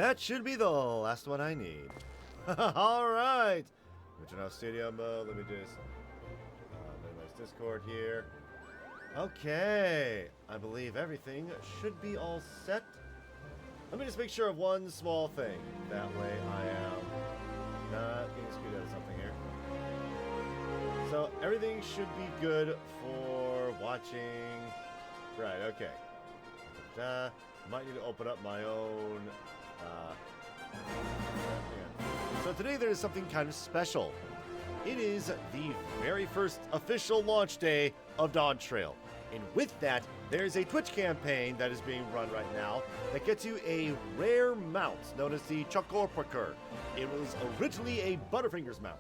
That should be the last one I need. Alright! Let me turn off studio mode. Let me just minimize Discord here. Okay. I believe everything should be all set. Let me just make sure of one small thing. That way I am not getting screwed out of something here. So everything should be good for watching. Right, okay. Might need to open up my own. So today there is something kind of special. It is the very first official launch day of Dawntrail. And with that, there's a Twitch campaign that is being run right now that gets you a rare mount known as the Chocorpokkur. It was originally a Butterfingers mount.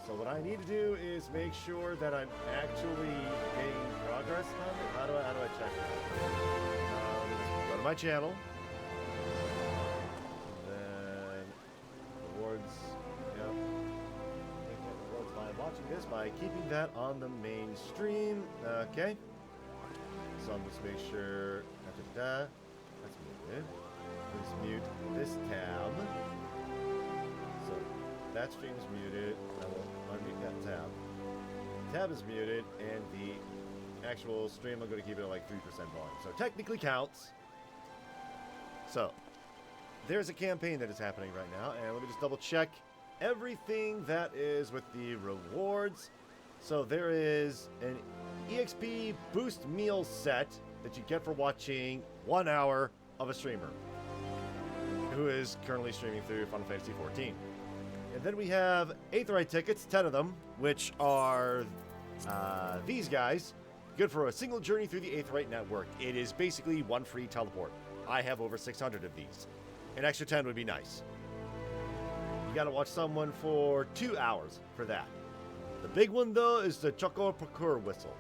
So what I need to do is make sure that I'm actually getting progress on it. How do I check that? Go to my channel. Then rewards. Yep. Rewards by watching this, by keeping that on the main stream. Okay. So I'm just make sure. That's muted. Let's mute this tab. So that stream is muted. I will unmute that tab. Tab is muted, and the actual stream I'm going to keep it at like 3% volume. So technically counts. So there's a campaign that is happening right now, and let me just double check everything that is with the rewards. So there is an EXP boost meal set that you get for watching 1 hour of a streamer who is currently streaming through Final Fantasy XIV. And then we have Aetheryte tickets, 10 of them, which are these guys, good for a single journey through the Aetheryte network. It is basically one free teleport. I have over 600 of these. An extra 10 would be nice. You gotta watch someone for 2 hours for that. The big one, though, is the Chocorpokkur whistle.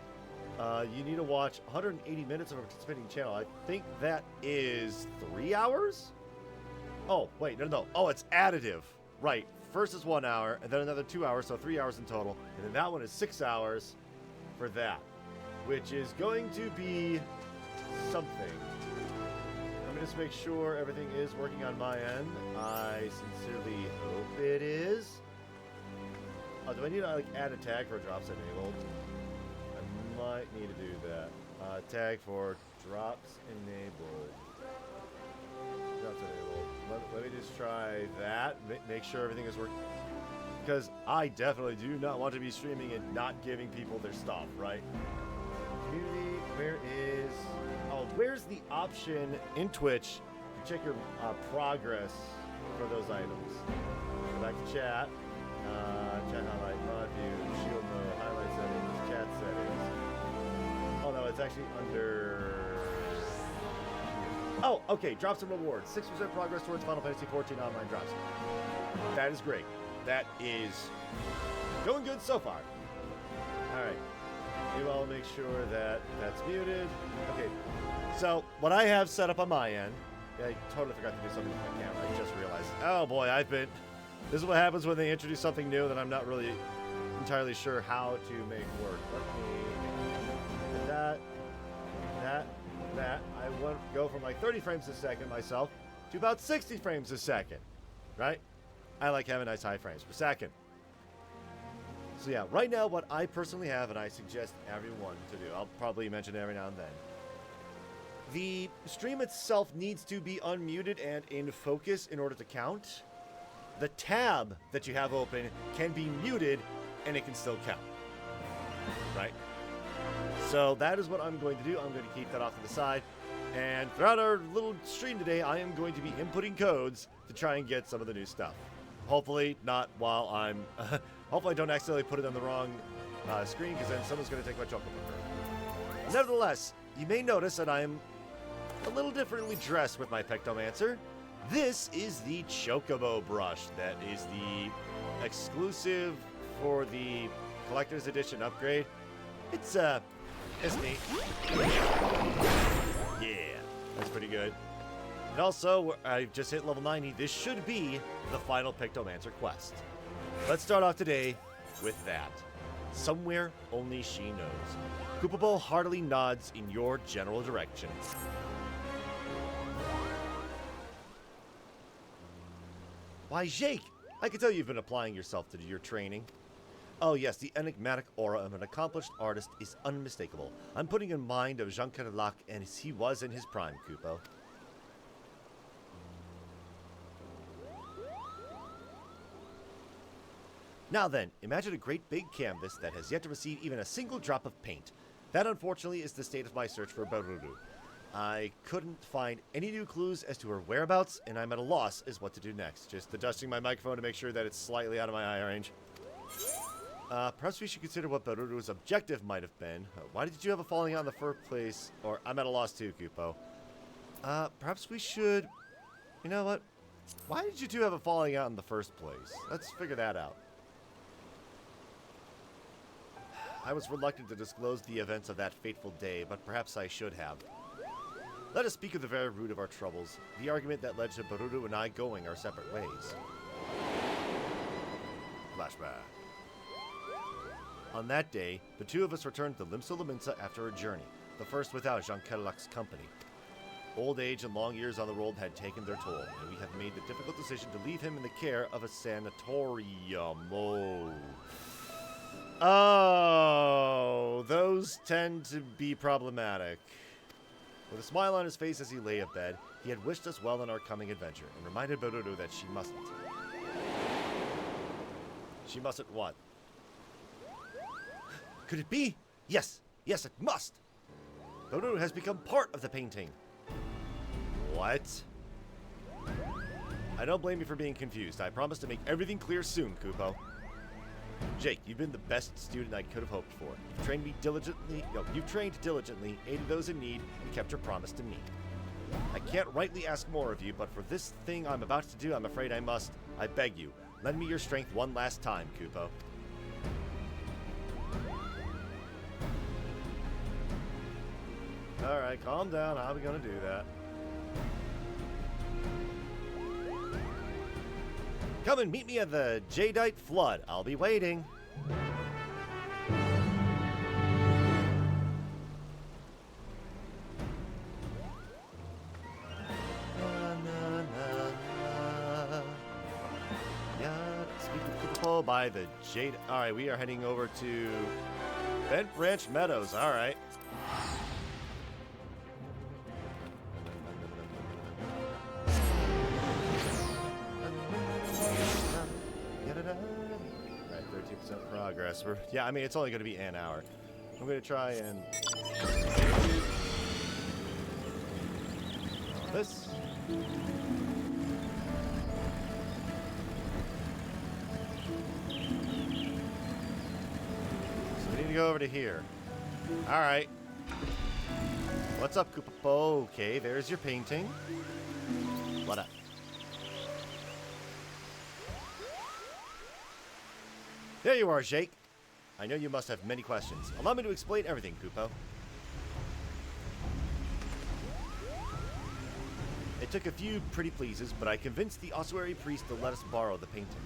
You need to watch 180 minutes of a participating channel. I think that is 3 hours? Oh, wait, no. Oh, it's additive. Right. First is 1 hour, and then another 2 hours, so 3 hours in total. And then that one is 6 hours for that, which is going to be something. Let me just make sure everything is working on my end. I sincerely hope it is. Oh, do I need to like add a tag for drops enabled? I might need to do that. Tag for drops enabled. Drops enabled. Let me just try that. Make sure everything is working. Because I definitely do not want to be streaming and not giving people their stuff, right? Community, where's the option in Twitch to check your progress for those items? Go back to chat. Chat highlight, mod view, shield mode, highlight settings, chat settings. Oh no, it's actually under... Oh, okay, drops and rewards. 6% progress towards Final Fantasy XIV online drops. That is great. That is going good so far. Alright. You all make sure that that's muted. Okay, so what I have set up on my end, I totally forgot to do something with my camera. I just realized, oh boy, this is what happens when they introduce something new that I'm not really entirely sure how to make work. Let me that. I want to go from like 30 frames a second myself to about 60 frames a second, right? I like having nice high frames per second. So yeah, right now what I personally have, and I suggest everyone to do, I'll probably mention it every now and then, the stream itself needs to be unmuted and in focus in order to count. The tab that you have open can be muted and it can still count, right? So that is what I'm going to do. I'm going to keep that off to the side. And throughout our little stream today, I am going to be inputting codes to try and get some of the new stuff. Hopefully not while I'm... hopefully I don't accidentally put it on the wrong screen, because then someone's going to take my Chocorpokkur. Nevertheless, you may notice that I'm a little differently dressed with my Pictomancer. This is the Chocobo brush that is the exclusive for the Collector's Edition upgrade. It's neat. Yeah, that's pretty good. And also, I just hit level 90. This should be the final Pictomancer quest. Let's start off today with that. Somewhere only she knows. Chocobo heartily nods in your general direction. Why, Jake! I can tell you've been applying yourself to your training. Oh yes, the enigmatic aura of an accomplished artist is unmistakable. I'm putting in mind of Jean Cadillac as he was in his prime, Kupo. Now then, imagine a great big canvas that has yet to receive even a single drop of paint. That, unfortunately, is the state of my search for Baruru. I couldn't find any new clues as to her whereabouts, and I'm at a loss as what to do next. Just adjusting my microphone to make sure that it's slightly out of my eye range. Perhaps we should consider what Baruru's objective might have been. Why did you have a falling out in the first place? Or, I'm at a loss too, Kupo. Perhaps we should... You know what? Why did you two have a falling out in the first place? Let's figure that out. I was reluctant to disclose the events of that fateful day, but perhaps I should have. Let us speak of the very root of our troubles, the argument that led to Baruru and I going our separate ways. Flashback. On that day, the two of us returned to Limsa after a journey, the first without Jean Cadillac's company. Old age and long years on the road had taken their toll, and we have made the difficult decision to leave him in the care of a sanatorium. Oh, those tend to be problematic. With a smile on his face as he lay abed, he had wished us well in our coming adventure, and reminded Baruru that she mustn't. She mustn't what? Could it be? Yes, yes, it must! Baruru has become part of the painting. What? I don't blame you for being confused. I promise to make everything clear soon, Kupo. Jake, you've been the best student I could have hoped for. You've trained diligently, aided those in need, and kept your promise to me. I can't rightly ask more of you, but for this thing I'm about to do, I'm afraid I must. I beg you, lend me your strength one last time, Kupo. Alright, calm down. How are we gonna do that? Come and meet me at the Jadeite Flood. I'll be waiting. By the Jade. Alright, we are heading over to Bent Branch Meadows. Alright. Alright, 13% progress. Yeah, I mean, it's only going to be an hour. I'm going to try and... this. To go over to here. Alright. What's up, Koopa? Okay, there's your painting. What up? There you are, Jake. I know you must have many questions. Allow me to explain everything, Koopa. It took a few pretty pleases, but I convinced the ossuary priest to let us borrow the painting.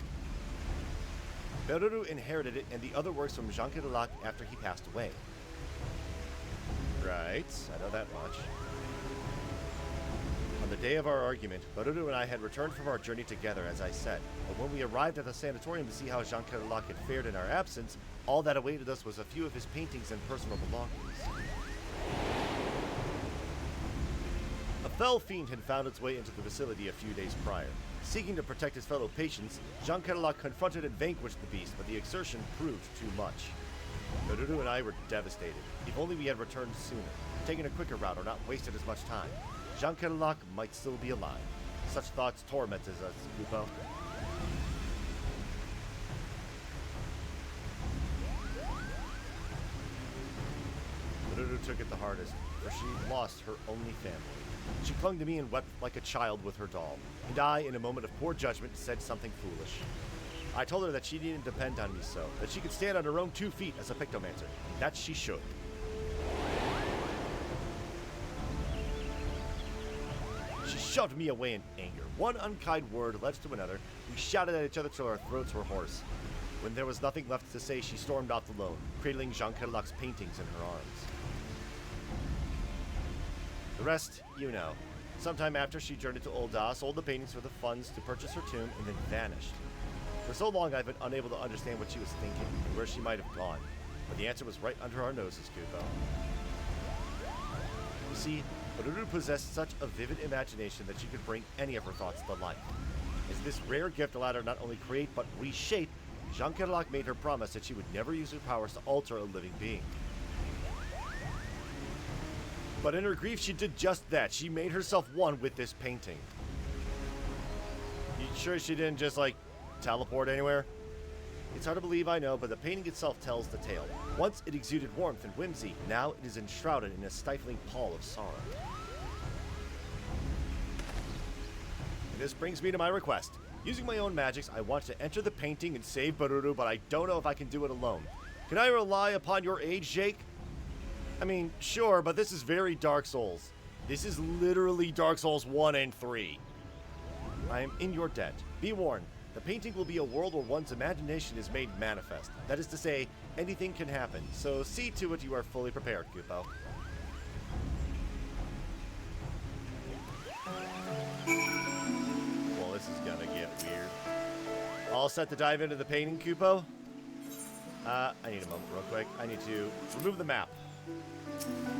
Baruru inherited it and the other works from Jean Cadillac after he passed away. Right, I know that much. On the day of our argument, Baruru and I had returned from our journey together, as I said, but when we arrived at the sanatorium to see how Jean Cadillac had fared in our absence, all that awaited us was a few of his paintings and personal belongings. A fell fiend had found its way into the facility a few days prior. Seeking to protect his fellow patients, Jean Cadillac confronted and vanquished the beast, but the exertion proved too much. Baruru and I were devastated. If only we had returned sooner, taken a quicker route or not wasted as much time. Jean Cadillac might still be alive. Such thoughts tormented us, Kupo. Baruru took it the hardest, for she lost her only family. She clung to me and wept like a child with her doll, and I, in a moment of poor judgment, said something foolish. I told her that she needn't depend on me so, that she could stand on her own 2 feet as a Pictomancer, and that she should. She shoved me away in anger. One unkind word led to another. We shouted at each other till our throats were hoarse. When there was nothing left to say, she stormed off alone, cradling Jean Cadillac's paintings in her arms. The rest, you know. Sometime after, she journeyed to Ul'dah, sold the paintings for the funds to purchase her tomb, and then vanished. For so long, I've been unable to understand what she was thinking and where she might have gone. But the answer was right under our noses, Kupo. You see, Bururu possessed such a vivid imagination that she could bring any of her thoughts to life. As this rare gift allowed her not only create but reshape, Jean Kerlach made her promise that she would never use her powers to alter a living being. But in her grief, she did just that. She made herself one with this painting. You sure she didn't just, like, teleport anywhere? It's hard to believe, I know, but the painting itself tells the tale. Once it exuded warmth and whimsy, now it is enshrouded in a stifling pall of sorrow. And this brings me to my request. Using my own magics, I want to enter the painting and save Bururu, but I don't know if I can do it alone. Can I rely upon your aid, Jake? I mean, sure, but this is very Dark Souls. This is literally Dark Souls 1 and 3. I am in your debt. Be warned, the painting will be a world where one's imagination is made manifest. That is to say, anything can happen, so see to it you are fully prepared, Kupo. Well, this is gonna get weird. All set to dive into the painting, Kupo? I need a moment real quick. I need to remove the map.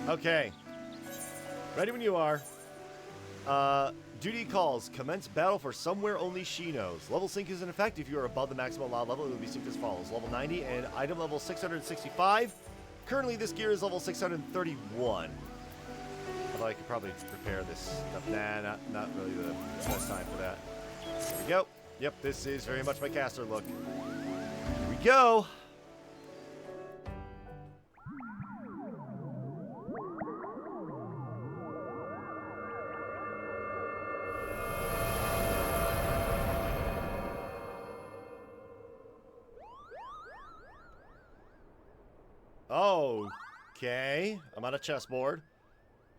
Okay. Ready when you are. Duty calls. Commence battle for somewhere only she knows. Level sync is in effect. If you are above the maximum allowed level, it will be synced as follows. Level 90 and item level 665. Currently, this gear is level 631. Although I could probably prepare this stuff. Nah, not really the best time for that. Here we go. Yep, this is very much my caster look. Here we go. Okay, I'm on a chessboard.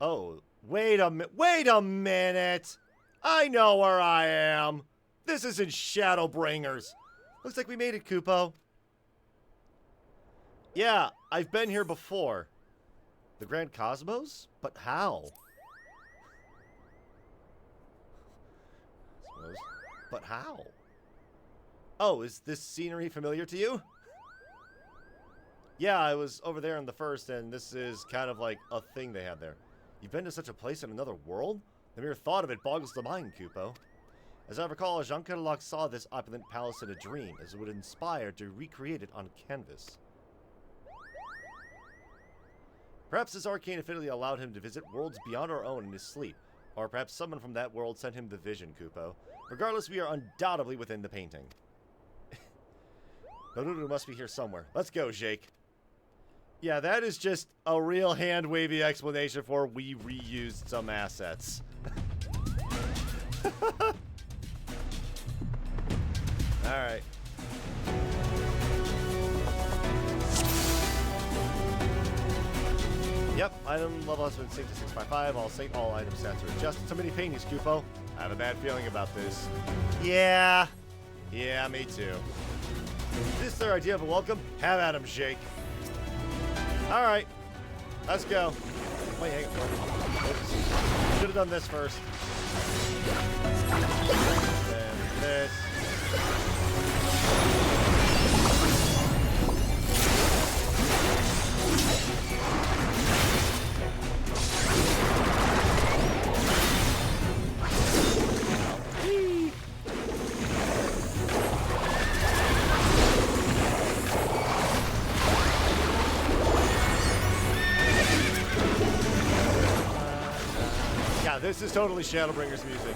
Oh, wait a minute! I know where I am! This isn't Shadowbringers! Looks like we made it, Kupo. Yeah, I've been here before. The Grand Cosmos? But how? I suppose. But how? Oh, is this scenery familiar to you? Yeah, I was over there in the first, and this is kind of like a thing they had there. You've been to such a place in another world? The mere thought of it boggles the mind, Kupo. As I recall, Jean Kerlach saw this opulent palace in a dream, as it would inspire to recreate it on canvas. Perhaps his arcane affinity allowed him to visit worlds beyond our own in his sleep, or perhaps someone from that world sent him the vision, Kupo. Regardless, we are undoubtedly within the painting. Bururu must be here somewhere. Let's go, Jake. Yeah, that is just a real hand-wavy explanation for we reused some assets. Alright. Yep, item level has been synced to 655. I'll sync all item stats are adjusted. So many paintings, Kupo. I have a bad feeling about this. Yeah. Yeah, me too. Is this their idea of a welcome? Have at 'em, Jake. Alright. Let's go. Wait, hang on. Oops. Should have done this first. Then this. This is totally Shadowbringers music.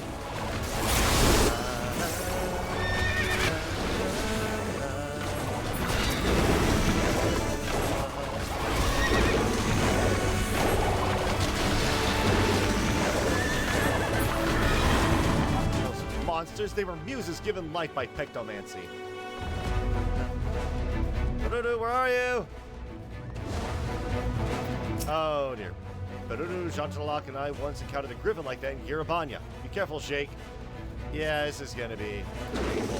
Those monsters, they were muses given life by Pictomancy. Where are you? Oh dear. Bururu, Jean Kerlach, and I once encountered a griffin like that in Girabanya. Be careful, Jake. Yeah, this is gonna be painful.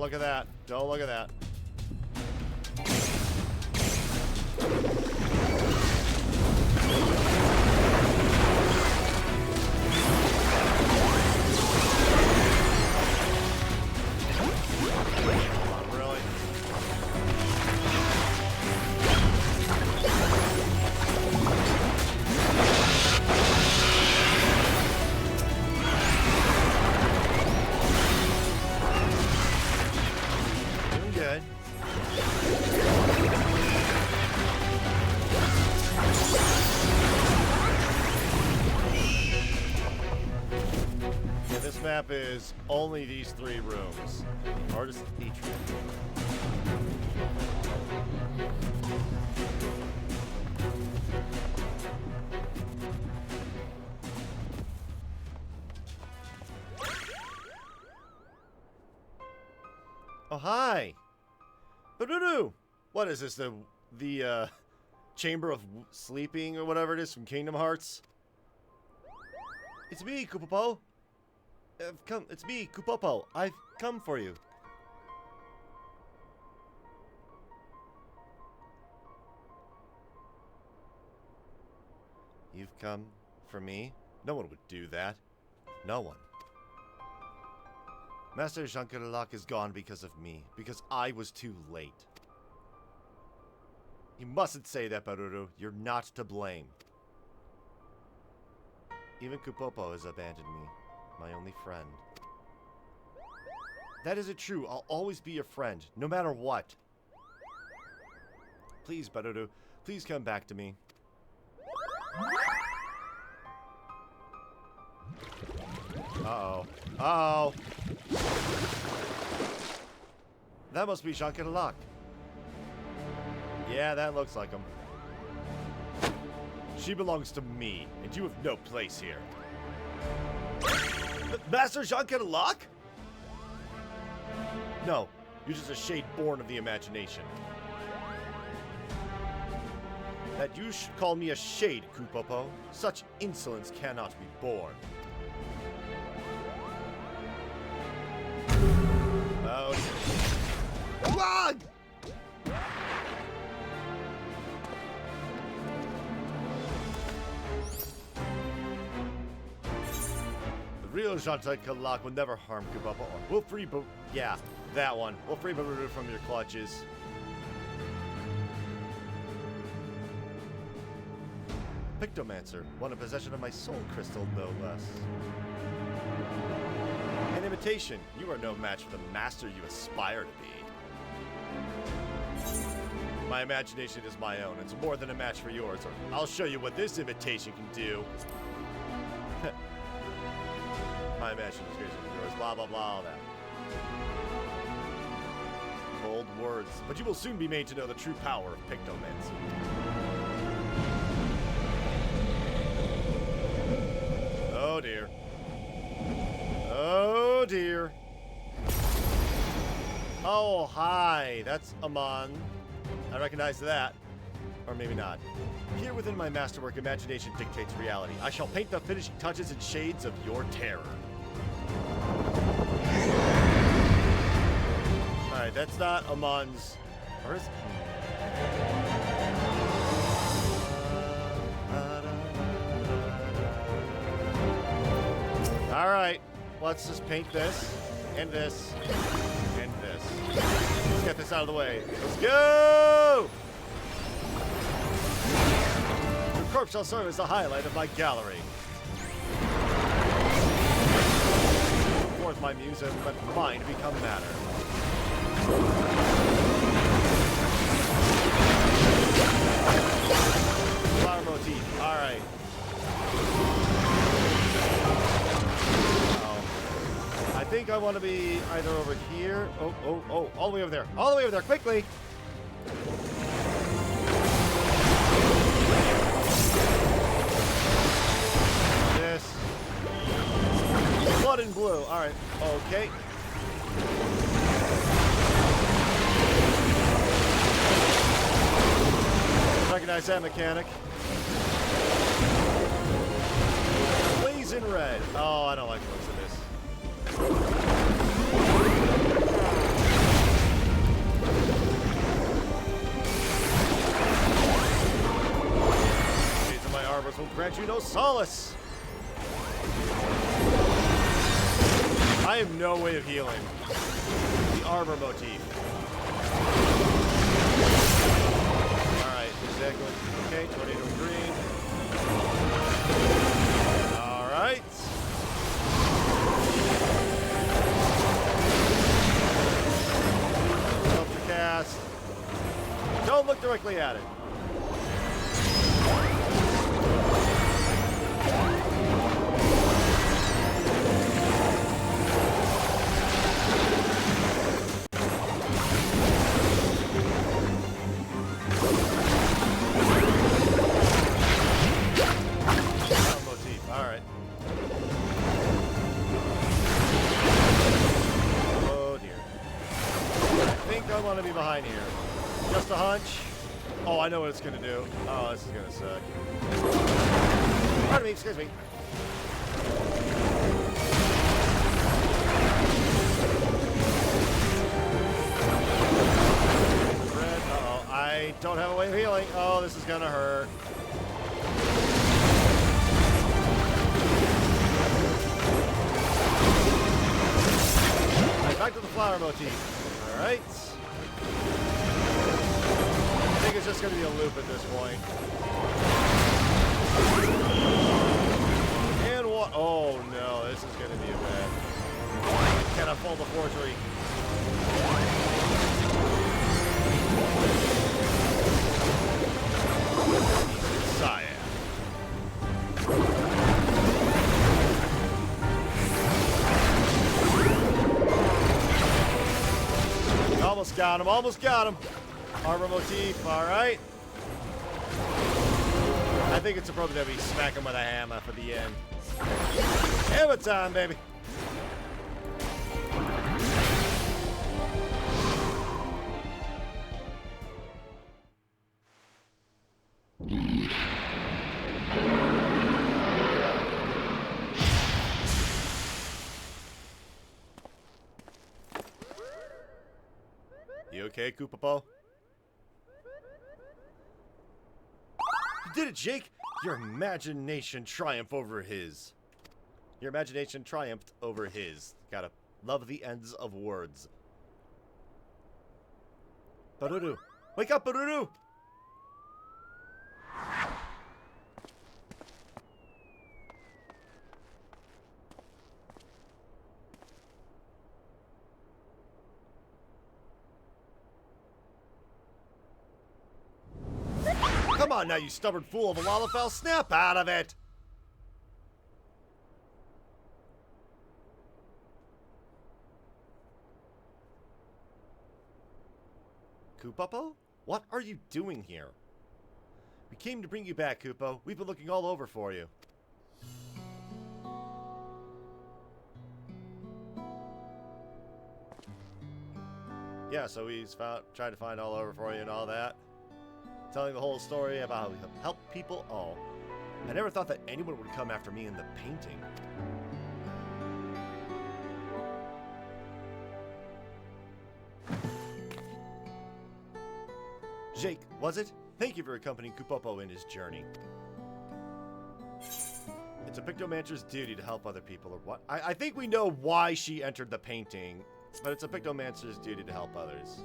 look at that. Don't look at that. Map is only these 3 rooms. Artist Atrium. Oh hi. Ba-doo-doo. What is this? The Chamber of Sleeping or whatever it is from Kingdom Hearts? It's me, Chocorpokkur. It's me, Chocorpokkur. I've come for you. You've come for me? No one would do that. No one. Master Chocorpokkur is gone because of me. Because I was too late. You mustn't say that, Baruru. You're not to blame. Even Chocorpokkur has abandoned me. My only friend. That isn't true. I'll always be your friend, no matter what. Please, Baruru, please come back to me. Uh-oh. Uh-oh. That must be Chocorpokkur. Yeah, that looks like him. She belongs to me, and you have no place here. Master Chocorpokkur? No, you're just a shade born of the imagination. That you should call me a shade, Chocorpokkur. Such insolence cannot be borne. Oh. Run! Real Chocorpokkur will never harm Chocorpokkur. We'll free yeah, that one. We'll free Baruru from your clutches. Pictomancer, one in possession of my soul crystal, no less. An imitation. You are no match for the master you aspire to be. My imagination is my own. It's more than a match for yours. Or I'll show you what this imitation can do. My imagination is greater than yours, blah, blah, blah, all that. Bold words, but you will soon be made to know the true power of Pictomancer. Oh dear. Oh dear. Oh, hi, that's Amon. I recognize that. Or maybe not. Here within my masterwork, imagination dictates reality. I shall paint the finishing touches and shades of your terror. Alright, that's not Amon's... Or is it? Alright, let's just paint this, and this, and this. Let's get this out of the way. Let's go! Your corpse shall serve as the highlight of my gallery. Forth my muse and let mind become matter. Flower motif, alright. I think I want to be either over here. Oh, all the way over there. All the way over there, quickly! This. Blood and blue. Alright, okay. Recognize that mechanic. Blazing red. Oh, I don't like the looks of this. grant you no solace. I have no way of healing. The arbor motif. Alright, exactly. Okay, tornado green. Alright. Sculpture cast. Don't look directly at it. Behind here. Just a hunch. Oh, I know what it's gonna do. Oh, this is gonna suck. Pardon me, excuse me. Red. Uh-oh. I don't have a way of healing. Oh, this is gonna hurt. Right, back to the flower motif. Alright. I think it's just going to be a loop at this point. And what? Oh no, this is going to be a bad. Can I fall the forgery? Cyan. Almost got him, almost got him. Arbor motif, alright. I think it's appropriate that we smack him with a hammer for the end. Hammer time, baby. You okay, Chocorpokkur? You did it, Jake! Your imagination triumphed over his. Your imagination triumphed over his. Gotta love the ends of words. Baruru! Wake up, Baruru! Come on now, you stubborn fool of a Lalafell. Snap out of it! Chocorpokkur? What are you doing here? We came to bring you back, Chocorpokkur. We've been looking all over for you. Yeah, so he's tried to find all over for you and all that. Telling the whole story about how we help people. Oh, I never thought that anyone would come after me in the painting. Jake, was it? Thank you for accompanying Chocorpokkur in his journey. It's a Pictomancer's duty to help other people, or what? I think we know why she entered the painting, but it's a Pictomancer's duty to help others.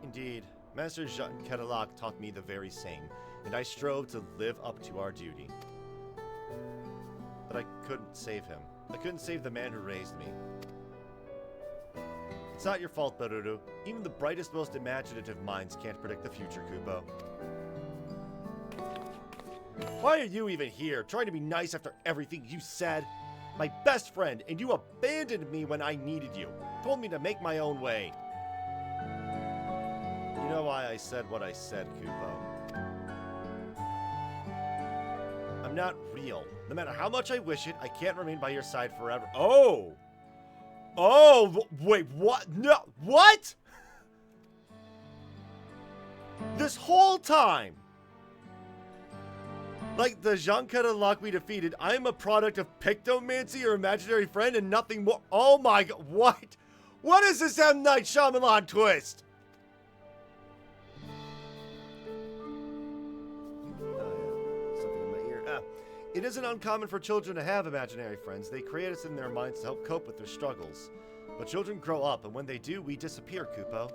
Indeed, Master Jean Cadillac taught me the very same, and I strove to live up to our duty. But I couldn't save him. I couldn't save the man who raised me. It's not your fault, Baruru. Even the brightest, most imaginative minds can't predict the future, Chocorpokkur. Why are you even here, trying to be nice after everything you said? My best friend, and you abandoned me when I needed you. Told me to make my own way. You know why I said what I said, Chocorpokkur. I'm not real. No matter how much I wish it, I can't remain by your side forever. Oh! Oh! Wait, what? No! What? This whole time! Like the Jean Cadillac we defeated, I am a product of Pictomancy, your imaginary friend, and nothing more. Oh my god, what? What is this M. Night Shyamalan twist? It isn't uncommon for children to have imaginary friends. They create us in their minds to help cope with their struggles. But children grow up, and when they do, we disappear, Kupo.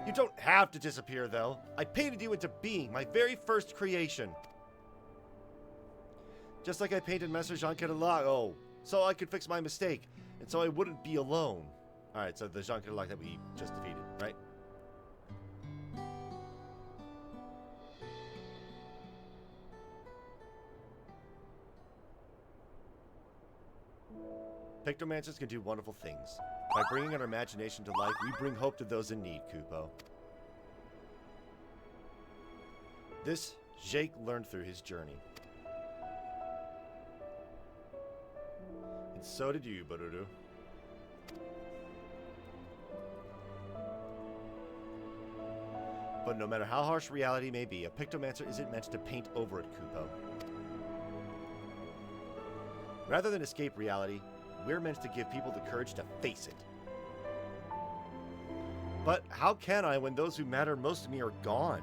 You don't have to disappear, though. I painted you into being, my very first creation. Just like I painted Master Jean Cadillac, so I could fix my mistake, and so I wouldn't be alone. Alright, so the Jean Cadillac that we just defeated, right? Pictomancers can do wonderful things. By bringing our imagination to life, we bring hope to those in need, Kupo. This, Jake learned through his journey. And so did you, Bururu. But no matter how harsh reality may be, a Pictomancer isn't meant to paint over it, Kupo. Rather than escape reality, we're meant to give people the courage to face it. But how can I when those who matter most to me are gone?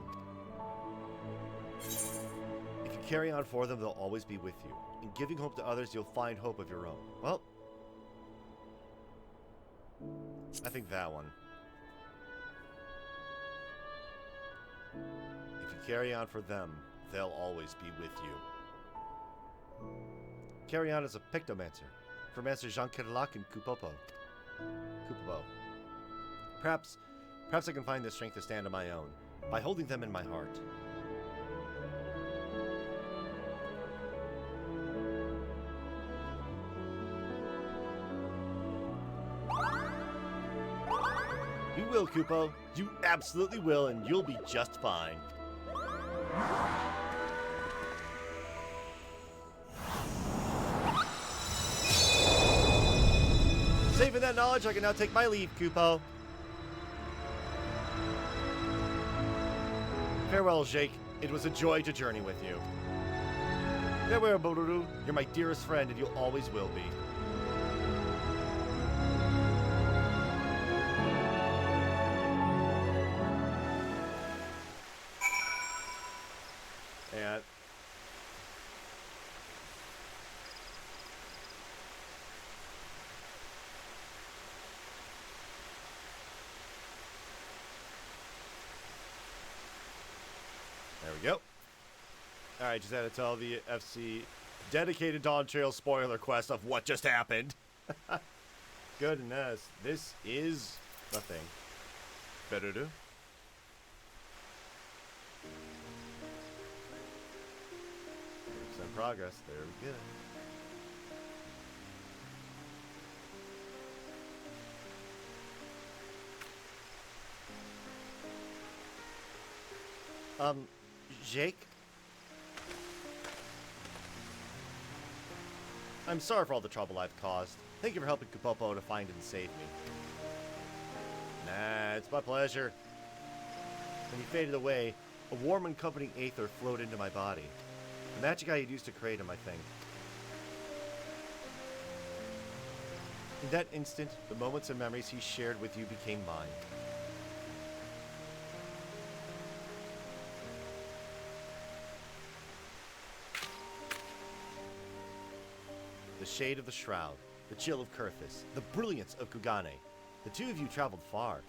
If you carry on for them, they'll always be with you. In giving hope to others, you'll find hope of your own. Well, I think that one. If you carry on for them, they'll always be with you. Carry on as a Pictomancer. For Master Jean Cadillac and Chocorpokkur. Perhaps I can find the strength to stand on my own, by holding them in my heart. You will, Kupo. You absolutely will, and you'll be just fine. Saving that knowledge, I can now take my leave, Kupo. Farewell, Jake. It was a joy to journey with you. Farewell, Bururu. You're my dearest friend, and you'll always will be. And there we go. Alright, just had to tell the FC dedicated Dawntrail spoiler quest of what just happened. Goodness, this is the thing. Better do. Progress. There we go. Jake? I'm sorry for all the trouble I've caused. Thank you for helping Chocorpokkur to find and save me. Nah, it's my pleasure. When he faded away, a warm and comforting aether flowed into my body. The magic I had used to create him, I think. In that instant, the moments and memories he shared with you became mine. The shade of the Shroud, the chill of Kurthus, the brilliance of Kugane. The two of you traveled far.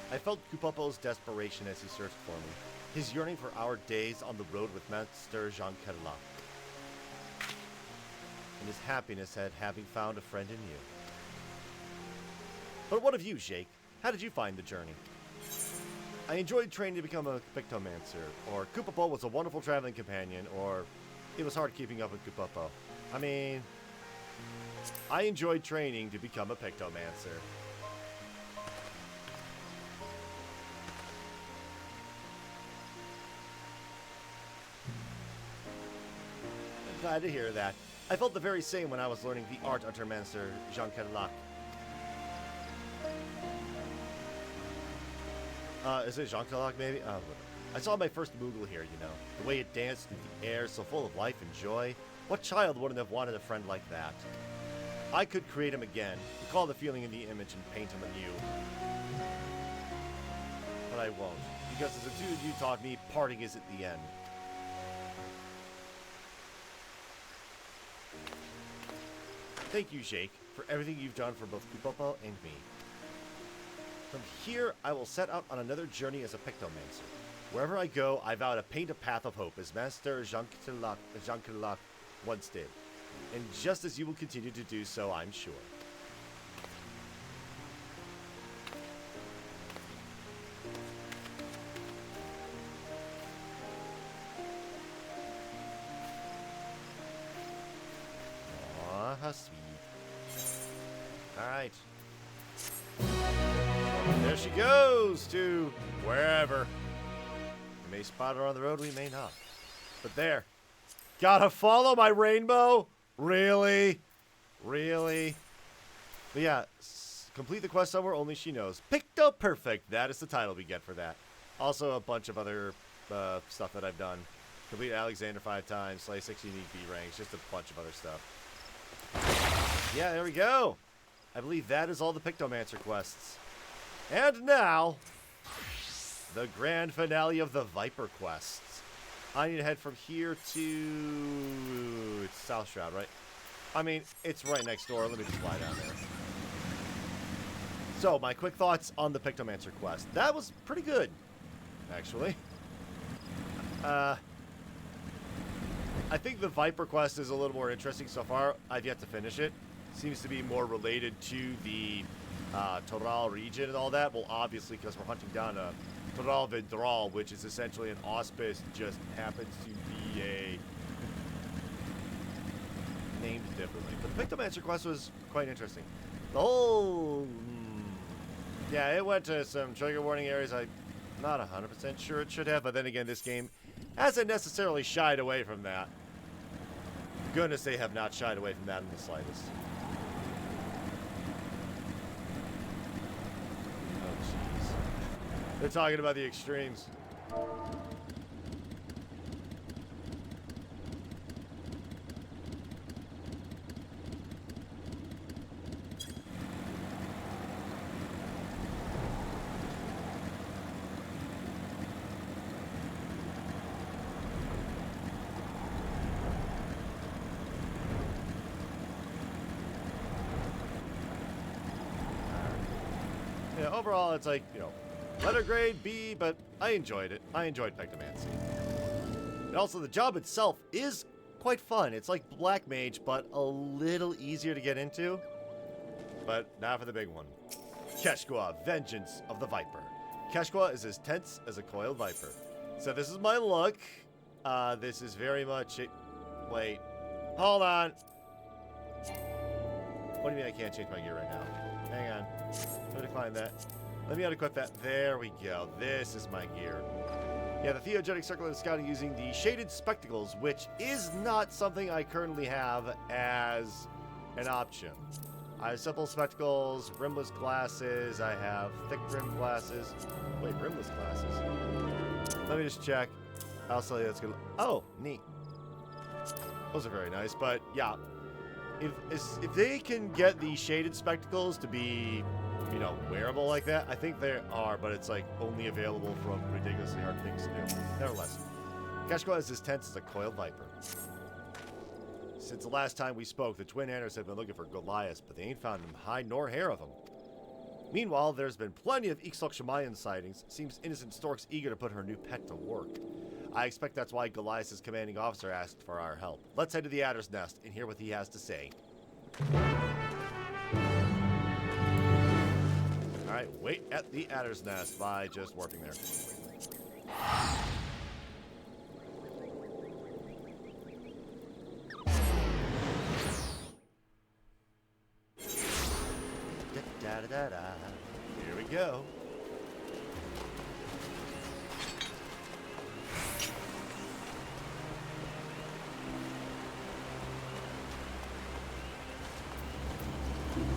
I felt Chocorpokkur's desperation as he searched for me, his yearning for our days on the road with Master Jean Cadillac, and his happiness at having found a friend in you. But what of you, Jake? How did you find the journey? I enjoyed training to become a Pictomancer, or Chocorpokkur was a wonderful traveling companion, or it was hard keeping up with Chocorpokkur. I mean, I enjoyed training to become a Pictomancer. Glad to hear that. I felt the very same when I was learning the art under Master Jean Cadillac. Is it Jean Cadillac, maybe? I saw my first Moogle here, you know. The way it danced through the air, so full of life and joy. What child wouldn't have wanted a friend like that? I could create him again, recall the feeling in the image, and paint him anew. but I won't. Because as a dude you taught me, parting is at the end. Thank you, Jake, for everything you've done for both Chocorpokkur and me. From here, I will set out on another journey as a Pictomancer. Wherever I go, I vow to paint a path of hope, as Master Jean Kilak once did. And just as you will continue to do so, I'm sure. Aw, how sweet. Alright. There she goes to wherever. We may spot her on the road, we may not. But there. Gotta follow my rainbow? Really? Really? But yeah, complete the quest somewhere only she knows. Picto Perfect. That is the title we get for that. Also a bunch of other stuff that I've done. Complete Alexander 5 times, slay 6 unique B ranks, just a bunch of other stuff. Yeah, there we go. I believe that is all the Pictomancer quests. And now, the grand finale of the Viper quests. I need to head from here to... It's South Shroud, right? I mean, it's right next door. Let me just fly down there. So, my quick thoughts on the Pictomancer quest. That was pretty good, actually. I think the Viper quest is a little more interesting so far. I've yet to finish it. Seems to be more related to the Toral region and all that. Well, obviously, because we're hunting down a Toral Vidral, which is essentially an auspice, just happens to be a... named differently. But the Pictomancer quest was quite interesting. The whole... yeah, it went to some trigger warning areas I'm not 100% sure it should have, but then again, this game hasn't necessarily shied away from that. Goodness, they have not shied away from that in the slightest. Oh, jeez. They're talking about the extremes. Yeah, overall, it's like, you know, letter grade B, but I enjoyed it. I enjoyed Pictomancy. And also, the job itself is quite fun. It's like Black Mage, but a little easier to get into. But now for the big one. Keshqua, Vengeance of the Viper. Keshqua is as tense as a coiled viper. So this is my look. This is very much... Wait. Hold on. What do you mean I can't change my gear right now? Hang on. Let me decline that. Let me unequip that. There we go. This is my gear. Yeah, the Theogenic Circle is scouting using the shaded spectacles, which is not something I currently have as an option. I have simple spectacles, rimless glasses, I have thick rim glasses. Wait, rimless glasses. Let me just check. I'll tell you that's good. Oh, neat. Those are very nice, but yeah. If they can get the shaded spectacles to be, you know, wearable like that, I think they are, but it's like only available from ridiculously hard things to do. Nevertheless, Keshqua is as tense as a coiled viper. Since the last time we spoke, the twin hunters have been looking for Goliath, but they ain't found him hide nor hair of him. Meanwhile, there's been plenty of Ixtok Shemayan sightings. Seems innocent Stork's eager to put her new pet to work. I expect that's why Goliath's commanding officer asked for our help. Let's head to the Adder's Nest and hear what he has to say. Alright, wait at the Adder's Nest by just warping there. Da-da-da-da. Here we go.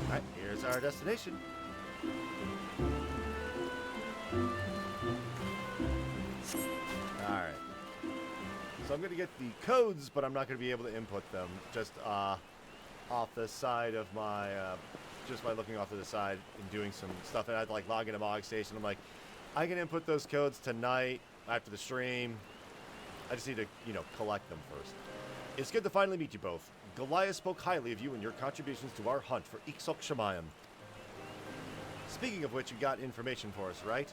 Alright, here's our destination. Alright. So I'm going to get the codes, but I'm not going to be able to input them just off the side of my... just by looking off to the side and doing some stuff. And I'd like log into Mog Station. I'm like, I can input those codes tonight after the stream. I just need to, you know, collect them first. It's good to finally meet you both. Goliath spoke highly of you and your contributions to our hunt for Iksok Shemayan. Speaking of which, you got information for us, right?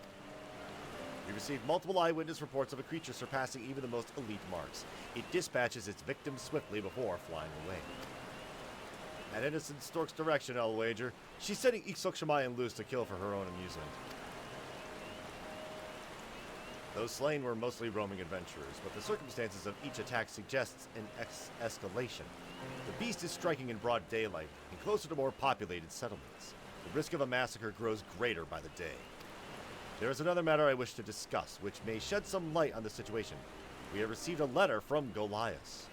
We received multiple eyewitness reports of a creature surpassing even the most elite marks. It dispatches its victims swiftly before flying away. At Innocent Stork's direction, I'll wager, she's setting Iksok Shemayan loose to kill for her own amusement. Those slain were mostly roaming adventurers, but the circumstances of each attack suggests an escalation. The beast is striking in broad daylight, and closer to more populated settlements. The risk of a massacre grows greater by the day. There is another matter I wish to discuss, which may shed some light on the situation. We have received a letter from Goliath.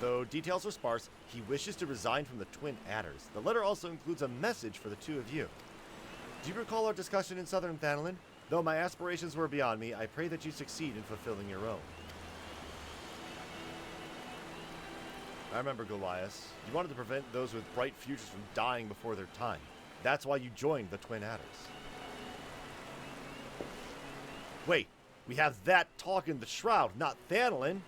Though details are sparse, he wishes to resign from the Twin Adders. The letter also includes a message for the two of you. Do you recall our discussion in Southern Thanalin? Though my aspirations were beyond me, I pray that you succeed in fulfilling your own. I remember Goliath. You wanted to prevent those with bright futures from dying before their time. That's why you joined the Twin Adders. Wait, we have that talk in the Shroud, not Thanalin.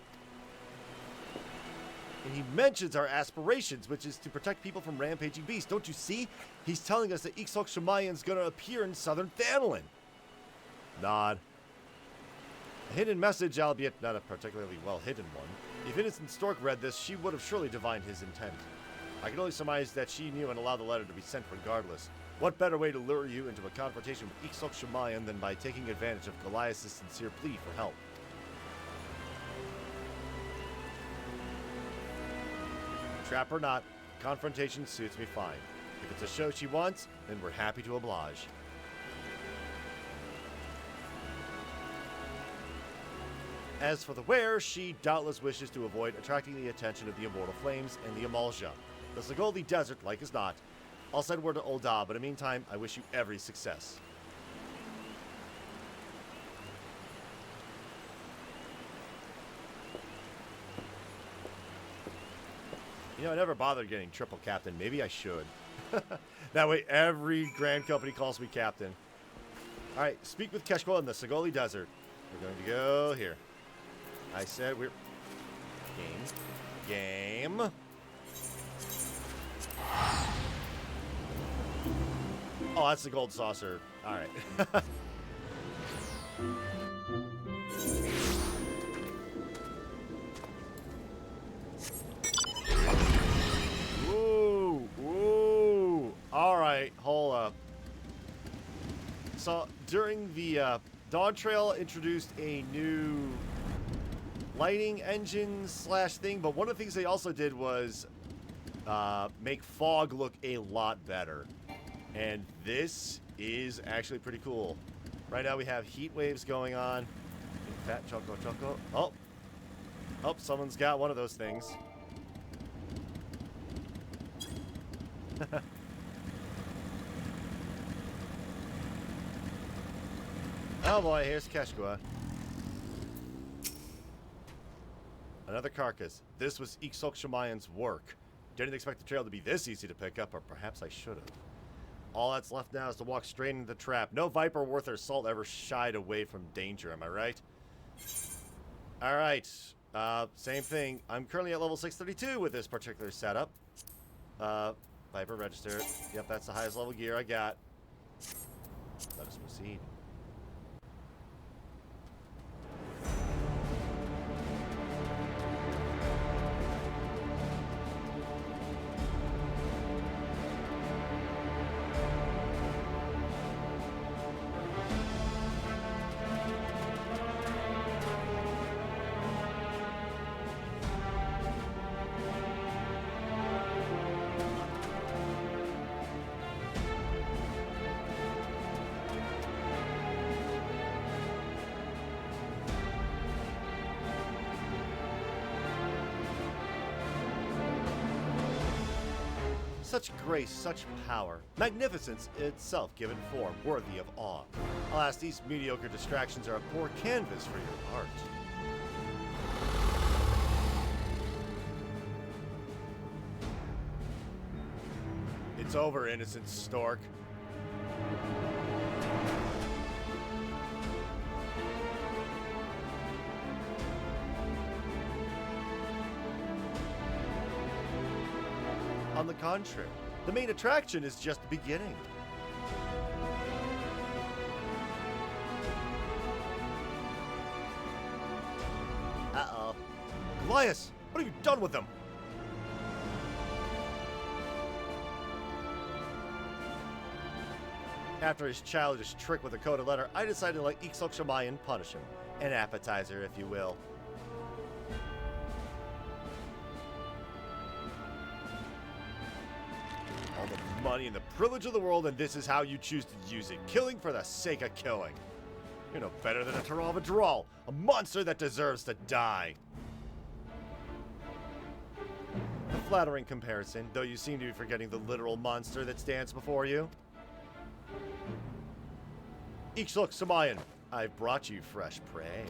And he mentions our aspirations, which is to protect people from rampaging beasts. Don't you see? He's telling us that Iksok Shemayan's gonna appear in Southern Thanalin. Nod. A hidden message, albeit not a particularly well-hidden one. If Innocent Stork read this, she would have surely divined his intent. I can only surmise that she knew and allowed the letter to be sent regardless. What better way to lure you into a confrontation with Iksok Shemayan than by taking advantage of Goliath's sincere plea for help? Trap or not, confrontation suits me fine. If it's a show she wants, then we're happy to oblige. As for the wearer, she doubtless wishes to avoid attracting the attention of the Immortal Flames and the Amalja. The Sigoldi Desert, like as not. I'll send word to Ul'dah, but in the meantime, I wish you every success. You know, I never bothered getting triple captain. Maybe I should. That way every Grand Company calls me captain. Alright, speak with Keshko in the Sigoldi Desert. We're going to go here. I said we're... Game. Oh, that's the gold saucer. Alright. Ooh. Alright, hold up. So, during the Dawntrail introduced a new lighting engine slash thing, but one of the things they also did was make fog look a lot better. And this is actually pretty cool. Right now we have heat waves going on. Fat Choco. Oh, someone's got one of those things. Oh boy, here's Keshkua. Another carcass. This was Iksok Shemayan's work. Didn't expect the trail to be this easy to pick up, or perhaps I should have. All that's left now is to walk straight into the trap. No viper worth her salt ever shied away from danger, am I right? Alright. Same thing. I'm currently at level 632 with this particular setup. Viper register. Yep, that's the highest level gear I got. Let us proceed. Such grace, such power, magnificence itself given form, worthy of awe. Alas, these mediocre distractions are a poor canvas for your art. It's over, innocent stork. On the contrary, the main attraction is just beginning. Uh-oh. Goliath, what have you done with them? After his childish trick with a coded letter, I decided to let Chocorpokkur punish him. An appetizer, if you will. All the money and the privilege of the world, and this is how you choose to use it. Killing for the sake of killing. You're no better than a Taravadral, a monster that deserves to die. A flattering comparison, though you seem to be forgetting the literal monster that stands before you. Chocorpokkur, I've brought you fresh prey.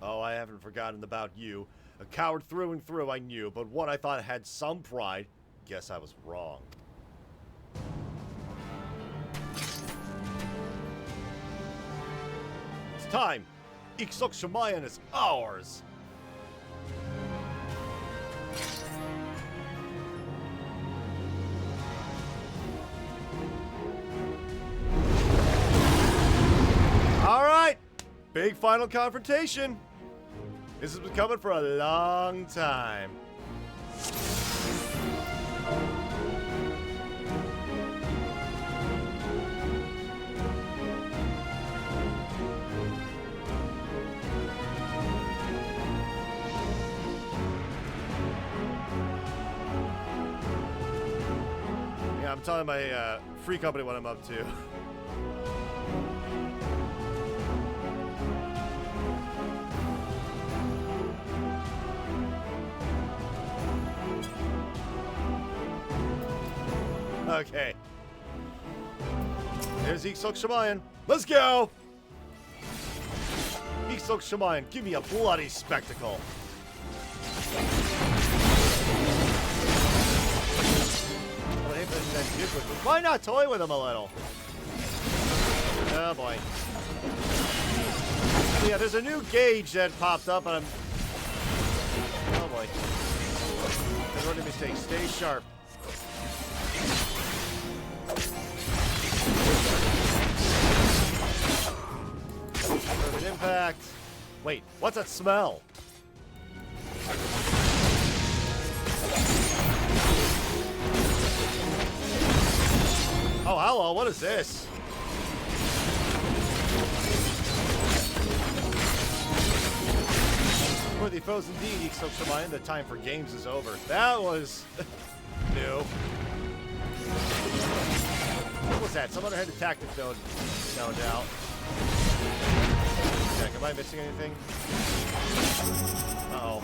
Oh, I haven't forgotten about you. A coward through and through, I knew, but one I thought had some pride. Guess I was wrong. It's time! Chocorpokkur is ours! Alright! Big final confrontation! This has been coming for a long time. Yeah, I'm telling my free company what I'm up to. Okay. Here's Chocorpokkur. Let's go! Chocorpokkur, give me a bloody spectacle. Why not toy with him a little? Oh boy. Yeah, there's a new gauge that popped up and I'm... Oh boy. Don't make mistakes. Stay sharp. Perfect impact. Wait, what's that smell? Oh, hello, what is this? Worthy foes indeed, Chocorpokkur. The time for games is over. That was new. What was that? Some underhanded tactic, though. No doubt. Check, am I missing anything? Uh-oh.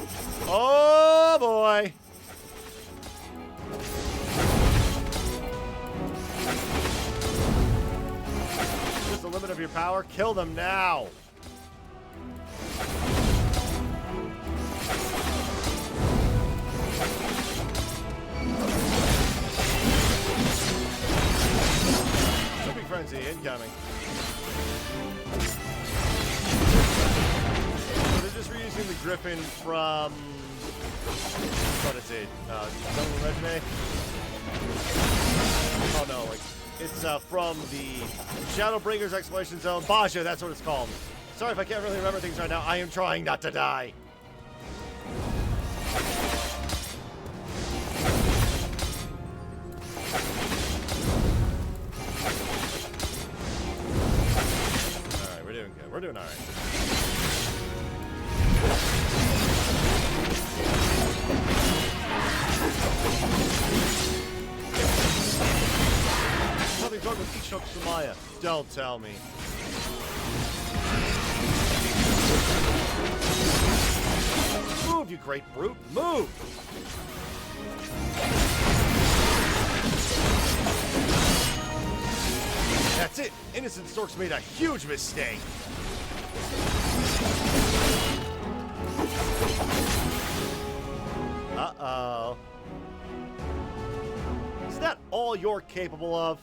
Oh, boy! Just the limit of your power. Kill them now! Tripping Frenzy incoming. So they're just reusing the Griffin from... What is it? Jungle Regime? Oh no, like... It's from the Shadowbringers Exploration Zone. Baja, that's what it's called. Sorry if I can't really remember things right now. I am trying not to die. Alright, we're doing good. We're doing alright. Something's wrong with Chocorpokkur. Don't tell me. Move, you great brute! Move! That's it. Innocent Stork's made a huge mistake. Uh-oh. Is that all you're capable of?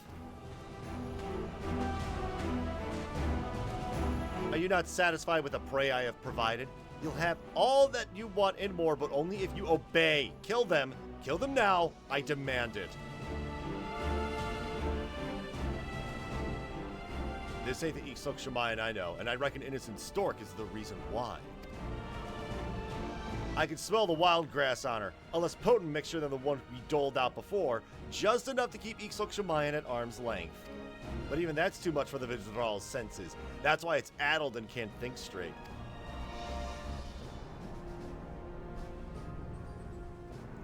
Are you not satisfied with the prey I have provided? You'll have all that you want and more, but only if you obey. Kill them. Kill them now. I demand it. This ain't the Iksuk Shemayan I know, and I reckon Innocent Stork is the reason why. I can smell the wild grass on her. A less potent mixture than the one we doled out before, just enough to keep Iksuk Shemayan at arm's length. But even that's too much for the Vidral's senses. That's why it's addled and can't think straight.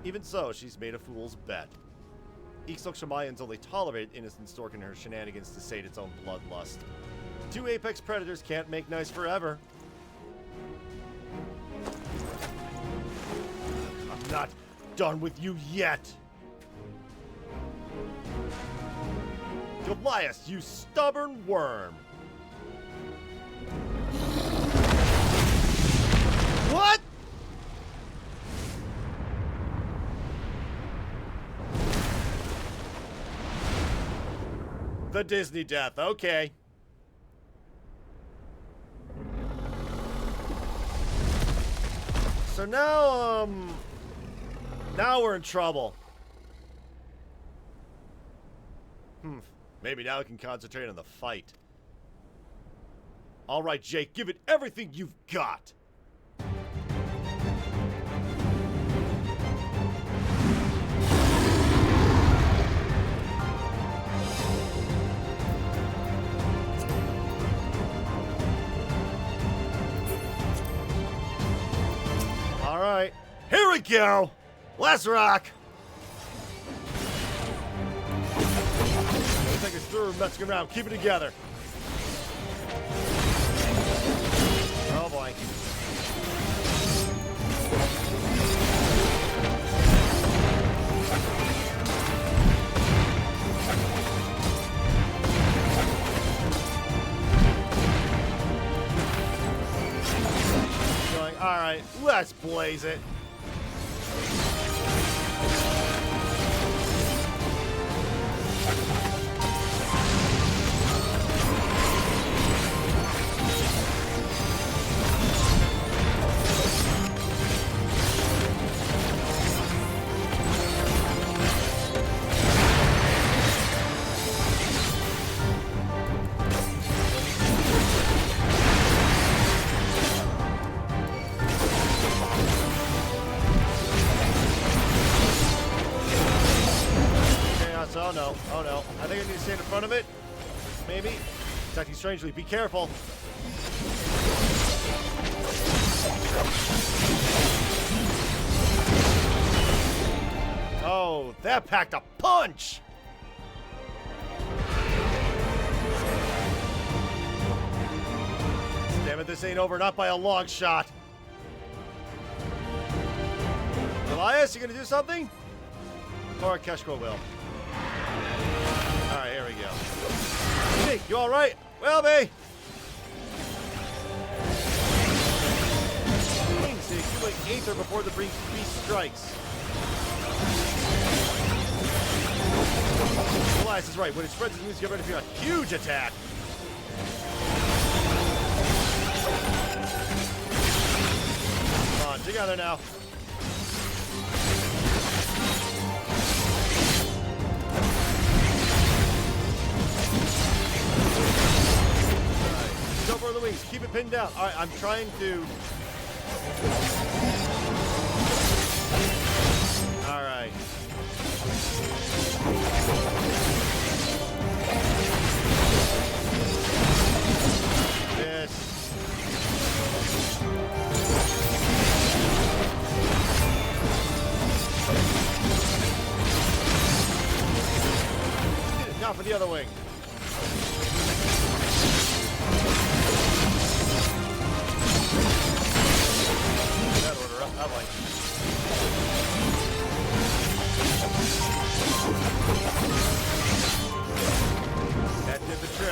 Even so, she's made a fool's bet. Iksuk Shemayan's only tolerated Innocent Stork and her shenanigans to sate its own bloodlust. Two apex predators can't make nice forever. I'm not done with you yet! Goliath, you stubborn worm! What?! The Disney death, okay. So now, now we're in trouble. Maybe now we can concentrate on the fight. All right, Jake, give it everything you've got. All right, here we go. Let's rock. Take us through, messing around, keep it together. Oh boy. Going, all right, let's blaze it. Oh no, oh no. I think I need to stand in front of it. Maybe. It's acting strangely. Be careful. Oh, that packed a punch! Damn it, this ain't over, not by a long shot. Elias, you gonna do something? Or Keshko will. Alright, here we go. Hey, you alright? Well, be. Wings to accumulate Aether before the beast strikes. Elias is right. When it spreads its wings, get ready for a huge attack. Come on, together now. Go for the wings. Keep it pinned down. All right, I'm trying to. All right. This. Now for the other wing. That order up, that way. That did the trick.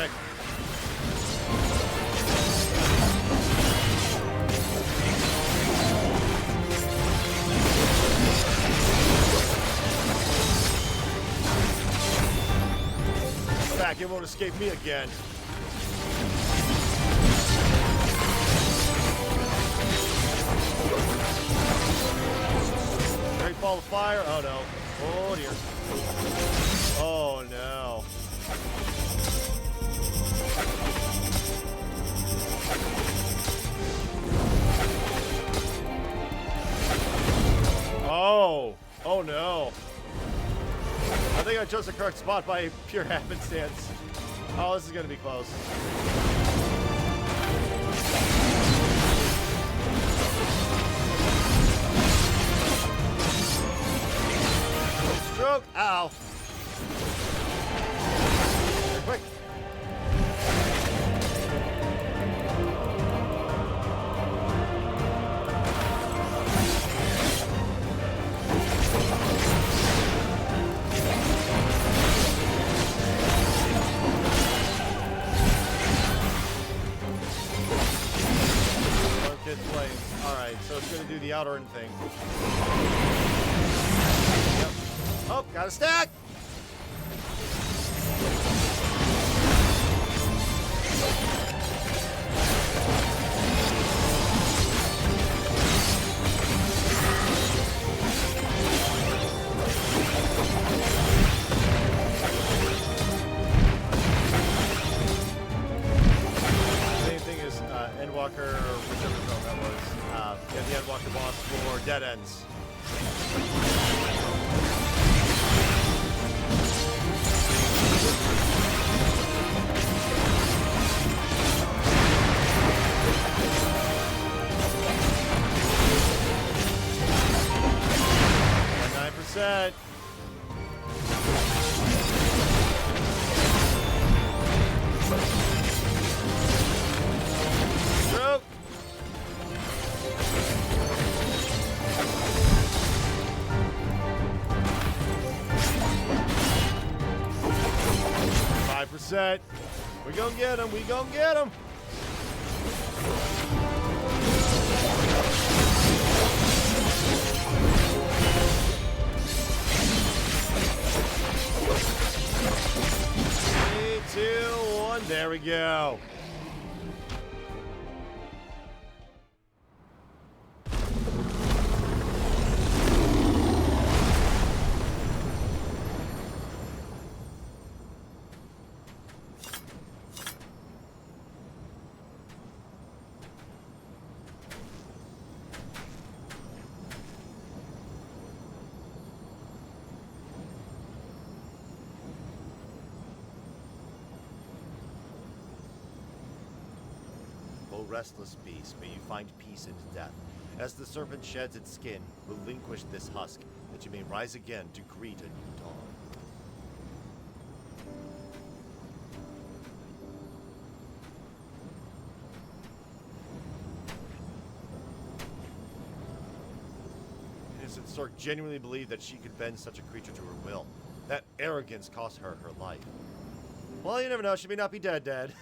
It won't escape me again. Great ball of fire. Oh no. Oh dear. Oh no. Oh. Oh no. I think I chose the correct spot by pure happenstance. Oh, this is gonna be close. Stroke. Ow. Quick. Flames. Alright, so it's gonna do the outer end thing. Yep. Oh, got a stack! Endwalker, or whichever drone that was. Yeah, the Endwalker boss for dead ends. $9%. Stroke. %. We gonna get him. We gonna get him. Three, two, one. There we go. Restless beast, may you find peace in death. As the serpent sheds its skin, relinquish this husk, that you may rise again to greet a new dawn. Innocent Stork genuinely believed that she could bend such a creature to her will. That arrogance cost her her life. Well, you never know, she may not be dead.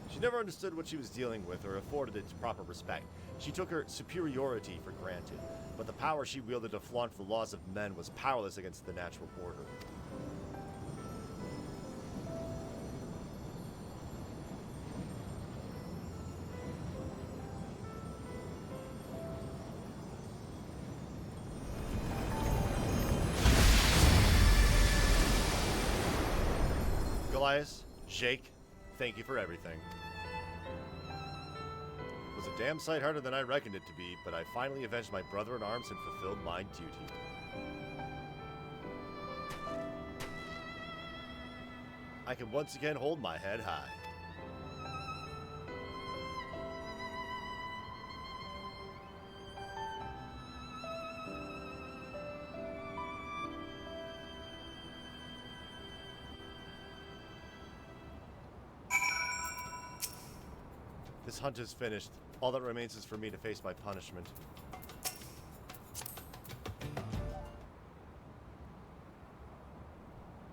She never understood what she was dealing with or afforded it proper respect. She took her superiority for granted, but the power she wielded to flaunt the laws of men was powerless against the natural order. Goliath, Jake, thank you for everything. It was a damn sight harder than I reckoned it to be, but I finally avenged my brother in arms and fulfilled my duty. I can once again hold my head high. This hunt is finished. All that remains is for me to face my punishment.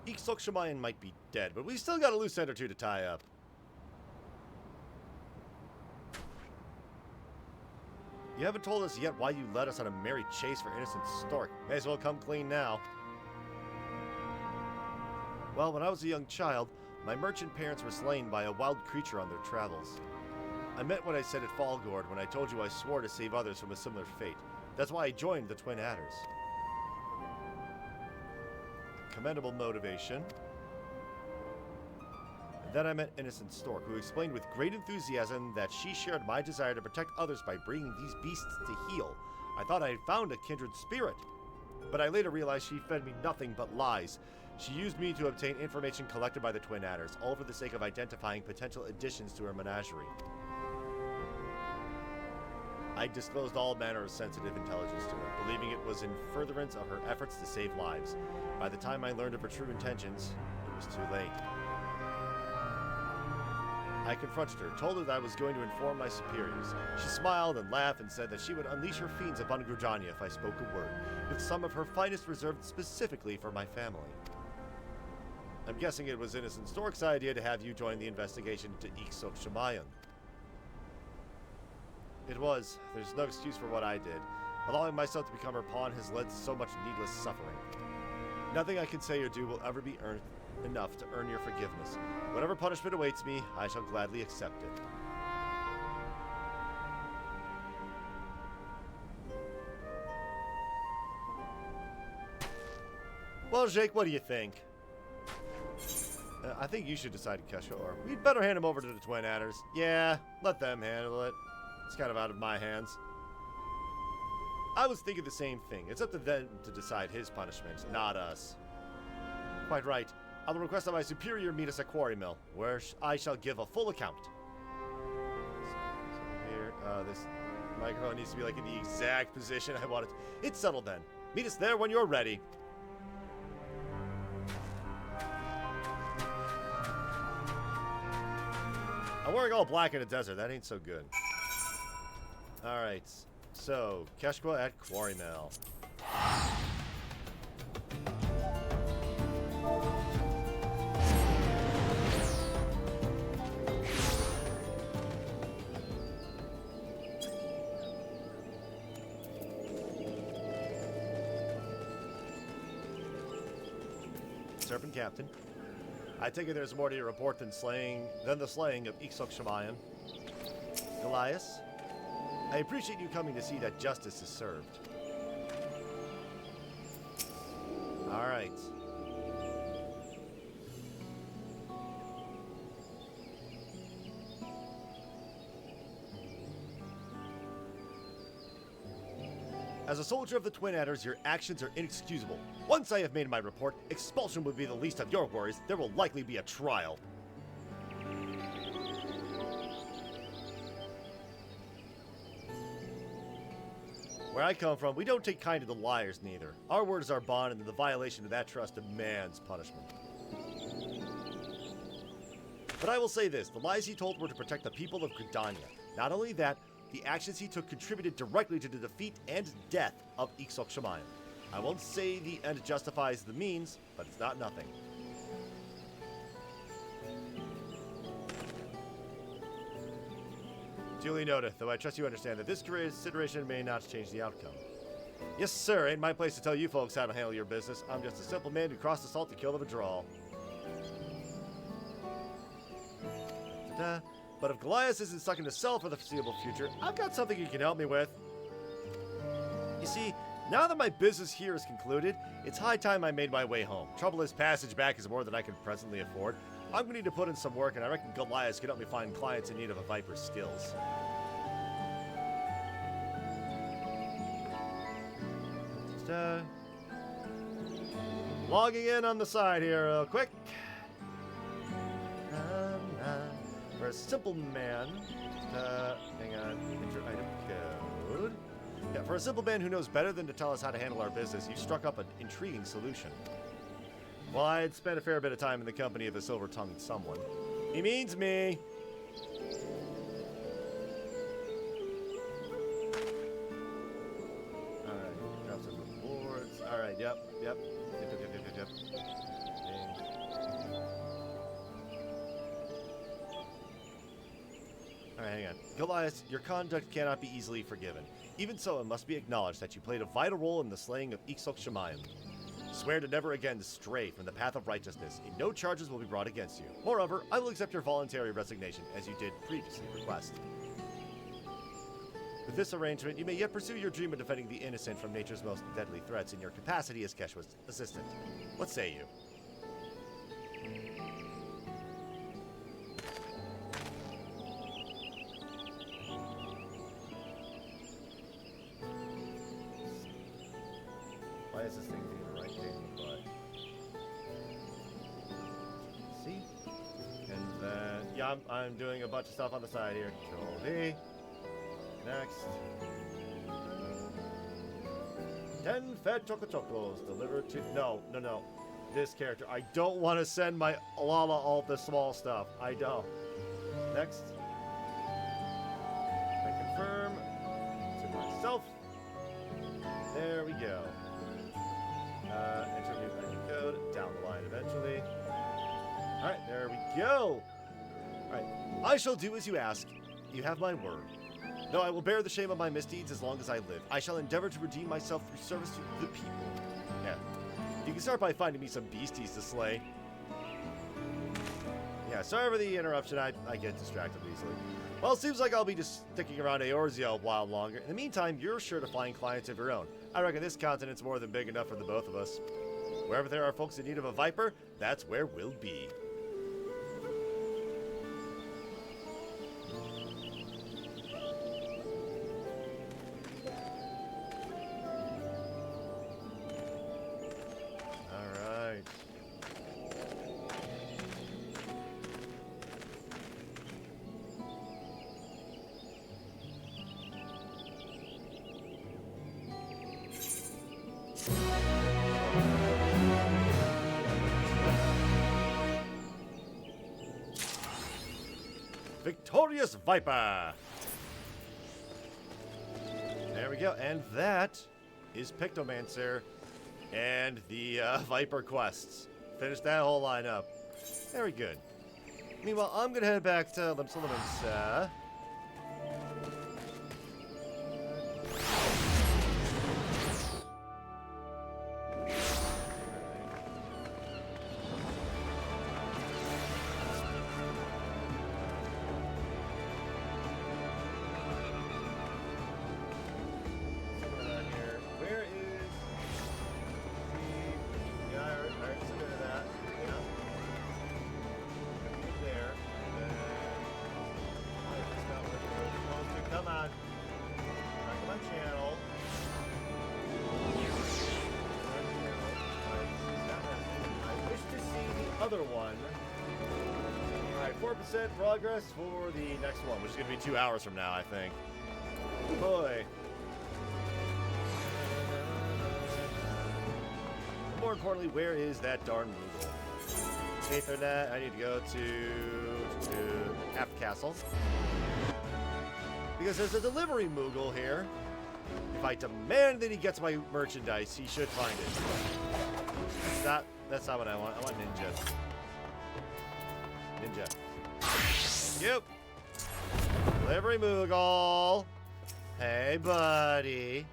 Iksokshimayan might be dead, but we still got a loose end or two to tie up. You haven't told us yet why you led us on a merry chase for innocent Stork. May as well come clean now. Well, when I was a young child, my merchant parents were slain by a wild creature on their travels. I meant what I said at Fallgord when I told you I swore to save others from a similar fate. That's why I joined the Twin Adders. Commendable motivation. And then I met Innocent Stork, who explained with great enthusiasm that she shared my desire to protect others by bringing these beasts to heal. I thought I had found a kindred spirit, but I later realized she fed me nothing but lies. She used me to obtain information collected by the Twin Adders, all for the sake of identifying potential additions to her menagerie. I disclosed all manner of sensitive intelligence to her, believing it was in furtherance of her efforts to save lives. By the time I learned of her true intentions, it was too late. I confronted her, told her that I was going to inform my superiors. She smiled and laughed and said that she would unleash her fiends upon Grudania if I spoke a word, with some of her finest reserved specifically for my family. I'm guessing it was Innocent Stork's idea to have you join the investigation into Ixokshimayan. It was. There's no excuse for what I did. Allowing myself to become her pawn has led to so much needless suffering. Nothing I can say or do will ever be enough to earn your forgiveness. Whatever punishment awaits me, I shall gladly accept it. Well, Jake, what do you think? I think you should decide, Kesha, or we'd better hand him over to the Twin Adders. Yeah, let them handle it. It's kind of out of my hands. I was thinking the same thing. It's up to them to decide his punishment, not us. Quite right. I will request that my superior meet us at Quarry Mill, where I shall give a full account. So here, this microphone needs to be like in the exact position I want it. It's settled then. Meet us there when you're ready. I'm wearing all black in a desert. That ain't so good. Alright, so, Keshqua at Quarry Mill. Serpent Captain. I take it there's more to your report than the slaying of Ixokshimayan. Goliath. I appreciate you coming to see that justice is served. Alright. As a soldier of the Twin Adders, your actions are inexcusable. Once I have made my report, expulsion would be the least of your worries. There will likely be a trial. Where I come from, we don't take kind to the liars neither. Our word is our bond, and the violation of that trust demands punishment. But I will say this, the lies he told were to protect the people of Gridania. Not only that, the actions he took contributed directly to the defeat and death of Ixokshimayan. I won't say the end justifies the means, but it's not nothing. Duly noted, though I trust you understand that this consideration may not change the outcome. Yes, sir. Ain't my place to tell you folks how to handle your business. I'm just a simple man who crossed the salt to kill of a draw. Ta-da. But if Goliath isn't stuck in a cell for the foreseeable future, I've got something you can help me with. You see, now that my business here is concluded, it's high time I made my way home. Trouble is, passage back is more than I can presently afford. I'm going to need to put in some work, and I reckon Goliath can help me find clients in need of a Viper's skills. Logging in on the side here real quick. For a simple man, hang on, enter item code. Yeah, for a simple man who knows better than to tell us how to handle our business, you struck up an intriguing solution. Well, I had spent a fair bit of time in the company of a silver-tongued someone. He means me. Alright, grab some rewards. Alright, yep. Alright, hang on. Goliath, your conduct cannot be easily forgiven. Even so, it must be acknowledged that you played a vital role in the slaying of Ixokshimayan. Swear to never again stray from the path of righteousness, and no charges will be brought against you. Moreover, I will accept your voluntary resignation, as you did previously request. With this arrangement, you may yet pursue your dream of defending the innocent from nature's most deadly threats in your capacity as Keshwa's assistant. What say you? Why is this thing being right there in the butt? See? And then, yeah, I'm doing a bunch of stuff on the side here. Control D. Next. 10 fed Chocorpokkurs delivered to... No. This character. I don't want to send my llama all the small stuff. I don't. Next. I confirm to myself. There we go. Enter new ID code. Down the line eventually. Alright, there we go. Alright. I shall do as you ask. You have my word. No, I will bear the shame of my misdeeds as long as I live. I shall endeavor to redeem myself through service to the people. Yeah. You can start by finding me some beasties to slay. Yeah, sorry for the interruption. I get distracted easily. Well, it seems like I'll be just sticking around Eorzea a while longer. In the meantime, you're sure to find clients of your own. I reckon this continent's more than big enough for the both of us. Wherever there are folks in need of a Viper, that's where we'll be. Victorious Viper! There we go, and that is Pictomancer and the Viper quests. Finish that whole line up. Very good. Meanwhile, I'm gonna head back to Limsa. Other one. Alright, 4% progress for the next one, which is going to be 2 hours from now, I think. Boy. More importantly, where is that darn Moogle? Ethernet, I need to go to Half Castle. Because there's a delivery Moogle here. If I demand that he gets my merchandise, he should find it. That's not what I want. I want Ninja. Yep. Delivery Moogle. Hey, buddy.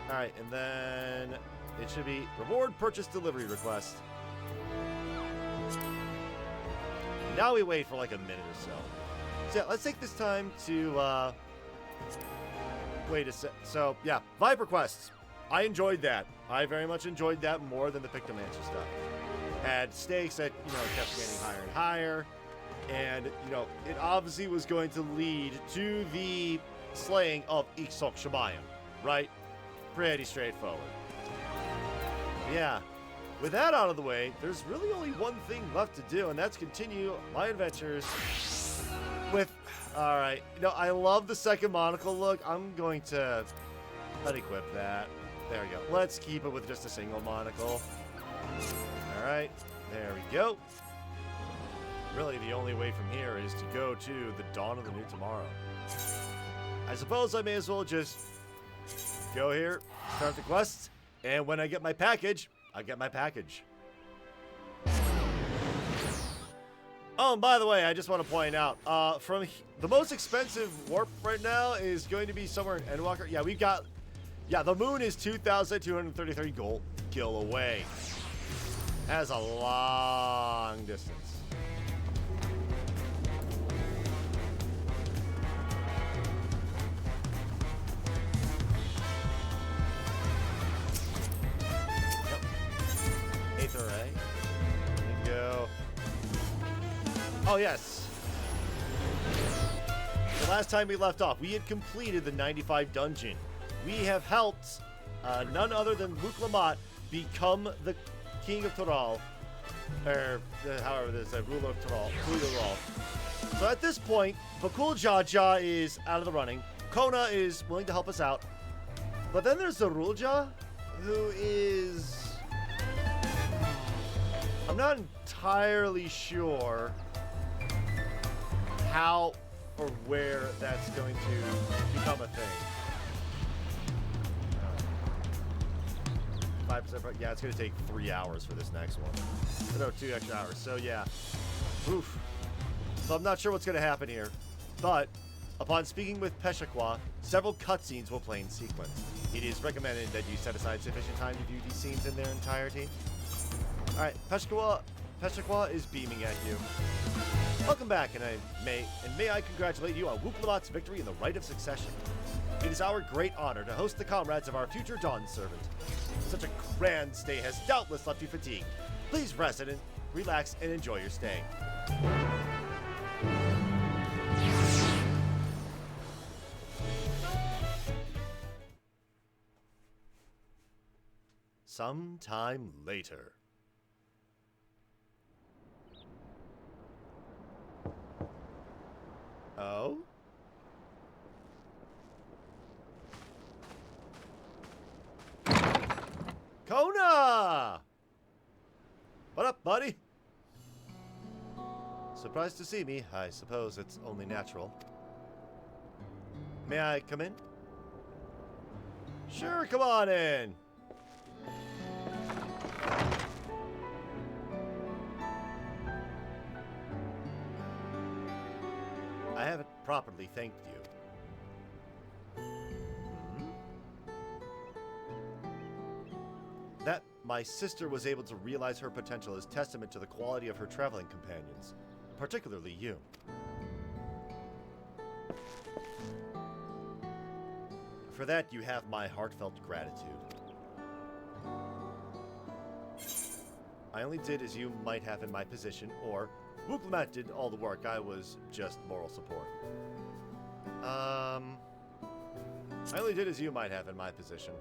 Alright, and then it should be reward purchase delivery request. Now we wait for like a minute or so. So yeah, let's take this time to wait a sec. So yeah, Viper quests. I enjoyed that. I very much enjoyed that more than the Pictomancer stuff. Had stakes that, kept getting higher and higher. And, it obviously was going to lead to the slaying of Iksok Shamayim, right? Pretty straightforward. Yeah. With that out of the way, there's really only one thing left to do, and that's continue my adventures with... Alright. I love the second monocle look. I'm going to unequip that. There we go. Let's keep it with just a single monocle. Alright. There we go. Really, the only way from here is to go to the dawn of the new tomorrow. I suppose I may as well just go here, start the quest, and when I get my package, I get my package. Oh, and by the way, I just want to point out, the most expensive warp right now is going to be somewhere in Endwalker. Yeah, we've got... Yeah, the moon is 2,233 gold. skill away. Has a long distance. Yep. 8th array. There you go. Oh, yes. The last time we left off, we had completed the 95 dungeon. We have helped none other than Wuklamat become the King of Toral, or however this ruler of Toral. So at this point, Bakul Jaja is out of the running. Kona is willing to help us out. But then there's the Rulja, who is... I'm not entirely sure how or where that's going to become a thing. 5%, yeah, it's going to take 3 hours for this next one. No, 2 extra hours. So, yeah. Oof. So, I'm not sure what's going to happen here. But, upon speaking with Peshakwa, several cutscenes will play in sequence. It is recommended that you set aside sufficient time to view these scenes in their entirety. Alright, Peshakwa is beaming at you. Welcome back, and may I congratulate you on Wuklamat's victory in the Rite of Succession. It is our great honor to host the comrades of our future Dawn Servant. Such a grand stay has doubtless left you fatigued. Please rest and relax and enjoy your stay. Sometime later. Oh? Kona! What up, buddy? Surprised to see me? I suppose it's only natural. May I come in? Sure, come on in. I haven't properly thanked you. That my sister was able to realize her potential is testament to the quality of her traveling companions, particularly you. For that, you have my heartfelt gratitude. I only did as you might have in my position, or Wuklamat did all the work. I was just moral support. I only did as you might have in my position.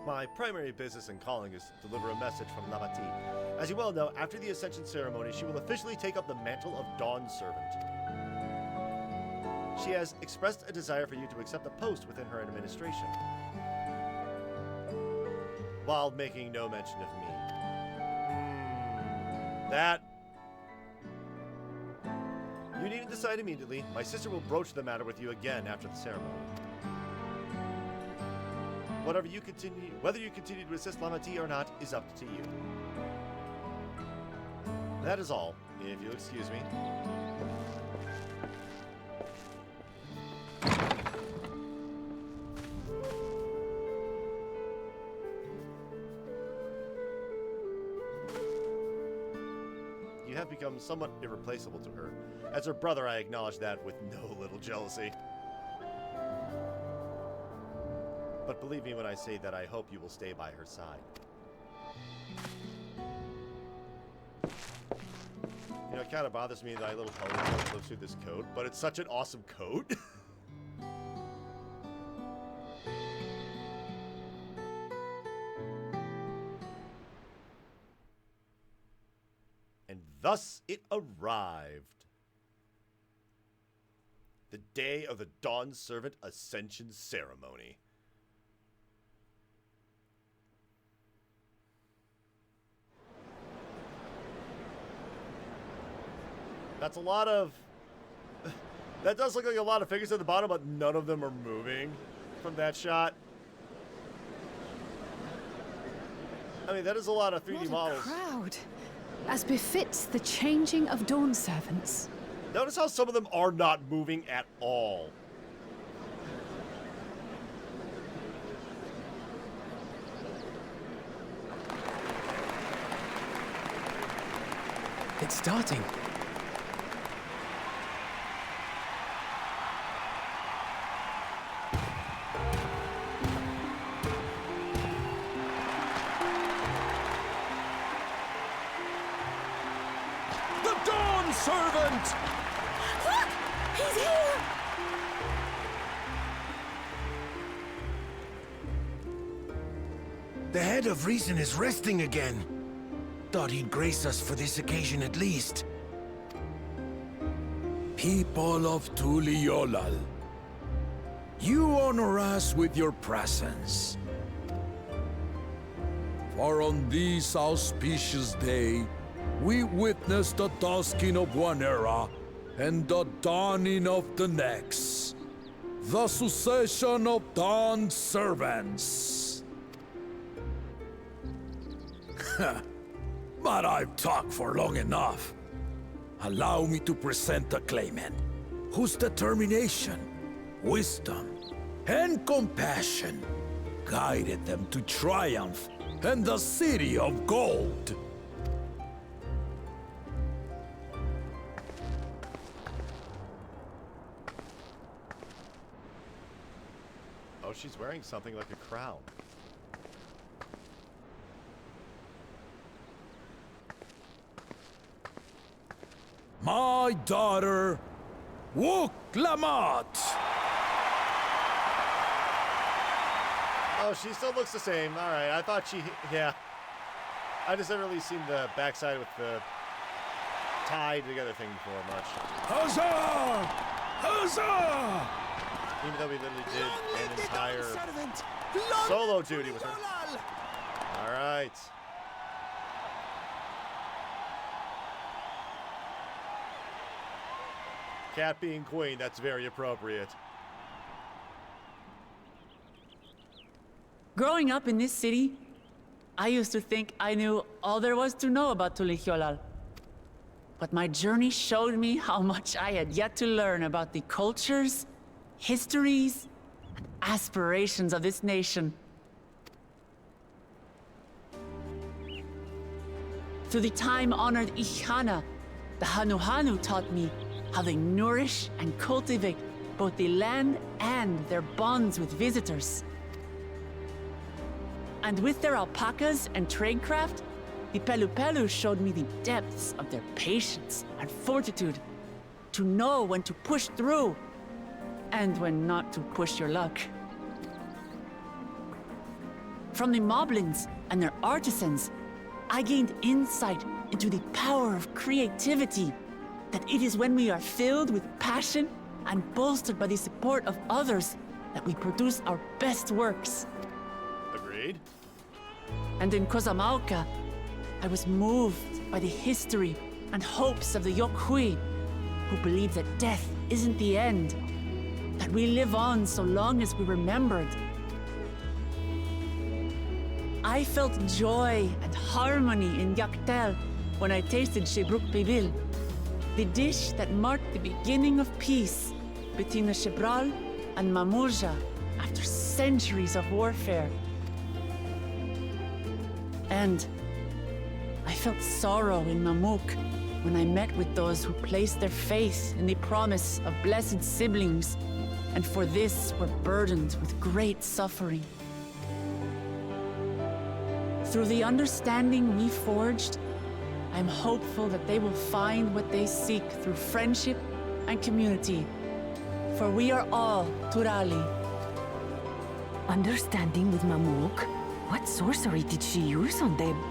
My primary business and calling is to deliver a message from Lamati. As you well know, after the Ascension ceremony, she will officially take up the mantle of Dawn Servant. She has expressed a desire for you to accept a post within her administration, while making no mention of me. That... You needn't decide immediately. My sister will broach the matter with you again after the ceremony. Whether you continue to assist Lamati or not is up to you. That is all, if you'll excuse me. You have become somewhat irreplaceable to her. As her brother, I acknowledge that with no little jealousy. But believe me when I say that I hope you will stay by her side. You know, it kind of bothers me that My Little Pony lives through this code, but it's such an awesome code. And thus it arrived. The day of the Dawn Servant Ascension Ceremony. That's a lot of... That does look like a lot of figures at the bottom, but none of them are moving from that shot. I mean, that is a lot of 3D models. What a crowd, as befits the changing of Dawn Servants. Notice how some of them are not moving at all. It's starting. The Dawn Servant! Look! He's here! The head of reason is resting again. Thought he'd grace us for this occasion at least. People of Tuliolal, you honor us with your presence. For on this auspicious day, we witness the dusking of one era and the dawning of the next. The succession of Dawn servants. But I've talked for long enough. Allow me to present the claimant, whose determination, wisdom, and compassion guided them to triumph and the City of Gold. Oh, she's wearing something like a crown. My daughter, Wuklamat! Oh, she still looks the same. All right, I thought she... Yeah. I just haven't really seen the backside with the tied together thing before much. Huzzah! Huzzah! Even though we literally did an entire solo duty with her. All right. Cat being queen, that's very appropriate. Growing up in this city, I used to think I knew all there was to know about Tuliolal. But my journey showed me how much I had yet to learn about the cultures, histories, and aspirations of this nation. Through the time-honored Ihana, the Hanuhanu taught me how they nourish and cultivate both the land and their bonds with visitors. And with their alpacas and tradecraft, the Pelupelu showed me the depths of their patience and fortitude, to know when to push through and when not to push your luck. From the Moblins and their artisans, I gained insight into the power of creativity, that it is when we are filled with passion and bolstered by the support of others that we produce our best works. Agreed. And in Kozamauka, I was moved by the history and hopes of the Yokhui, who believe that death isn't the end, that we live on so long as we're remembered. I felt joy and harmony in Yaktel when I tasted Shebruk Pibil, the dish that marked the beginning of peace between the Shebral and Mamurja after centuries of warfare. And I felt sorrow in Mamuk when I met with those who placed their faith in the promise of blessed siblings, and for this were burdened with great suffering. Through the understanding we forged, I'm hopeful that they will find what they seek through friendship and community, for we are all Turali. Understanding with Mamuk? What sorcery did she use on them?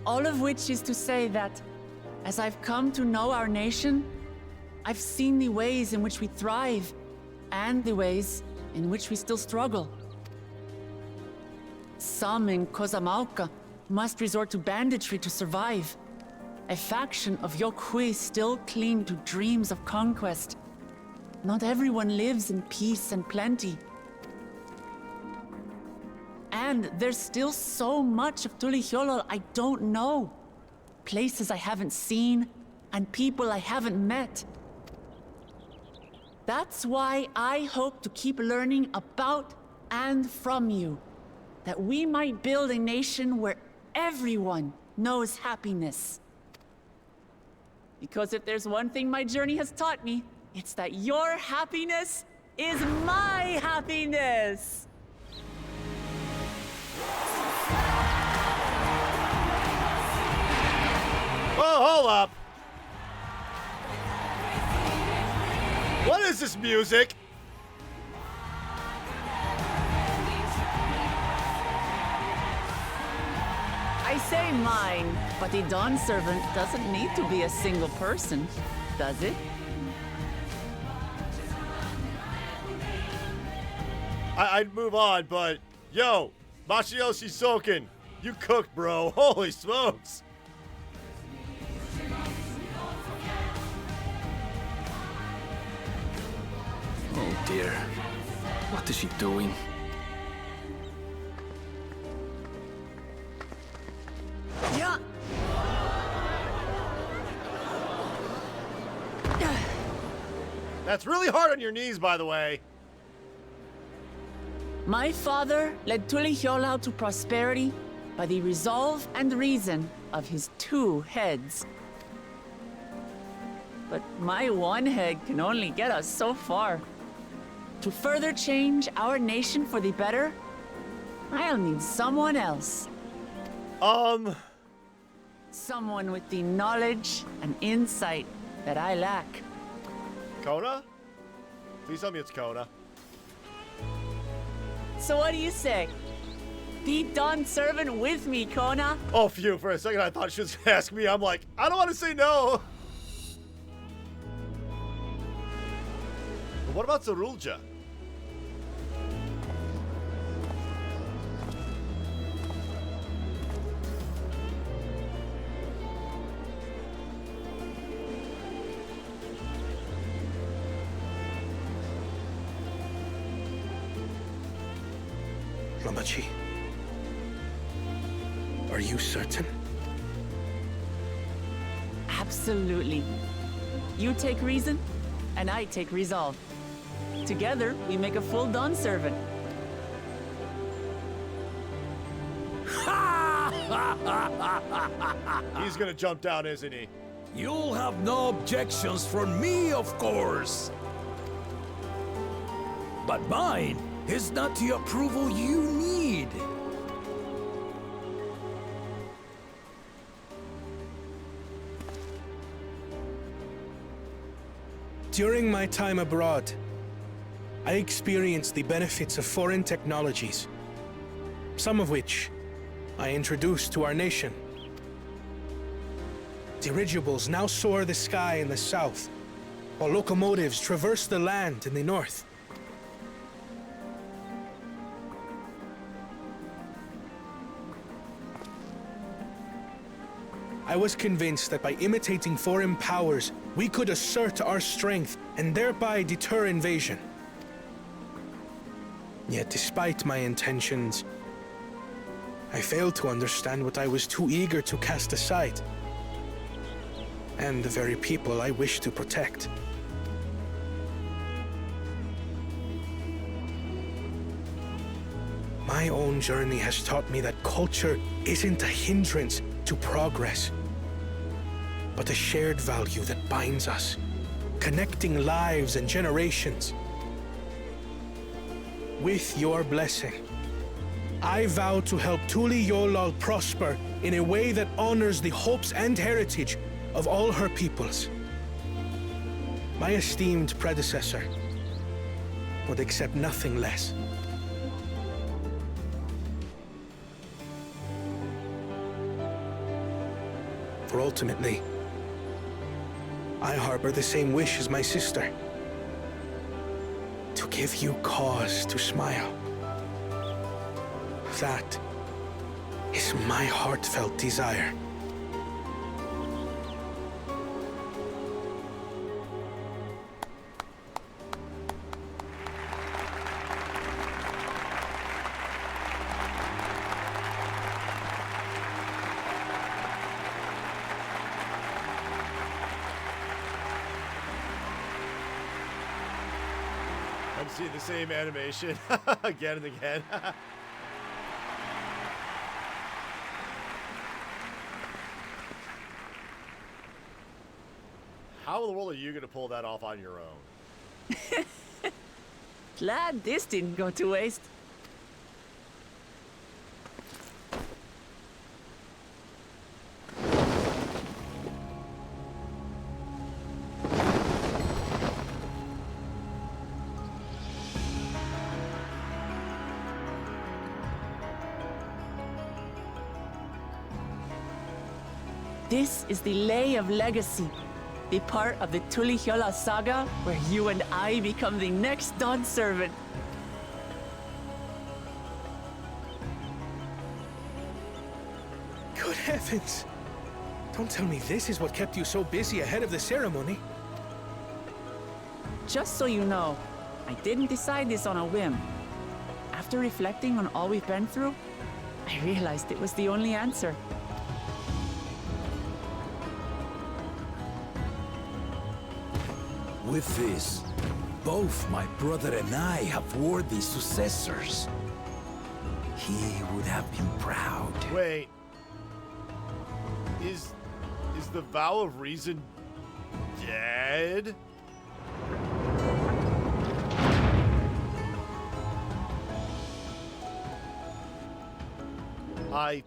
All of which is to say that, as I've come to know our nation, I've seen the ways in which we thrive, and the ways in which we still struggle. Some in Kozamauka must resort to banditry to survive. A faction of Yokhui still cling to dreams of conquest. Not everyone lives in peace and plenty. And there's still so much of Tulihyolol I don't know. Places I haven't seen, and people I haven't met. That's why I hope to keep learning about and from you. That we might build a nation where everyone knows happiness. Because if there's one thing my journey has taught me, it's that your happiness is my happiness! Oh, hold up! What is this music? I say mine, but the Dawn Servant doesn't need to be a single person, does it? I'd move on, but yo, Masayoshi Soken, you cooked, bro. Holy smokes! Oh dear. What is she doing? Yeah. That's really hard on your knees, by the way. My father led Tulihyolal to prosperity by the resolve and reason of his 2 heads. But my 1 head can only get us so far. To further change our nation for the better, I'll need someone else. Someone with the knowledge and insight that I lack. Kona? Please tell me it's Kona. So what do you say? Be Dawn Servant with me, Kona. Oh, phew, for a second I thought she was gonna ask me. I'm like, I don't want to say no. But what about Zarulja? Lamachi, are you certain? Absolutely. You take reason, and I take resolve. Together, we make a full Dawn Servant. He's gonna jump down, isn't he? You'll have no objections from me, of course. But mine is not the approval you need. During my time abroad, I experienced the benefits of foreign technologies, some of which I introduced to our nation. Dirigibles now soar the sky in the south, while locomotives traverse the land in the north. I was convinced that by imitating foreign powers, we could assert our strength and thereby deter invasion. Yet despite my intentions, I failed to understand what I was too eager to cast aside, and the very people I wish to protect. My own journey has taught me that culture isn't a hindrance to progress, but a shared value that binds us, connecting lives and generations. With your blessing, I vow to help Tulihyolal prosper in a way that honors the hopes and heritage of all her peoples. My esteemed predecessor would accept nothing less. For ultimately, I harbor the same wish as my sister. To give you cause to smile. That is my heartfelt desire. See the same animation again and again. How in the world are you going to pull that off on your own? Glad this didn't go to waste. This is the Lay of Legacy, the part of the Tulihyola saga where you and I become the next Dawn servant. Good heavens! Don't tell me this is what kept you so busy ahead of the ceremony. Just so you know, I didn't decide this on a whim. After reflecting on all we've been through, I realized it was the only answer. With this, both my brother and I have worthy successors. He would have been proud. Wait. Is the vow of reason dead? I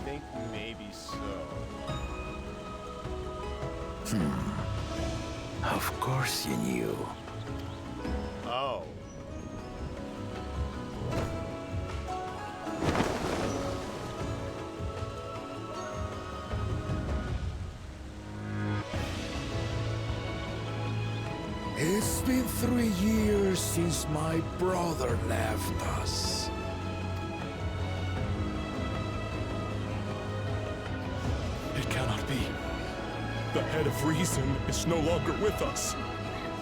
think maybe so. Of course you knew. Oh. It's been 3 years since my brother left us. It cannot be. The head of reason is no longer with us.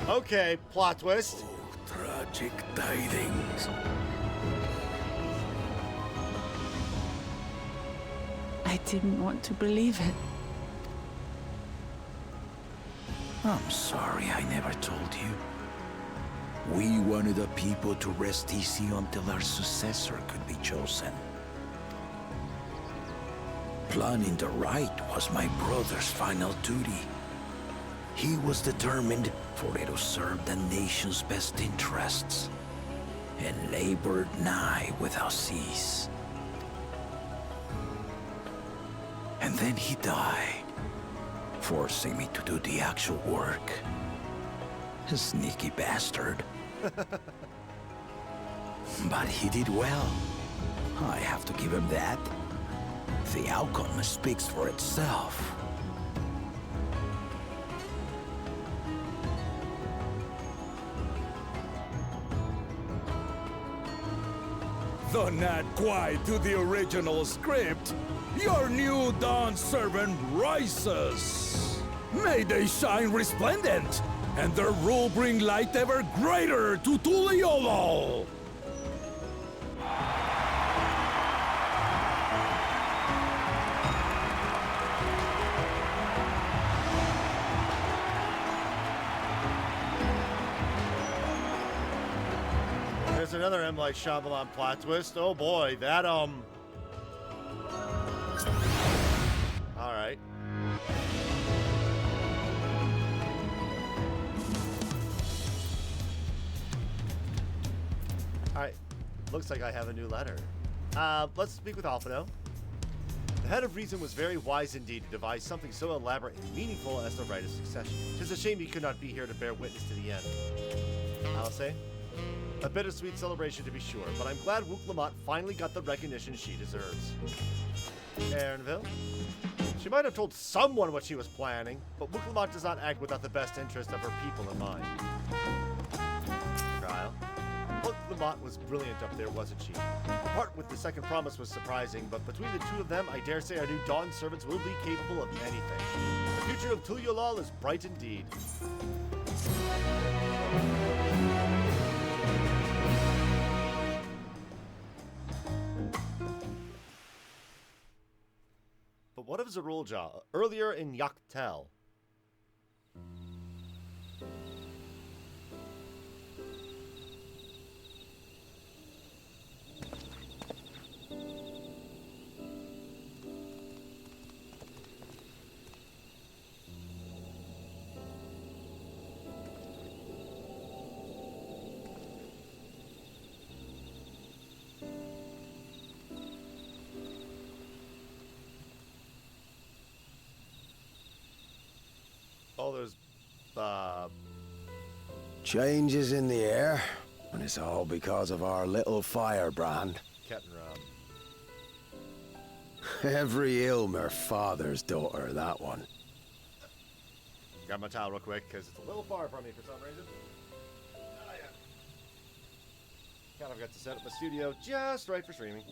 Okay, plot twist. Tragic tidings. I didn't want to believe it. I'm sorry I never told you. We wanted the people to rest easy until our successor could be chosen. Planning the right was my brother's final duty. He was determined for it to serve the nation's best interests, and labored nigh without cease. And then he died, forcing me to do the actual work. A sneaky bastard. But he did well. I have to give him that. The outcome speaks for itself. Though not quite to the original script, your new Dawn servant rises. May they shine resplendent, and their rule bring light ever greater to Tulihyola. There's another M. Night Shyamalan plot twist. Oh boy, that Alright. Alright. Looks like I have a new letter. Let's speak with Alphino. The head of reason was very wise indeed to devise something so elaborate and meaningful as the rite of succession. 'Tis a shame he could not be here to bear witness to the end. I'll say. A bittersweet celebration to be sure, but I'm glad Wook Lamont finally got the recognition she deserves. Aaronville? She might have told someone what she was planning, but Wook Lamont does not act without the best interest of her people in mind. Trial? Wook Lamont was brilliant up there, wasn't she? The part with the second promise was surprising, but between the two of them, I dare say our new Dawn servants will be capable of anything. The future of Tulihyola is bright indeed. But what of Zerulja earlier in Yaktel? Oh, there's, Changes in the air, and it's all because of our little firebrand. Captain Rob. Every Ilmer father's daughter, that one. Grab my towel real quick, because it's a little far from me for some reason. Oh, yeah. Kind of got to set up my studio just right for streaming.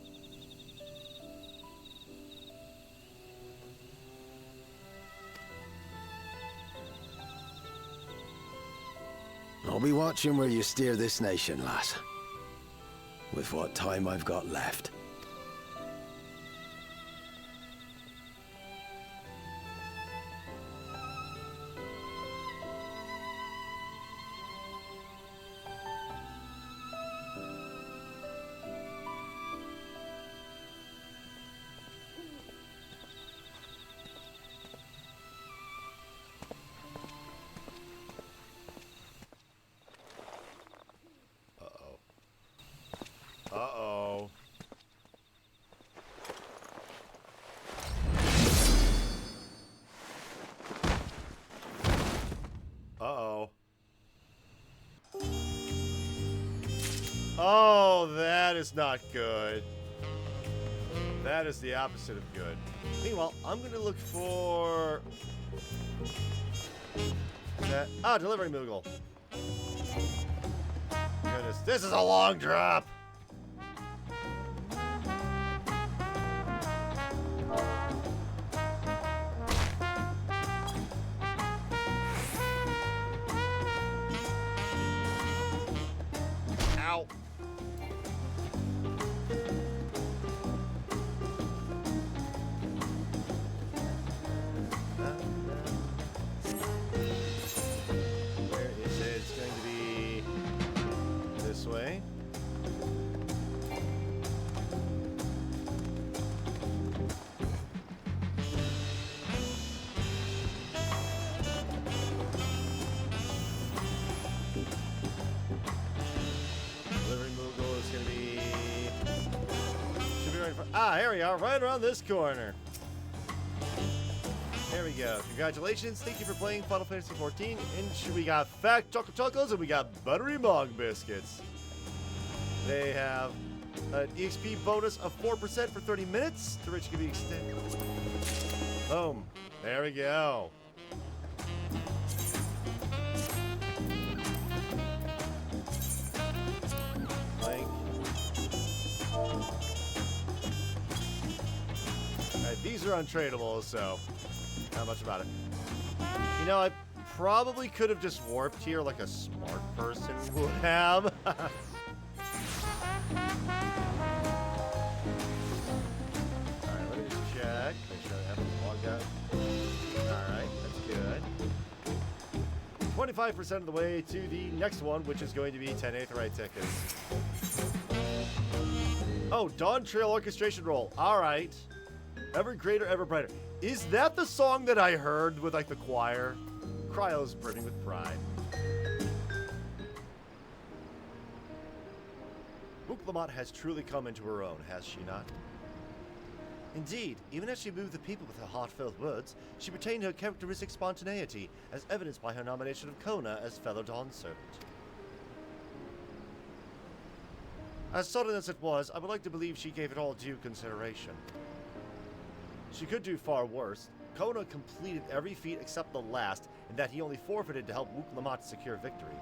I'll be watching where you steer this nation, lass. With what time I've got left. Uh-oh. Uh-oh. Oh, that is not good. That is the opposite of good. Meanwhile, I'm going to look for... that. Ah, delivery Moogle. Goodness, this is a long drop. Ow. Where is it? It's going to be this way. Delivery Moogle is going to be... should be right in front. Ah, here we are, right around this corner. There we go. Congratulations. Thank you for playing Final Fantasy XIV. And we got Fat Chocorpokkurs and we got Buttery Mog Biscuits. They have an EXP bonus of 4% for 30 minutes, to which can be extended. Boom. There we go. Link. Alright, these are untradeable, so not much about it. You know, I probably could have just warped here like a smart person would have. Alright, let me just check. Make sure I haven't logged out. Alright, that's good. 25% of the way to the next one, which is going to be 10 Aetheryte tickets. Oh, Dawntrail Orchestration Roll. Alright. Ever greater, ever brighter. Is that the song that I heard with, like, the choir? Cryo's burning with pride. Wooklamot has truly come into her own, has she not? Indeed, even as she moved the people with her heartfelt words, she retained her characteristic spontaneity, as evidenced by her nomination of Kona as fellow Dawn Servant. As sudden as it was, I would like to believe she gave it all due consideration. She could do far worse. Kona completed every feat except the last, and that he only forfeited to help Wooklamot secure victory.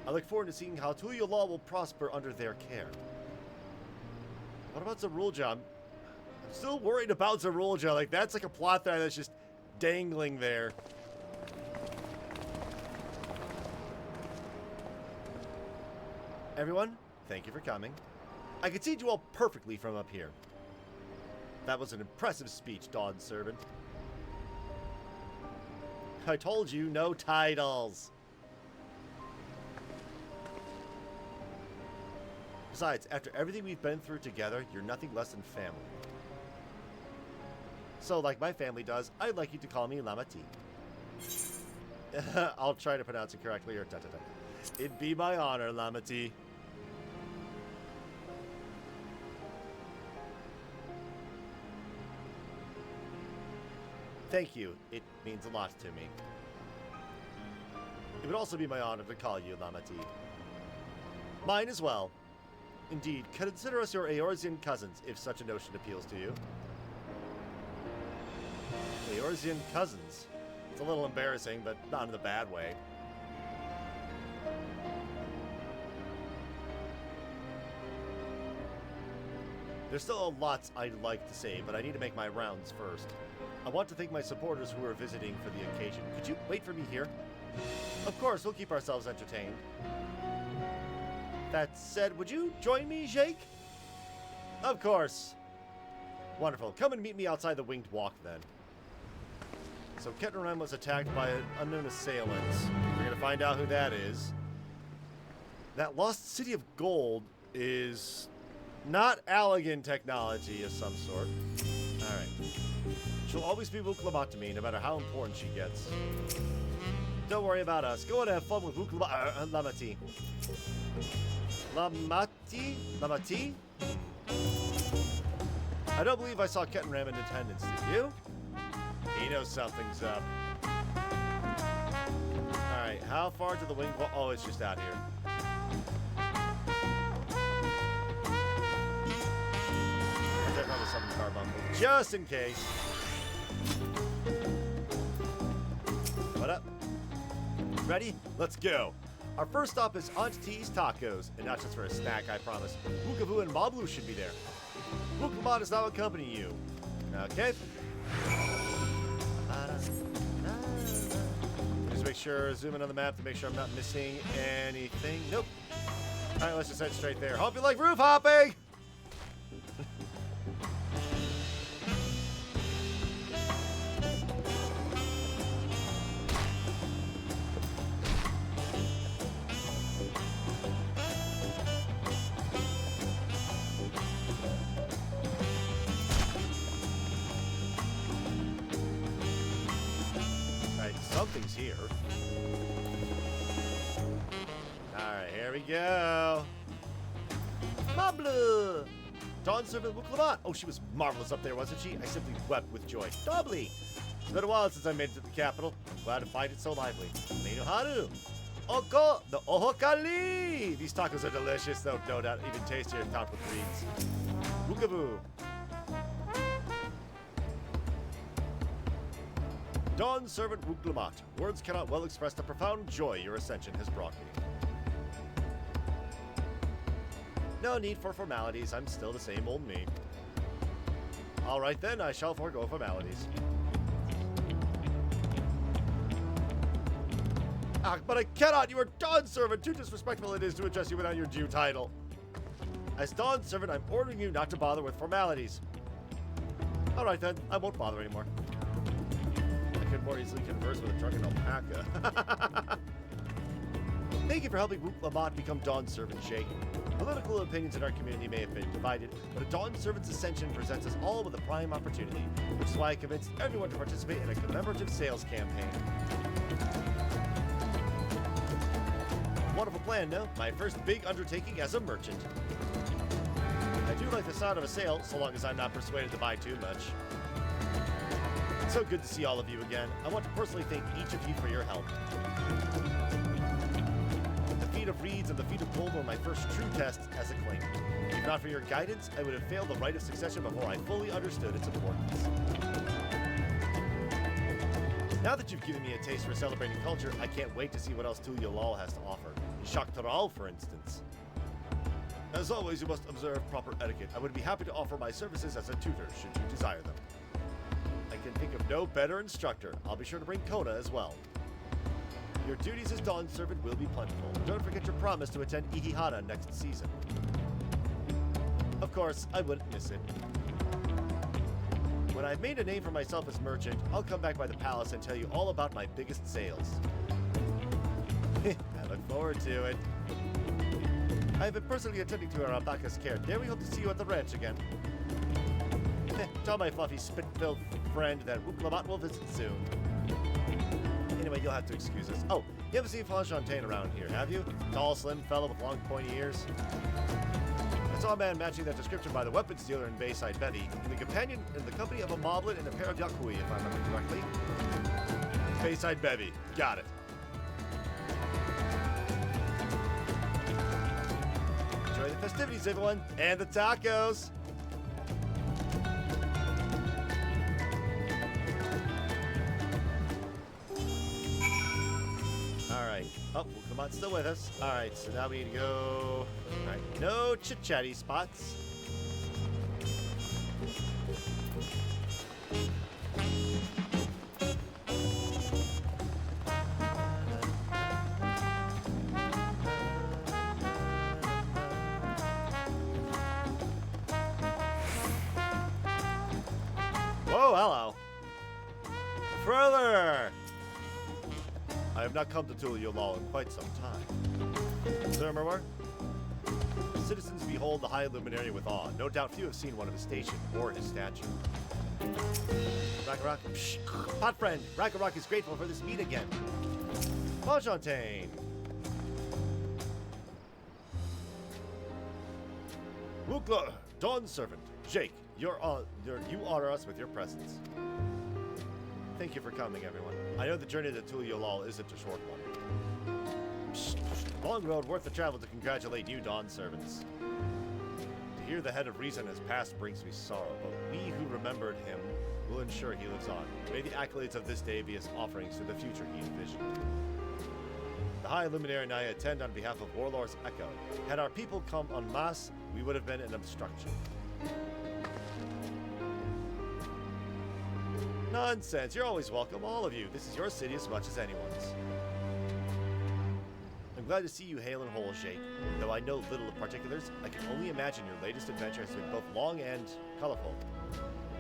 I look forward to seeing how Tulia Law will prosper under their care. What about Zarulja? I'm still worried about Zarulja. Like, that's like a plot thread that's just dangling there. Everyone, thank you for coming. I can see you all perfectly from up here. That was an impressive speech, Dawn Servant. I told you, no titles. Besides, after everything we've been through together, you're nothing less than family. So, like my family does, I'd like you to call me Lamati. I'll try to pronounce it correctly, or ta-ta-ta. It'd be my honor, Lamati. Thank you. It means a lot to me. It would also be my honor to call you Lamati. Mine as well. Indeed, consider us your Eorzean cousins, if such a notion appeals to you. Eorzean cousins. It's a little embarrassing, but not in the bad way. There's still lots I'd like to say, but I need to make my rounds first. I want to thank my supporters who are visiting for the occasion. Could you wait for me here? Of course, we'll keep ourselves entertained. That said, would you join me, Jake? Of course. Wonderful. Come and meet me outside the Winged Walk, then. So Ketnaram was attacked by an unknown assailant. We're going to find out who that is. That lost city of gold is not Allegan technology of some sort. Alright. She'll always be Wuklamat to me, no matter how important she gets. Don't worry about us. Go and have fun with Lamati. Lamati? I don't believe I saw Ketnaram in attendance, did you? He knows something's up. Alright, how far to the wing? Oh, it's just out here. There probably some carbuncle. Just in case. What up? Ready? Let's go. Our first stop is Aunt T's Tacos, and not just for a snack, I promise. Wukavu and Mablu should be there. Wukamat is now accompanying you. Okay. Just make sure, zoom in on the map to make sure I'm not missing anything. Nope. Alright, let's just head straight there. Hope you like roof hopping! Something's here. Alright, here we go. Mablu! Dawn Servant Wuklamat. Oh, she was marvelous up there, wasn't she? I simply wept with joy. Doubly! It's been a while since I made it to the capital. I'm glad to find it so lively. Meinoharu! Oko! The Ohokali! These tacos are delicious, though no doubt even tastier topped with greens. Wukavu! Dawn Servant Wuklamat. Words cannot well express the profound joy your ascension has brought me. No need for formalities. I'm still the same old me. Alright then, I shall forego formalities. Ah, but I cannot! You are Dawn Servant! Too disrespectful it is to address you without your due title. As Dawn Servant, I'm ordering you not to bother with formalities. Alright then, I won't bother anymore. Could more easily converse with a drunken alpaca. Thank you for helping Wuklamat become Dawn Servant, Jake. Political opinions in our community may have been divided, but a Dawn Servant's ascension presents us all with a prime opportunity, which is why I convinced everyone to participate in a commemorative sales campaign. Wonderful plan, no? My first big undertaking as a merchant. I do like the sound of a sale, so long as I'm not persuaded to buy too much. So good to see all of you again. I want to personally thank each of you for your help. The feat of reeds and the feat of gold were my first true tests as a claimant. If not for your guidance, I would have failed the rite of succession before I fully understood its importance. Now that you've given me a taste for celebrating culture, I can't wait to see what else Tulyolal has to offer. Shaktaral, for instance. As always, you must observe proper etiquette. I would be happy to offer my services as a tutor, should you desire them. I can think of no better instructor. I'll be sure to bring Kona as well. Your duties as Dawn Servant will be plentiful. Don't forget your promise to attend Ihihara next season. Of course, I wouldn't miss it. When I've made a name for myself as merchant, I'll come back by the palace and tell you all about my biggest sales. I look forward to it. I have been personally attending to our alpaca's care. Dare we hope to see you at the ranch again. Tell my fluffy spit-filled friend that Wuklamat will visit soon. Anyway, you'll have to excuse us. Oh, you haven't seen Fonchampagne around here, have you? Tall, slim fellow with long, pointy ears. I saw a man matching that description by the weapons dealer in Bayside Bevy, and the companion in the company of a moblin and a pair of Yakui, if I remember correctly. Bayside Bevy. Got it. festivities, everyone, and the tacos. Alright. Oh, Wukamat's still with us. Alright, so now we need to go... Alright, no chit-chatty spots. Whoa, hello. Further! I have not come to Tuliolal in quite some time. Sir Murmur? Citizens behold the High Luminary with awe. No doubt few have seen one of his station or his statue. Ragnarok? Psh, hot friend! Ragnarok is grateful for this meet again. Enchanté! Wukla, Dawn Servant, Jake, you honor us with your presence. Thank you for coming, everyone. I know the journey to Tuliolal isn't a short one. Psst, psst. Long road worth the travel to congratulate you, Dawn Servants. To hear the head of reason has passed brings me sorrow, but we who remembered him will ensure he lives on. May the accolades of this day be his offerings to the future he envisioned. The High Luminary and I attend on behalf of Warlord's Echo. Had our people come en masse, we would have been an obstruction. Nonsense, you're always welcome, all of you. This is your city as much as anyone's. I'm glad to see you hale and whole, Jake. Though I know little of particulars, I can only imagine your latest adventure has been both long and colorful.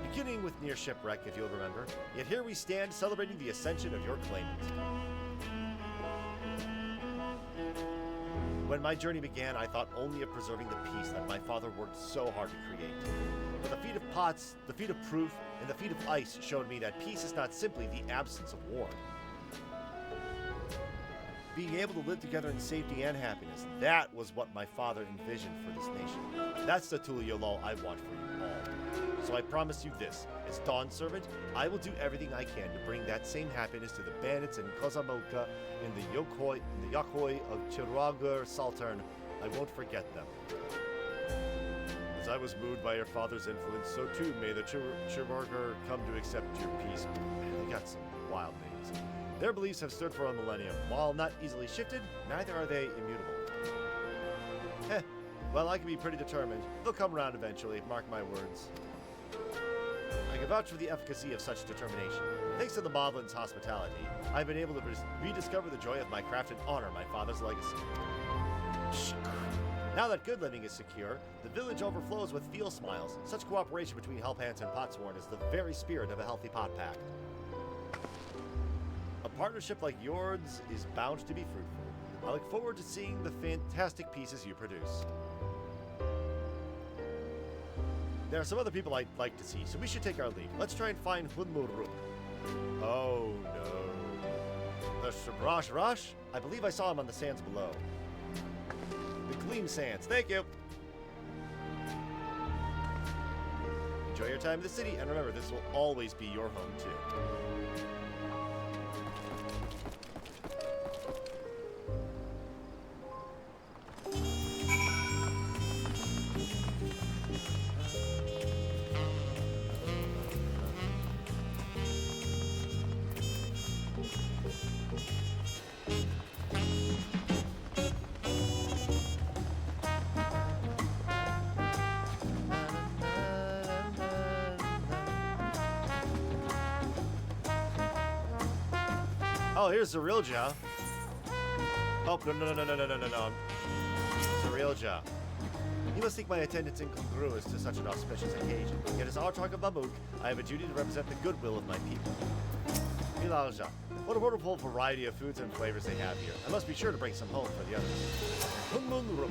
Beginning with near shipwreck, if you'll remember. Yet here we stand celebrating the ascension of your claimant. When my journey began, I thought only of preserving the peace that my father worked so hard to create. But the feat of pots, the feat of proof, and the feat of ice showed me that peace is not simply the absence of war. Being able to live together in safety and happiness, that was what my father envisioned for this nation. That's the Tuliolal I want for you all. So I promise you this, as Dawn Servant, I will do everything I can to bring that same happiness to the bandits in Kozamoka, in the Yakoi of Chiragur Saltern. I won't forget them. As I was moved by your father's influence, so too may the Chiragur come to accept your peace. Man, they got some wild names. Their beliefs have stood for a millennium. While not easily shifted, neither are they immutable. Heh, well, I can be pretty determined. They'll come around eventually, mark my words. I can vouch for the efficacy of such determination. Thanks to the Moblin's hospitality, I've been able to rediscover the joy of my craft and honor my father's legacy. Now that good living is secure, the village overflows with feel smiles. Such cooperation between Hellpants and Potsworn is the very spirit of a healthy pot pack. A partnership like yours is bound to be fruitful. I look forward to seeing the fantastic pieces you produce. There are some other people I'd like to see, so we should take our lead. Let's try and find Hunmuruk. Oh no. The Shabrash Rush? I believe I saw him on the sands below. The Gleam Sands, thank you! Enjoy your time in the city, and remember, this will always be your home too. Oh, here's Zerilja. Oh, no. Zerilja. You must think my attendance incongruous to such an auspicious occasion. Yet as Artark of Bamuk, I have a duty to represent the goodwill of my people. Milalja. What a wonderful variety of foods and flavors they have here. I must be sure to bring some home for the others. Hunmunruk.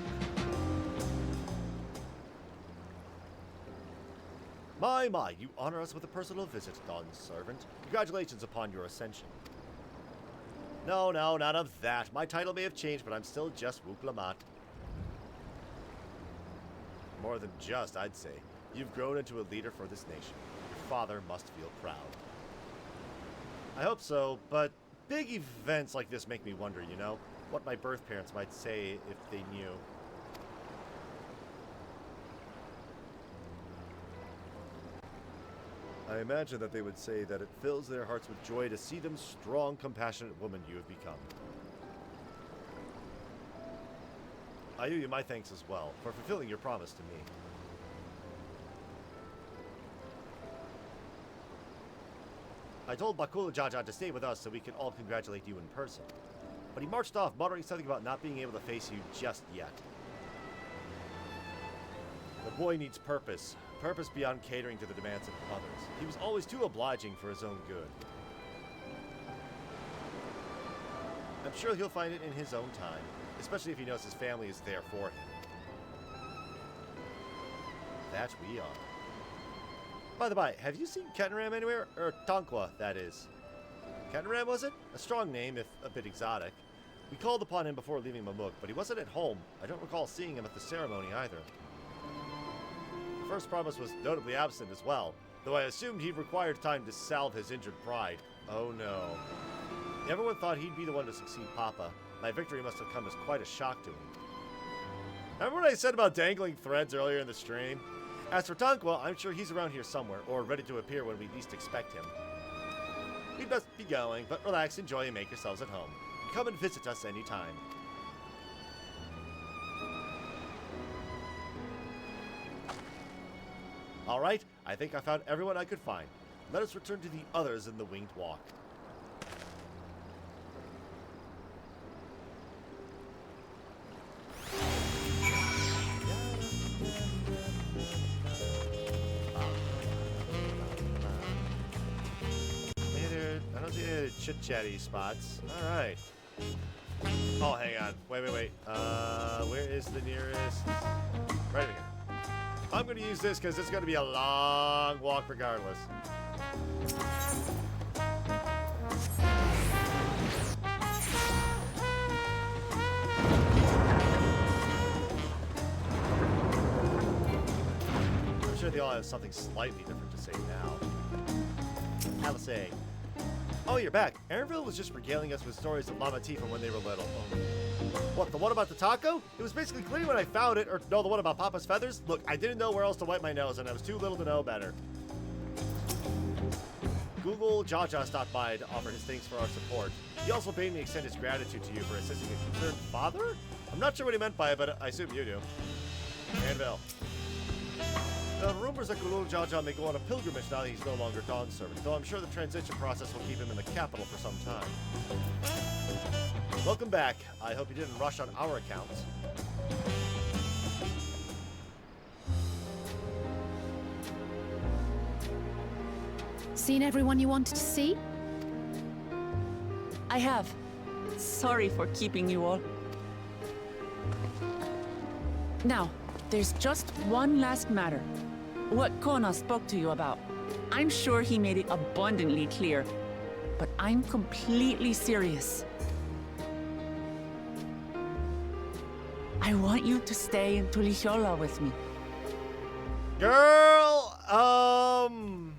My, you honor us with a personal visit, Dawn Servant. Congratulations upon your ascension. No, none of that. My title may have changed, but I'm still just Wuklamat. More than just, I'd say. You've grown into a leader for this nation. Your father must feel proud. I hope so, but big events like this make me wonder, you know? What my birth parents might say if they knew. I imagine that they would say that it fills their hearts with joy to see them strong, compassionate woman you have become. I owe you my thanks as well for fulfilling your promise to me. I told Bakula Jaja to stay with us so we could all congratulate you in person. But he marched off, muttering something about not being able to face you just yet. The boy needs purpose. Purpose beyond catering to the demands of others. He was always too obliging for his own good. I'm sure he'll find it in his own time, especially if he knows his family is there for him. That we are. By the by, have you seen Kettenram anywhere? Or Tonqua, that is. Kettenram, was it? A strong name, if a bit exotic. We called upon him before leaving Mamuk, but he wasn't at home. I don't recall seeing him at the ceremony either. The first promise was notably absent as well, though I assumed he required time to salve his injured pride. Oh no. Everyone thought he'd be the one to succeed Papa. My victory must have come as quite a shock to him. Remember what I said about dangling threads earlier in the stream? As for Tonqua, I'm sure he's around here somewhere, or ready to appear when we least expect him. We'd best be going, but relax, enjoy, and make yourselves at home. Come and visit us anytime. Alright, I think I found everyone I could find. Let us return to the others in the Winged Walk. Chit-chatty spots. Alright. Oh, hang on. Wait. Where is the nearest? Right over here. I'm going to use this because it's going to be a long walk regardless. I'm sure they all have something slightly different to say now. Have a say. Oh, you're back. Aaronville was just regaling us with stories of Mama T from when they were little. What, the one about the taco? It was basically clean when I found it. Or, no, the one about Papa's feathers? Look, I didn't know where else to wipe my nose, and I was too little to know better. Google Jaja stopped by to offer his thanks for our support. He also bade me extend his gratitude to you for assisting a concerned father? I'm not sure what he meant by it, but I assume you do. Aaronville. The rumors that Gulul Jaja may go on a pilgrimage now that he's no longer Dawn's servant, though I'm sure the transition process will keep him in the capital for some time. Welcome back. I hope you didn't rush on our account. Seen everyone you wanted to see? I have. Sorry for keeping you all. Now, there's just one last matter. What Kona spoke to you about. I'm sure he made it abundantly clear, but I'm completely serious. I want you to stay in Tulihiola with me. Girl, I'm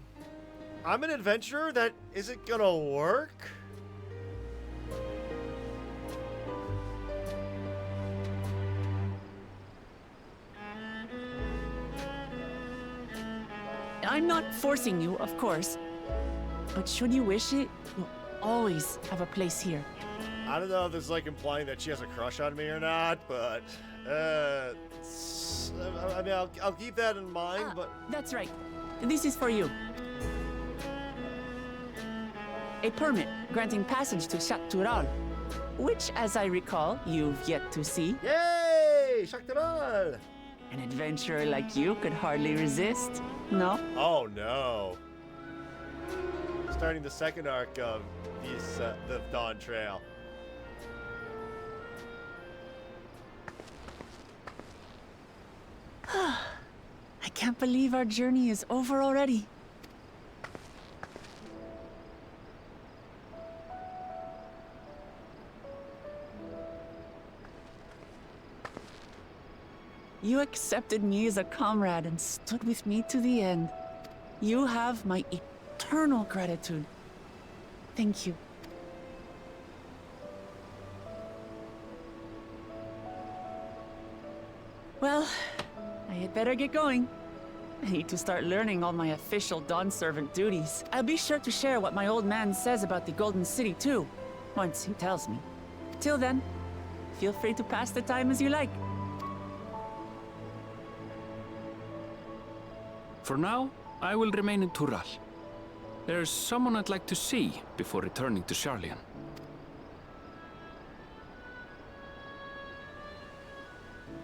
an adventurer that isn't gonna work. I'm not forcing you, of course. But should you wish it, you'll always have a place here. I don't know if this is like implying that she has a crush on me or not, but I mean, I'll keep that in mind. But that's right. This is for you. A permit granting passage to Shaktural, which, as I recall, you've yet to see. Yay! Shaktural! An adventurer like you could hardly resist, no? Oh no. Starting the second arc of the Dawntrail. I can't believe our journey is over already. You accepted me as a comrade and stood with me to the end. You have my eternal gratitude. Thank you. Well, I had better get going. I need to start learning all my official Dawn servant duties. I'll be sure to share what my old man says about the Golden City, too, once he tells me. Till then, feel free to pass the time as you like. For now, I will remain in Tural. There's someone I'd like to see before returning to Sharlayan.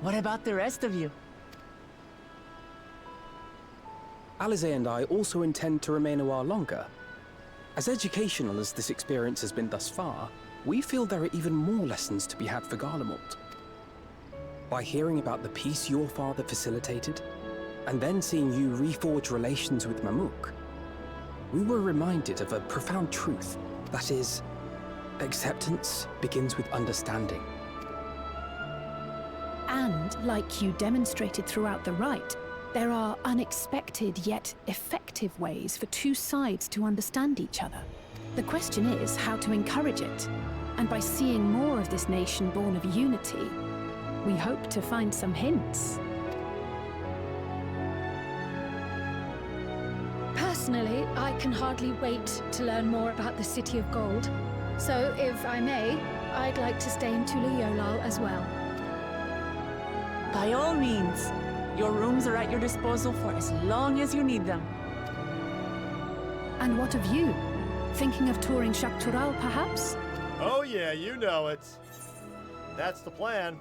What about the rest of you? Alize and I also intend to remain a while longer. As educational as this experience has been thus far, we feel there are even more lessons to be had for Garlemald. By hearing about the peace your father facilitated, and then seeing you reforge relations with Mamuk, we were reminded of a profound truth. That is, acceptance begins with understanding. And, like you demonstrated throughout the rite, there are unexpected yet effective ways for two sides to understand each other. The question is how to encourage it. And by seeing more of this nation born of unity, we hope to find some hints. Personally, I can hardly wait to learn more about the City of Gold. So, if I may, I'd like to stay in Tuliyollal as well. By all means. Your rooms are at your disposal for as long as you need them. And what of you? Thinking of touring Choctorpokkur, perhaps? Oh yeah, you know it. That's the plan.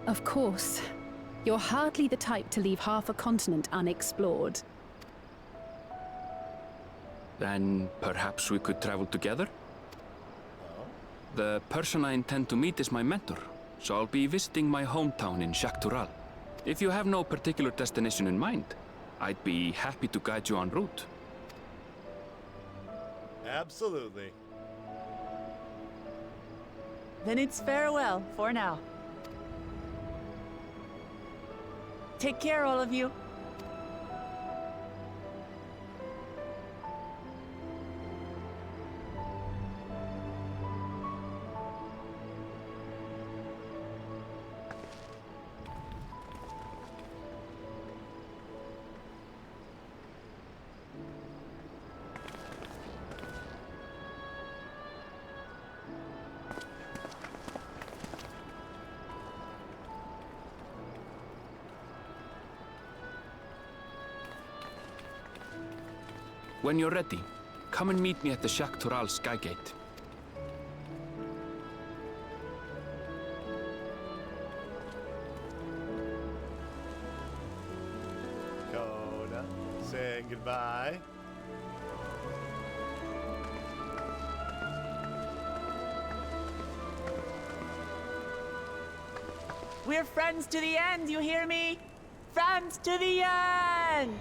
Of course. You're hardly the type to leave half a continent unexplored. Then perhaps we could travel together? The person I intend to meet is my mentor, so I'll be visiting my hometown in Choctorpokkur. If you have no particular destination in mind, I'd be happy to guide you en route. Absolutely. Then it's farewell for now. Take care, all of you. When you're ready, come and meet me at the Choctorpokkur Skygate. Coda, saying goodbye. We're friends to the end, you hear me? Friends to the end!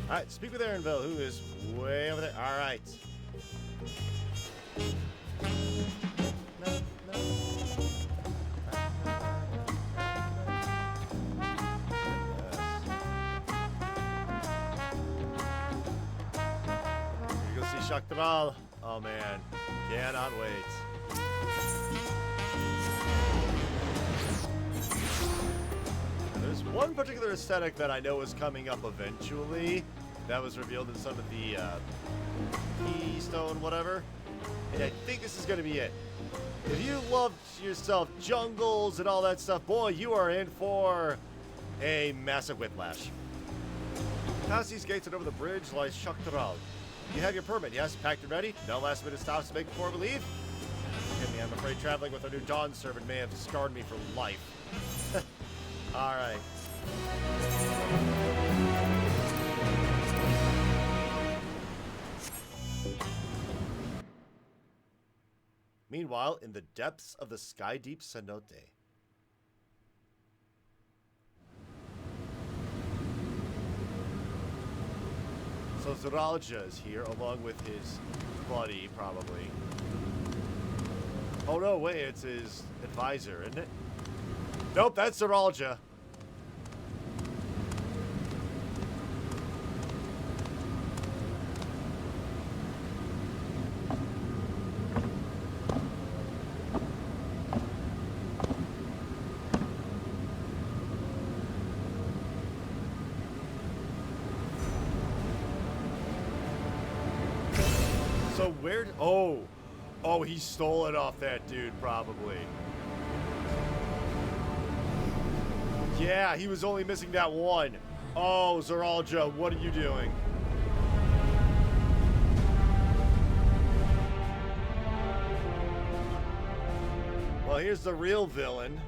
Alright, speak with Aaronville, who is way over there. Alright. You go see Choctorpokkur. Oh man, cannot wait. There's one particular aesthetic that I know is coming up eventually. That was revealed in some of the Keystone whatever. And I think this is going to be it. If you loved yourself jungles and all that stuff, boy, you are in for a massive whiplash. Past these gates and over the bridge lies Choctorpokkur. You have your permit, yes? Packed and ready? No last minute stops to make before we leave? Forgive me, I'm afraid traveling with our new Dawn servant may have scarred me for life. Alright. Meanwhile, in the depths of the sky deep cenote. So Zoralja is here, along with his buddy, probably. Oh no, wait, it's his advisor, isn't it? Nope, that's Zoralja. So where? Oh, he stole it off that dude, probably. Yeah, he was only missing that one. Oh, Zoralja, what are you doing? Well, here's the real villain.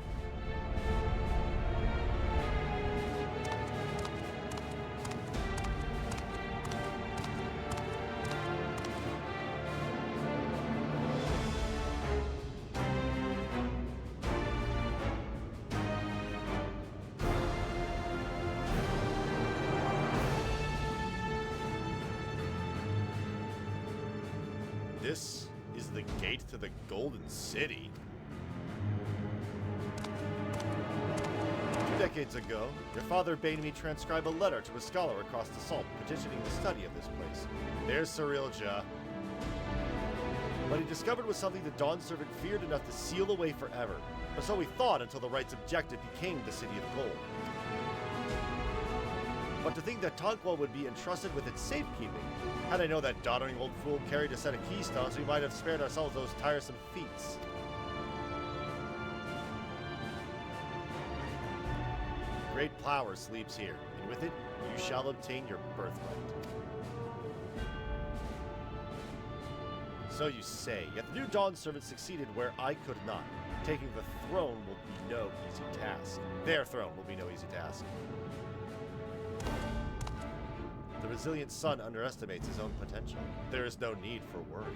This is the gate to the Golden City. 2 decades ago, your father bade me transcribe a letter to a scholar across the Salt petitioning the study of this place. There's Cyrilja. What he discovered was something the Dawn Servant feared enough to seal away forever. Or so we thought until the Right's objective became the City of Gold. But to think that Tonquo would be entrusted with its safekeeping. Had I known that doddering old fool carried a set of keystones, we might have spared ourselves those tiresome feats. Great power sleeps here, and with it, you shall obtain your birthright. So you say, yet the new Dawn Servant succeeded where I could not. Taking the throne will be no easy task. Their throne will be no easy task. The resilient son underestimates his own potential. There is no need for worry.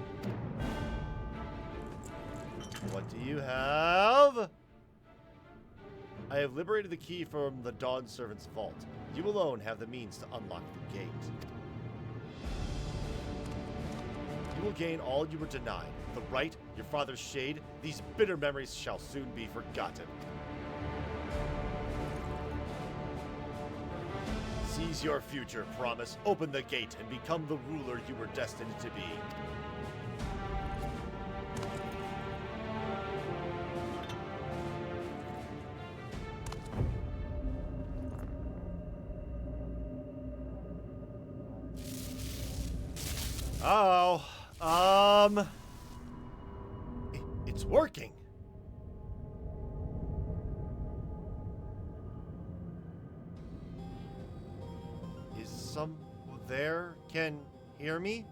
What do you have? I have liberated the key from the Dawn Servant's vault. You alone have the means to unlock the gate. You will gain all you were denied. The right, your father's shade, these bitter memories shall soon be forgotten. Seize your future, promise. Open the gate and become the ruler you were destined to be. Oh, it's working. Is some there can hear me?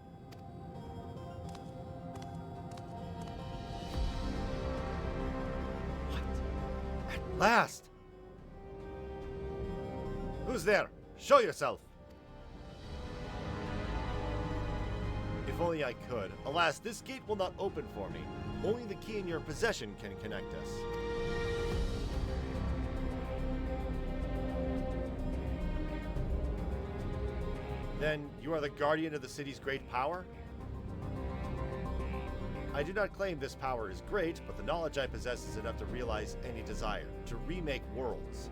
What? At last! Who's there? Show yourself! If only I could. Alas, this gate will not open for me. Only the key in your possession can connect us. Then you are the guardian of the city's great power? I do not claim this power is great, but the knowledge I possess is enough to realize any desire, to remake worlds.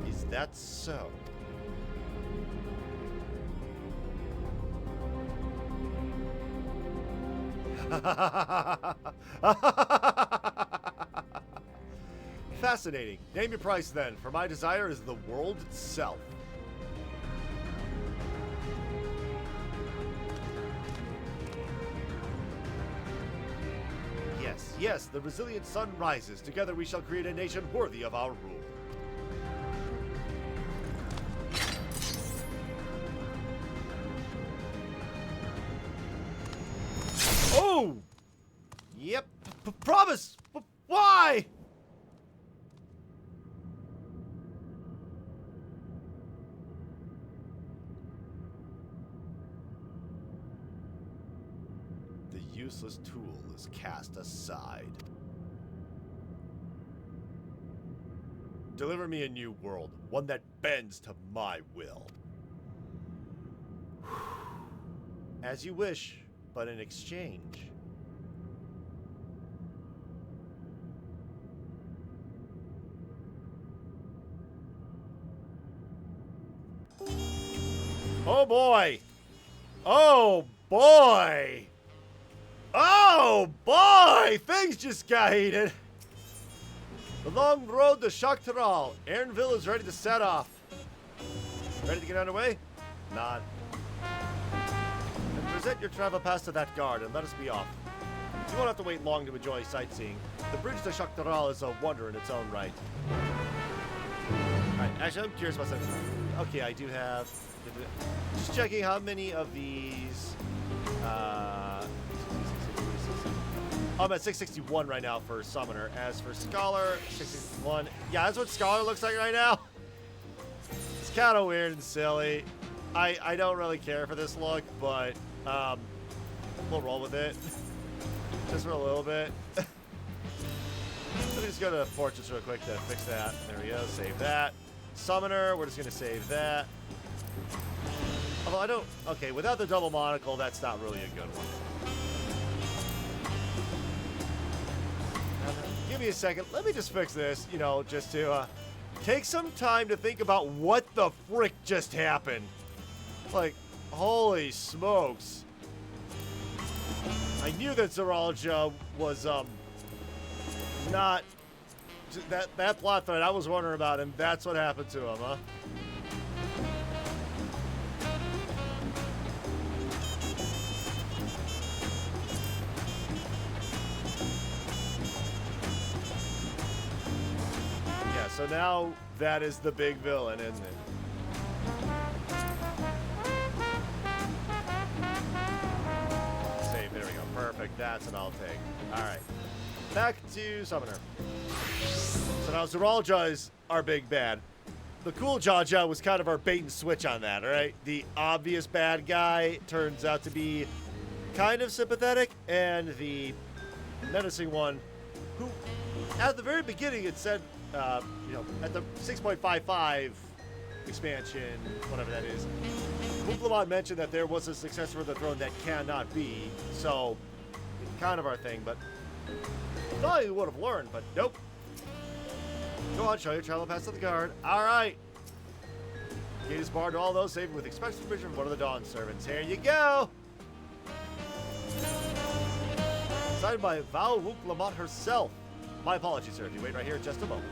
Is that so? Fascinating. Name your price then, for my desire is the world itself. Yes, yes, the resilient sun rises. Together we shall create a nation worthy of our rule. Oh! Yep. Promise! Why? The useless tool is cast aside. Deliver me a new world, one that bends to my will. As you wish, but in exchange. Oh boy! Oh boy! Oh boy! Things just got heated! The long road to Chocorpokkur. Ernville is ready to set off. Ready to get underway? Not. Then present your travel pass to that guard and let us be off. You won't have to wait long to enjoy sightseeing. The bridge to Chocorpokkur is a wonder in its own right. Alright, actually I'm curious about something. Okay, I do have... Just checking how many of these... I'm at 661 right now for Summoner. As for Scholar, 661. Yeah, that's what Scholar looks like right now. It's kind of weird and silly. I don't really care for this look, but we'll roll with it. Just for a little bit. Let me just go to Portraits real quick to fix that. There we go, save that. Summoner, we're just going to save that. Although I don't... Okay, without the double monocle, that's not really a good one. Give me a second. Let me just fix this, you know, just to take some time to think about what the frick just happened. Like, holy smokes. I knew that Zoralia was, not... That plot thread I was wondering about, and that's what happened to him, huh? So now that is the big villain, isn't it? Save, there we go. Perfect. That's an I'll take. Alright. Back to Summoner. So now Zoralia is our big bad. The cool Jaja was kind of our bait and switch on that, alright? The obvious bad guy turns out to be kind of sympathetic, and the menacing one, who at the very beginning it said, you know, at the 6.55 expansion, whatever that is, Puklamon mentioned that there was a successor of the throne that cannot be, so it's kind of our thing, but thought we would have learned, but nope. Go on, show your travel pass to the guard. Alright. Gate is barred to all those, saving with express permission from one of the Dawn servants. Here you go! Signed by Val Wuklamot herself. My apologies, sir. If you wait right here just a moment.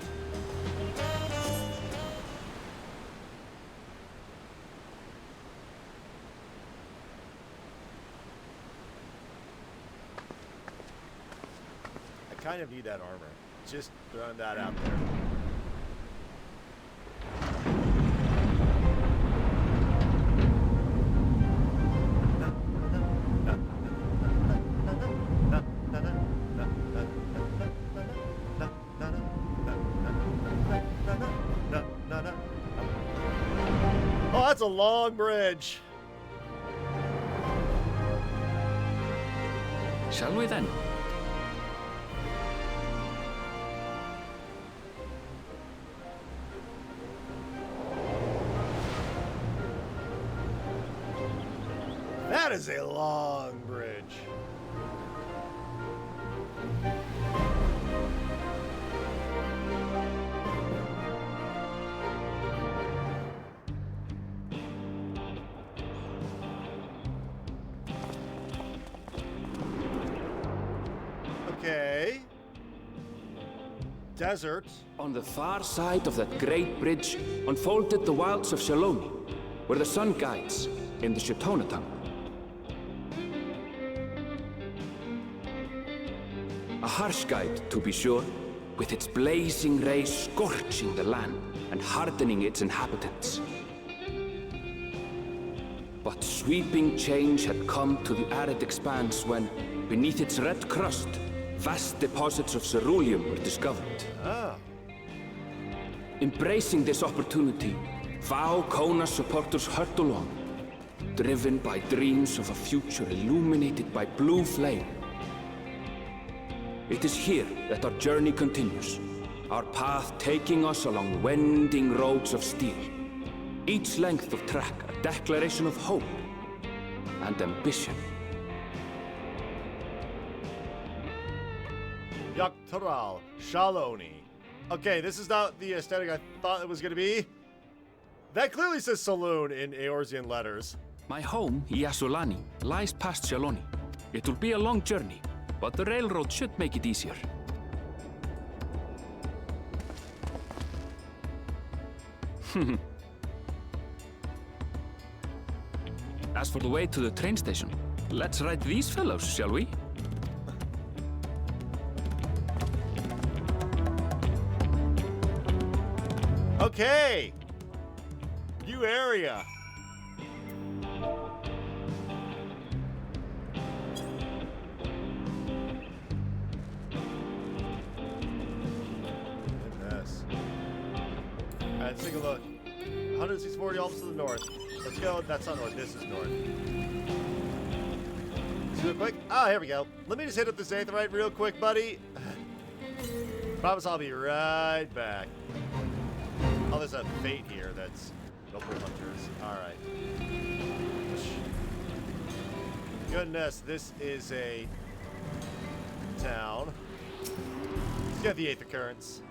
I kind of need that armor. Just throwing that out there. Oh, that's a long bridge. Shall we then? That is a long bridge. Okay. Desert. On the far side of that great bridge unfolded the wilds of Shalom, where the sun guides in the Shitonatung. A harsh guide, to be sure, with its blazing rays scorching the land and hardening its inhabitants. But sweeping change had come to the arid expanse when, beneath its red crust, vast deposits of ceruleum were discovered. Ah. Embracing this opportunity, Vau Kona supporters hurtled along, driven by dreams of a future illuminated by blue flame. It is here that our journey continues, our path taking us along winding roads of steel. Each length of track a declaration of hope and ambition. Dawntrail Shaloni. Okay, this is not the aesthetic I thought it was going to be. That clearly says saloon in Eorzean letters. My home, Yasulani, lies past Shaloni. It will be a long journey, but the railroad should make it easier. As for the way to the train station, let's ride these fellows, shall we? Okay. New area. Goodness. Alright, let's take a look. 140 almost to the north. Let's go. That's not north. This is north. Let's do it quick. Ah, here we go. Let me just hit up this aetheryte real quick, buddy. Promise I'll be right back. Oh, there's a fate here that's Opal Hunters. Alright. Goodness, this is a town. Let's get the 8th occurrence.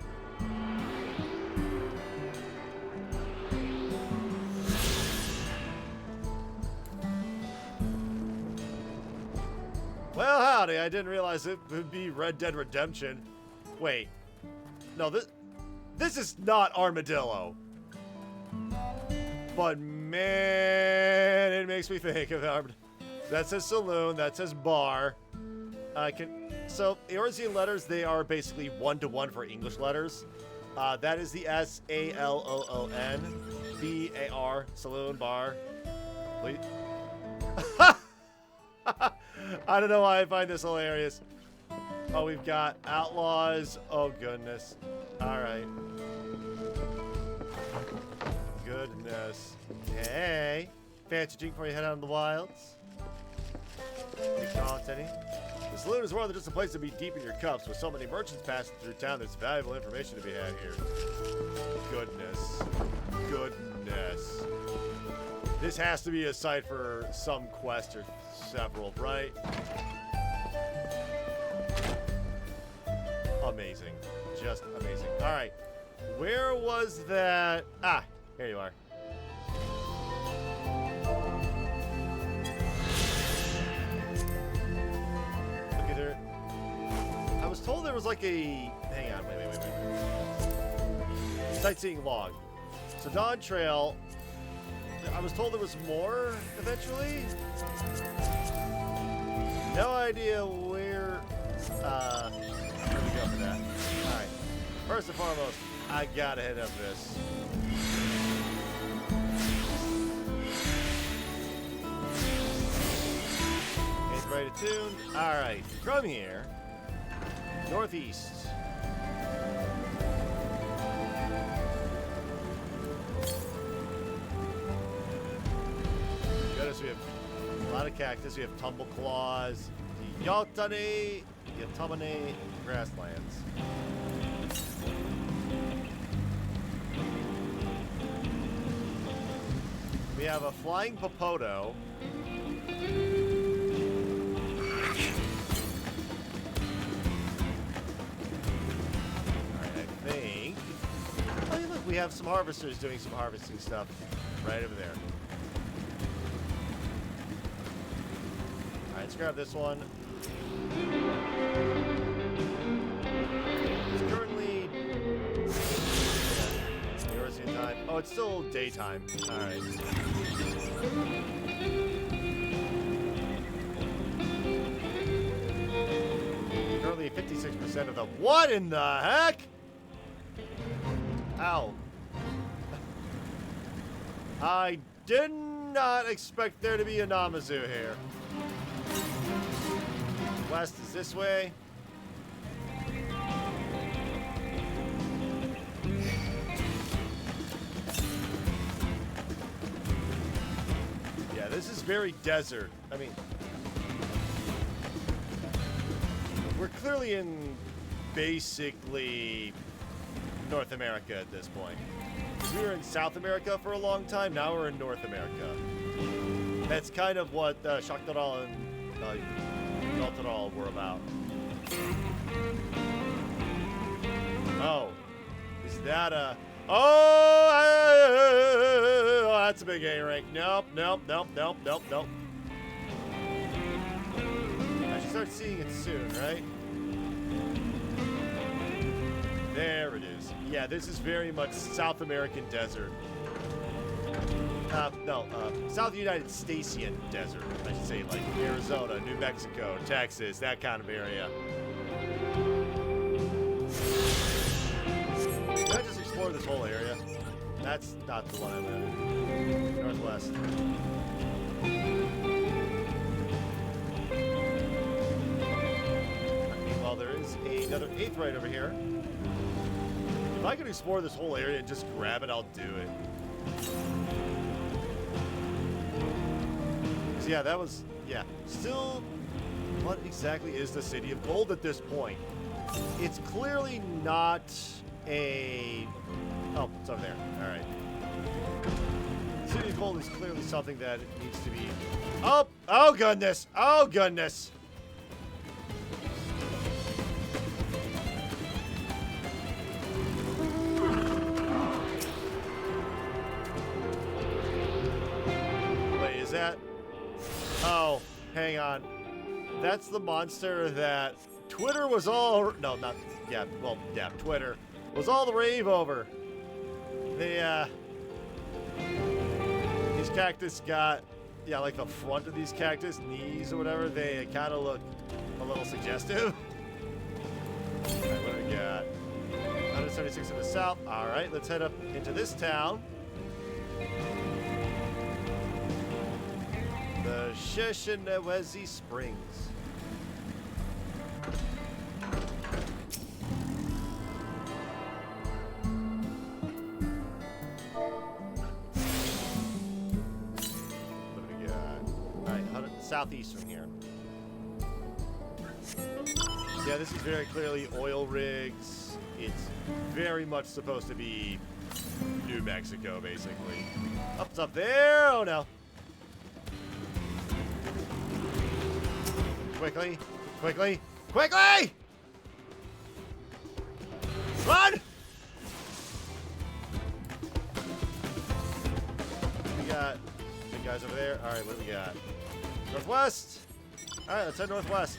Well, howdy. I didn't realize it would be Red Dead Redemption. Wait. No, this is not Armadillo. But man, it makes me think of Armadillo. That says saloon, that says bar. So Eorzean letters, they are basically 1-to-1 for English letters. That is the S-A-L-O-O-N B-A-R, saloon, bar. Wait. I don't know why I find this hilarious. Oh, we've got outlaws. Oh, goodness. All right. Goodness. Hey. Fancy drink before you head out in the wilds? Any comments, any? The saloon is more than just a place to be deep in your cups. With so many merchants passing through town, there's valuable information to be had here. Goodness. Goodness. This has to be a site for some quest or several, right? Amazing. Just amazing. All right. Where was that? Ah, here you are. Okay, there. I was told there was like a. Hang on. Wait. Sightseeing log. So Dawntrail. I was told there was more eventually. No idea where. Where we go for that? All right. First and foremost, I gotta hit up this. It's ready to tune. All right. From here, northeast. Notice we have a lot of cactus. We have tumble claws, the Yatamane grasslands. We have a flying Popoto. Alright, I think. Oh, yeah, look, we have some harvesters doing some harvesting stuff right over there. Alright, let's grab this one. It's currently Eorzean time. Oh, it's still daytime. Alright. Currently 56% of the. What in the heck? Ow. I did not expect there to be a Namazu here. West is this way. Yeah, this is very desert. I mean, we're clearly in basically North America at this point. We were in South America for a long time, now we're in North America. That's kind of what Chocorpokkur and Dawntrail were about. Oh. Is that a... Oh, that's a big A rank. Nope. I should start seeing it soon, right? There it is. Yeah, this is very much South American desert. South United Statian desert. I should say, like Arizona, New Mexico, Texas, that kind of area. Can I just explore this whole area? That's not the one I'm in. Northwest. Meanwhile, there is another 8th right over here. If I could explore this whole area and just grab it, I'll do it. So yeah, that was... Yeah. Still, what exactly is the City of Gold at this point? It's clearly not a... Oh, it's over there. Alright. City of Gold is clearly something that needs to be... Oh! Oh, goodness! Oh, goodness! Wait, is that... Oh, hang on. That's the monster that Twitter was all... No, not... Yeah, well, yeah, Twitter was all the rave over. They, these cactus got... Yeah, like the front of these cactus, knees or whatever, they kind of look a little suggestive. Alright, what do we got? 176 in the south. Alright, let's head up into this town. The Sheshinewezi Springs. What do we got? Alright, southeast from here. Yeah, this is very clearly oil rigs. It's very much supposed to be New Mexico, basically. Up, it's up there! Oh no. Quickly! Quickly! Quickly! Run! We got big guys over there. Alright, what do we got? Northwest! Alright, let's head northwest.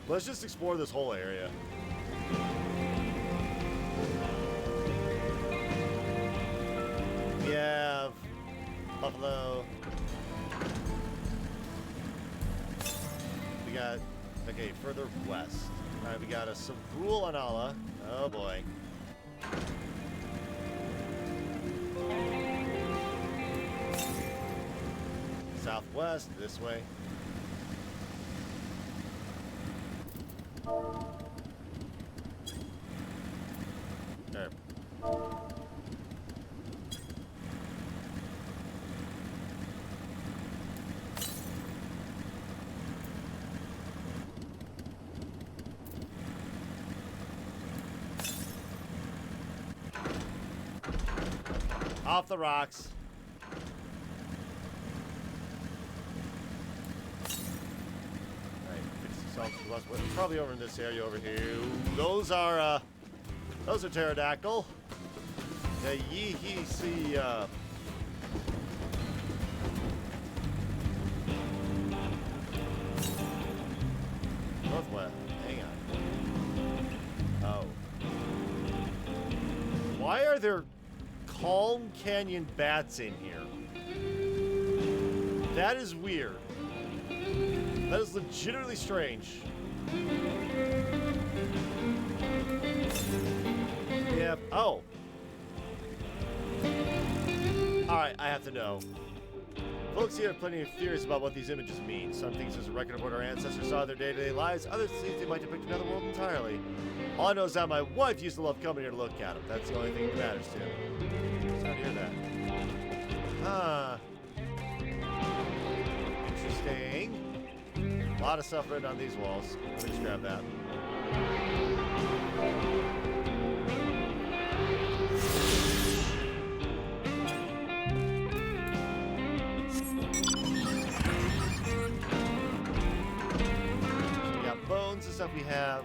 Let's just explore this whole area. We have Buffalo. We got, okay, further west. Alright, we got a Sabrul Anala. Oh boy. Southwest, this way. There. Off the rocks. Alright, 56 west. It's probably over in this area over here. Those are pterodactyl. The Yee-hee-see, northwest. Hang on. Oh. Why are there Calm Canyon bats in here? That is weird. That is legitimately strange. Yeah. Oh. Alright, I have to know. Folks here have plenty of theories about what these images mean. Some things as a record of what our ancestors saw in their day-to-day lives. Others think they might depict another world entirely. All I know is that my wife used to love coming here to look at them. That's the only thing that matters to me. Sorry to hear that. Huh. Interesting. A lot of stuff written on these walls. Let me just grab that. stuff we have.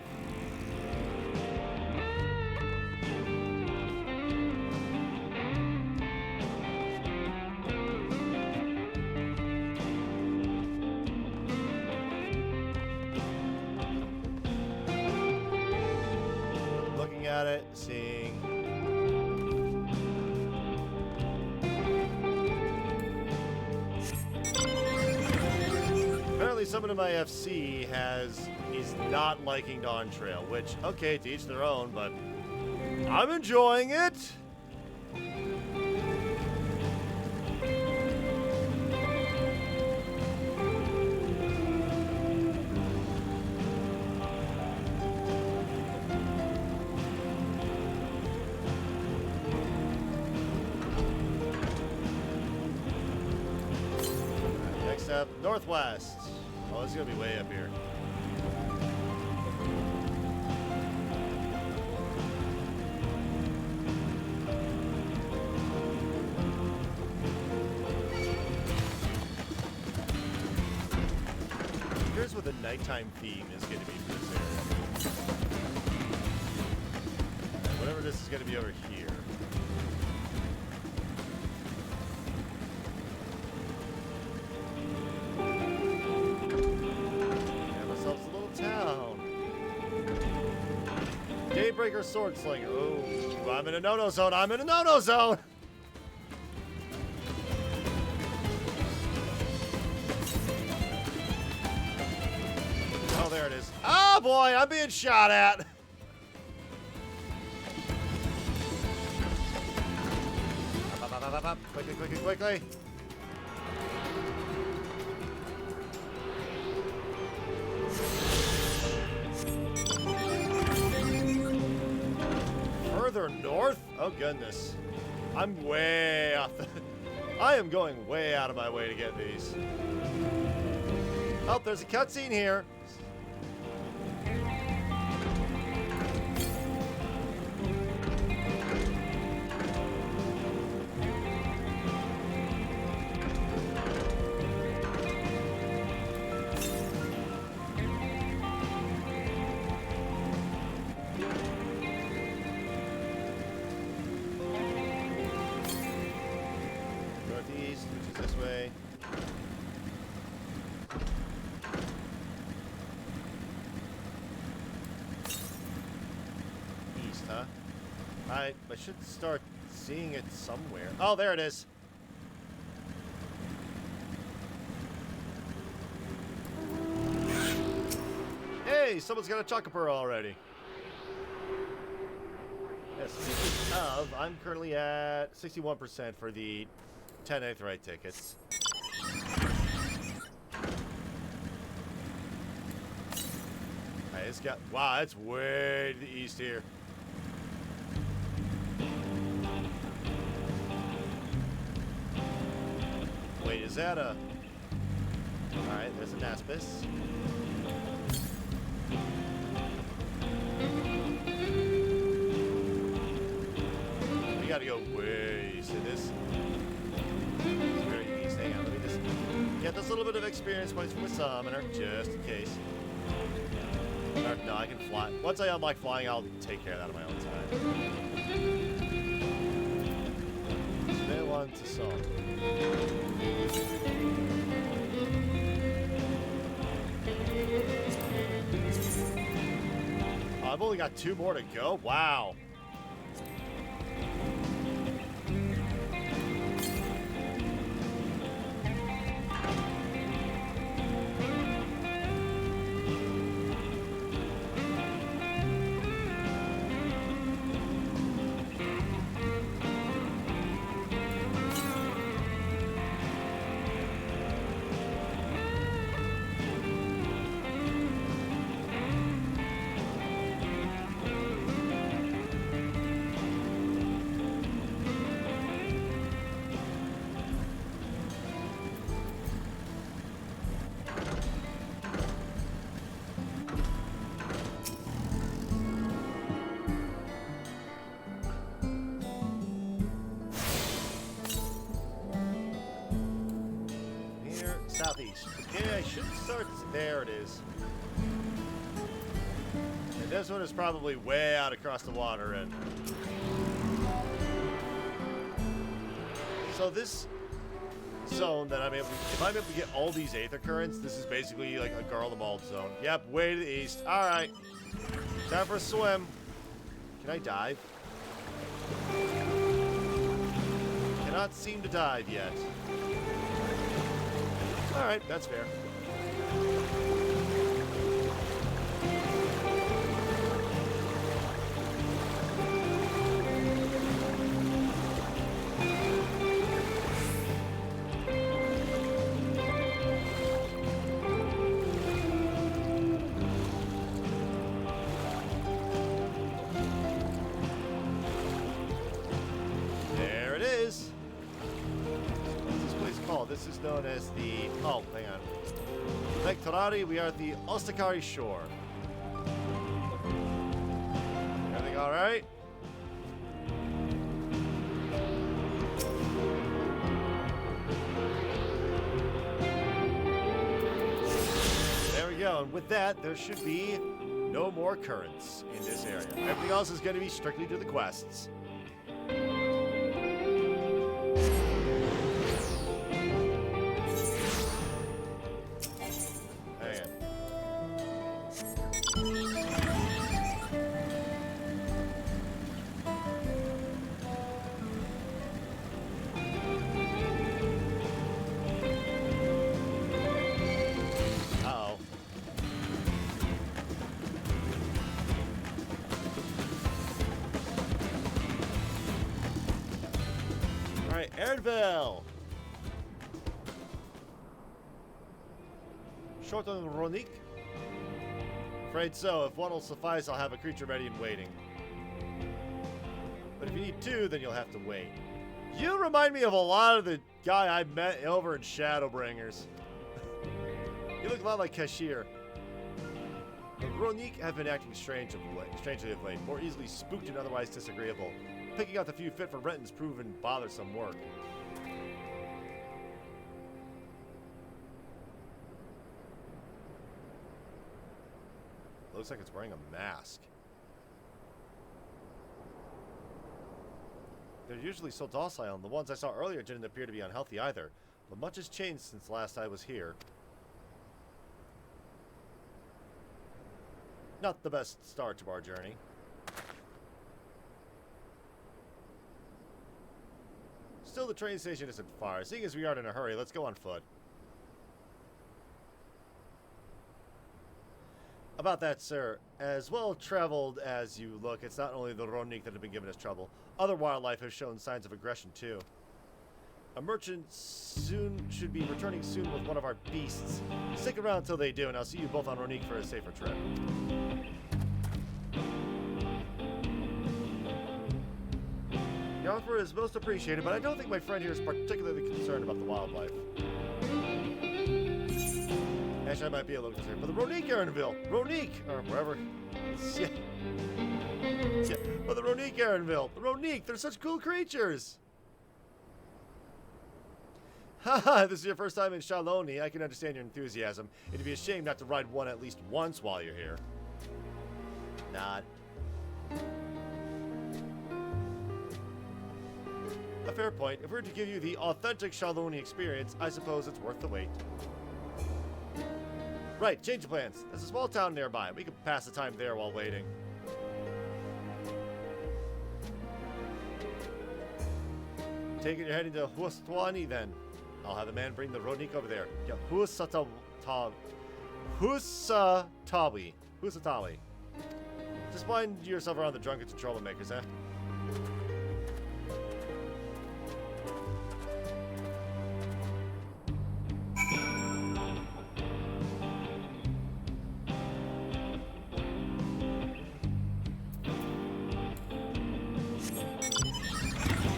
Looking at it, seeing. Apparently someone in my FC is not liking Dawntrail, which, okay, to each their own, but I'm enjoying it. Next up, Northwest. Oh, it's gonna be way up here. Here's what the nighttime theme is going to be for this area. And whatever this is going to be over here. Have ourselves a little town. Daybreaker Sword Slinger. Oh, I'm in a no-no zone. I'm in a no-no zone. Oh, there it is. Oh, boy, I'm being shot at. Up. Quickly, quickly, quickly. Further north? Oh, goodness. I'm way off. I am going way out of my way to get these. Oh, there's a cutscene here. Northeast, which is this way. East, huh? I should start seeing it somewhere. Oh, there it is. Hey, someone's got a Chocorpokkur already. Yes, speaking of, I'm currently at 61% for the 10 Aetheryte tickets. Hey, it's got, wow, it's way to the east here. Wait, is that a... Alright, there's a Naspis. We gotta go way east in this. It's very east. Hang on, let me just get this little bit of experience points from a summoner, just in case. Or, no, I can fly. Once I unlock flying, I'll take care of that on my own time. Spare one to song. Oh, I've only got 2 more to go. Wow. Southeast. Yeah, I should start. There it is. this one is probably way out across the water, and so this zone that I'm able to, if I'm able to get all these Aether Currents, this is basically like a Garl the Mauled zone. Yep, way to the east. All right, time for a swim. Can I dive? Cannot seem to dive yet. All right, that's fair. This is known as the... Oh, hang on. Lake Torari, we are at the Ostakari shore. Everything alright? There we go. And with that, there should be no more currents in this area. Everything else is going to be strictly to the quests. Erdville! Short on Ronik? Afraid so. If one will suffice, I'll have a creature ready and waiting. But if you need two, then you'll have to wait. You remind me of a lot of the guy I met over in Shadowbringers. You look a lot like Kashir. The Ronik have been acting strangely of late, more easily spooked and otherwise disagreeable. Picking out the few fit for Renton's proven bothersome work. Looks like it's wearing a mask. They're usually so docile, and the ones I saw earlier didn't appear to be unhealthy either. But much has changed since last I was here. Not the best start to our journey. Still, the train station isn't far. Seeing as we aren't in a hurry, let's go on foot. About that, sir, as well traveled as you look, it's not only the Ronik that have been giving us trouble. Other wildlife has shown signs of aggression, too. A merchant should be returning soon with one of our beasts. Stick around until they do, and I'll see you both on Ronik for a safer trip. The offer is most appreciated, but I don't think my friend here is particularly concerned about the wildlife. Actually, I might be a little concerned. But the Ronik Aaronville! Ronik! Or wherever. Yeah. Yeah. But the Ronik Aaronville! The Ronik! They're such cool creatures! Haha, this is your first time in Shaloni. I can understand your enthusiasm. It'd be a shame not to ride one at least once while you're here. Not. A fair point. If we were to give you the authentic Shaloni experience, I suppose it's worth the wait. Right, change of plans. There's a small town nearby. We could pass the time there while waiting. Take it you're heading to Huastwani then. I'll have the man bring the Ronik over there. Yeah, Husatawi. Just find yourself around the drunkards and troublemakers, eh?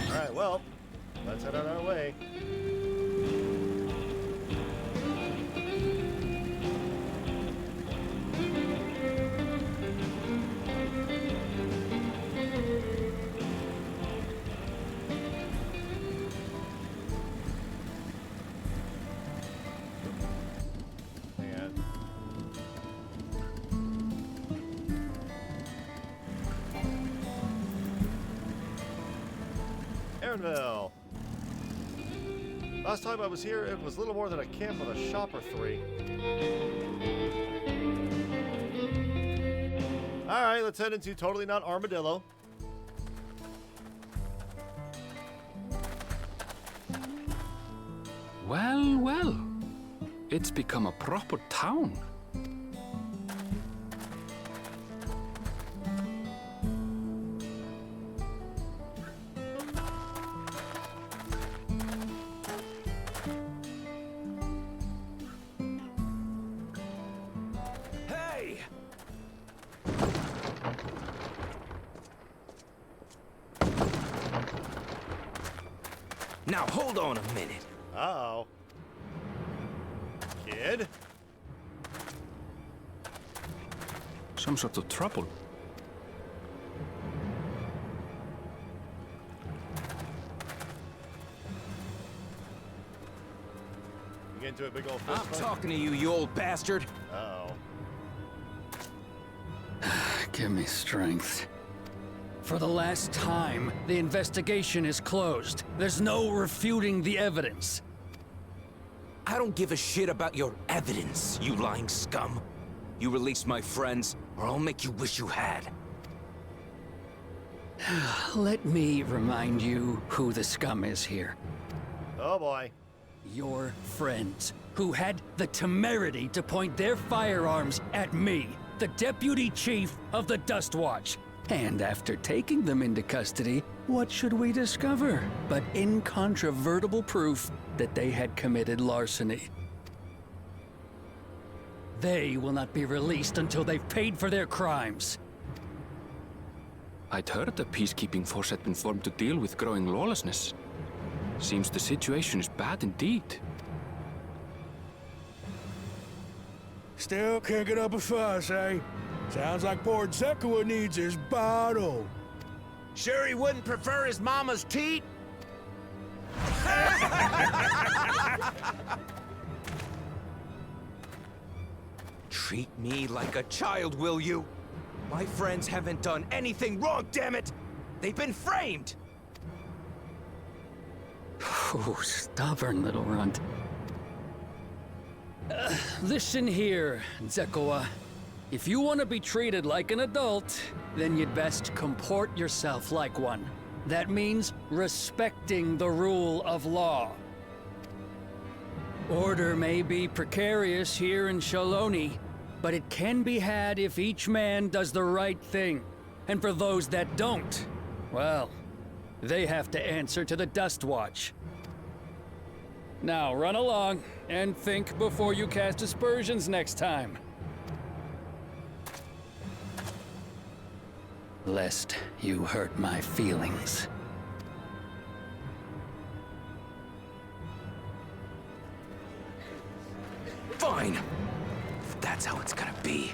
Alright, well, let's head on our way. Farronville. Last time I was here, it was little more than a camp with a shop or three. Alright, let's head into Totally Not Armadillo. Well, well. It's become a proper town. Hey! Now hold on a minute. Uh-oh. Kid? Some sort of trouble. You get into a big old fist I'm fight? talking to you, you old bastard. Uh-oh. Give me strength. For the last time, the investigation is closed. There's no refuting the evidence. I don't give a shit about your evidence, you lying scum. You release my friends, or I'll make you wish you had. Let me remind you who the scum is here. Oh boy. Your friends, who had the temerity to point their firearms at me, the deputy chief of the Dust Watch. And after taking them into custody, what should we discover but incontrovertible proof that they had committed larceny? They will not be released until they've paid for their crimes. I'd heard the peacekeeping force had been formed to deal with growing lawlessness. Seems the situation is bad indeed. Still kicking up a fuss, eh? Sounds like poor Zekua needs his bottle. Sure he wouldn't prefer his mama's teat? Treat me like a child, will you? My friends haven't done anything wrong, damn it! They've been framed! Oh, stubborn little runt. Listen here, Zekua. If you want to be treated like an adult, then you'd best comport yourself like one. That means respecting the rule of law. Order may be precarious here in Shaloni, but it can be had if each man does the right thing. And for those that don't, well, they have to answer to the Dust Watch. Now run along and think before you cast aspersions next time. Lest you hurt my feelings. Fine! If that's how it's gonna be.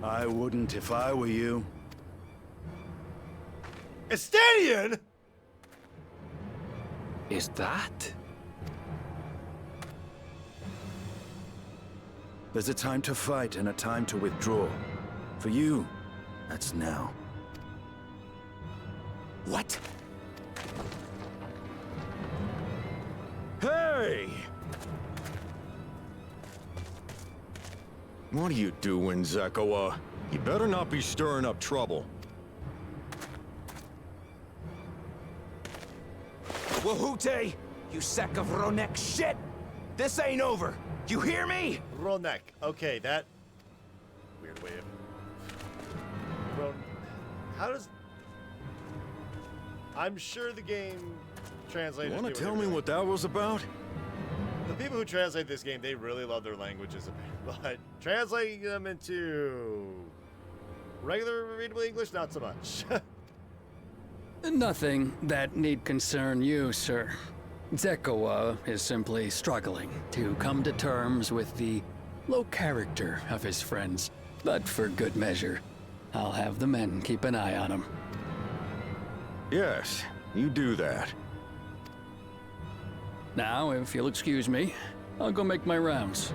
I wouldn't if I were you. Estanian? Is that? There's a time to fight and a time to withdraw. For you, that's now. What? Hey! What are you doing, Zekua? You better not be stirring up trouble. Wahute! You sack of Ronek shit! This ain't over! You hear me? Ronek. Okay, that... weird way of... How does... I'm sure the game translated... You wanna tell me what that was about? The people who translate this game, they really love their languages, but translating them into regular readable English, not so much. Nothing that need concern you, sir. Zekua is simply struggling to come to terms with the low character of his friends. But for good measure, I'll have the men keep an eye on him. Yes, you do that. Now, if you'll excuse me, I'll go make my rounds.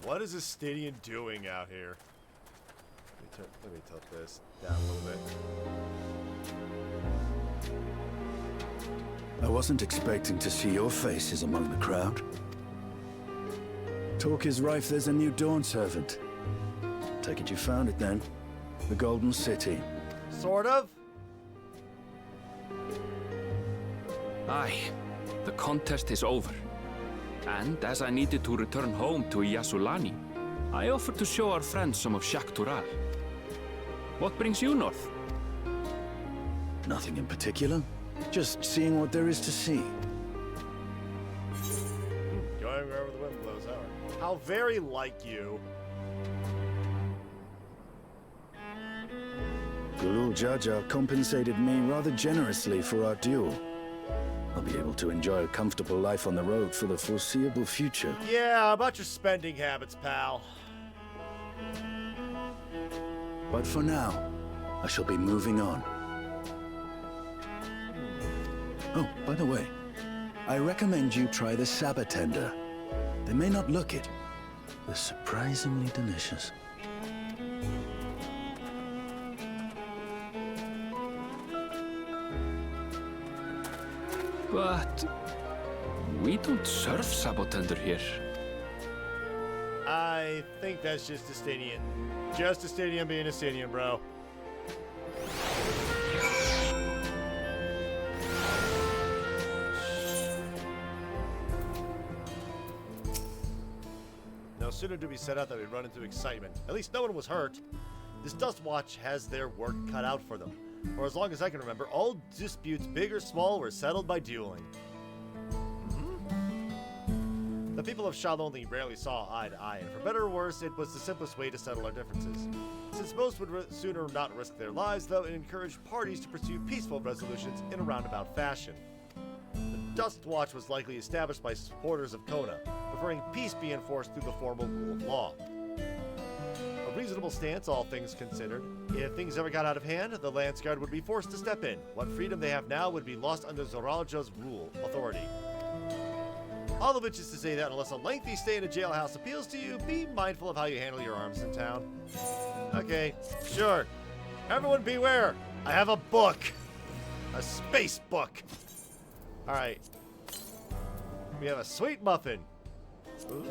What is this Stadion doing out here? Let me tilt this down a little bit. I wasn't expecting to see your faces among the crowd. Talk is rife there's a new Dawn servant. Take it you found it then. The Golden City. Sort of. Aye, the contest is over. And as I needed to return home to Yasulani, I offered to show our friends some of Shaktural. What brings you north? Nothing in particular. Just seeing what there is to see. Going wherever the wind blows, alright. How very like you. Gulul Jaja compensated me rather generously for our duel. I'll be able to enjoy a comfortable life on the road for the foreseeable future. Yeah, about your spending habits, pal. But for now, I shall be moving on. Oh, by the way, I recommend you try the Sabatender. They may not look it. They're surprisingly delicious. But we don't serve Sabotender here. I think that's just a stadium. Just a stadium being a stadium, bro. No sooner do we set out than we run into excitement. At least no one was hurt. This Dust Watch has their work cut out for them. For as long as I can remember, all disputes, big or small, were settled by dueling. The people of Shaloni rarely saw eye to eye, and for better or worse, it was the simplest way to settle our differences. Since most would sooner not risk their lives, though, it encouraged parties to pursue peaceful resolutions in a roundabout fashion. The Dust Watch was likely established by supporters of Kona, preferring peace be enforced through the formal rule of law. A reasonable stance, all things considered. If things ever got out of hand, the Lance Guard would be forced to step in. What freedom they have now would be lost under Zoralja's authority. All of which is to say that unless a lengthy stay in a jailhouse appeals to you, be mindful of how you handle your arms in town. Okay, sure. Everyone beware. I have a book. A space book. Alright. We have a sweet muffin. Ooh.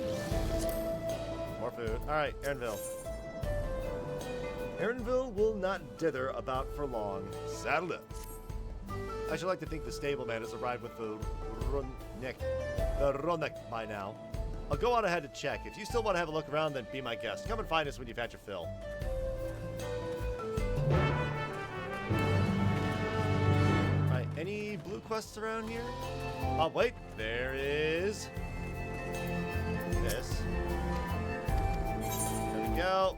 More food. Alright, Erinville. Erinville will not dither about for long. Saddle up. I should like to think the stableman has arrived with the Ronek by now. I'll go on ahead to check. If you still want to have a look around, then be my guest. Come and find us when you've had your fill. Alright, any blue quests around here? Oh, wait. There is... this. There we go.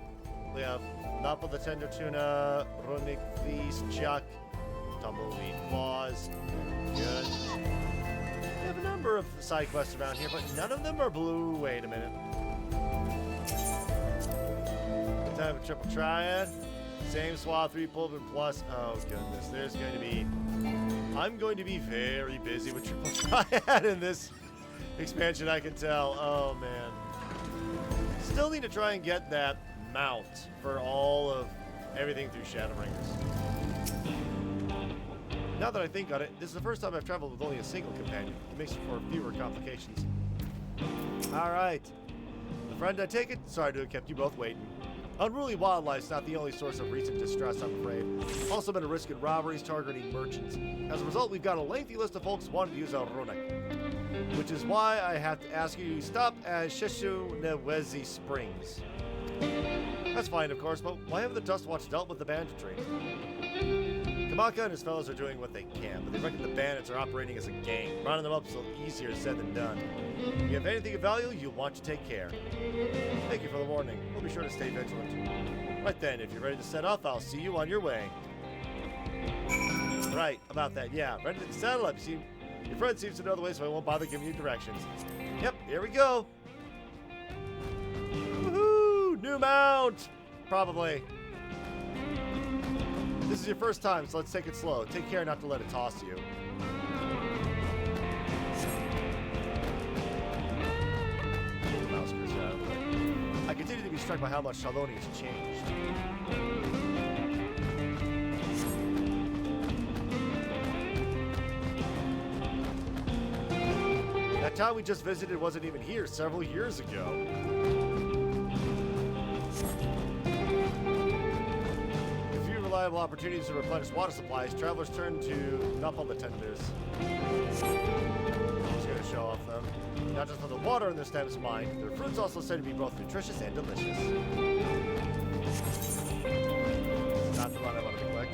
We have Napa the Tender Tuna, Ronik Fleece, Chuck, Tumbleweed Claws. Good. We have a number of side quests around here, but none of them are blue. Wait a minute. Time for Triple Triad. Same swap, 3 Pulvin plus. Oh, goodness. There's going to be... I'm going to be very busy with Triple Triad in this expansion, I can tell. Oh, man. Still need to try and get that mount for all of everything through Shadowbringers. Now that I think on it, this is the first time I've traveled with only a single companion. It makes for fewer complications. Alright. The friend, I take it? Sorry to have kept you both waiting. Unruly wildlife's not the only source of recent distress, I'm afraid. Also been a risk in robberies targeting merchants. As a result, we've got a lengthy list of folks wanting to use our Ronek. Which is why I have to ask you to stop at Sheshu Newezi Springs. That's fine, of course, but why haven't the Dust Watch dealt with the banditry? Kamaka and his fellows are doing what they can, but they reckon the bandits are operating as a gang. Rounding them up is a little easier said than done. If you have anything of value, you'll want to take care. Thank you for the warning. We'll be sure to stay vigilant. Right then, if you're ready to set off, I'll see you on your way. Right, about that, yeah. Ready to saddle up. You see, your friend seems to know the way, so I won't bother giving you directions. Yep, here we go. Woohoo! New mount! Probably. This is your first time, so let's take it slow. Take care not to let it toss you. Mouse goes out. struck by how much Shaloni has changed. That town we just visited wasn't even here several years ago. With few reliable opportunities to replenish water supplies, travelers turn to napalm tenders. Just gonna show off them. Not just for the water in their stems mind, their fruits also said to be both nutritious and delicious. Not the one I want to collect.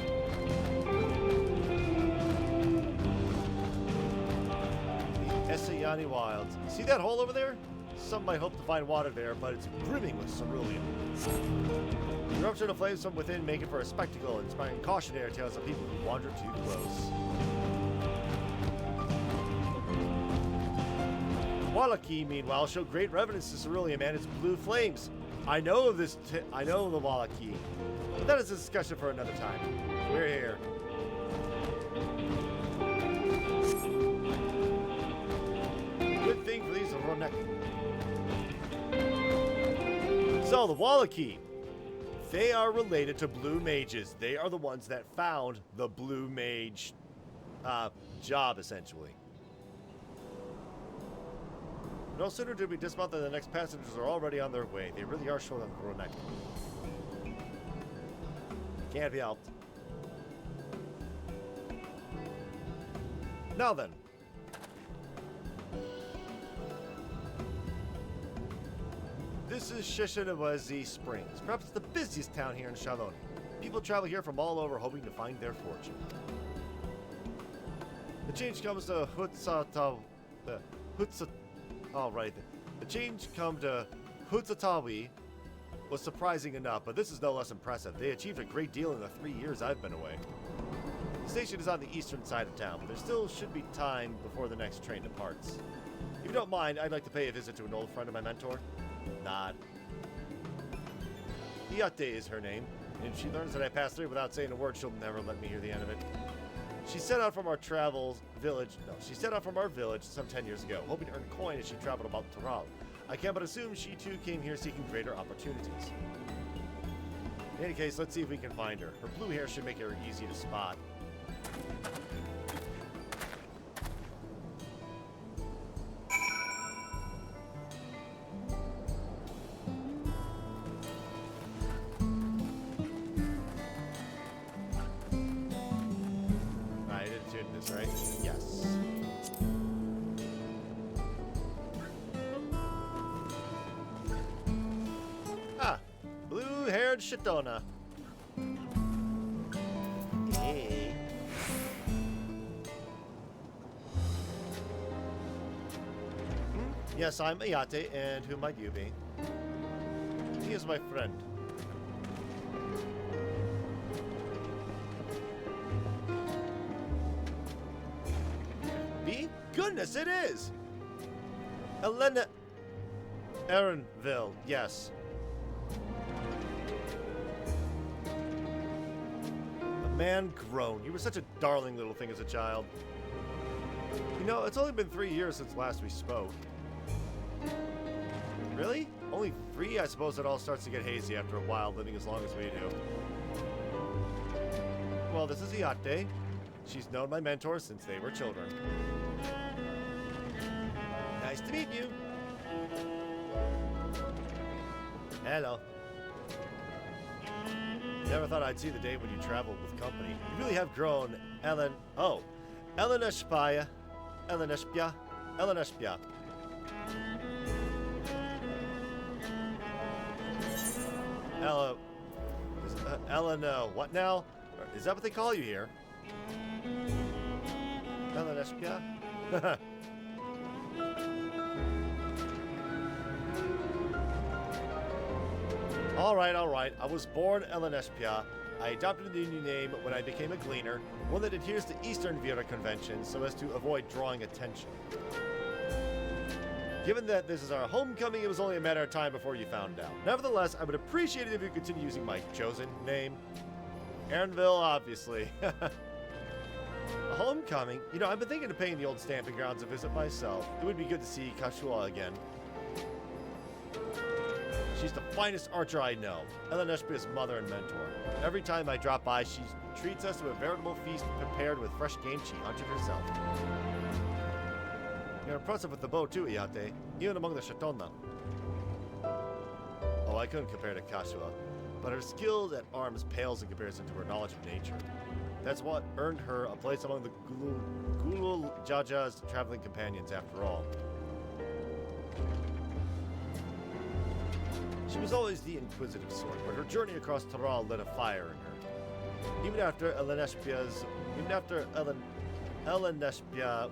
The Essayani Wilds. See that hole over there? Some might hope to find water there, but it's brimming with cerulean. The eruption of flames from within make it for a spectacle, inspiring cautionary tales of people who wander too close. Wallachie, meanwhile, show great reverence to cerulean and its blue flames. I know this. I know the Wallachie, but that is a discussion for another time. We're here. Good thing for these Ronek. So the Wallachie, they are related to blue mages. They are the ones that found the blue mage job, essentially. No sooner did we dismount than the next passengers are already on their way. They really are short on Ronek. Can't be helped. Now then. This is Shishinawazi Springs, perhaps the busiest town here in Shaloni. People travel here from all over hoping to find their fortune. The change comes to Alright, the change come to Hutsatawi was surprising enough, but this is no less impressive. They achieved a great deal in the 3 years I've been away. The station is on the eastern side of town, but there still should be time before the next train departs. If you don't mind, I'd like to pay a visit to an old friend of my mentor. Nod. Iate is her name, and if she learns that I passed through without saying a word, she'll never let me hear the end of it. She set out from our village some 10 years ago, hoping to earn coin as she traveled about Taral. I can but assume she too came here seeking greater opportunities. In any case, let's see if we can find her. Her blue hair should make her easy to spot. Right? Yes. Ah, blue-haired Shitona. Hey. Yes, I'm Ayate, and who might you be? He is my friend. Goodness, it is! Elena... Erinville, yes. The man groaned. You were such a darling little thing as a child. You know, it's only been 3 years since last we spoke. Really? Only 3? I suppose it all starts to get hazy after a while, living as long as we do. Well, this is Iate. She's known my mentor since they were children. Nice to meet you. Hello. Never thought I'd see the day when you traveled with company. You really have grown, Ellen. Oh, Eleneshpia. Eleneshpia. Eleneshpia. Ella. Ellen, what now? Is that what they call you here? Eleneshpia? All right. I was born Eleneshpia. I adopted the new name when I became a gleaner, one that adheres to Eastern Vera conventions so as to avoid drawing attention. Given that this is our homecoming, it was only a matter of time before you found out. Nevertheless, I would appreciate it if you continue using my chosen name. Erinville, obviously. A homecoming? You know, I've been thinking of paying the old stamping grounds a visit myself. It would be good to see Kashua again. She's the finest archer I know, Eleneshpia's mother and mentor. Every time I drop by, she treats us to a veritable feast prepared with fresh game she hunted herself. You're impressive with the bow too, Iate, even among the Shatona. Oh, I couldn't compare to Kashua, but her skill at arms pales in comparison to her knowledge of nature. That's what earned her a place among the Gulul Jaja's traveling companions, after all. She was always the inquisitive sort, but her journey across Taral lit a fire in her. Even after Eleneshpia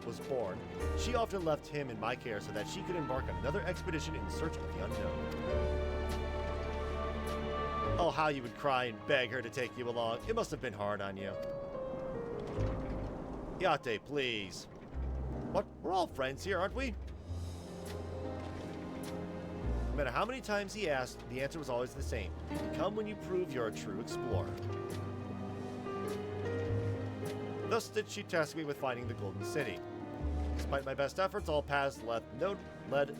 was born, she often left him in my care so that she could embark on another expedition in search of the unknown. Oh, how you would cry and beg her to take you along. It must have been hard on you. Iate, please. What? We're all friends here, aren't we? No matter how many times he asked, the answer was always the same. Come when you prove you're a true explorer. Thus did she task me with finding the Golden City. Despite my best efforts, all paths led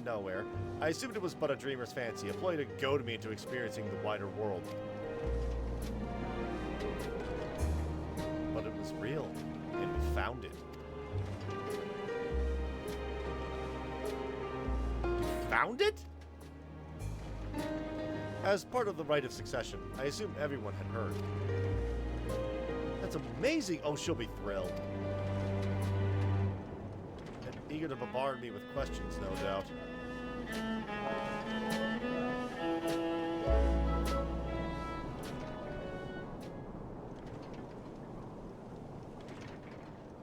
nowhere. I assumed it was but a dreamer's fancy, a ploy to goad me into experiencing the wider world. But it was real, and we found it. You found it? As part of the rite of succession, I assume everyone had heard. That's amazing! Oh, she'll be thrilled. And eager to bombard me with questions, no doubt.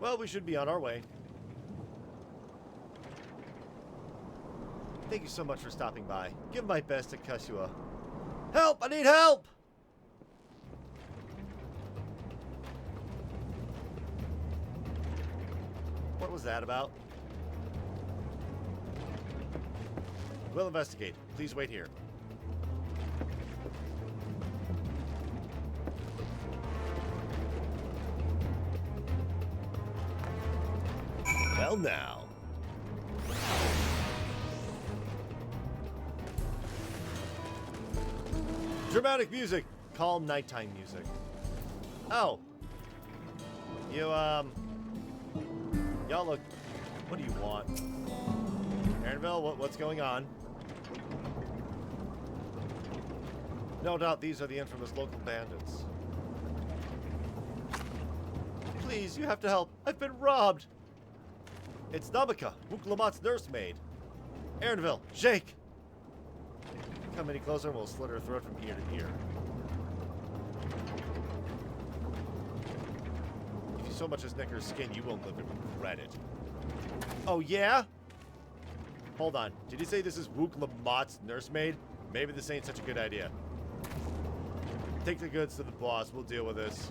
Well, we should be on our way. Thank you so much for stopping by. Give my best to Kashua. Help! I need help! What was that about? We'll investigate. Please wait here. Well now. Dramatic music. Calm nighttime music. Oh. You, y'all look... What do you want? Aaronville, what's going on? No doubt these are the infamous local bandits. Please, you have to help. I've been robbed. It's Namaka, Wuklamat's nursemaid. Aaronville, shake! Come any closer and we'll slit her throat from ear to ear. If you so much as nick her skin, you won't live to regret it. Oh, yeah? Hold on. Did you say this is Wuklamat's nursemaid? Maybe this ain't such a good idea. Take the goods to the boss. We'll deal with this.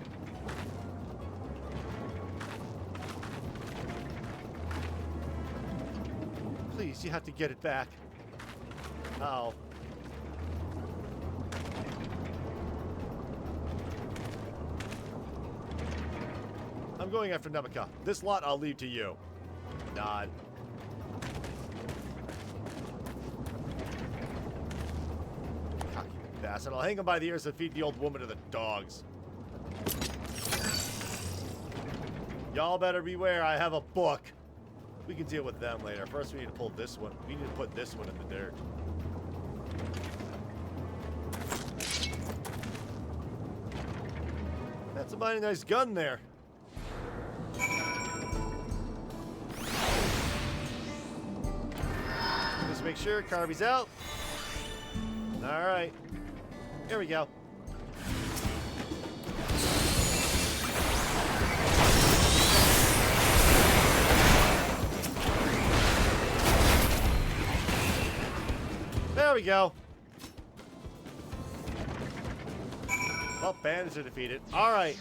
Please, you have to get it back. Uh-oh. I'm going after Namaka. This lot I'll leave to you. Nod. Cocky bastard. I'll hang him by the ears and feed the old woman to the dogs. Y'all better beware. I have a book. We can deal with them later. First, we need to pull this one. We need to put this one in the dirt. That's a mighty nice gun there. Just make sure Carby's out. All right. Here we go. There we go. Well, bandits are defeated. All right.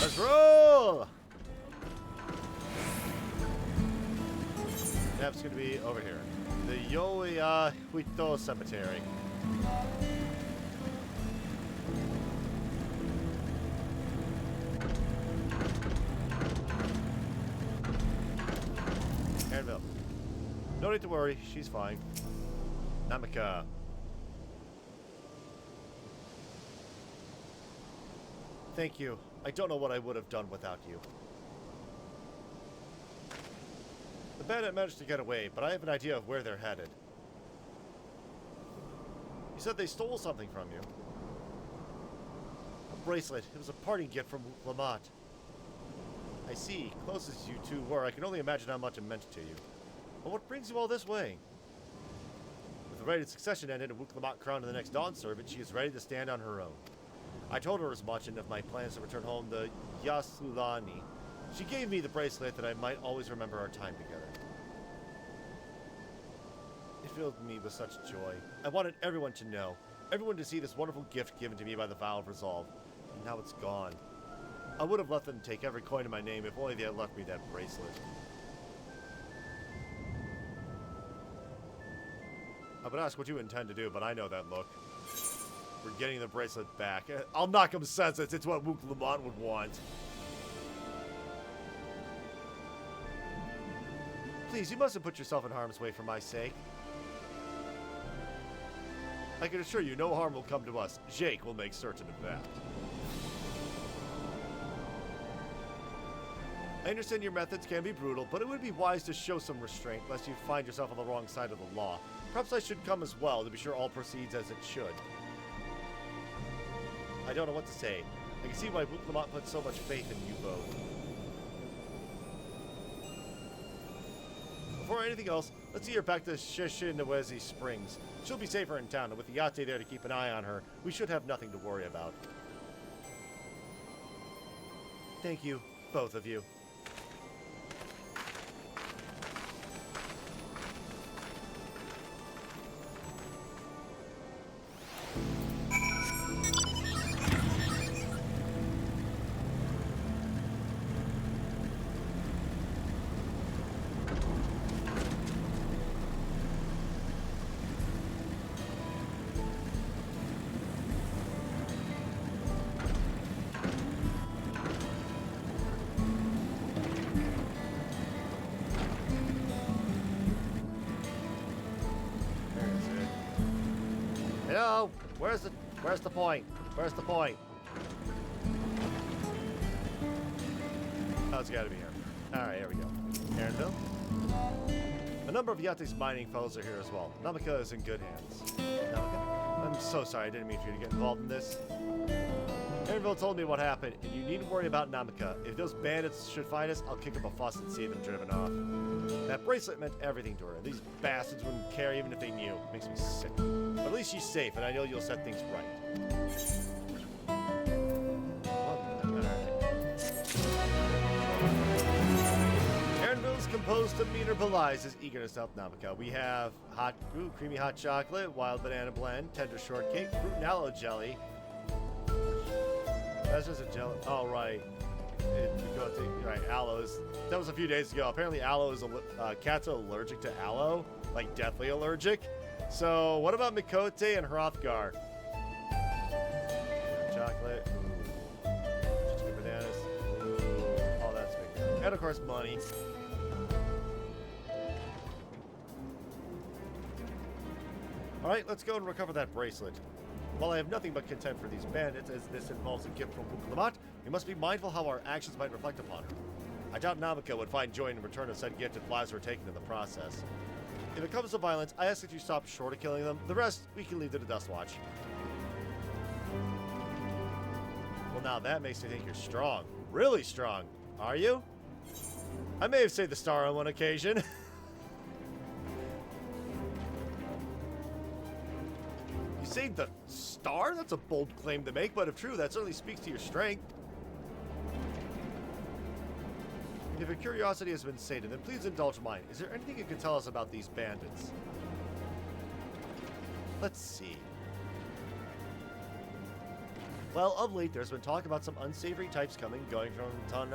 Let's roll. That's going to be over here. The Yoya Huito Cemetery. Aaronville. No need to worry. She's fine. Namaka. Thank you. I don't know what I would have done without you. The bandit managed to get away, but I have an idea of where they're headed. You said they stole something from you. A bracelet. It was a parting gift from Lamont. I see. Close as you two were, I can only imagine how much it meant to you. But what brings you all this way? With the rated succession ended and Wuk Lamont crowned the next Dawn servant, she is ready to stand on her own. I told her as much and of my plans to return home to Yasulani. She gave me the bracelet that I might always remember our time together. It filled me with such joy. I wanted everyone to know, everyone to see this wonderful gift given to me by the Vow of Resolve. And now it's gone. I would have let them take every coin in my name if only they had left me that bracelet. I would ask what you intend to do, but I know that look. We're getting the bracelet back. I'll knock him senseless. It's what Wuk Lamont would want. Please, you mustn't put yourself in harm's way for my sake. I can assure you no harm will come to us. Jake will make certain of that. I understand your methods can be brutal, but it would be wise to show some restraint lest you find yourself on the wrong side of the law. Perhaps I should come as well to be sure all proceeds as it should. I don't know what to say. I can see why Wuk Lamont put so much faith in you both. Before anything else, let's see her back to Shishinawezi Springs. She'll be safer in town, and with the Yate there to keep an eye on her, we should have nothing to worry about. Thank you, both of you. Hello? Where's the point? Where's the point? Oh, it's gotta be here. Alright, here we go. Aaronville? A number of Yate's mining fellows are here as well. Namaka is in good hands. Namaka? I'm so sorry, I didn't mean for you to get involved in this. Aaronville told me what happened, and you needn't worry about Namaka. If those bandits should find us, I'll kick up a fuss and see them driven off. That bracelet meant everything to her. These bastards wouldn't care even if they knew. It makes me sick. But at least she's safe, and I know you'll set things right. Aaronville's composed to meet or belies his eagerness to help Namaka. We have creamy hot chocolate, wild banana blend, tender shortcake, fruit and aloe jelly. That's just a jelly. Oh, right. Right, aloes. That was a few days ago. Apparently, aloe is cats are allergic to aloe, like deathly allergic. So, what about Mikote and Hrothgar? Chocolate. Just bananas. All that's big. And of course, money. All right, let's go and recover that bracelet. While I have nothing but contempt for these bandits, as this involves a gift from Wuk Lamont, we must be mindful how our actions might reflect upon her. I doubt Namaka would find joy in return of said gift if lives were taken in the process. If it comes to violence, I ask that you stop short of killing them. The rest, we can leave to the Dust Watch. Well, now that makes me think you're strong. Really strong. Are you? I may have saved the star on one occasion. Saved the star? That's a bold claim to make, but if true, that certainly speaks to your strength. If your curiosity has been sated, then please indulge mine. Is there anything you can tell us about these bandits? Let's see. Well, of late, there's been talk about some unsavory types going from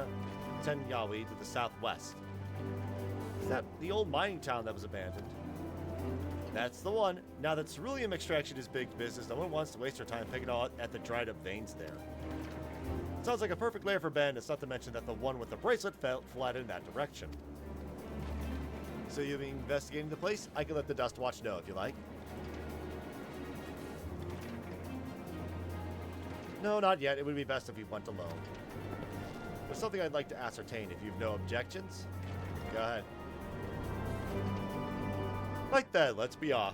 Tenyawi to the southwest. Is that the old mining town that was abandoned? That's the one. Now that ceruleum extraction is big business, no one wants to waste their time picking out at the dried up veins there. Sounds like a perfect lair for bandits, not to mention that the one with the bracelet fled in that direction. So you'll be investigating the place? I can let the Dust Watch know if you like. No, not yet. It would be best if we went alone. There's something I'd like to ascertain. If you've no objections, go ahead. Right then, let's be off.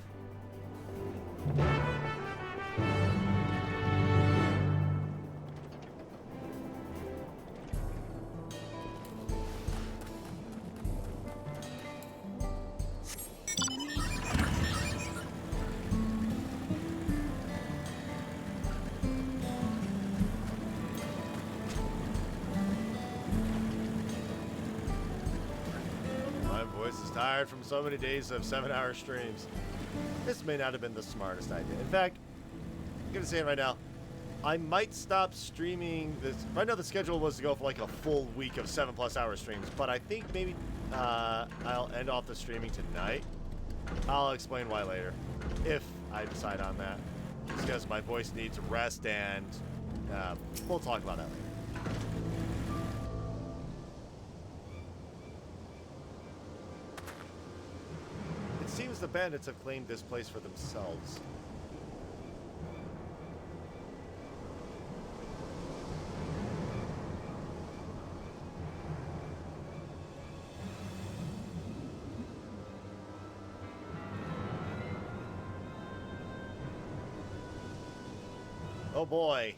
Tired from so many days of 7-hour streams. This may not have been the smartest idea. In fact, I'm gonna say it right now. I might stop streaming this. Right now the schedule was to go for like a full week of 7+ hour streams, but I think maybe I'll end off the streaming tonight. I'll explain why later, if I decide on that. Just because my voice needs rest, and we'll talk about that later. It seems the bandits have claimed this place for themselves. Oh boy.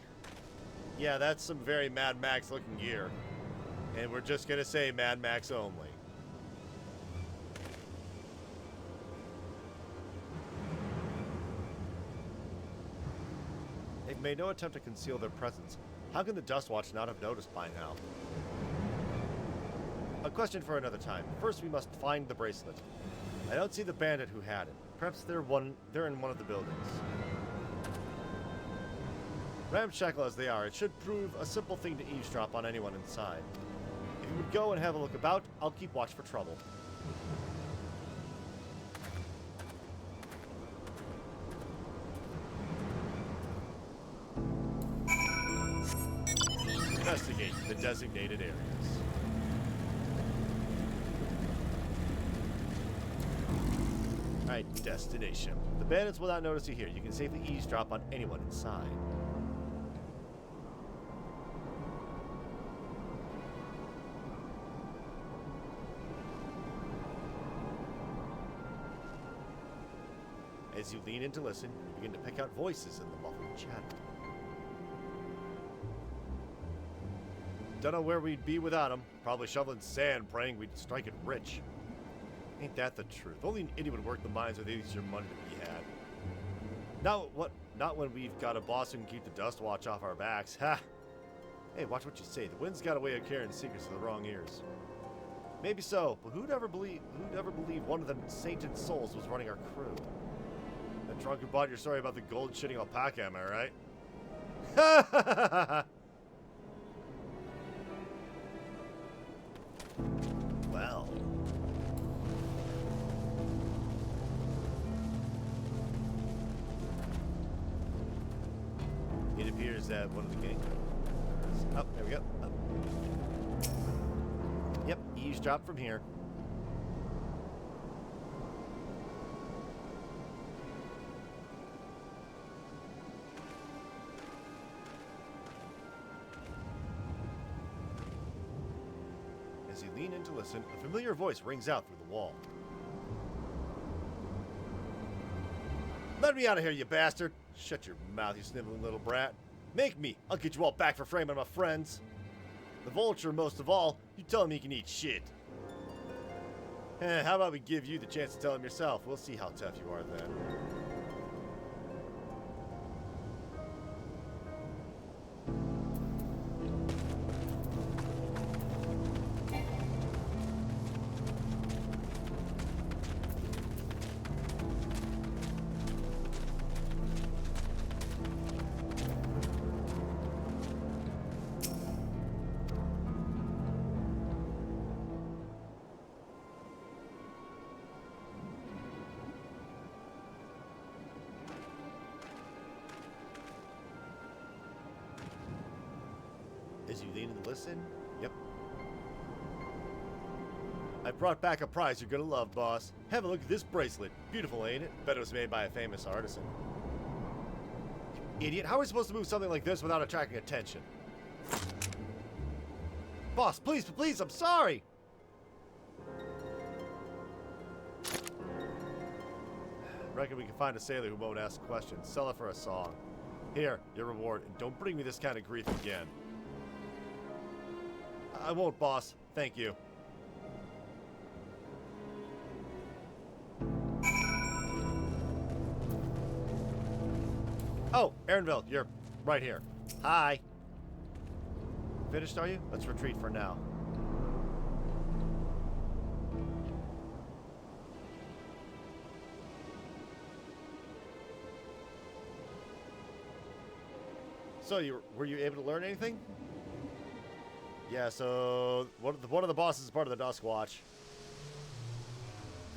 Yeah, that's some very Mad Max looking gear. And we're just gonna say Mad Max only. They've made no attempt to conceal their presence. How can the Dustwatch not have noticed by now? A question for another time. First, we must find the bracelet. I don't see the bandit who had it. Perhaps they're in one of the buildings. Ramshackle as they are, it should prove a simple thing to eavesdrop on anyone inside. If you would go and have a look about, I'll keep watch for trouble. Investigate the designated areas. Alright, destination. The bandits will not notice you here. You can safely eavesdrop on anyone inside. As you lean in to listen, you begin to pick out voices in the muffled chatter. Don't know where we'd be without them. Probably shoveling sand, praying we'd strike it rich. Ain't that the truth? Only an idiot would work the mines with easier money to be had. Not when we've got a boss who can keep the Dustwatch off our backs. Ha! Hey, watch what you say. The wind's got a way of carrying secrets to the wrong ears. Maybe so, but who'd ever believe one of the sainted souls was running our crew? That drunk who bought your story about the gold-shitting alpaca, am I right? Ha ha ha ha! Well. It appears that one of the gang... Oh, there we go. Oh. Yep, eavesdrop from here. As you lean in to listen, a familiar voice rings out through the wall. Let me out of here, you bastard! Shut your mouth, you sniveling little brat. Make me! I'll get you all back for framing my friends. The vulture, most of all, you tell him he can eat shit. How about we give you the chance to tell him yourself? We'll see how tough you are then. As you lean in to listen, yep. I brought back a prize you're gonna love, boss. Have a look at this bracelet. Beautiful, ain't it? Bet it was made by a famous artisan. You Idiot, how are we supposed to move something like this without attracting attention? Boss, please, please, I'm sorry! Reckon we can find a sailor who won't ask questions. Sell it for a song. Here, your reward, and don't bring me this kind of grief again. I won't, boss. Thank you. Oh, Aaronville, you're right here. Hi. Finished, are you? Let's retreat for now. So, were you able to learn anything? Yeah, so one of the bosses is part of the Dusk Watch.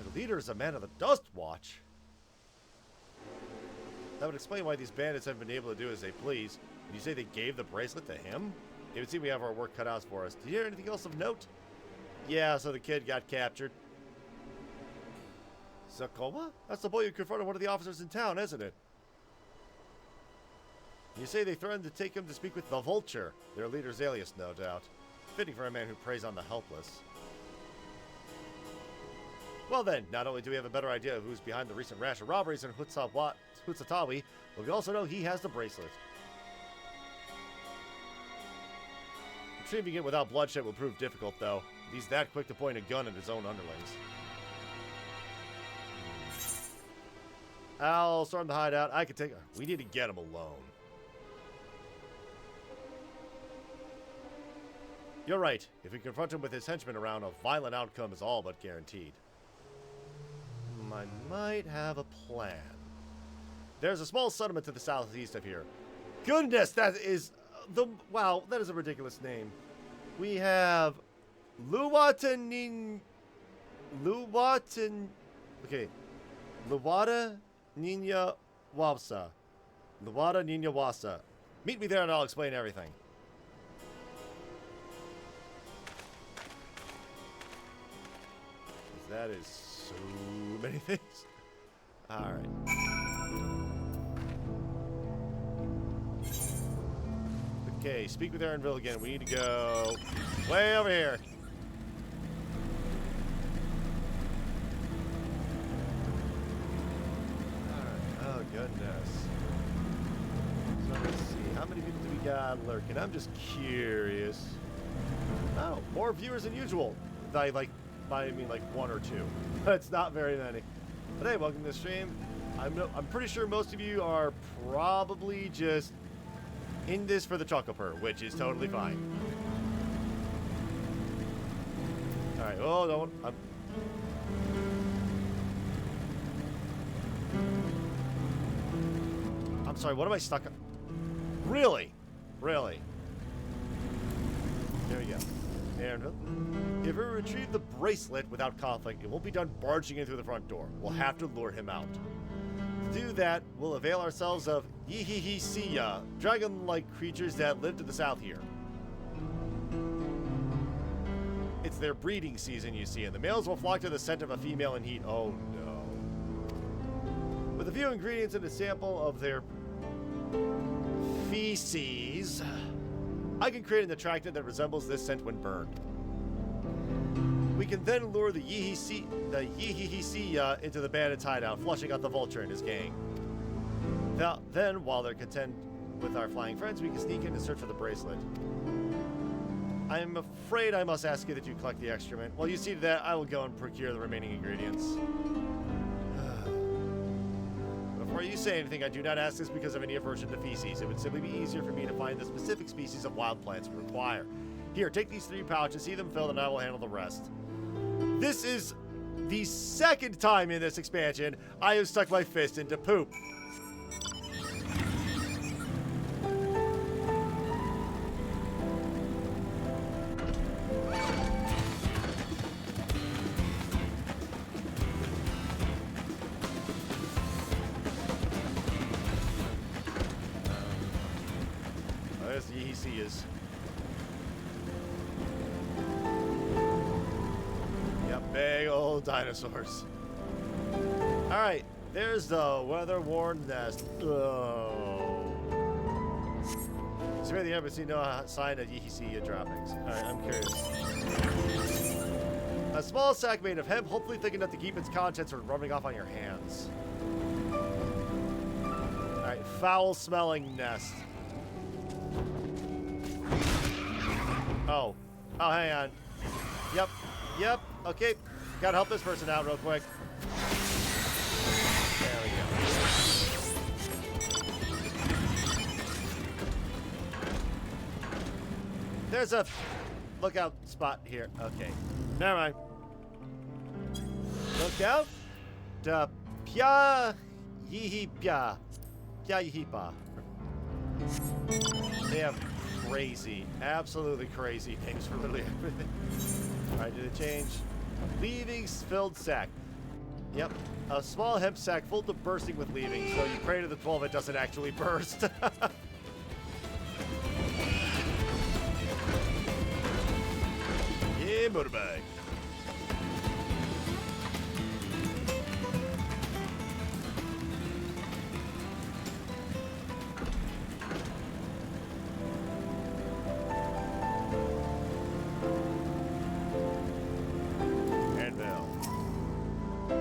The leader is a man of the Dust Watch. That would explain why these bandits haven't been able to do as they please. Did you say they gave the bracelet to him? It would seem we have our work cut out for us. Did you hear anything else of note? Yeah, so the kid got captured. Sakoma? That's the boy who confronted one of the officers in town, isn't it? You say they threatened to take him to speak with the Vulture, their leader's alias, no doubt. Fitting for a man who preys on the helpless. Well then, not only do we have a better idea of who's behind the recent rash of robberies in Hutsatawi, but we also know he has the bracelet. Retrieving it without bloodshed will prove difficult, though. He's that quick to point a gun at his own underlings. I'll storm the hideout. I can take... We need to get him alone. You're right. If we confront him with his henchmen around, a violent outcome is all but guaranteed. I might have a plan. There's a small settlement to the southeast of here. Goodness, that is the... Wow, that is a ridiculous name. We have... Okay. Luwata Ninya Wapsa. Luwata Ninya Wasa. Meet me there and I'll explain everything. That is so many things. Alright. Okay, speak with Aaronville again. We need to go way over here. Alright. Oh, goodness. So let's see. How many people do we got lurking? I'm just curious. Oh, more viewers than usual. I mean like one or two. It's not very many. But hey, welcome to the stream. I'm pretty sure most of you are probably just in this for the Chocorpokkur, which is totally fine. Alright, oh, don't. I'm sorry, what am I stuck on? Really? Really? There we go. And if we retrieve the bracelet without conflict, it won't be done barging in through the front door. We'll have to lure him out. To do that, we'll avail ourselves of Yihihisiya, dragon-like creatures that live to the south here. It's their breeding season, you see, and the males will flock to the scent of a female in heat. Oh no. With a few ingredients and a sample of their feces, I can create an attractant that resembles this scent when burned. We can then lure the Yihihisiya into the bandit's hideout, flushing out the Vulture and his gang. Then, while they're content with our flying friends, we can sneak in and search for the bracelet. I'm afraid I must ask you that you collect the excrement. While you see to that, I will go and procure the remaining ingredients. Before you say anything, I do not ask this because of any aversion to feces. It would simply be easier for me to find the specific species of wild plants we require. Here, take these 3 pouches, see them filled, and I will handle the rest. This is the second time in this expansion I have stuck my fist into poop. Big old dinosaurs. Alright, there's the weather-worn nest. Oh. Survey the embassy, no sign of Yihisi droppings. Alright, I'm curious. A small sack made of hemp, hopefully thick enough to keep its contents from rubbing off on your hands. Alright, foul-smelling nest. Oh. Oh, hang on. Yep. Yep. Okay. Gotta help this person out real quick. There we go. There's a lookout spot here. Okay. Never mind. Lookout. Da Pya Yihi Pya. Pya Yihi Pa. They have crazy, absolutely crazy names for literally everything. Alright, did it change? Leavings filled sack. Yep. A small hemp sack full to bursting with leavings, so you pray to the 12 it doesn't actually burst. Yeah, motorbike.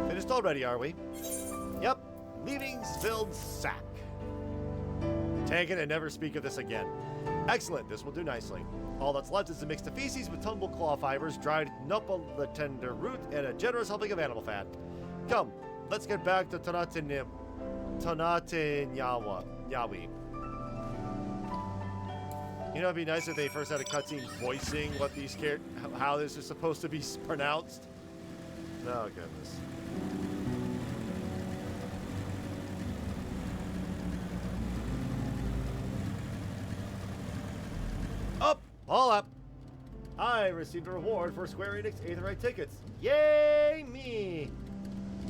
Finished already, are we? Yep. Leavings filled sack. Take it and never speak of this again. Excellent, this will do nicely. All that's left is a mix of feces with tumble claw fibers, dried nopal tender root, and a generous helping of animal fat. Come, let's get back to Tonate Yawi. You know, it'd be nice if they first had a cutscene voicing what these how this is supposed to be pronounced. Oh, goodness. Up! All up! I received a reward for Square Enix Aetherite tickets. Yay, me!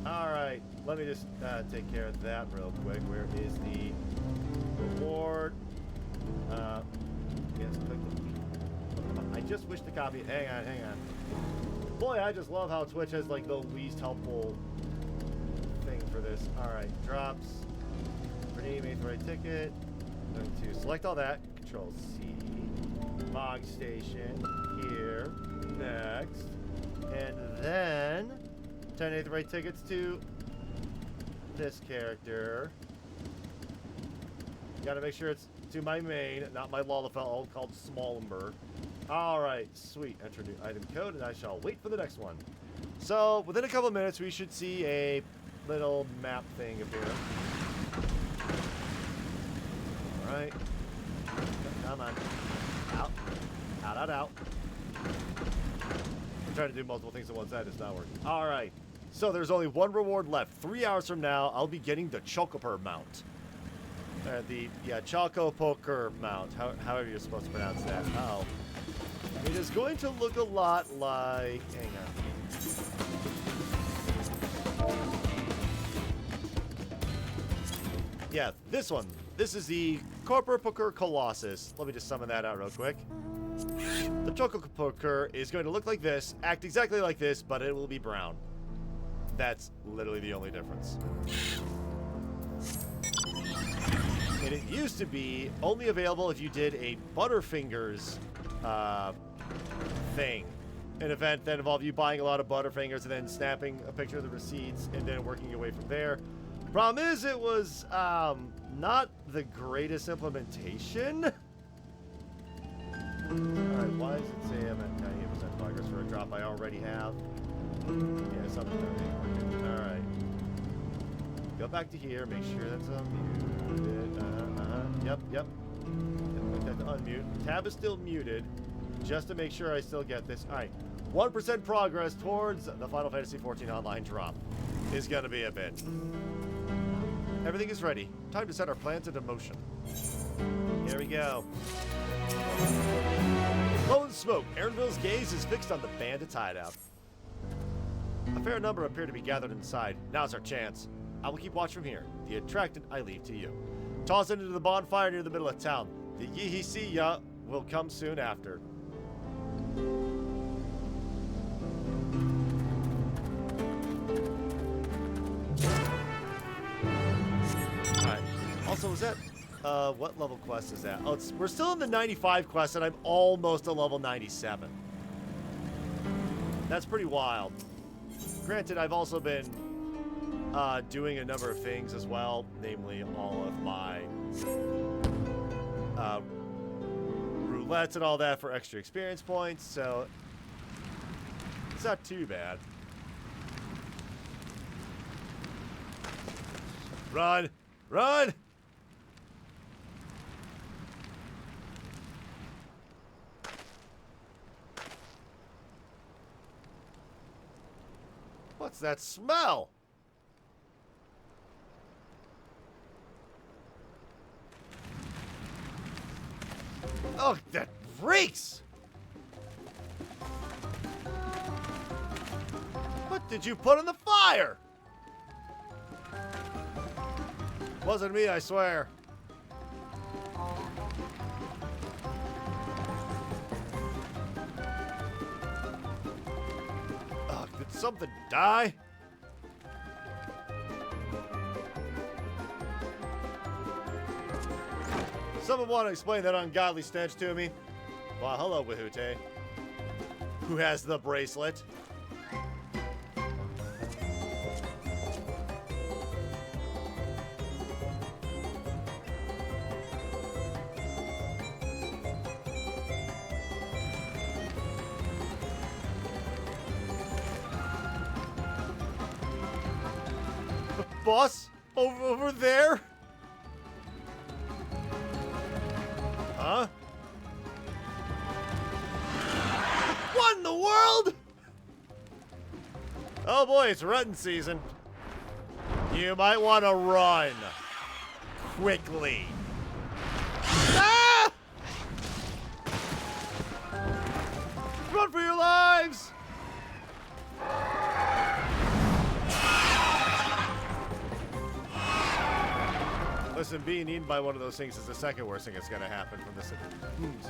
Alright, let me just take care of that real quick. Where is the reward? Yes, click the... I just wish to copy it. Hang on. Boy, I just love how Twitch has like the least helpful thing for this. Alright, drops. Redeem Aetherite ticket. Going to select all that. Control C. Mog station. Here. Next. And then 10 Aetherite tickets to this character. Gotta make sure it's to my main, not my Lalafell called Smallenberg. Alright, sweet. Enter new item code, and I shall wait for the next one. So, within a couple minutes, we should see a little map thing appear. Alright. Come on. Out. Out. I'm trying to do multiple things at once. That is not working. Alright. So, there's only one reward left. 3 hours from now, I'll be getting the Chocorpokkur mount. Chocorpokkur mount. However you're supposed to pronounce that. Oh. It is going to look a lot like... Hang on. Yeah, this one. This is the Chocorpokkur Colossus. Let me just summon that out real quick. The Chocorpokkur is going to look like this, act exactly like this, but it will be brown. That's literally the only difference. And it used to be only available if you did a Butterfingers thing. An event that involved you buying a lot of Butterfingers and then snapping a picture of the receipts and then working your way from there. Problem is, it was not the greatest implementation. Alright, why does it say I'm at 98% progress for a drop I already have? Yeah, something that ain't working. Alright. Go back to here, make sure that's unmuted. Yep. Click that to unmute. Tab is still muted, just to make sure I still get this. Alright. 1% progress towards the Final Fantasy XIV Online drop is gonna be a bit. Everything is ready. Time to set our plans into motion. Here we go. Lone smoke. Aaronville's gaze is fixed on the bandits' hideout. A fair number appear to be gathered inside. Now's our chance. I will keep watch from here. The attractant I leave to you. Toss it into the bonfire near the middle of town. The Yihisiya will come soon after. Alright. Also, was that What level quest is that? Oh, we're still in the 95 quest, and I'm almost a level 97. That's pretty wild. Granted, I've also been doing a number of things as well, namely all of my roulettes and all that for extra experience points, so it's not too bad. Run! Run! What's that smell? Oh, that reeks! What did you put on the fire? Wasn't me, I swear. Oh, did something die? Someone want to explain that ungodly stench to me? Well, hello, Wahute. Who has the bracelet? Boss? Over there? Huh? What in the world? Oh boy, it's rutting season. You might want to run. Quickly. Ah! Run for your lives! Listen, being eaten by one of those things is the second worst thing that's gonna happen from this.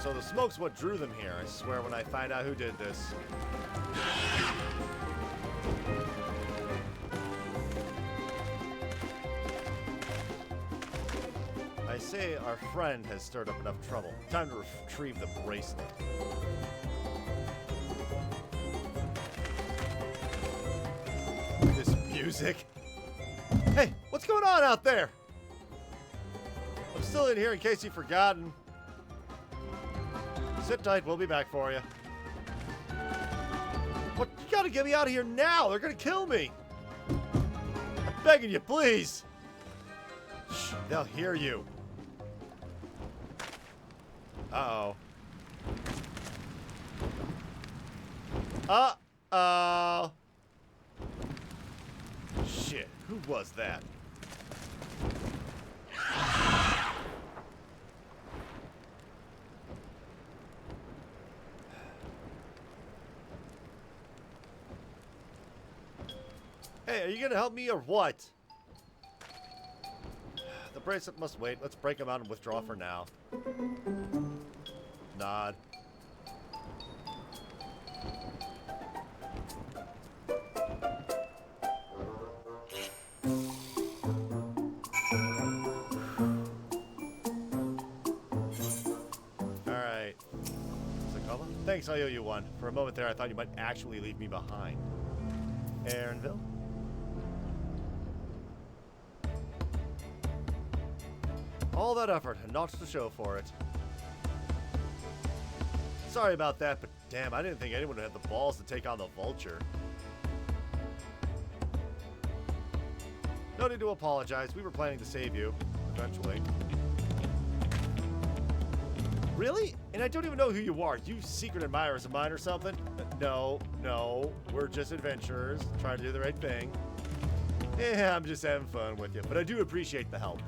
So the smoke's what drew them here. I swear when I find out who did this. I say our friend has stirred up enough trouble. Time to retrieve the bracelet. This music. Hey, what's going on out there? I'm still in here in case you've forgotten. Sit tight, we'll be back for you. What? You gotta get me out of here now! They're gonna kill me! I'm begging you, please! Shh, they'll hear you. Uh-oh. Uh-oh. Shit, who was that? Hey, are you gonna help me or what? The bracelet must wait. Let's break him out and withdraw for now. Nod. Alright. Sakala? Thanks, I owe you one. For a moment there, I thought you might actually leave me behind. Aaronville? All that effort and not to show for it. Sorry about that, but damn, I didn't think anyone had the balls to take on the Vulture. No need to apologize. We were planning to save you, eventually. Really? And I don't even know who you are. You secret admirers of mine or something? No, no. We're just adventurers trying to do the right thing. Yeah, I'm just having fun with you, but I do appreciate the help.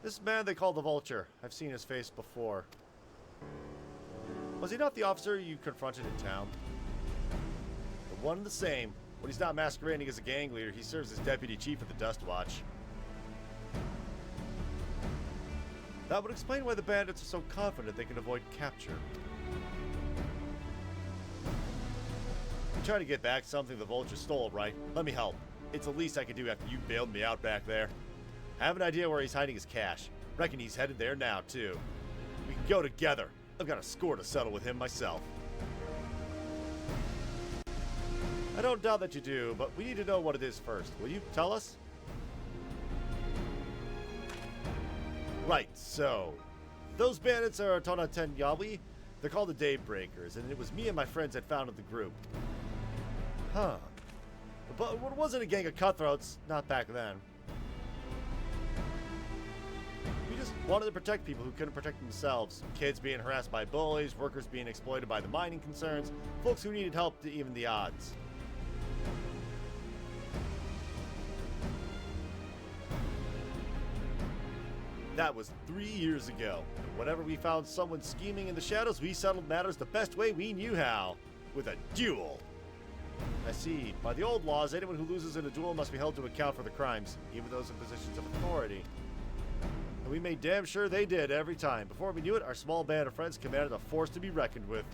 This man they call the Vulture. I've seen his face before. Was he not the officer you confronted in town? The one and the same. When he's not masquerading as a gang leader, he serves as deputy chief of the Dust Watch. That would explain why the bandits are so confident they can avoid capture. I'm trying to get back something the Vulture stole, right? Let me help. It's the least I can do after you bailed me out back there. I have an idea where he's hiding his cash. Reckon he's headed there now, too. We can go together. I've got a score to settle with him myself. I don't doubt that you do, but we need to know what it is first. Will you tell us? Right, so those bandits are Tonaten Yawi. They're called the Daybreakers, and it was me and my friends that founded the group. Huh. But it wasn't a gang of cutthroats, not back then. We just wanted to protect people who couldn't protect themselves. Kids being harassed by bullies, workers being exploited by the mining concerns, folks who needed help to even the odds. That was 3 years ago. Whenever we found someone scheming in the shadows, we settled matters the best way we knew how. With a duel. I see. By the old laws, anyone who loses in a duel must be held to account for the crimes, even those in positions of authority. And we made damn sure they did every time. Before we knew it, our small band of friends commanded a force to be reckoned with.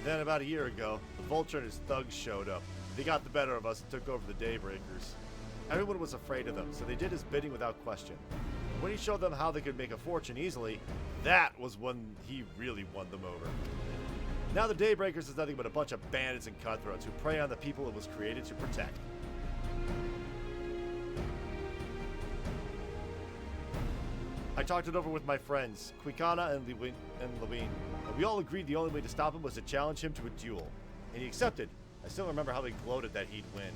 Then about a year ago, the Vulture and his thugs showed up. They got the better of us and took over the Daybreakers. Everyone was afraid of them, so they did his bidding without question. When he showed them how they could make a fortune easily, that was when he really won them over. Now the Daybreakers is nothing but a bunch of bandits and cutthroats who prey on the people it was created to protect. I talked it over with my friends, Quicana and Lewin, and we all agreed the only way to stop him was to challenge him to a duel. And he accepted. I still remember how he gloated that he'd win.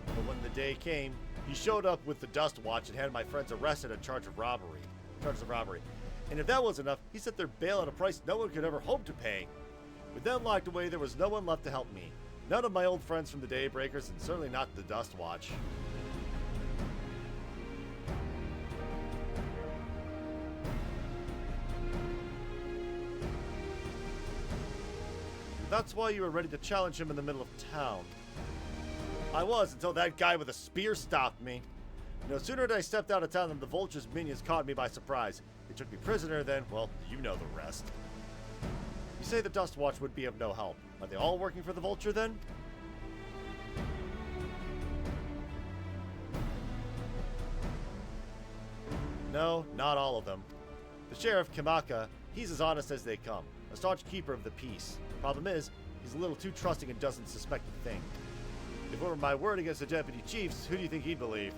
But when the day came, he showed up with the Dust Watch and had my friends arrested on charge of robbery. And if that wasn't enough, he set their bail at a price no one could ever hope to pay. With them locked away, there was no one left to help me. None of my old friends from the Daybreakers, and certainly not the Dust Watch. That's why you were ready to challenge him in the middle of town. I was, until that guy with a spear stopped me. No sooner did I stepped out of town than the Vulture's minions caught me by surprise. They took me prisoner, then, well, you know the rest. You say the Dust Watch would be of no help. Are they all working for the Vulture, then? No, not all of them. The Sheriff, Kimaka, he's as honest as they come. A staunch keeper of the peace. Problem is, he's a little too trusting and doesn't suspect a thing. If it were my word against the deputy chiefs, who do you think he'd believe?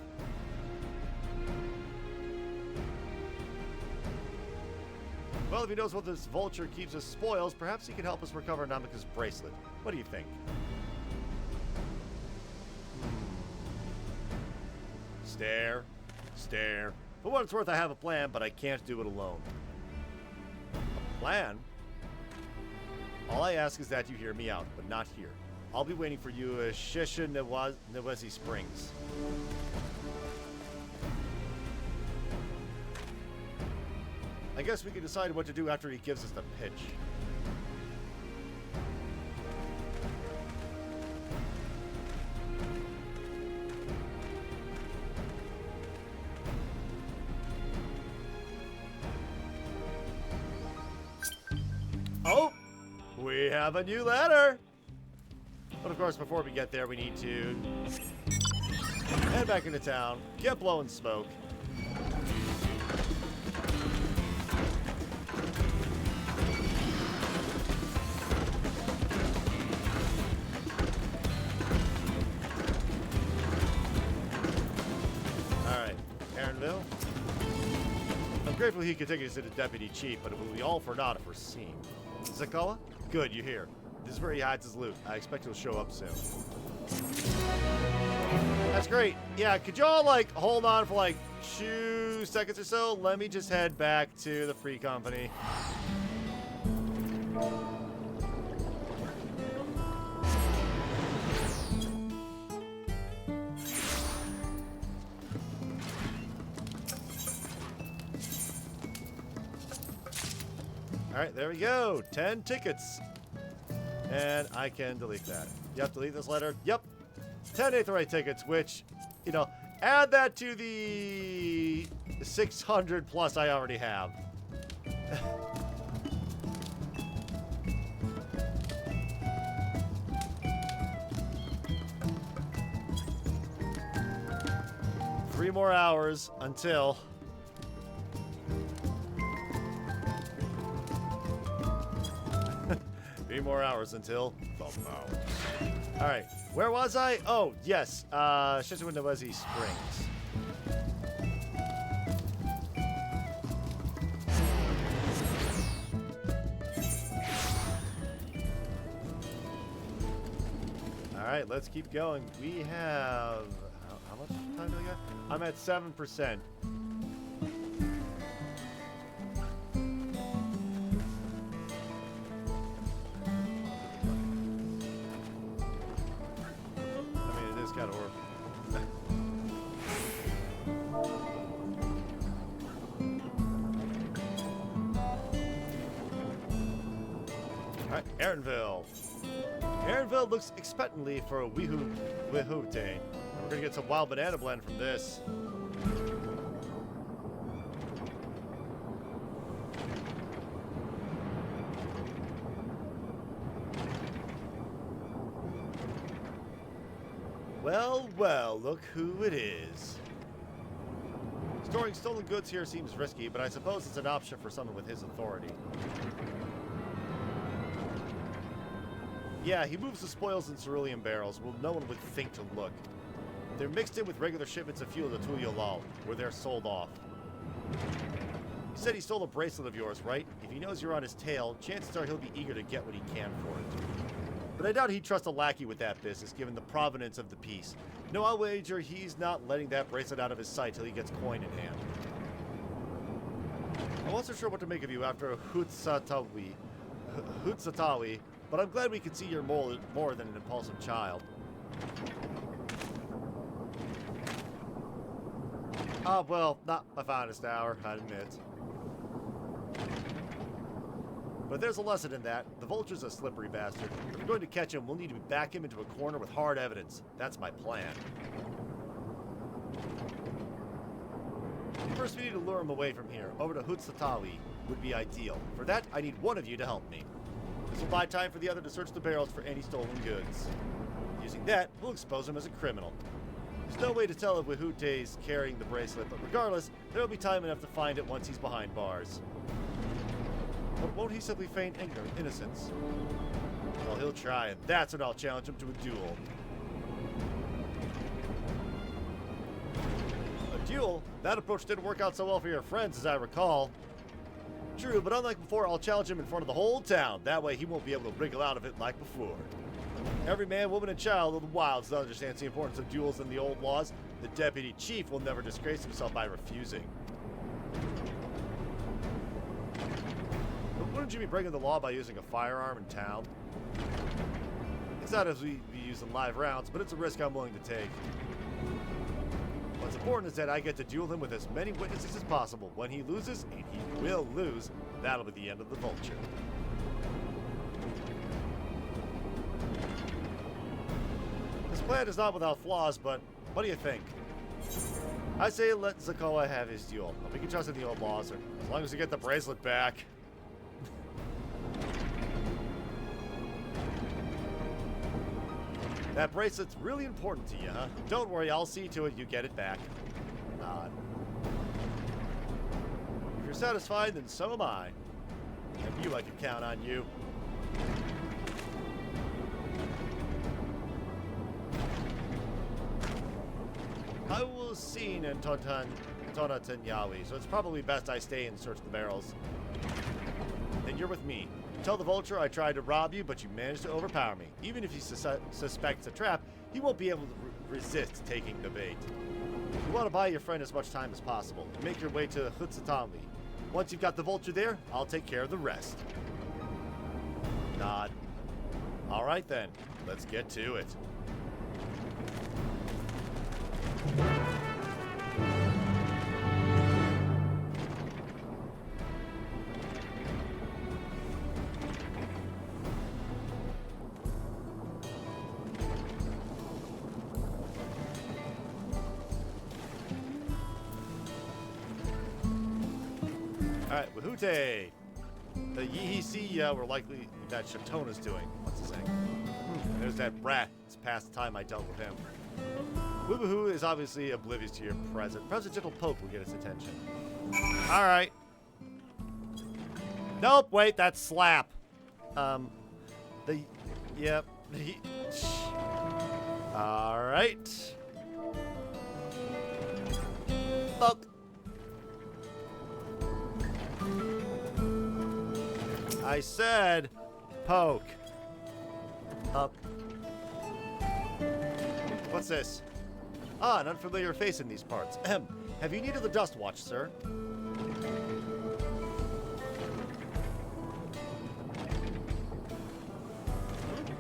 Well, if he knows what this Vulture keeps as spoils, perhaps he can help us recover Namika's bracelet. What do you think? Stare. For what it's worth, I have a plan, but I can't do it alone. A plan? All I ask is that you hear me out, but not here. I'll be waiting for you at Shisha Nawezi Springs. I guess we can decide what to do after he gives us the pitch. Oh! We have a new letter! But of course, before we get there, we need to head back into town, get blowing smoke. Alright, Aaronville. I'm grateful he could take us to the deputy chief, but it will be all for naught if we're seen. Zakawa? Good, you're here. This is where he hides his loot. I expect he'll show up soon. That's great. Yeah, could y'all, like, hold on for, like, 2 seconds or so? Let me just head back to the Free Company. Alright, there we go. 10 tickets. And I can delete that. Yep, delete this letter. Yep. 10 Aetherite tickets, which, you know, add that to the 600 plus I already have. 3 more hours until... Three more hours until the mount. Alright, where was I? Oh, yes, Shitsuinawezi Springs. Alright, let's keep going. We have... How much time do we got? I'm at 7%. Kind of horrible. Alright, Aaronville. Aaronville looks expectantly for a Wihute. We're gonna get some wild banana blend from this. Well, well, look who it is. Storing stolen goods here seems risky, but I suppose it's an option for someone with his authority. Yeah, he moves the spoils in cerulean barrels, well, no one would think to look. They're mixed in with regular shipments of fuel to Tuliolal, where they're sold off. He said he stole a bracelet of yours, right? If he knows you're on his tail, chances are he'll be eager to get what he can for it. But I doubt he'd trust a lackey with that business, given the provenance of the piece. No, I'll wager he's not letting that bracelet out of his sight till he gets coin in hand. I wasn't sure what to make of you after Hutsatawi, but I'm glad we can see you're more than an impulsive child. Ah, well, not my finest hour, I admit. But there's a lesson in that. The vulture's a slippery bastard. If we're going to catch him, we'll need to back him into a corner with hard evidence. That's my plan. First, we need to lure him away from here. Over to Hutsatawi would be ideal. For that, I need one of you to help me. This will buy time for the other to search the barrels for any stolen goods. Using that, we'll expose him as a criminal. There's no way to tell if Wihute's carrying the bracelet, but regardless, there will be time enough to find it once he's behind bars. But won't he simply feign innocence? Well, he'll try, and that's when I'll challenge him to a duel. A duel? That approach didn't work out so well for your friends, as I recall. True, but unlike before, I'll challenge him in front of the whole town. That way he won't be able to wriggle out of it like before. Every man, woman, and child of the wilds understands the importance of duels in the old laws. The deputy chief will never disgrace himself by refusing. But wouldn't you be breaking the law by using a firearm in town? It's not as we use in live rounds, but it's a risk I'm willing to take. What's important is that I get to duel him with as many witnesses as possible. When he loses, and he will lose, that'll be the end of the vulture. This plan is not without flaws, but what do you think? I say let Zakoa have his duel. We can trust in the old laws, as long as we get the bracelet back. That bracelet's really important to you, huh? Don't worry, I'll see to it you get it back. Nod. If you're satisfied, then so am I. I knew I could count on you. I was seen in Tonatanyawi, so it's probably best I stay and search the barrels. Then you're with me. Tell the vulture I tried to rob you, but you managed to overpower me. Even if he suspects a trap, he won't be able to resist taking the bait. You want to buy your friend as much time as possible. Make your way to Hutsatami. Once you've got the vulture there, I'll take care of the rest. Nod. All right then, let's get to it. Alright, Wahute! The Yihisi were likely that Shatona's doing. What's he saying? And there's that brat. It's past the time I dealt with him. Woo-hoo is obviously oblivious to your present. Perhaps a gentle poke will get its attention. Alright. Nope, wait, that's slap. Yep. Alright. Poke. I said poke. Up. What's this? Ah, an unfamiliar face in these parts. Ahem. Have you needed the dust watch, sir?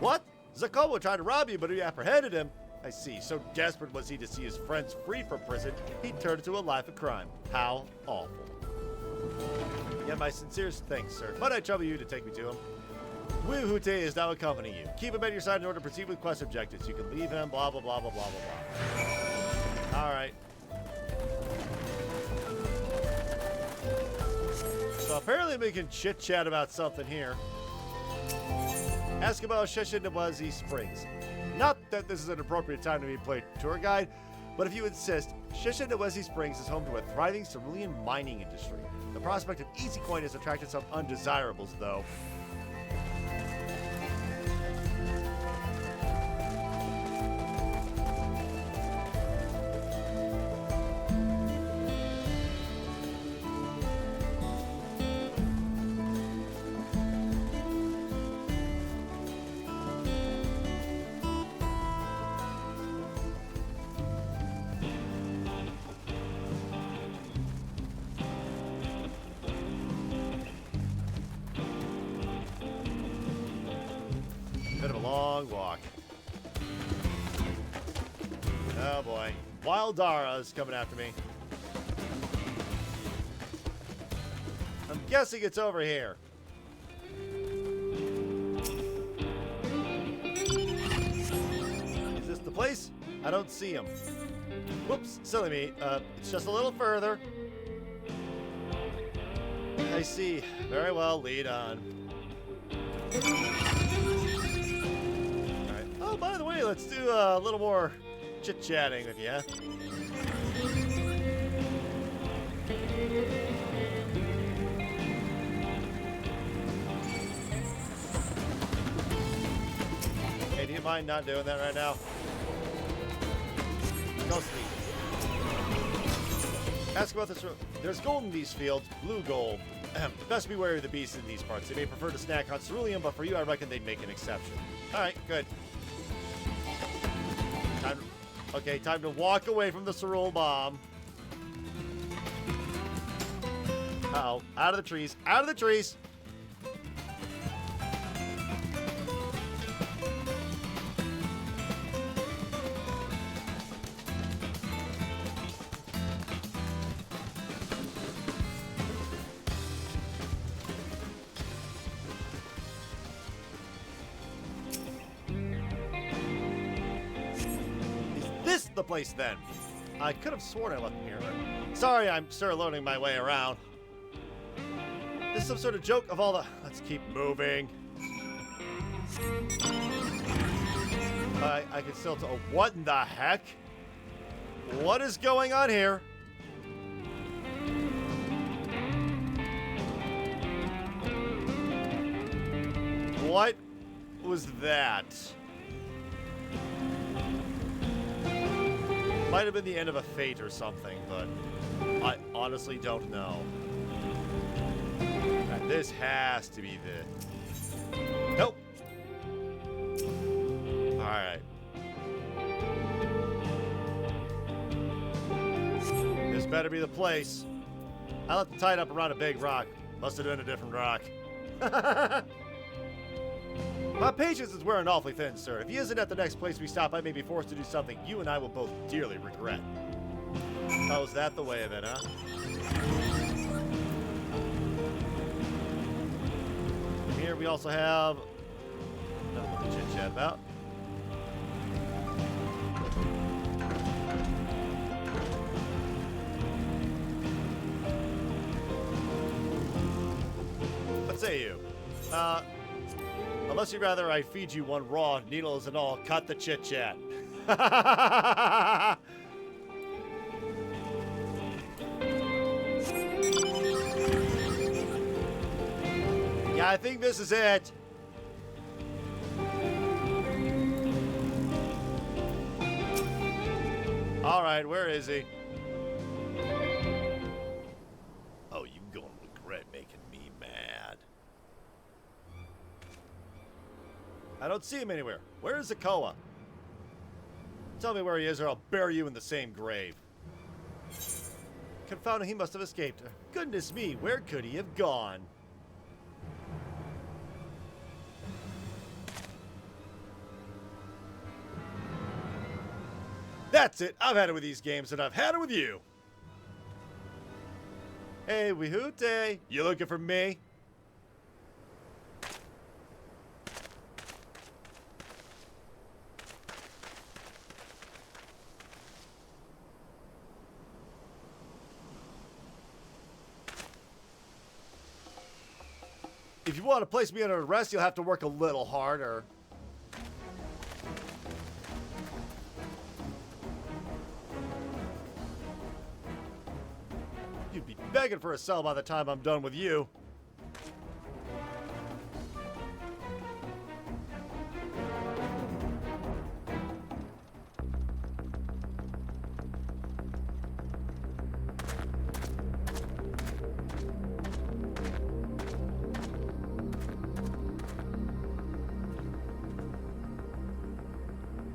What? Zakobo tried to rob you, but he apprehended him. I see. So desperate was he to see his friends freed from prison, he turned to a life of crime. How awful. Yeah, my sincerest thanks, sir. Might I trouble you to take me to him? Wuhute is now accompanying you. Keep him at your side in order to proceed with quest objectives. You can leave him, blah, blah, blah, blah, blah, blah, blah. Alright. So apparently we can chit-chat about something here. Ask about Sheshinawasi Springs. Not that this is an appropriate time to be played tour guide, but if you insist, Sheshinawasi Springs is home to a thriving cerulean mining industry. The prospect of easy coin has attracted some undesirables, though. Bit of a long walk. Oh boy. Wild Dara is coming after me. I'm guessing it's over here. Is this the place? I don't see him. Whoops, silly me. It's just a little further. I see. Very well, lead on. Alright. Oh, by the way, let's do a little more chit-chatting with you. Hey, do you mind not doing that right now? Go sleep. Ask about this. There's gold in these fields, blue gold. Best be wary of the beasts in these parts. They may prefer to snack on cerulean, but for you, I reckon they'd make an exception. Alright, good. Time to walk away from the cerule bomb. Uh-oh. Out of the trees. Out of the trees! The place then. I could have sworn I left him here, but sorry, I'm sure loading my way around. This is some sort of joke of all the... Let's keep moving. I can still... Oh, what in the heck? What is going on here? What was that? Might have been the end of a fate or something, but I honestly don't know. And this has to be the... Nope. Alright. This better be the place. I left it tied up around a big rock. Must have been a different rock. My patience is wearing awfully thin, sir. If he isn't at the next place we stop, I may be forced to do something you and I will both dearly regret. Oh, is that the way of it, huh? Here we also have... nothing to chit-chat about. What say you? Unless you'd rather I feed you one raw, needles and all, cut the chit-chat. Yeah, I think this is it. All right, where is he? Oh, you gonna regret making me mad. I don't see him anywhere. Where is Zakoa? Tell me where he is or I'll bury you in the same grave. Confound him, he must have escaped. Goodness me, where could he have gone? That's it. I've had it with these games, and I've had it with you. Hey, Wihute. You looking for me? If you want to place me under arrest, you'll have to work a little harder. You'd be begging for a cell by the time I'm done with you.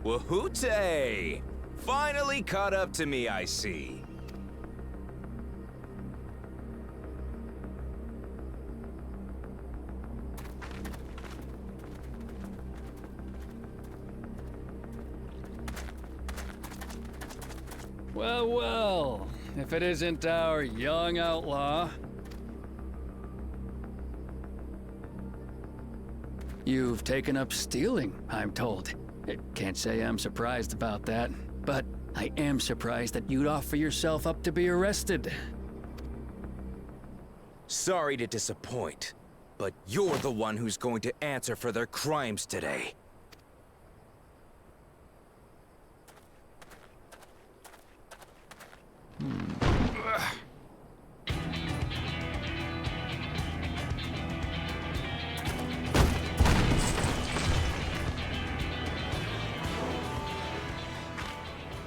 Wahoote! Finally caught up to me, I see. Well, well, if it isn't our young outlaw. You've taken up stealing, I'm told. Can't say I'm surprised about that, but I am surprised that you'd offer yourself up to be arrested. Sorry to disappoint, but you're the one who's going to answer for their crimes today.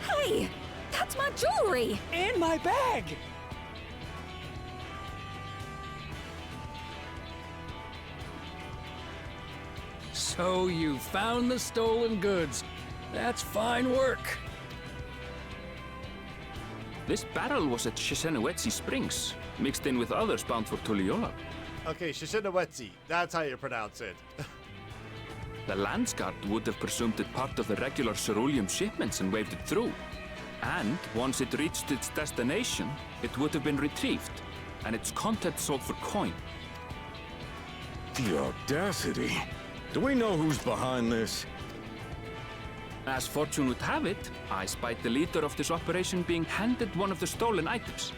Hey! That's my jewelry! And my bag! So you found the stolen goods. That's fine work. This barrel was at Shishenawetsi Springs, mixed in with others bound for Tuliyola. Okay, Shishinawetsi. That's how you pronounce it. The Landsguard would have presumed it part of the regular ceruleum shipments and waved it through. And once it reached its destination, it would have been retrieved, and its contents sold for coin. The audacity. Do we know who's behind this? As fortune would have it, I spied the leader of this operation being handed one of the stolen items.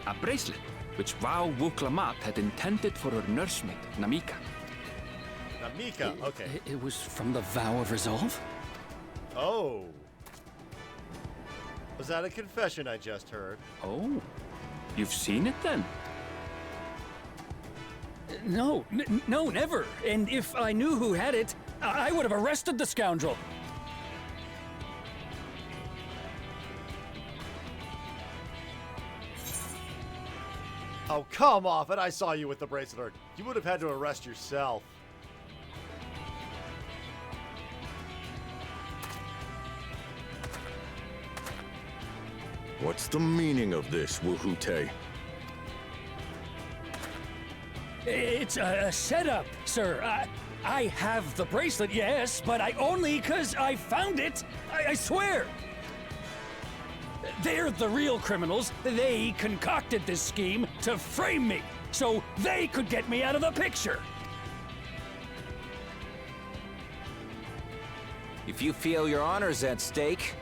A bracelet, which Vau Wuklamat had intended for her nursemaid, Namika. Namika, okay. It was from the Vow of Resolve? Oh. Was that a confession I just heard? Oh. You've seen it then? No, no, never. And if I knew who had it, I would have arrested the scoundrel. Oh, come off it. I saw you with the bracelet. You would have had to arrest yourself. What's the meaning of this, Wahoote? It's a setup, sir. I have the bracelet, yes, but I only 'cause I found it. I swear. They're the real criminals. They concocted this scheme to frame me, so they could get me out of the picture. If you feel your honor's at stake,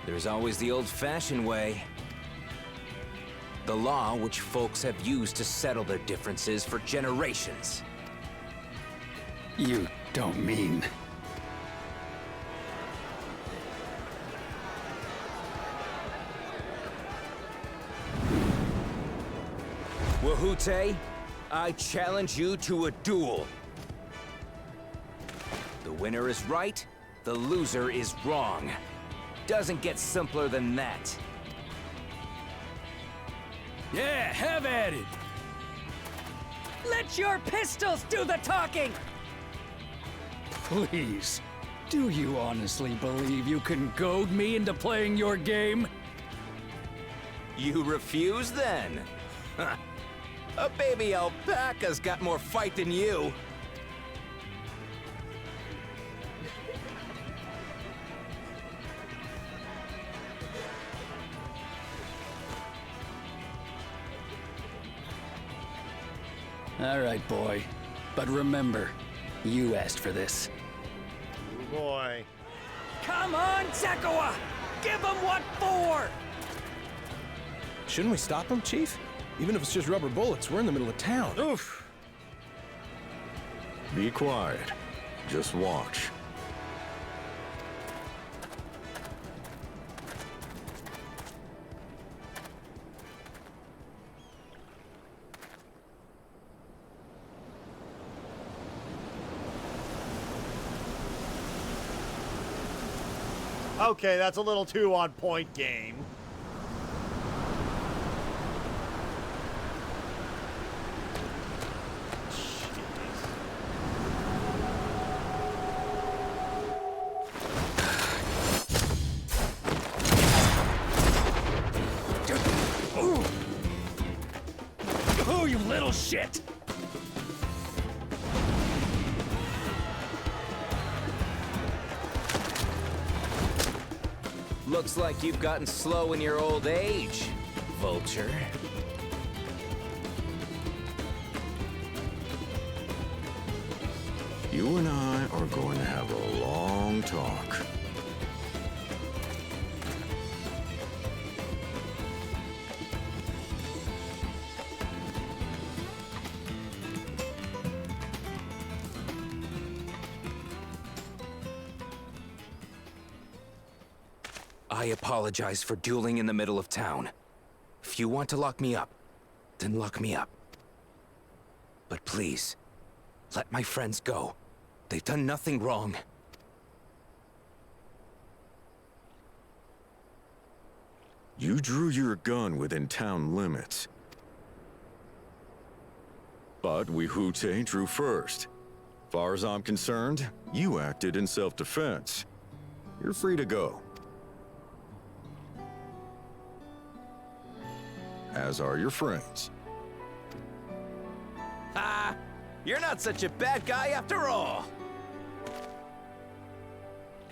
there's always the old-fashioned way. The law which folks have used to settle their differences for generations. You don't mean... Wahute, I challenge you to a duel. The winner is right, the loser is wrong. Doesn't get simpler than that. Yeah, have at it! Let your pistols do the talking! Please, do you honestly believe you can goad me into playing your game? You refuse then? A baby alpaca's got more fight than you. All right, boy. But remember, you asked for this. Oh boy. Come on, Zekawa! Give him what for! Shouldn't we stop him, Chief? Even if it's just rubber bullets, we're in the middle of town. Oof. Be quiet. Just watch. Okay, that's a little too on point, game. Oh, you little shit! Looks like you've gotten slow in your old age, Vulture. You and I are going to have a long talk. I apologize for dueling in the middle of town. If you want to lock me up, then lock me up. But please, let my friends go. They've done nothing wrong. You drew your gun within town limits. But Wahute drew first. Far as I'm concerned, you acted in self-defense. You're free to go. As are your friends. Ha! You're not such a bad guy after all!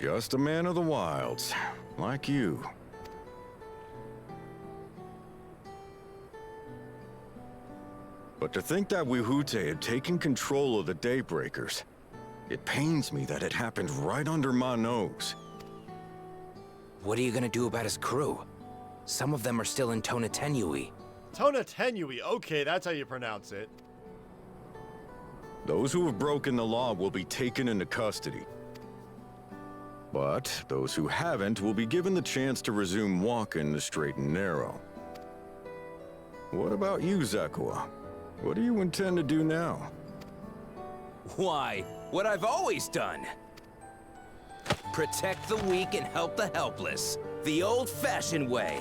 Just a man of the wilds, like you. But to think that Wahute had taken control of the Daybreakers, it pains me that it happened right under my nose. What are you gonna do about his crew? Some of them are still in Tonatenui. Tonatenui, okay, that's how you pronounce it. Those who have broken the law will be taken into custody. But those who haven't will be given the chance to resume walking the straight and narrow. What about you, Zekawa? What do you intend to do now? Why, what I've always done. Protect the weak and help the helpless. The old-fashioned way.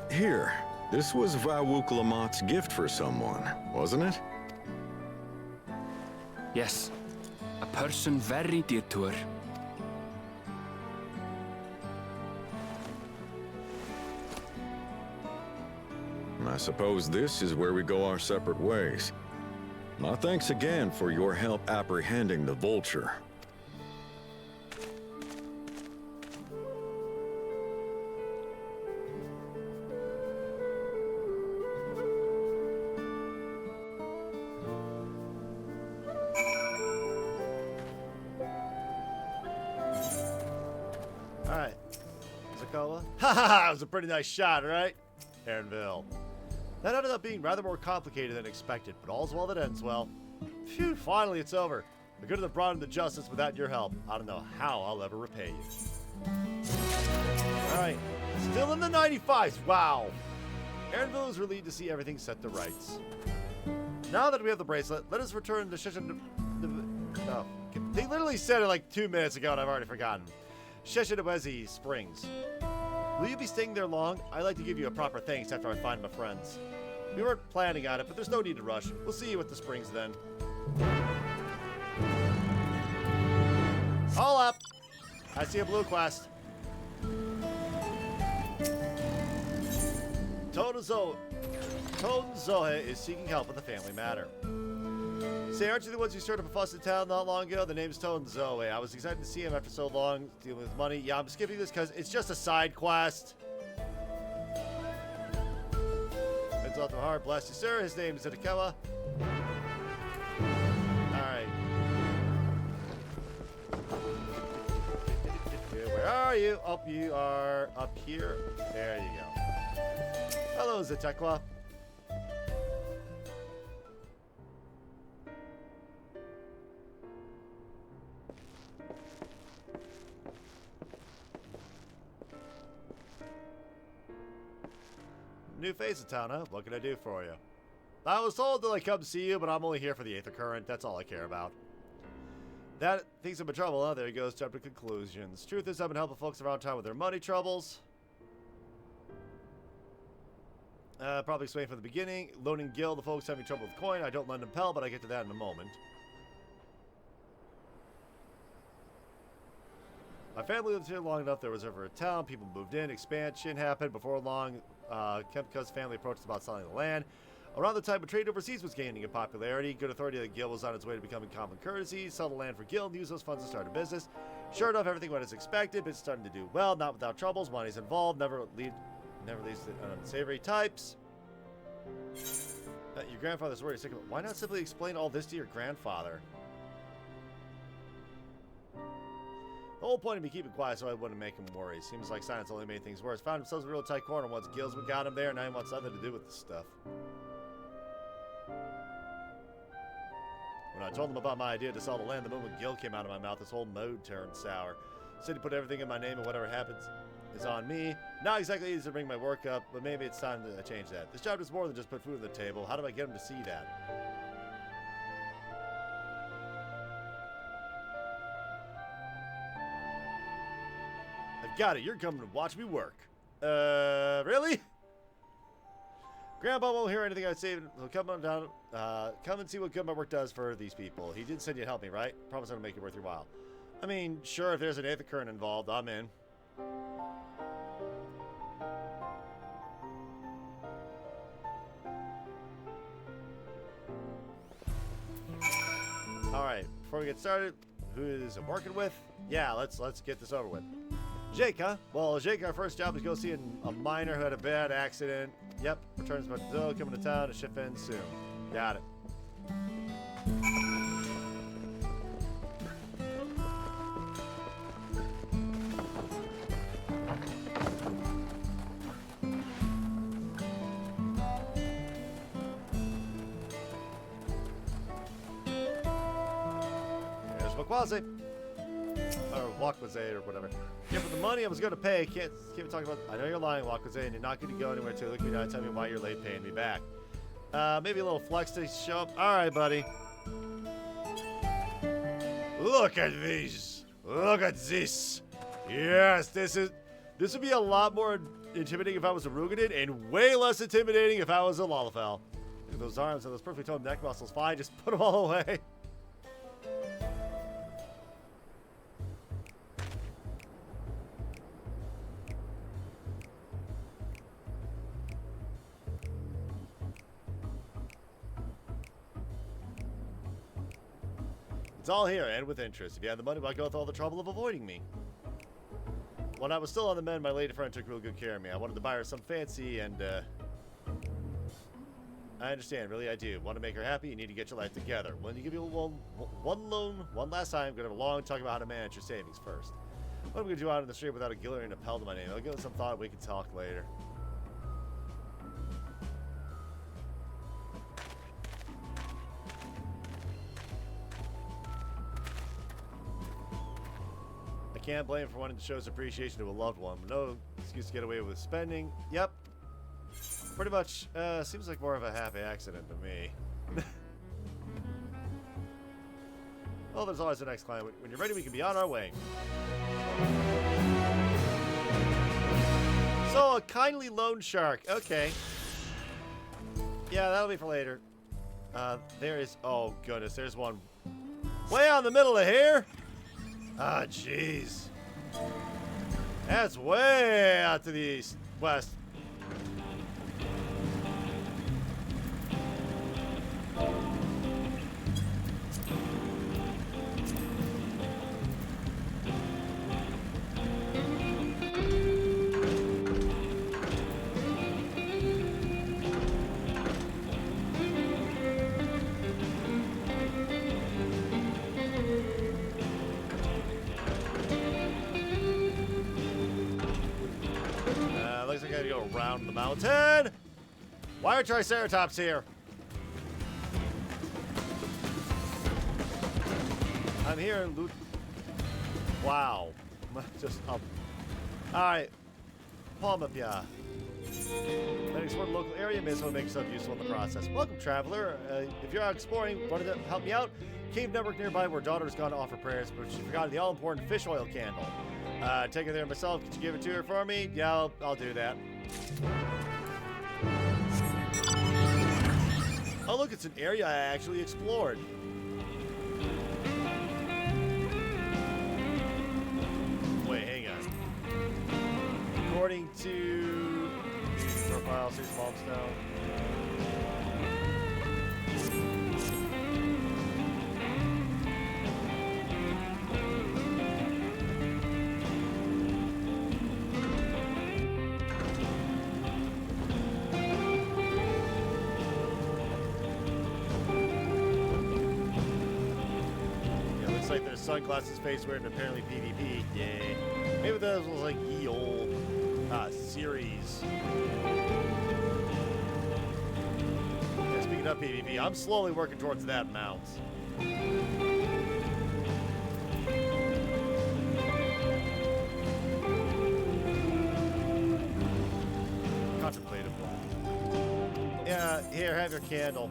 Here, this was Vawuklamat's gift for someone, wasn't it? Yes, a person very dear to her. I suppose this is where we go our separate ways. My thanks again for your help apprehending the Vulture. Alright. Zekawa? Haha, it was a pretty nice shot, right? Aaronville. That ended up being rather more complicated than expected, but all's well that ends well. Phew, finally it's over. The good of the broad and the justice without your help. I don't know how I'll ever repay you. Alright. Still in the 95s. Wow. Aaronville is relieved to see everything set to rights. Now that we have the bracelet, let us return to Shishin... No. They literally said it like 2 minutes ago and I've already forgotten. Sheshinawezi Springs. Will you be staying there long? I'd like to give you a proper thanks after I find my friends. We weren't planning on it, but there's no need to rush. We'll see you at the springs then. All up! I see a blue quest. Tonzohe is seeking help with a family matter. Say, aren't you the ones who stirred up a fuss in town not long ago? The name's Tonzohe. I was excited to see him after so long dealing with money. Yeah, I'm skipping this because it's just a side quest. It's off the heart. Bless you, sir. His name is Itakawa. Alright. Where are you? Oh, you are up here. There you go. Hello, Zetekwa. New face of town, huh? What can I do for you? I was told to come see you, but I'm only here for the Aether Current. That's all I care about. That thinks I'm in trouble, huh? There he goes, jump to conclusions. Truth is, I've been helping folks around town with their money troubles. Probably explain from the beginning. Loaning Gil, the folks having trouble with coin. I don't lend them Pell, but I get to that in a moment. My family lived here long enough. There was ever a town. People moved in. Expansion happened. Before long, Kempka's family approached about selling the land. Around the time, trade overseas was gaining in popularity. Good authority that Gil was on its way to becoming common courtesy. Sell the land for Gil and use those funds to start a business. Sure enough, everything went as expected. Business starting to do well, not without troubles. Money's involved. Never leads to unsavory types. Your grandfather's worried. Why not simply explain all this to your grandfather? The whole point of me keeping quiet so I wouldn't make him worry. Seems like silence only made things worse. Found himself in a real tight corner once Gil's got him there, and now he wants nothing to do with this stuff. When I told him about my idea to sell the land, the moment Gil came out of my mouth, this whole mood turned sour. Said he put everything in my name and whatever happens is on me. Not exactly easy to bring my work up, but maybe it's time to change that. This job is more than just put food on the table. How do I get him to see that? I've got it. You're coming to watch me work. Really? Grandpa won't hear anything I say. He'll come on down. Come and see what good my work does for these people. He did send you to help me, right? Promise I'm gonna make it worth your while. I mean, sure, if there's an Aether Current involved, I'm in. Alright, before we get started, who is it working with? Yeah, let's get this over with. Jake, huh? Well, Jake, our first job is go see a miner who had a bad accident. Yep, returns back to Doe, coming to town, a ship ends soon. Got it. There's Wakwaze. Or Wakwaze or whatever. Yeah, for the money I was going to pay, can't even talk about. I know you're lying, Wakwaze, and you're not going to go anywhere too. Look at me now and tell me why you're late paying me back. Maybe a little flex to show up. All right, buddy. Look at these. Look at this. Yes, this would be a lot more intimidating if I was a Rugadin, and way less intimidating if I was a Lalafell. Look at those arms and those perfectly toned neck muscles. Fine, just put them all away. It's all here, and with interest. If you had the money, why go through all the trouble of avoiding me? When I was still on the mend, my lady friend took real good care of me. I wanted to buy her some fancy, and, I understand, really, I do. Want to make her happy, you need to get your life together. When you give you one loan, one last time, I'm going to have a long talk about how to manage your savings first. What am I going to do out in the street without a Giller and a Pell to my name? I'll give it some thought, we can talk later. can't blame him for wanting to show his appreciation to a loved one. No excuse to get away with spending. Yep. Pretty much, seems like more of a happy accident to me. Well, there's always the next client. When you're ready, we can be on our way. So, a kindly loan shark. Okay. Yeah, that'll be for later. There is... Oh, goodness. There's one way out in the middle of here. Ah, jeez. That's way out to the east, west. Looks like I gotta go around the mountain. Why are Triceratops here? I'm here in loot. Wow. Just up. Alright. Palm up, yeah. Then explore the local area, may as well make yourself useful in the process. Welcome, traveler. If you're out exploring, want to help me out? Cave network nearby where daughter's gone to offer prayers, but she forgot the all-important fish oil candle. Take her there myself. Could you give it to her for me? Yeah, I'll do that. Oh, look, it's an area I actually explored. Wait, hang on. According to profile, series bulbs now. Like there's sunglasses face wearing apparently PvP. Yeah. Maybe that was like ye old series. Yeah, speaking of PvP, I'm slowly working towards that mount. Contemplative. Yeah, here, have your candle.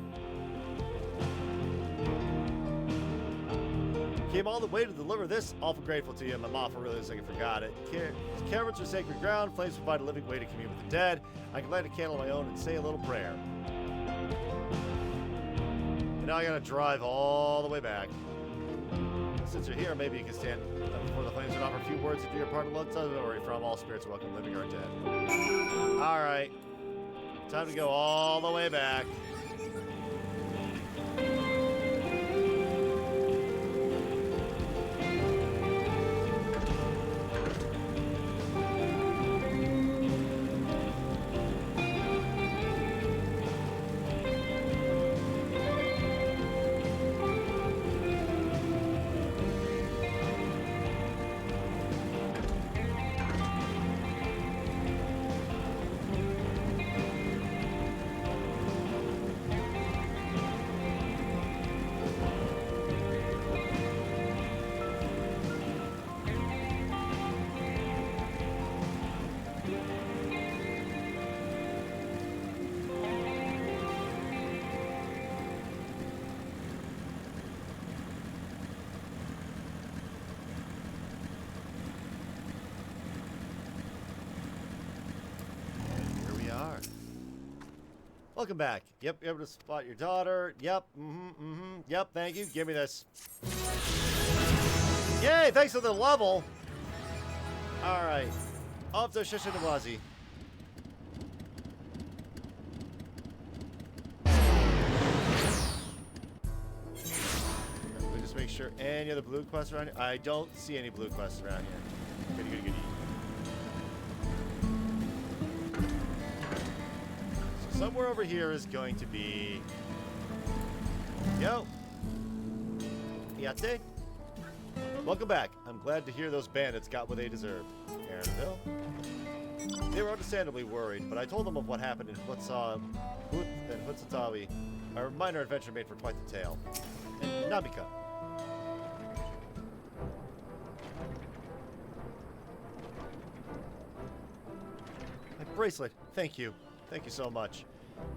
Came all the way to deliver this. Awful grateful to you. My mom really looks like I forgot it. Caverns are sacred ground. Flames provide a living way to commune with the dead. I can light a candle on my own and say a little prayer. And now I gotta drive all the way back. Since you're here, maybe you can stand before the flames and offer a few words to do your part of love. Don't worry, from all spirits are welcome, living or dead. Alright. Time to go all the way back. Welcome back. Yep, you're able to spot your daughter. Yep, Yep, thank you. Give me this. Yay, thanks for the level. Alright. Off to Shishinawazi. Let me just make sure any other blue quests around here. I don't see any blue quests around here. Goody, goody, goody. Somewhere over here is going to be... Yo! Yate? Welcome back. I'm glad to hear those bandits got what they deserved. Aaronville? They were understandably worried, but I told them of what happened in Hutsatawi. A minor adventure made for quite the tale. And Nabika. bracelet. Thank you. Thank you so much.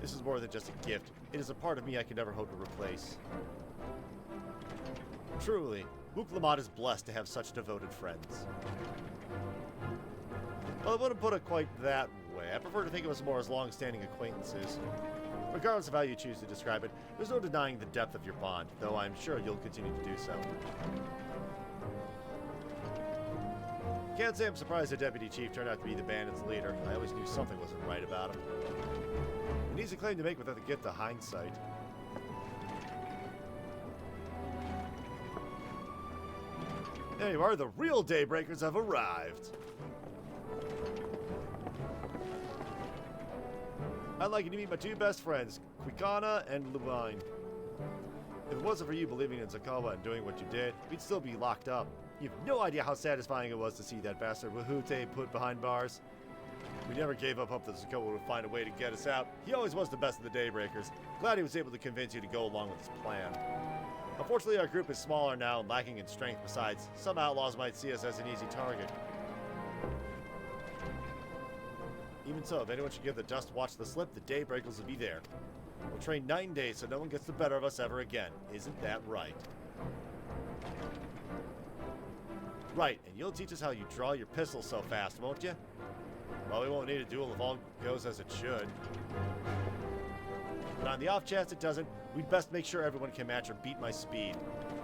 This is more than just a gift. It is a part of me I can never hope to replace. Truly, Wuk-Lamat is blessed to have such devoted friends. Well, I wouldn't put it quite that way. I prefer to think of us more as long-standing acquaintances. Regardless of how you choose to describe it, there's no denying the depth of your bond, though I'm sure you'll continue to do so. Can't say I'm surprised the Deputy Chief turned out to be the bandit's leader. I always knew something wasn't right about him. An easy claim to make without the gift of hindsight. There you are, the real Daybreakers have arrived. I'd like you to meet my two best friends, Quicana and Luvine. If it wasn't for you believing in Zakawa and doing what you did, we'd still be locked up. You have no idea how satisfying it was to see that bastard Wahute put behind bars. We never gave up hope that Zakawa would find a way to get us out. He always was the best of the Daybreakers. Glad he was able to convince you to go along with his plan. Unfortunately, our group is smaller now and lacking in strength. Besides, some outlaws might see us as an easy target. Even so, if anyone should give the Dust Watch the slip, the Daybreakers will be there. We'll train night and day so no one gets the better of us ever again. Isn't that right? Right, and you'll teach us how you draw your pistol so fast, won't you? Well, we won't need a duel if all goes as it should. But on the off chance it doesn't, we'd best make sure everyone can match or beat my speed.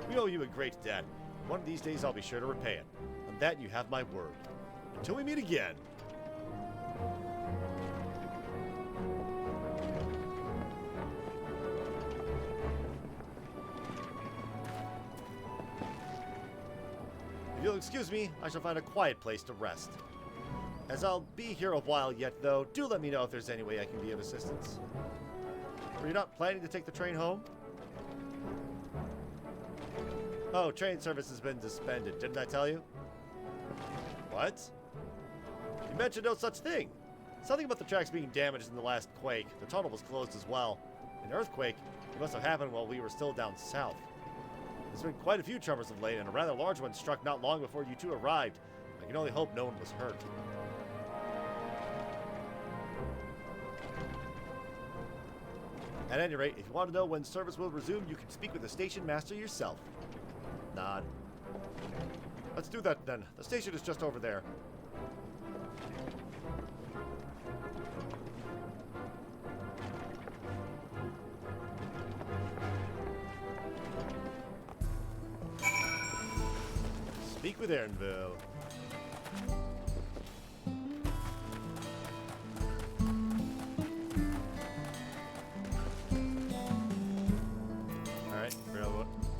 We owe you a great debt. One of these days I'll be sure to repay it. On that you have my word. Until we meet again. If you'll excuse me, I shall find a quiet place to rest. As I'll be here a while yet, though, do let me know if there's any way I can be of assistance. Were you not planning to take the train home? Oh, train service has been suspended, didn't I tell you? What? You mentioned no such thing. Something about the tracks being damaged in the last quake. The tunnel was closed as well. An earthquake? It must have happened while we were still down south. There's been quite a few tremors of late, and a rather large one struck not long before you two arrived. I can only hope no one was hurt. At any rate, if you want to know when service will resume, you can speak with the station master yourself. Nod. Let's do that then. The station is just over there. Speak with Aaronville.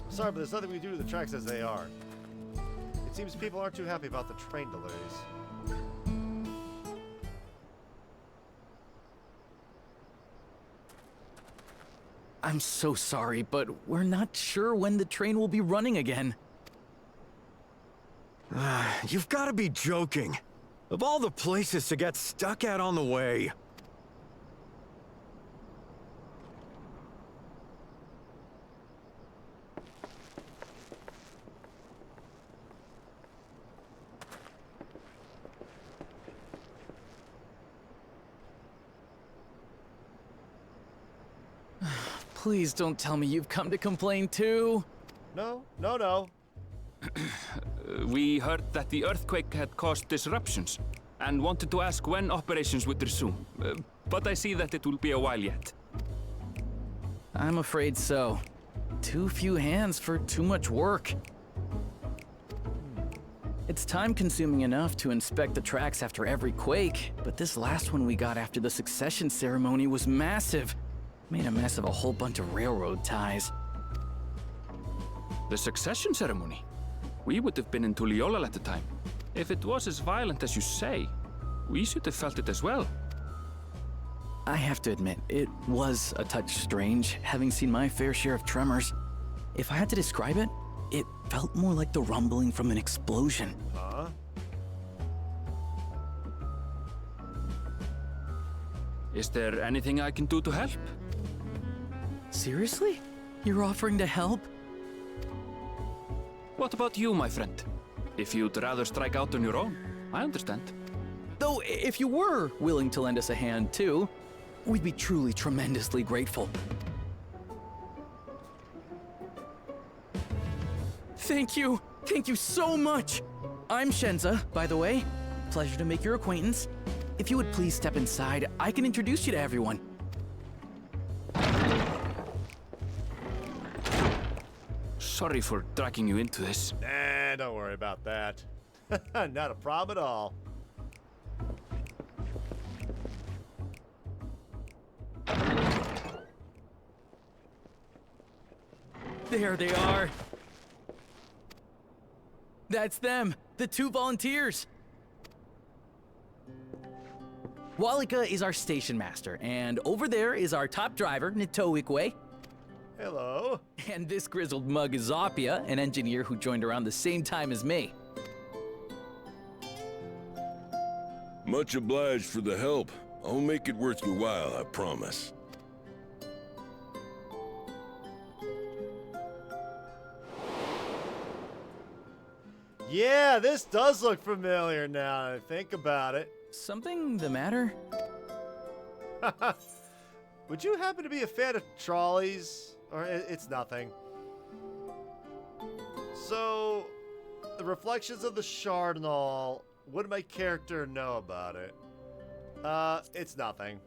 Sorry, but there's nothing we can do to the tracks as they are. It seems people aren't too happy about the train delays. I'm so sorry, but we're not sure when the train will be running again. You've got to be joking. Of all the places to get stuck at on the way. Please don't tell me you've come to complain too. No. We heard that the earthquake had caused disruptions and wanted to ask when operations would resume. But I see that it will be a while yet. I'm afraid so. Too few hands for too much work. It's time-consuming enough to inspect the tracks after every quake, but this last one we got after the succession ceremony was massive. Made a mess of a whole bunch of railroad ties. The succession ceremony? We would have been in Tuliolal at the time. If it was as violent as you say, we should have felt it as well. I have to admit, it was a touch strange, having seen my fair share of tremors. If I had to describe it, it felt more like the rumbling from an explosion. Huh? Is there anything I can do to help? Seriously? You're offering to help? What about you, my friend? If you'd rather strike out on your own, I understand. Though, if you were willing to lend us a hand too, we'd be truly tremendously grateful. Thank you. Thank you so much. I'm Shenza, by the way. Pleasure to make your acquaintance. If you would please step inside, I can introduce you to everyone. Sorry for dragging you into this. Nah, don't worry about that. Not a problem at all. There they are. That's them, the 2 volunteers. Walika is our station master, and over there is our top driver, Nitoikwe. Hello. And this grizzled mug is Zapia, an engineer who joined around the same time as me. Much obliged for the help. I'll make it worth your while, I promise. Yeah, this does look familiar now that I think about it. Something the matter? Would you happen to be a fan of trolleys? Or it's nothing. So, the reflections of the shard and all, what did my character know about it? It's nothing.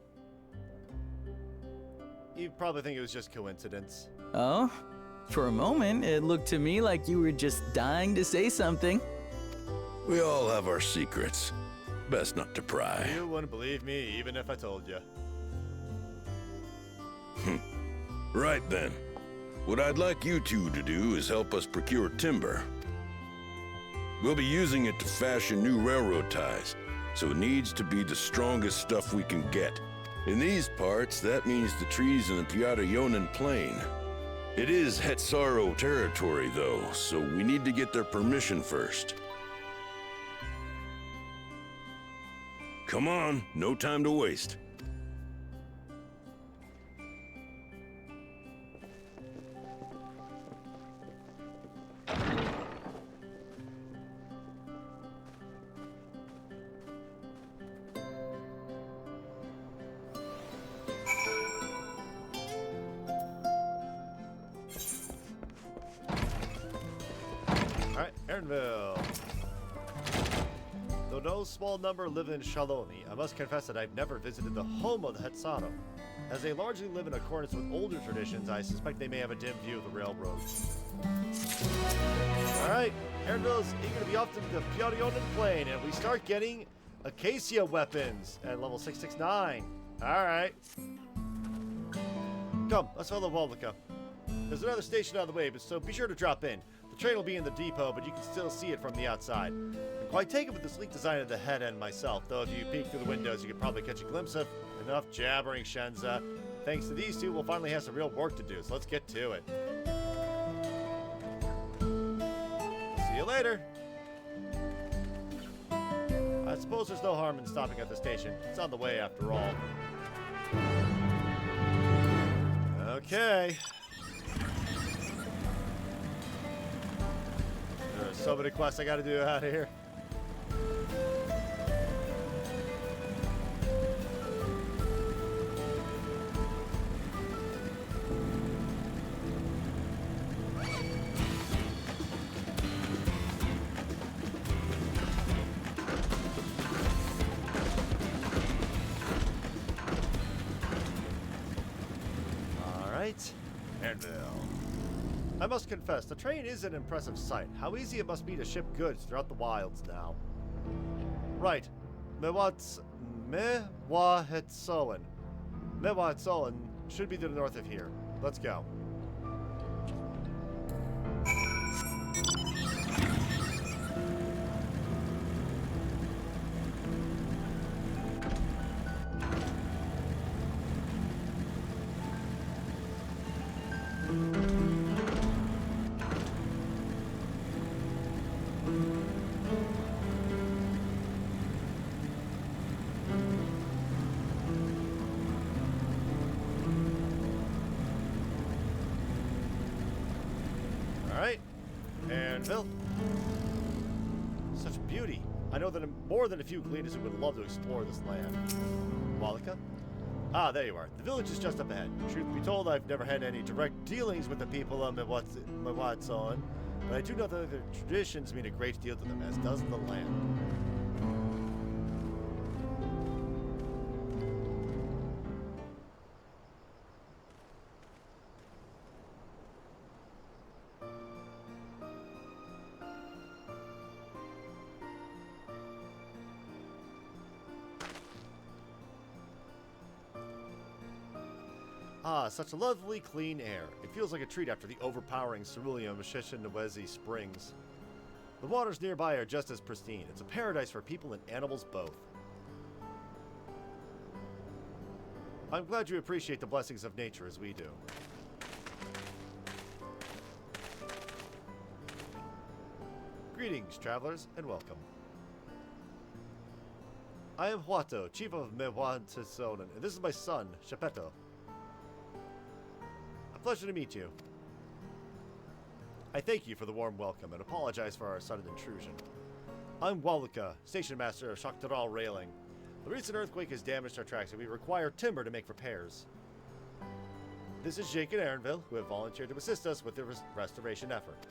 You probably think it was just coincidence. Oh? For a moment, it looked to me like you were just dying to say something. We all have our secrets. Best not to pry. You wouldn't believe me even if I told you. Right then. What I'd like you two to do is help us procure timber. We'll be using it to fashion new railroad ties, so it needs to be the strongest stuff we can get. In these parts, that means the trees in the Piata-Yonan Plain. It is Hetsaro territory, though, so we need to get their permission first. Come on, no time to waste. Alright, Aaronville. Though no small number live in Shaloni, I must confess that I've never visited the home of the Hetsaro. As they largely live in accordance with older traditions, I suspect they may have a dim view of the railroad. Alright, Aaronville's eager to be off to the Piata-Yonan Plain, and we start getting Acacia weapons at level 669. Alright. Come, let's follow Walika. There's another station on the way, but so be sure to drop in. The train will be in the depot, but you can still see it from the outside. I'm quite taken with the sleek design of the head end myself, though if you peek through the windows, you could probably catch a glimpse of enough jabbering, Shenza. Thanks to these two, we'll finally have some real work to do, so let's get to it. See you later. I suppose there's no harm in stopping at the station. It's on the way after all. Okay. There's so many quests I gotta do out here. Aaronville. I must confess, the train is an impressive sight. How easy it must be to ship goods throughout the wilds now. Right. Mewahetsoan. Mewahetsoan should be to the north of here. Let's go. Alright, Aaronville. Such beauty. I know that more than a few cleaners who would love to explore this land. Walika? Ah, there you are. The village is just up ahead. Truth be told, I've never had any direct dealings with the people of Mewatson, but I do know that their traditions mean a great deal to them, as does the land. Ah, such lovely, clean air. It feels like a treat after the overpowering cerulean of Sheshinawezi Springs. The waters nearby are just as pristine. It's a paradise for people and animals both. I'm glad you appreciate the blessings of nature as we do. Greetings, travelers, and welcome. I am Huato, chief of Mewatson, and this is my son, Shepeto. Pleasure to meet you. I thank you for the warm welcome and apologize for our sudden intrusion. I'm Walika, station master of Chocorpokkur Railing. The recent earthquake has damaged our tracks and we require timber to make repairs. This is Jake and Aaronville, who have volunteered to assist us with the restoration effort.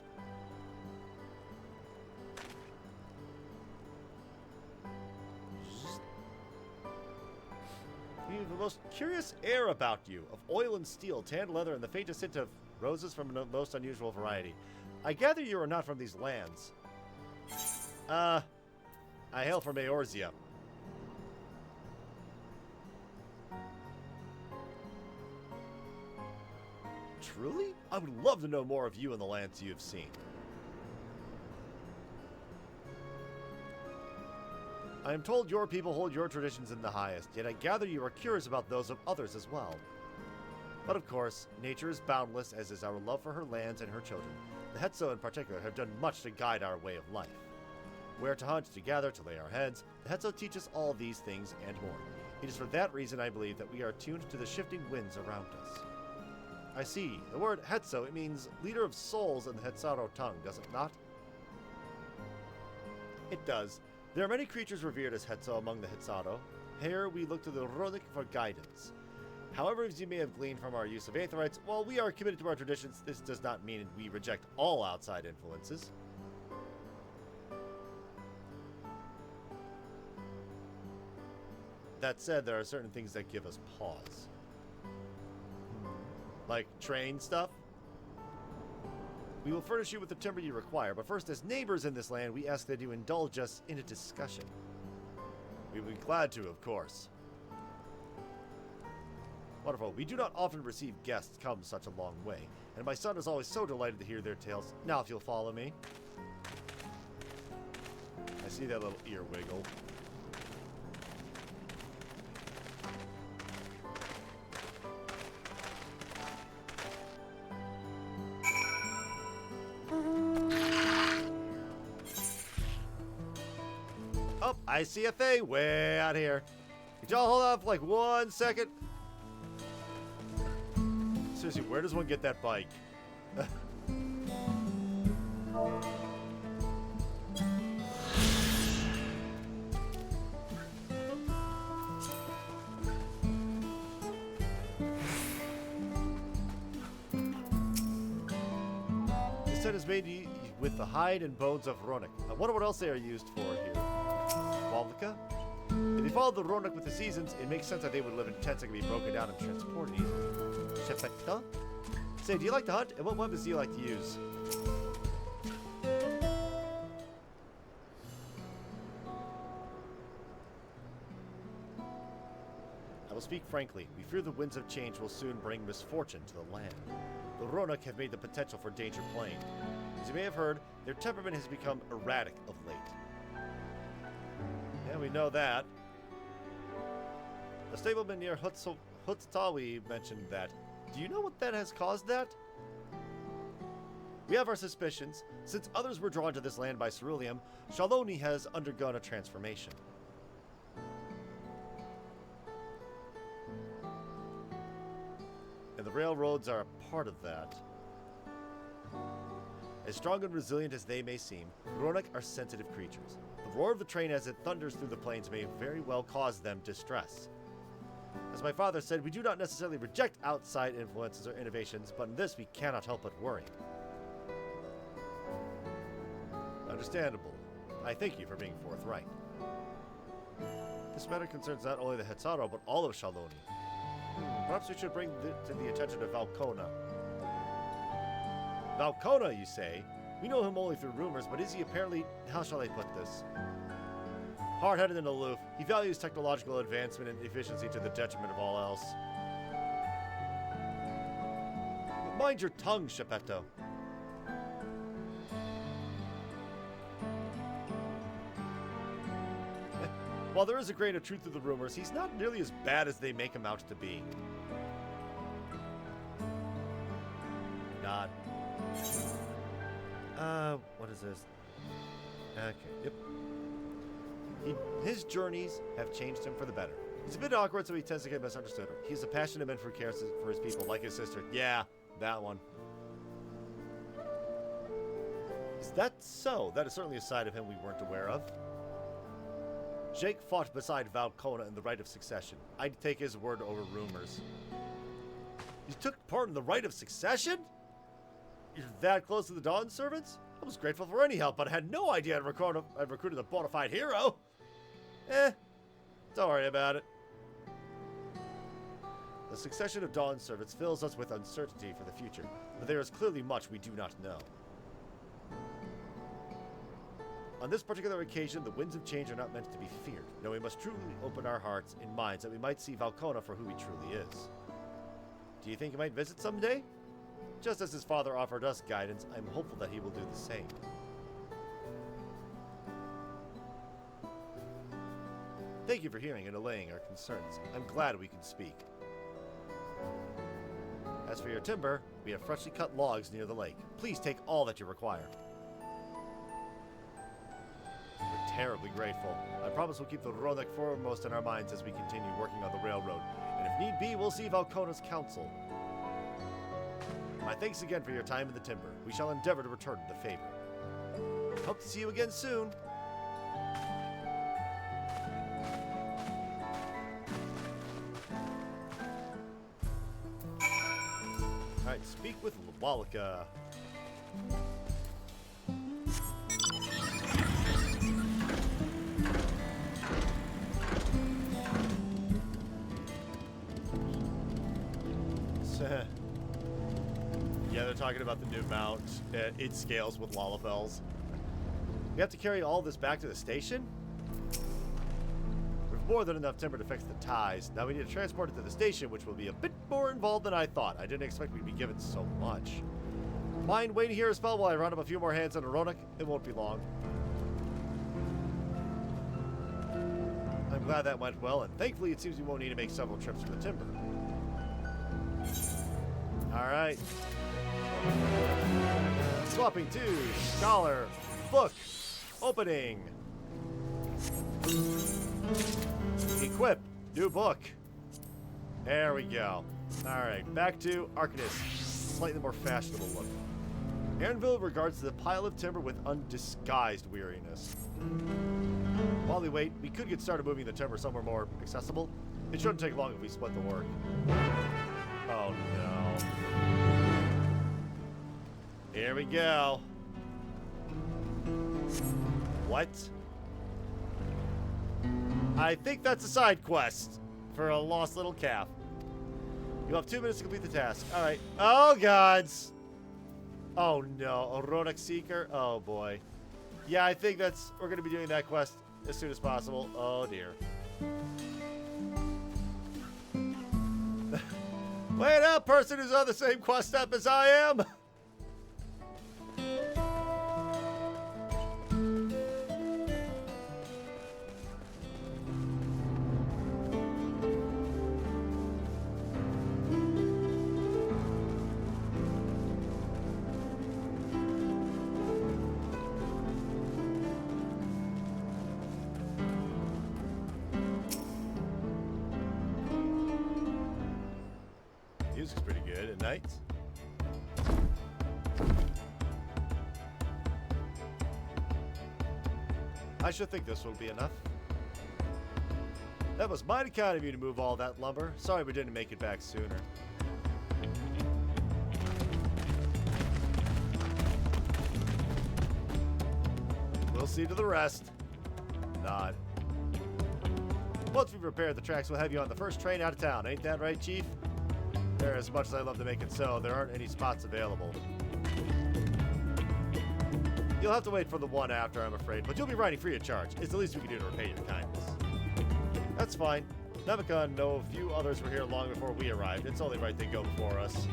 You have the most curious air about you, of oil and steel, tanned leather, and the faintest hint of roses from a most unusual variety. I gather you are not from these lands. I hail from Eorzea. Truly? I would love to know more of you and the lands you have seen. I am told your people hold your traditions in the highest, yet I gather you are curious about those of others as well. But of course, nature is boundless, as is our love for her lands and her children. The Hetso in particular have done much to guide our way of life. Where to hunt, to gather, to lay our heads, the Hetso teach us all these things and more. It is for that reason I believe that we are tuned to the shifting winds around us. I see. The word Hetso, it means leader of souls in the Hetsaro tongue, does it not? It does. There are many creatures revered as Hetso among the Hetsaro. Here we look to the Runic for guidance. However, as you may have gleaned from our use of Aetherites, while we are committed to our traditions, this does not mean we reject all outside influences. That said, there are certain things that give us pause. Like train stuff. We will furnish you with the timber you require, but first, as neighbors in this land, we ask that you indulge us in a discussion. We will be glad to, of course. Wonderful. We do not often receive guests come such a long way, and my son is always so delighted to hear their tales. Now, if you'll follow me. I see that little ear wiggle. Oh, I see a thing way out here. Could y'all hold on for like 1 second? Seriously, where does one get that bike? This set is made with the hide and bones of Ronic. I wonder what else they are used for here. Walvika? If you follow the Ronic with the seasons, it makes sense that they would live in tents that can be broken down and transported easily. Shepetta? Say, do you like to hunt? And what weapons do you like to use? I will speak frankly. We fear the winds of change will soon bring misfortune to the land. The Ronic have made the potential for danger plain. As you may have heard, their temperament has become erratic of late. Yeah, we know that. The stableman near Hutstawi mentioned that. Do you know what that has caused that? We have our suspicions. Since others were drawn to this land by ceruleum, Shaloni has undergone a transformation. And the railroads are a part of that. As strong and resilient as they may seem, Ronak are sensitive creatures. The roar of the train as it thunders through the plains may very well cause them distress. As my father said, we do not necessarily reject outside influences or innovations, but in this we cannot help but worry. Understandable. I thank you for being forthright. This matter concerns not only the Hetzaro, but all of Shaloni. Perhaps we should bring to the attention of Valkona. Valkona, you say? We know him only through rumors, but is he apparently... How shall I put this? Hard-headed and aloof, he values technological advancement and efficiency to the detriment of all else. But mind your tongue, Geppetto. While there is a grain of truth to the rumors, he's not nearly as bad as they make him out to be. Nod. What is this? Okay, yep. His journeys have changed him for the better. He's a bit awkward, so he tends to get misunderstood. He's a passionate man who cares for his people, like his sister. Yeah, that one. Is that so? That is certainly a side of him we weren't aware of. Jake fought beside Valkona in the Rite of Succession. I'd take his word over rumors. You took part in the Rite of Succession? You're that close to the Dawn Servants? I was grateful for any help, but I had no idea I'd recruited a bona fide hero. Don't worry about it. The succession of Dawn Servants fills us with uncertainty for the future, but there is clearly much we do not know. On this particular occasion, the winds of change are not meant to be feared. No, we must truly open our hearts and minds that we might see Valkona for who he truly is. Do you think he might visit someday? Just as his father offered us guidance, I'm hopeful that he will do the same. Thank you for hearing and allaying our concerns. I'm glad we can speak. As for your timber, we have freshly cut logs near the lake. Please take all that you require. We're terribly grateful. I promise we'll keep the Ronak foremost in our minds as we continue working on the railroad. And if need be, we'll see Valkona's counsel. My thanks again for your time in the timber. We shall endeavor to return the favor. Hope to see you again soon. Alright, speak with Lawalika. Yeah, they're talking about the new mount. It scales with Lalafels. We have to carry all this back to the station? We've more than enough timber to fix the ties. Now we need to transport it to the station, which will be a bit more involved than I thought. I didn't expect we'd be given so much. Mind waiting here a spell while I round up a few more hands on Ronak? It won't be long. I'm glad that went well, and thankfully it seems we won't need to make several trips for the timber. Alright. Swapping to Scholar Book Opening. Equip New Book. There we go. Alright, back to Arcanist. Slightly more fashionable look. Aaronville regards the pile of timber with undisguised weariness. While we wait, we could get started moving the timber somewhere more accessible. It shouldn't take long if we split the work. Oh no. Here we go. What? I think that's a side quest for a lost little calf. You have 2 minutes to complete the task. Alright. Oh gods! Oh no, a Ronak Seeker? Oh boy. Yeah, I think we're gonna be doing that quest as soon as possible. Oh dear. Wait up, person who's on the same quest step as I am! Music's pretty good at night. I should think this will be enough. That was mighty kind of you to move all that lumber. Sorry we didn't make it back sooner. We'll see to the rest. Nod. Once we've repaired the tracks, we'll have you on the first train out of town. Ain't that right, Chief? There, as much as I love to make it so, there aren't any spots available. You'll have to wait for the one after, I'm afraid, but you'll be riding free of charge. It's the least we can do to repay your kindness. That's fine. Namaka and know a few others were here long before we arrived. It's only right they go before us.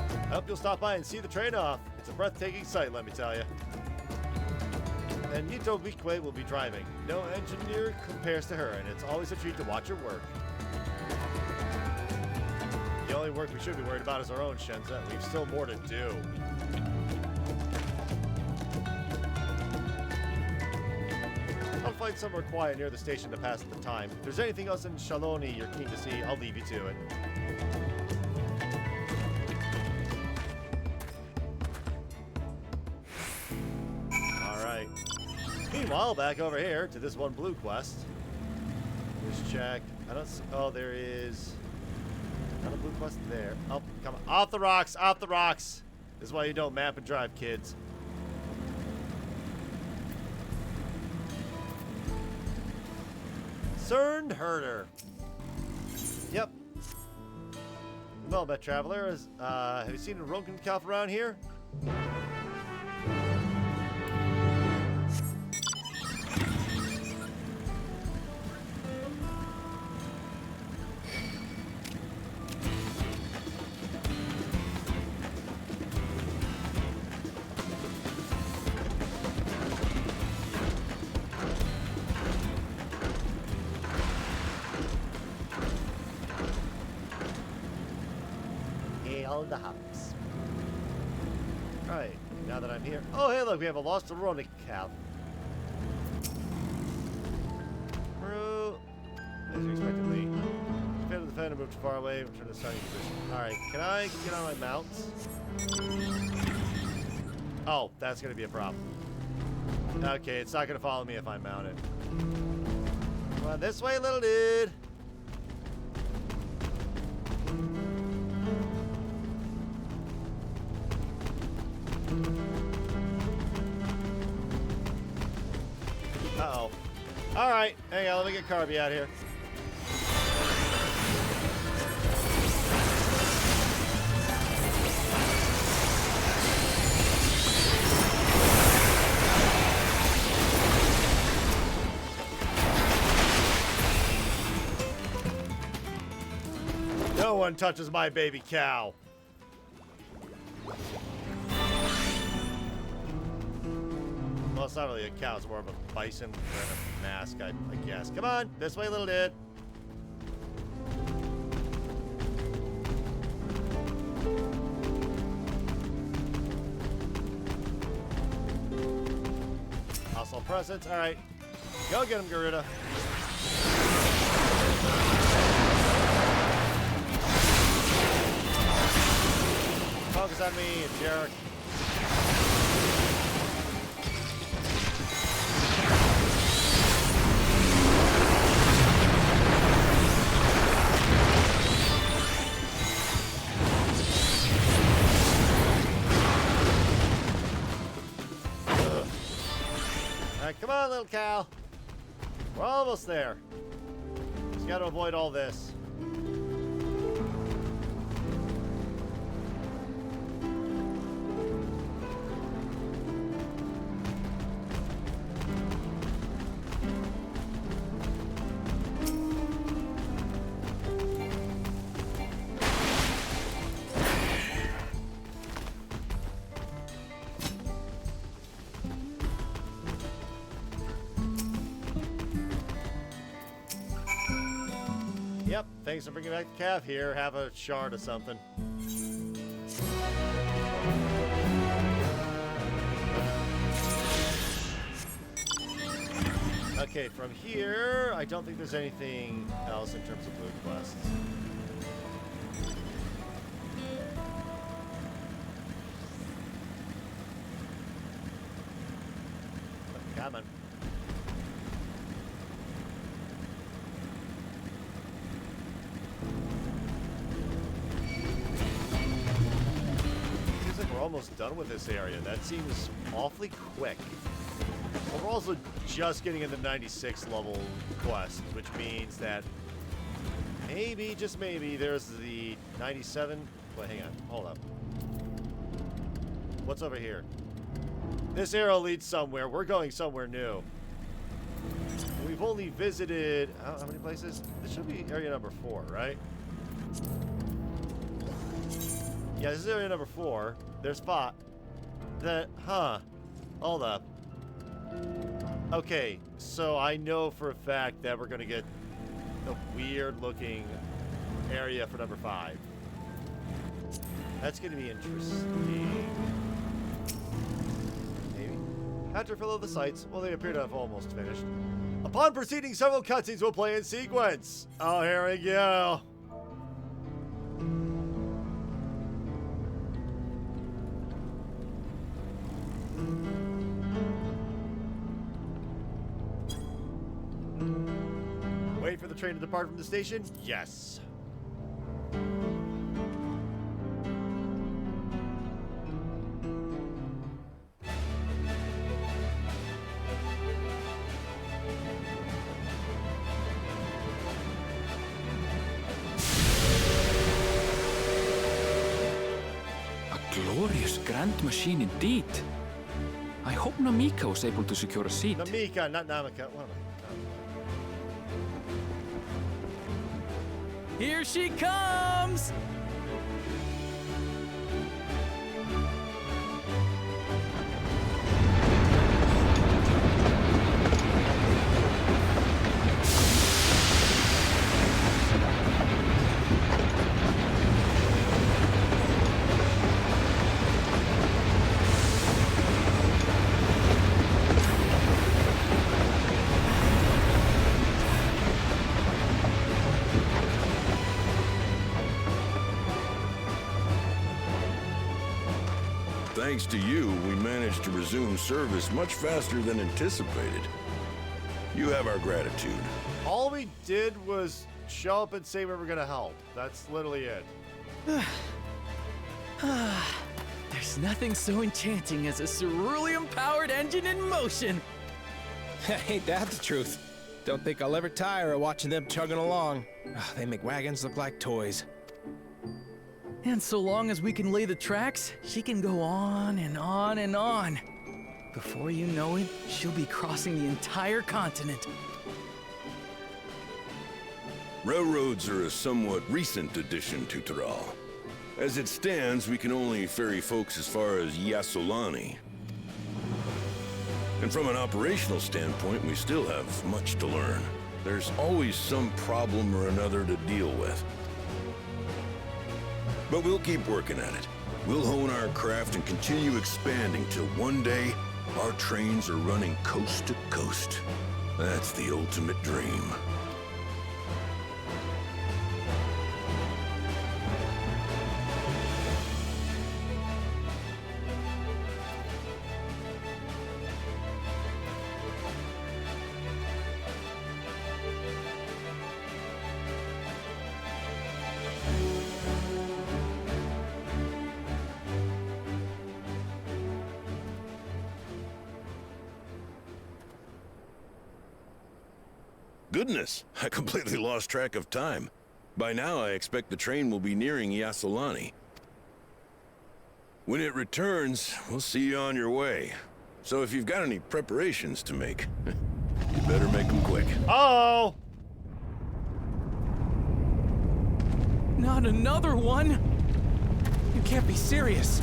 I hope you'll stop by and see the train off. It's a breathtaking sight, let me tell you. And Yito Wikwe will be driving. No engineer compares to her, and it's always a treat to watch her work. The only work we should be worried about is our own, Shenza. We've still more to do. I'll find somewhere quiet near the station to pass the time. If there's anything else in Shaloni you're keen to see, I'll leave you to it. Alright. Meanwhile, back over here to this one blue quest. Just check. I don't see. Oh, there is. Not a blue quest there. Oh, come on. Off the rocks! Off the rocks! This is why you don't map and drive, kids. Cerned Herder. Yep. Well met, traveler. Have you seen a Ronkin Calf around here? The hops. Alright, now that I'm here. Oh, hey, look, we have a lost Ronic calf. Through. As you expected, Lee. Defend the defender, move too far away, return to the starting position. Alright, can I get on my mounts? Oh, that's gonna be a problem. Okay, it's not gonna follow me if I mount it. Come on, this way, little dude. Uh-oh. Alright, hang on, let me get Carby out here. No one touches my baby cow. Well, it's not really a cow, it's more of a bison wearing a mask, I guess. Come on, this way, little dude. Hostile presence, alright. Go get him, Garuda. Focus on me, jerk. Alright, come on, little cow. We're almost there. Just gotta avoid all this. Yep, thanks for bringing back the calf here. Have a shard or something. Okay, from here, I don't think there's anything else in terms of blue quests. Yeah, man. Seems like we're almost done with this area. That seems awfully quick. But we're also just getting into 96 level quest, which means that maybe, just maybe, there's the 97. Wait, hang on. Hold up. What's over here? This arrow leads somewhere. We're going somewhere new. We've only visited... How many places? This should be area number 4, right? Yeah, this is area number 4. There's 5. Hold up. Okay, so I know for a fact that we're going to get the weird-looking area for number 5. That's going to be interesting. Maybe. After fill of the sites, well, they appear to have almost finished. Upon proceeding, several cutscenes will play in sequence. Oh, here we go. Wait for the train to depart from the station? Yes. Glorious grand machine indeed. I hope Namika was able to secure a seat. Namika, not Namika. What am I? Here she comes! Thanks to you, we managed to resume service much faster than anticipated. You have our gratitude. All we did was show up and say we were going to help. That's literally it. There's nothing so enchanting as a cerulean-powered engine in motion. Ain't that the truth? Don't think I'll ever tire of watching them chugging along. They make wagons look like toys. And so long as we can lay the tracks, she can go on and on and on. Before you know it, she'll be crossing the entire continent. Railroads are a somewhat recent addition to Tyrol. As it stands, we can only ferry folks as far as Yassolani. And from an operational standpoint, we still have much to learn. There's always some problem or another to deal with. But we'll keep working at it. We'll hone our craft and continue expanding till one day, our trains are running coast to coast. That's the ultimate dream. Goodness, I completely lost track of time. By now, I expect the train will be nearing Yassolani. When it returns, we'll see you on your way. So if you've got any preparations to make, you better make them quick. Oh! Not another one? You can't be serious.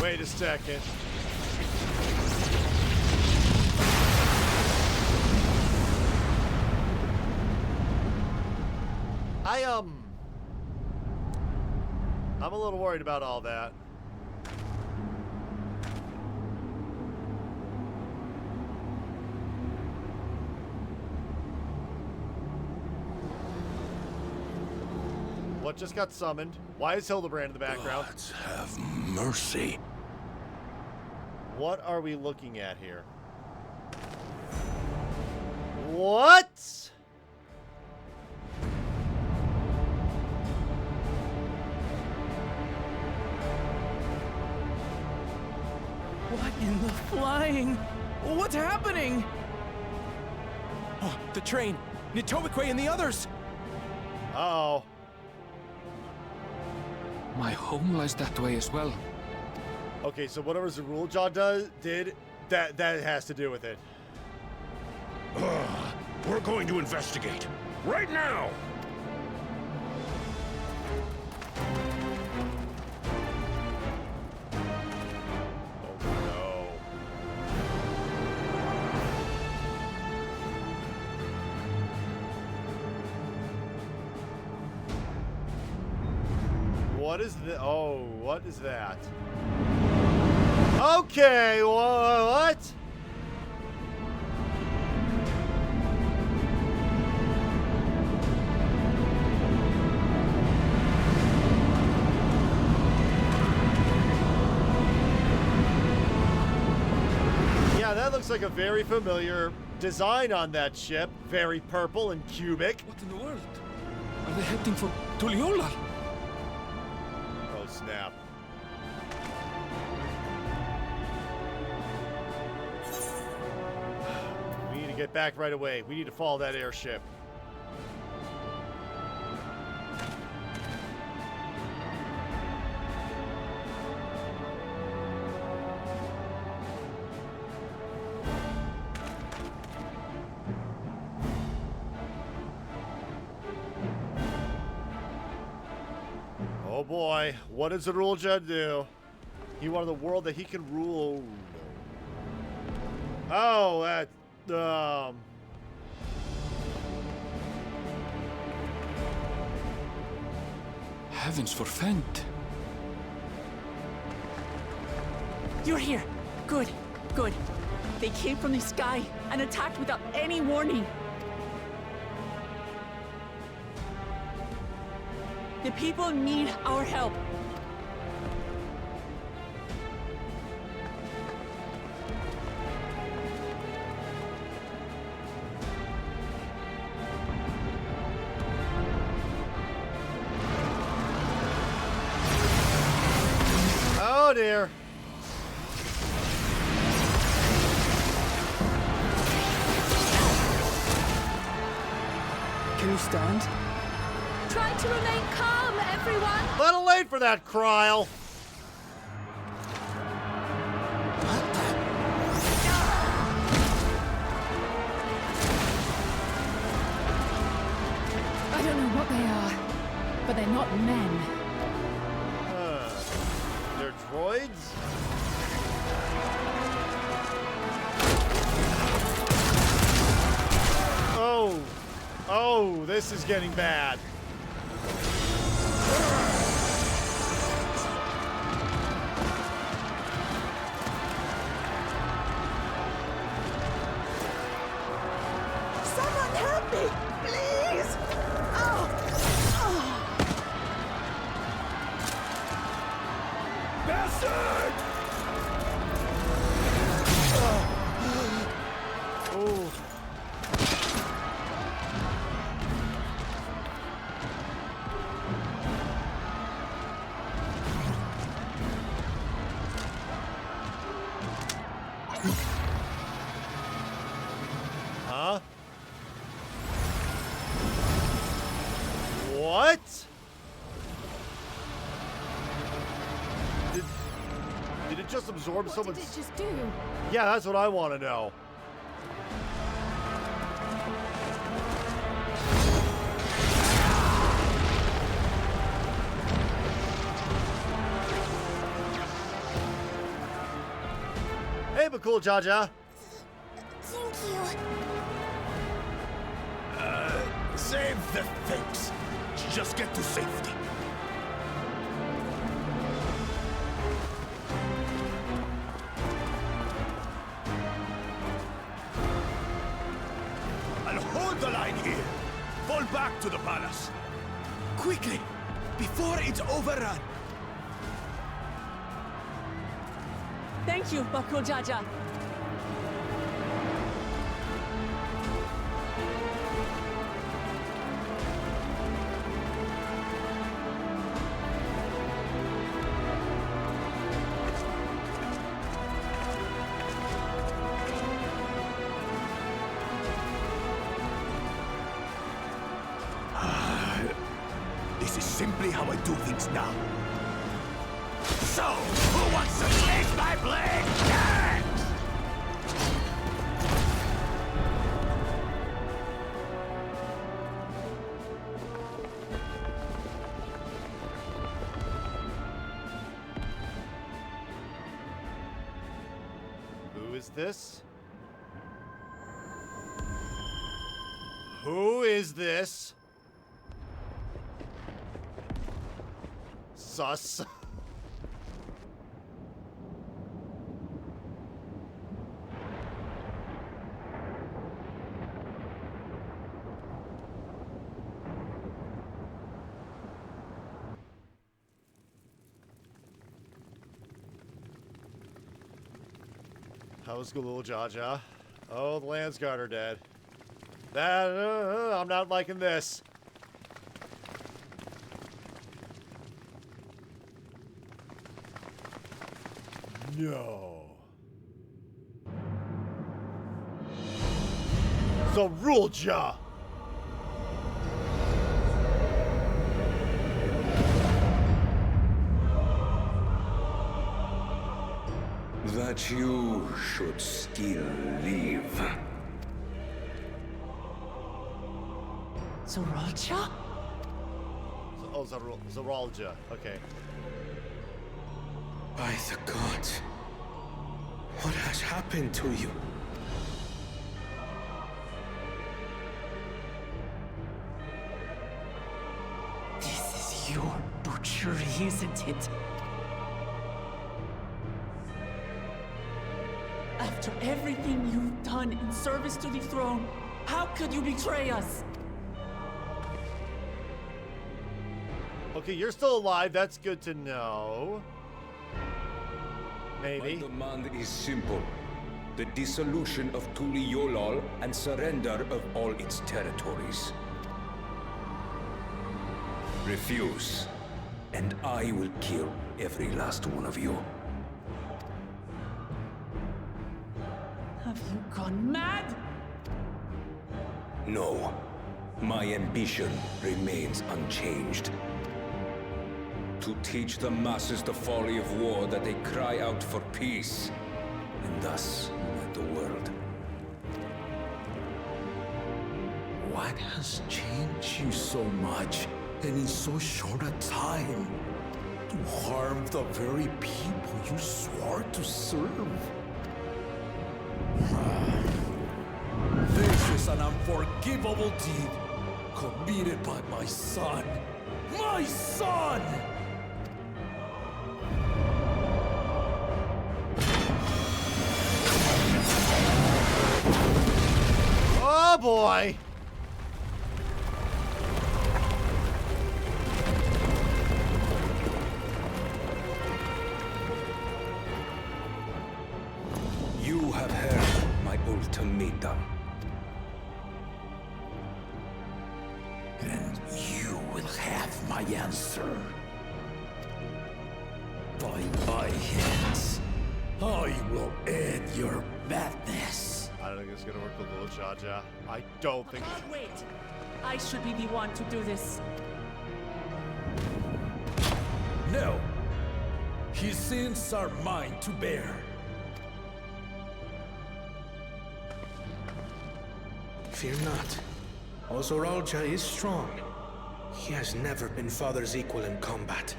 Wait a second. I'm a little worried about all that. What just got summoned? Why is Hildebrand in the background? Gods have mercy. What are we looking at here? What? What in the flying? What's happening? Oh, the train! Nitobikwe and the others! Uh-oh. My home lies that way as well. Okay, so whatever Zerulja did, that has to do with it. We're going to investigate. Right now! What is the? Oh, what is that? Okay, what? Yeah, that looks like a very familiar design on that ship. Very purple and cubic. What in the world? Are they heading for Tuliyollal? Oh, snap. We need to get back right away. We need to follow that airship. Oh boy, what does Zerulja do? He wanted the world that he can rule. Oh, that, Heavens forfend. You're here. Good, good. They came from the sky and attacked without any warning. The people need our help. Oh dear. Can you stand? Try to remain calm, everyone! Little late for that, Kryle. I don't know what they are, but they're not men. They're droids? Oh. Oh, this is getting bad. Someone help me, please! Oh! Bastard! Oh. Huh? What? Did it just absorb someone's... What did it just do? Yeah, that's what I want to know. Hey, but cool, Jaja. Thank you. Save the things. Just get to safety. I'll hold the line here. Fall back to the palace. Quickly, before it's overrun. Thank you, Bakul Jaja. This is simply how I do things now. So, who wants to take my blade next? Who is this? Who is this? Sus. How's Galul Jaja? Oh, the Landsguard are dead. I'm not liking this. No. Zarulja! That you should still live. Zarulja? Oh, Zarulja. Okay. By the gods, what has happened to you? This is your butchery, isn't it? After everything you've done in service to the throne, how could you betray us? Okay, you're still alive. That's good to know. Maybe. My demand is simple. The dissolution of Tuliyollal and surrender of all its territories. Refuse, and I will kill every last one of you. Have you gone mad? No. My ambition remains unchanged. To teach the masses the folly of war, that they cry out for peace, and thus unite the world. What has changed you so much, and in so short a time? To harm the very people you swore to serve? This is an unforgivable deed committed by my son. My son! Oh boy! You have heard my ultimatum. And you will have my answer. By my hands, I will end your madness. I don't think it's gonna work with Little Jaja. I don't think. Wait! I should be the one to do this. No. His sins are mine to bear. Fear not. Ozoralja is strong. He has never been Father's equal in combat.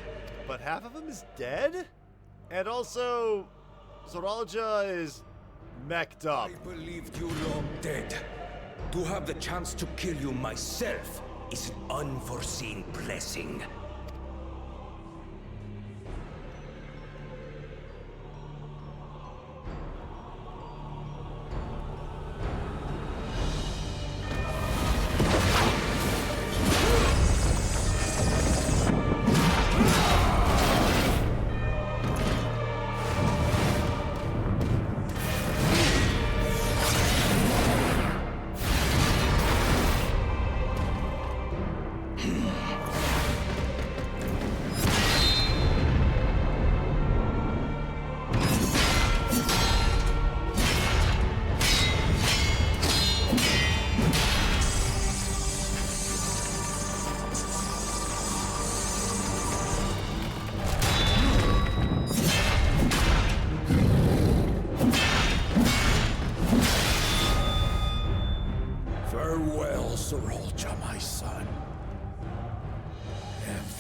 But half of him is dead? And also, Zoralja is mech'd up. I believed you long dead. To have the chance to kill you myself is an unforeseen blessing.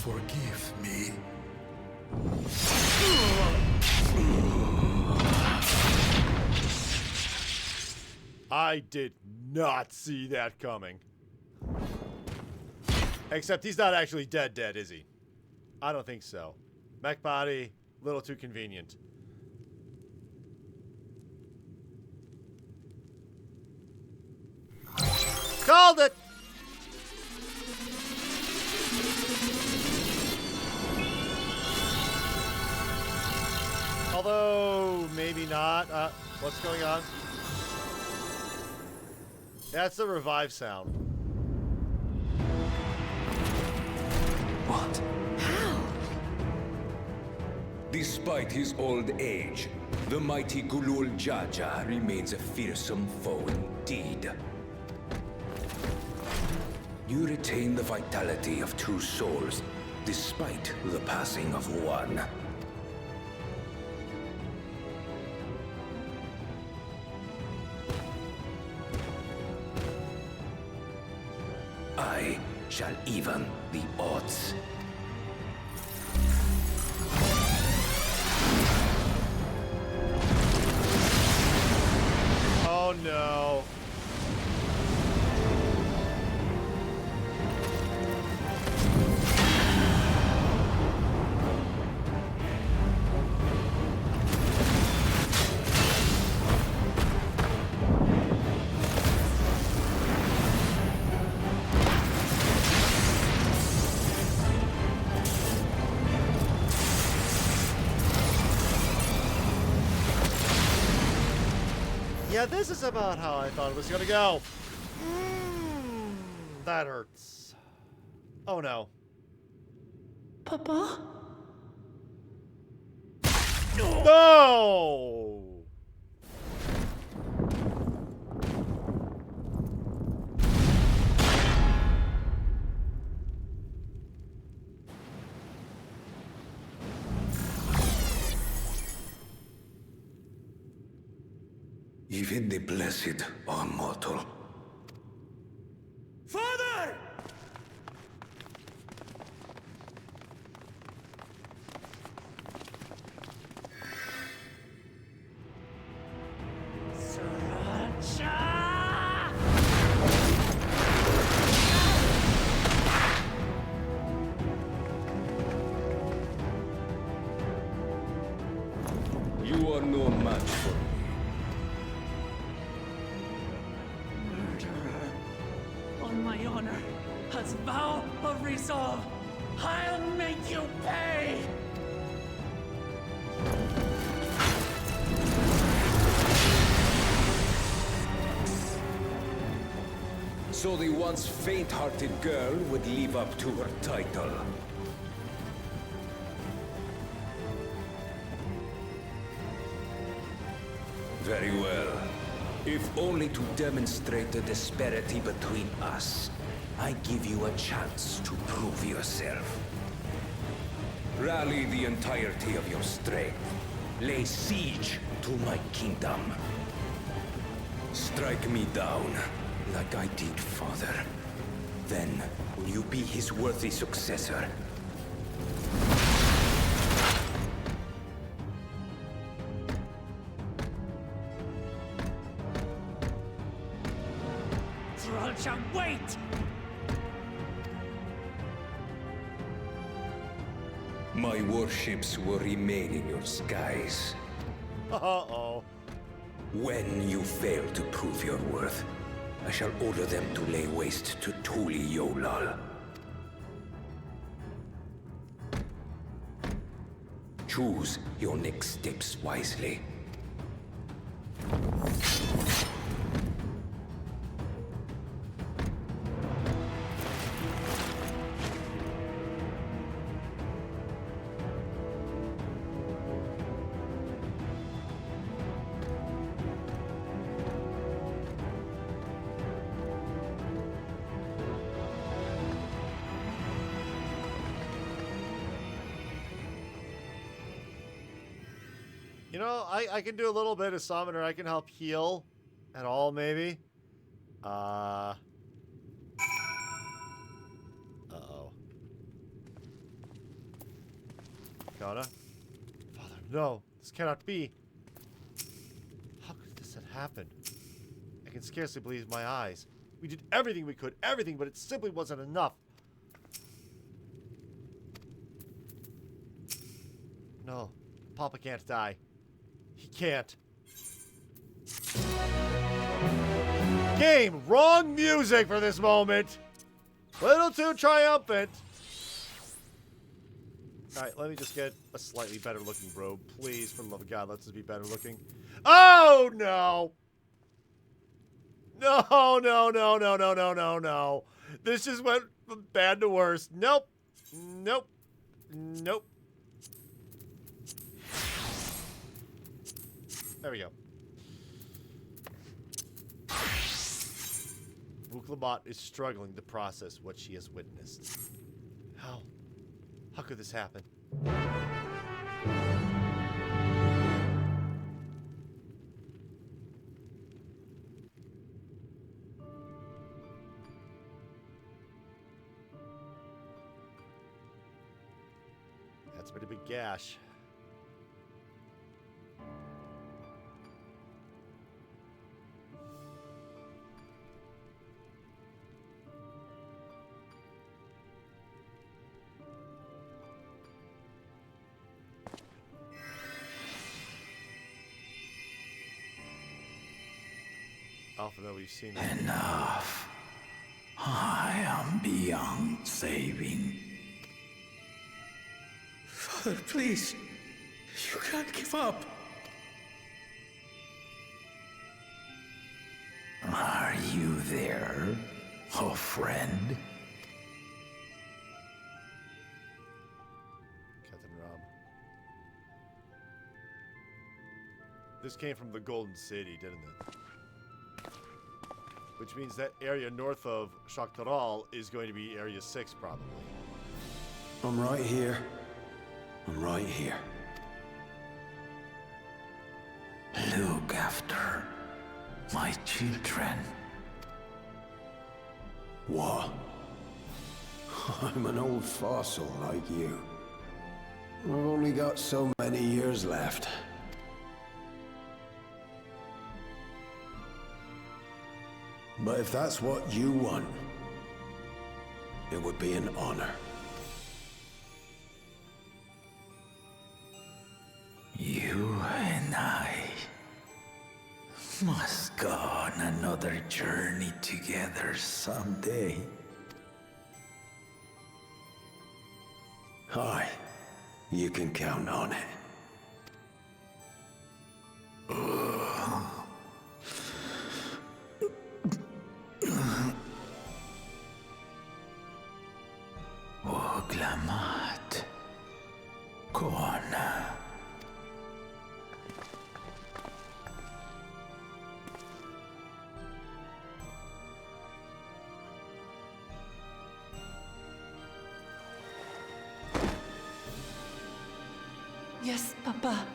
forgive me? I did not see that coming. Except he's not actually dead, is he? I don't think so. Mech body, little too convenient. Called it! Although, maybe not. What's going on? That's the revive sound. What? How? Despite his old age, the mighty Gulul Jaja remains a fearsome foe indeed. You retain the vitality of 2 souls, despite the passing of 1. I shall even the odds. Oh no. Yeah, this is about how I thought it was gonna go. That hurts. Oh no. Papa? No! Even the blessed are mortal. Father! You are no match for me. Murderer. On my honor, as vow of resolve, I'll make you pay! So the once faint-hearted girl would live up to her title. Very well. If only to demonstrate the disparity between us, I give you a chance to prove yourself. Rally the entirety of your strength. Lay siege to my kingdom. Strike me down, like I did father. Then, will you be his worthy successor? Thralcha, wait! My warships will remain in your skies. Uh-oh. When you fail to prove your worth, I shall order them to lay waste to Tuli Yolal. Choose your next steps wisely. You know, I can do a little bit of summoner. I can help heal at all, maybe. Uh-oh. Father, no. This cannot be. How could this have happened? I can scarcely believe my eyes. We did everything we could, everything, but it simply wasn't enough. No, Papa can't die. He can't. Game, wrong music for this moment. Little too triumphant. Alright, let me just get a slightly better looking robe. Please, for the love of God, let's just be better looking. Oh, no! No, no, no, no, no, no, no, no. This just went from bad to worse. Nope. Nope. Nope. There we go. Wuklabat is struggling to process what she has witnessed. How? How could this happen? That's a pretty big gash. Often though we've seen that. Enough. I am beyond saving. Father, please. You can't give up. Are you there, oh friend? Captain Rob. This came from the Golden City, didn't it? Which means that area north of Chocorpokkur is going to be Area 6, probably. I'm right here. I'm right here. Look after my children. What? I'm an old fossil like you. I've only got so many years left. But if that's what you want, it would be an honor. You and I must go on another journey together someday. Aye, you can count on it. Oglamat. Kona. Yes, Papa.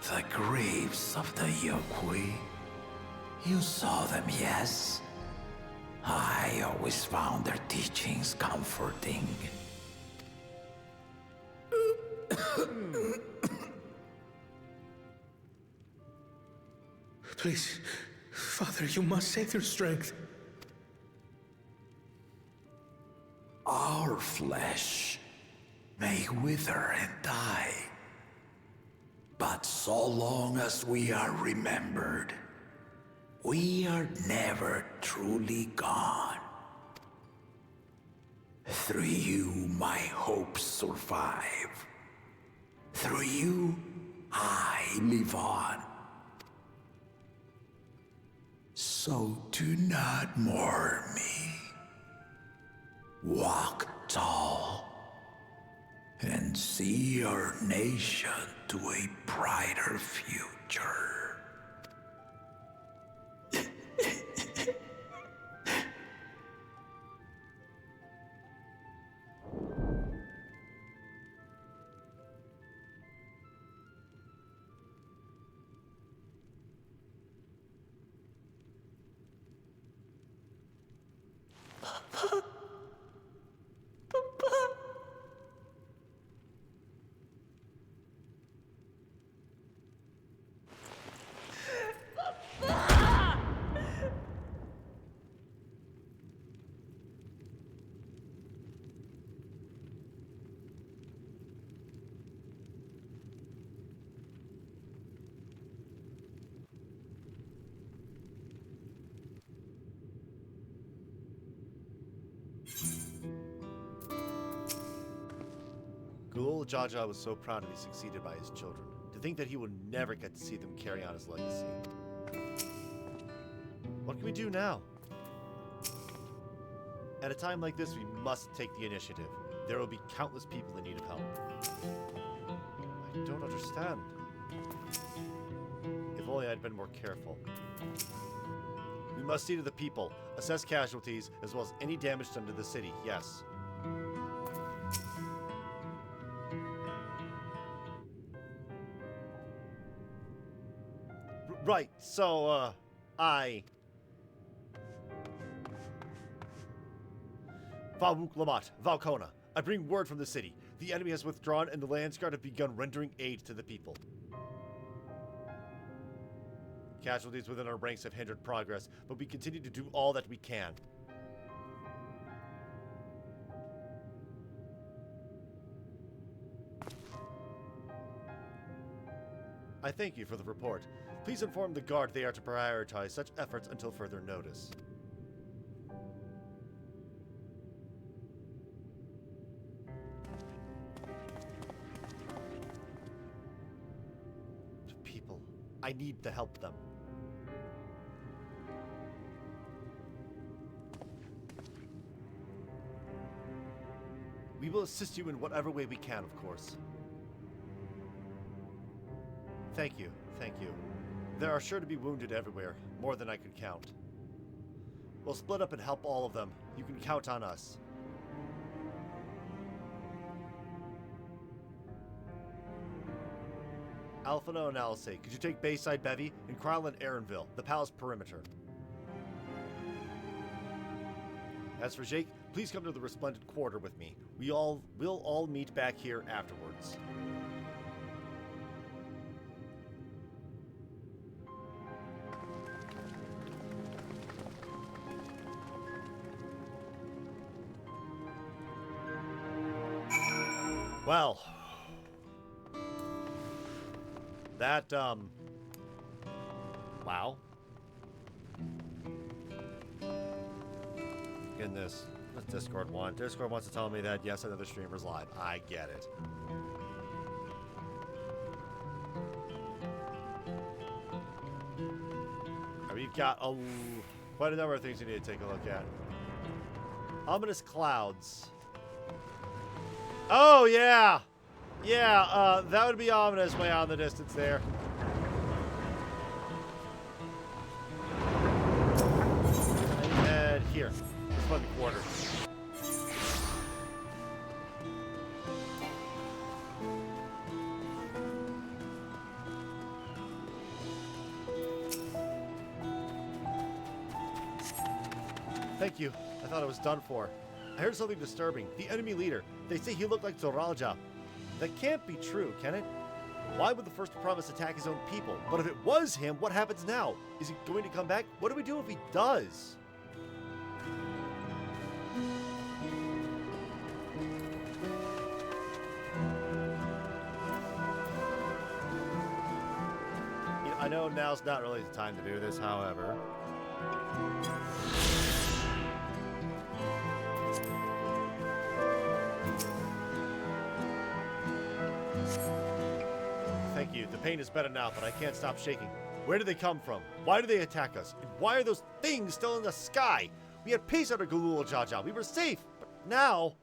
The graves of the Yokwi. You saw them, yes? I always found their teachings comforting. Please, Father, you must save your strength. Our flesh may wither and die, but so long as we are remembered, we are never truly gone. Through you, my hopes survive. Through you, I live on. So do not mourn me. Walk tall and see our nation to a brighter future. Gulul Jaja was so proud to be succeeded by his children. To think that he would never get to see them carry on his legacy. What can we do now? At a time like this, we must take the initiative. There will be countless people in need of help. I don't understand. If only I'd been more careful. We must see to the people, assess casualties, as well as any damage done to the city, yes. Right, so, Vawuk Lamat, Valkona. I bring word from the city. The enemy has withdrawn and the Landsguard have begun rendering aid to the people. Casualties within our ranks have hindered progress, but we continue to do all that we can. I thank you for the report. Please inform the Guard they are to prioritize such efforts until further notice. To people, I need to help them. We will assist you in whatever way we can, of course. Thank you, thank you. There are sure to be wounded everywhere, more than I could count. We'll split up and help all of them. You can count on us. Alphino and Alice, could you take Bayside Bevy and Kryle and Aaronville, the palace perimeter? As for Jake, please come to the Resplendent Quarter with me. We'll all meet back here afterwards. Well, that, wow. Getting this. What's Discord want? Discord wants to tell me that, yes, another streamer's live. I get it. We've got quite a number of things we need to take a look at. Ominous clouds. Oh, yeah! Yeah, that would be ominous way out in the distance there. And here. Resplendent Quarter. Thank you. I thought I was done for. I heard something disturbing. The enemy leader. They say he looked like Zoralja. That can't be true, can it? Why would the First Promise attack his own people? But if it was him, what happens now? Is he going to come back? What do we do if he does? You know, I know now's not really the time to do this, however. Thank you. The pain is better now, but I can't stop shaking. Where do they come from? Why do they attack us? And why are those things still in the sky? We had peace under Gulul Jaja. We were safe. But now...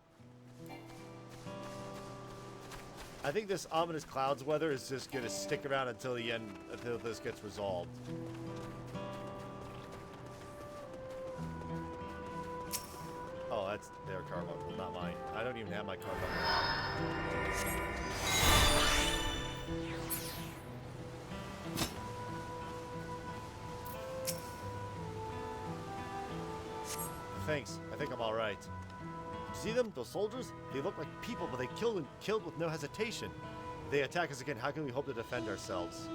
I think this ominous clouds weather is just going to stick around until the end, until this gets resolved. Oh, that's their car local, not mine. I don't even have my car local. Thanks. I think I'm all right. See them? Those soldiers? They look like people, but they killed with no hesitation. If they attack us again, how can we hope to defend ourselves?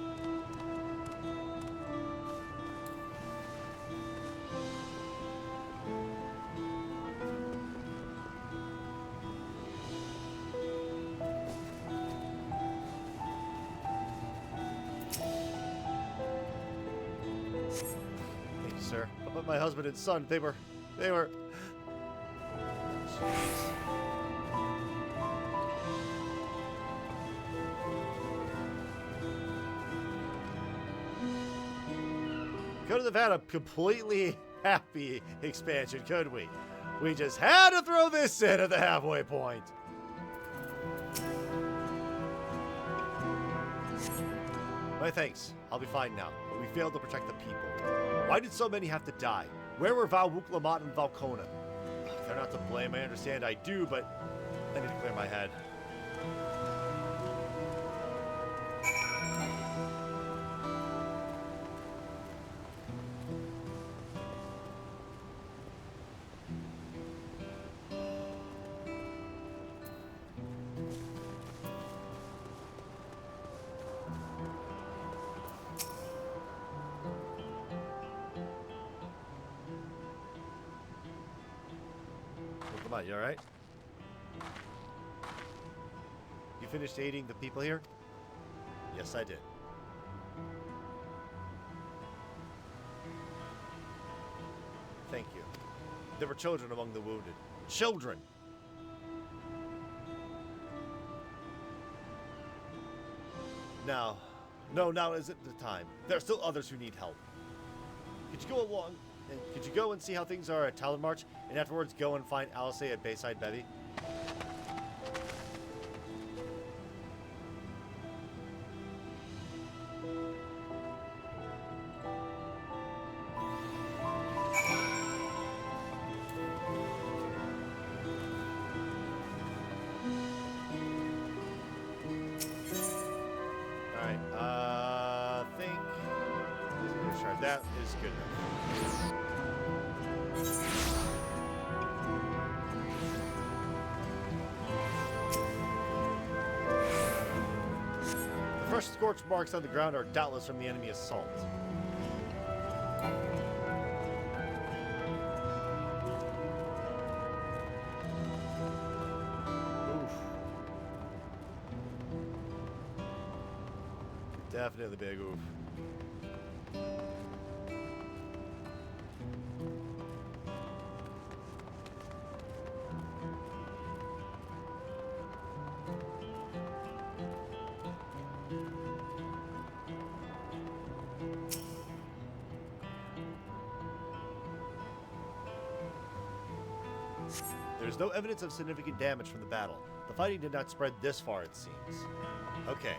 Thank you, sir. But my husband and son, they were... Jeez. Could have had a completely happy expansion, couldn't we? We just had to throw this in at the halfway point. My thanks. I'll be fine now, but we failed to protect the people. Why did so many have to die? Where were Val Wuklamat and Valkona? They're not to blame, I understand I do, but I need to clear my head. Come on, you alright? You finished aiding the people here? Yes, I did. Thank you. There were children among the wounded. Children! Now isn't the time. There are still others who need help. Could you go along? And could you go and see how things are at Talon March, and afterwards go and find Alice at Bayside Bevy? Alright, I think... Sure, that is good enough. The fresh scorch marks on the ground are doubtless from the enemy assault. Oof. Definitely big oof. There's no evidence of significant damage from the battle. The fighting did not spread this far, it seems. Okay.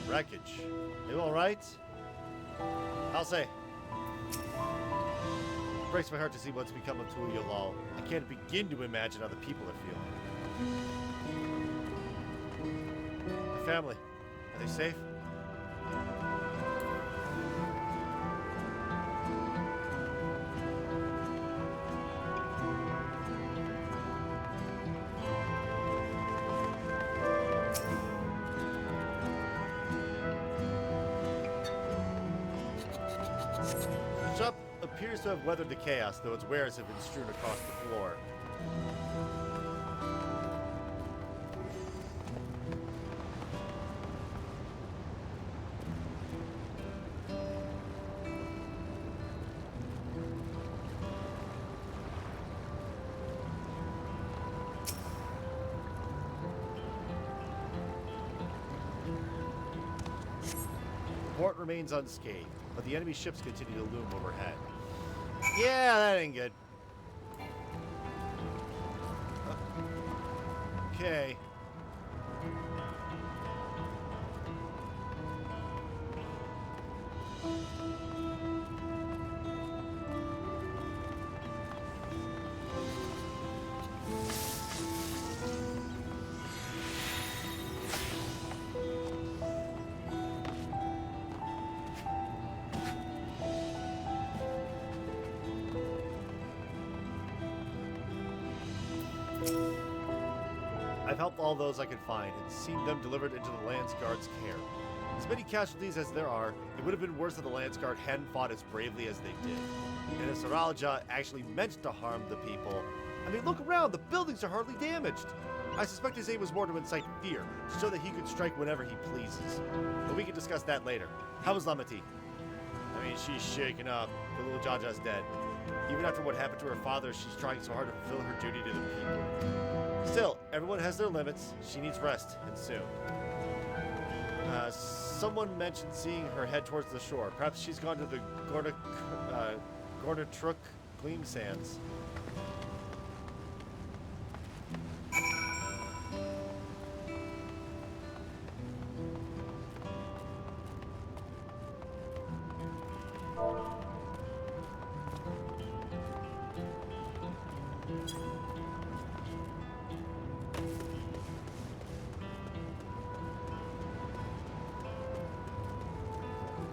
Wreckage. You alright? I'll say. It breaks my heart to see what's become of Tuliolal. I can't begin to imagine how the people are feeling. My family, are they safe? Appears to have weathered the chaos, though its wares have been strewn across the floor. The port remains unscathed, but the enemy ships continue to loom overhead. Yeah, that ain't good. Okay. I've helped all those I could find and seen them delivered into the Lance Guard's care. As many casualties as there are, it would have been worse if the Lance Guard hadn't fought as bravely as they did. And if Saralja actually meant to harm the people, I mean, look around. The buildings are hardly damaged. I suspect his aim was more to incite fear, so that he could strike whenever he pleases. But we can discuss that later. How is Lamati? I mean, she's shaken up. The little Jaja's dead. Even after what happened to her father, she's trying so hard to fulfill her duty to the people. Still, everyone has their limits. She needs rest, and soon. Someone mentioned seeing her head towards the shore. Perhaps she's gone to the Gornatruk Gleam Sands.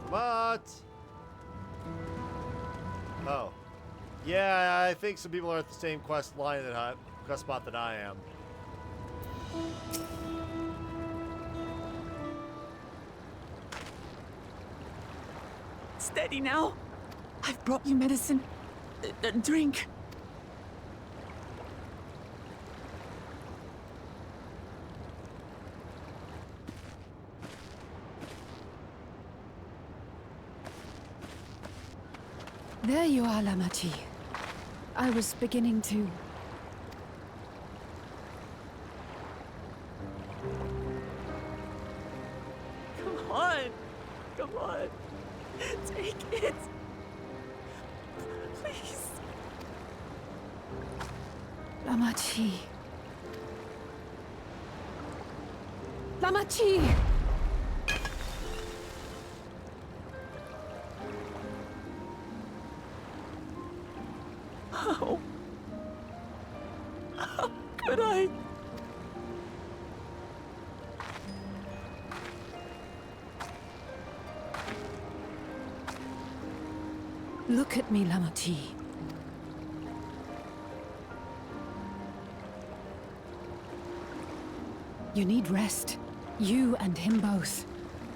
What? Oh. Yeah, I think some people are at the same quest spot that I am. Steady now. I've brought you medicine. Drink. There you are, Lamati. I was beginning to... Come on. Come on. Take it. Please. Lamati. Lamati! How could I? Look at me, Lamati. You need rest. You and him both.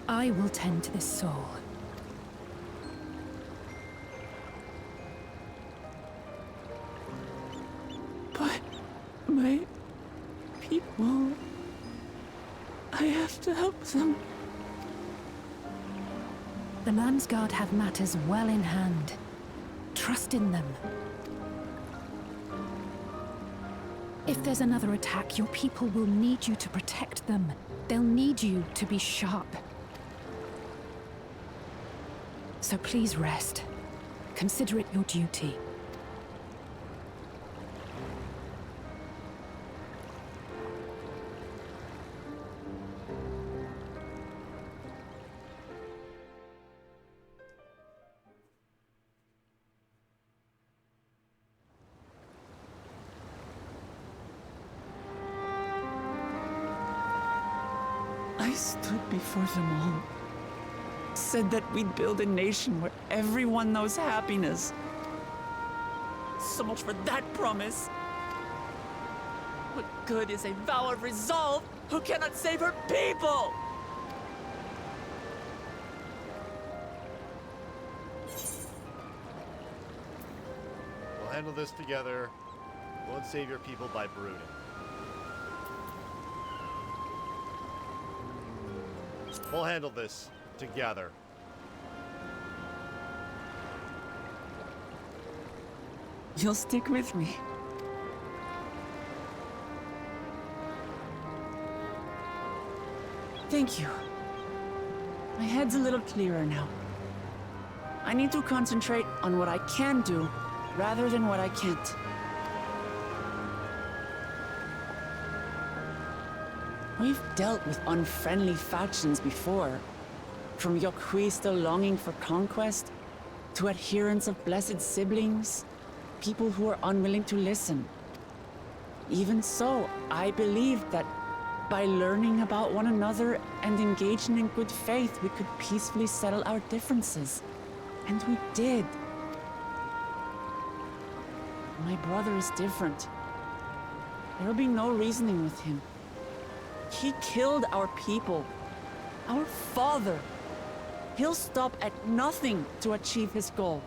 I will tend to this soul. My people... I have to help them. The Landsguard have matters well in hand. Trust in them. If there's another attack, your people will need you to protect them. They'll need you to be sharp. So please rest. Consider it your duty. I stood before them all. Said that we'd build a nation where everyone knows happiness. So much for that promise. What good is a vow of resolve who cannot save her people? We'll handle this together. We won't save your people by brooding. We'll handle this together. You'll stick with me. Thank you. My head's a little clearer now. I need to concentrate on what I can do rather than what I can't. We've dealt with unfriendly factions before. From Yokhui still longing for conquest, to adherents of blessed siblings, people who are unwilling to listen. Even so, I believed that by learning about one another and engaging in good faith, we could peacefully settle our differences. And we did. My brother is different. There will be no reasoning with him. He killed our people, our father. He'll stop at nothing to achieve his goal.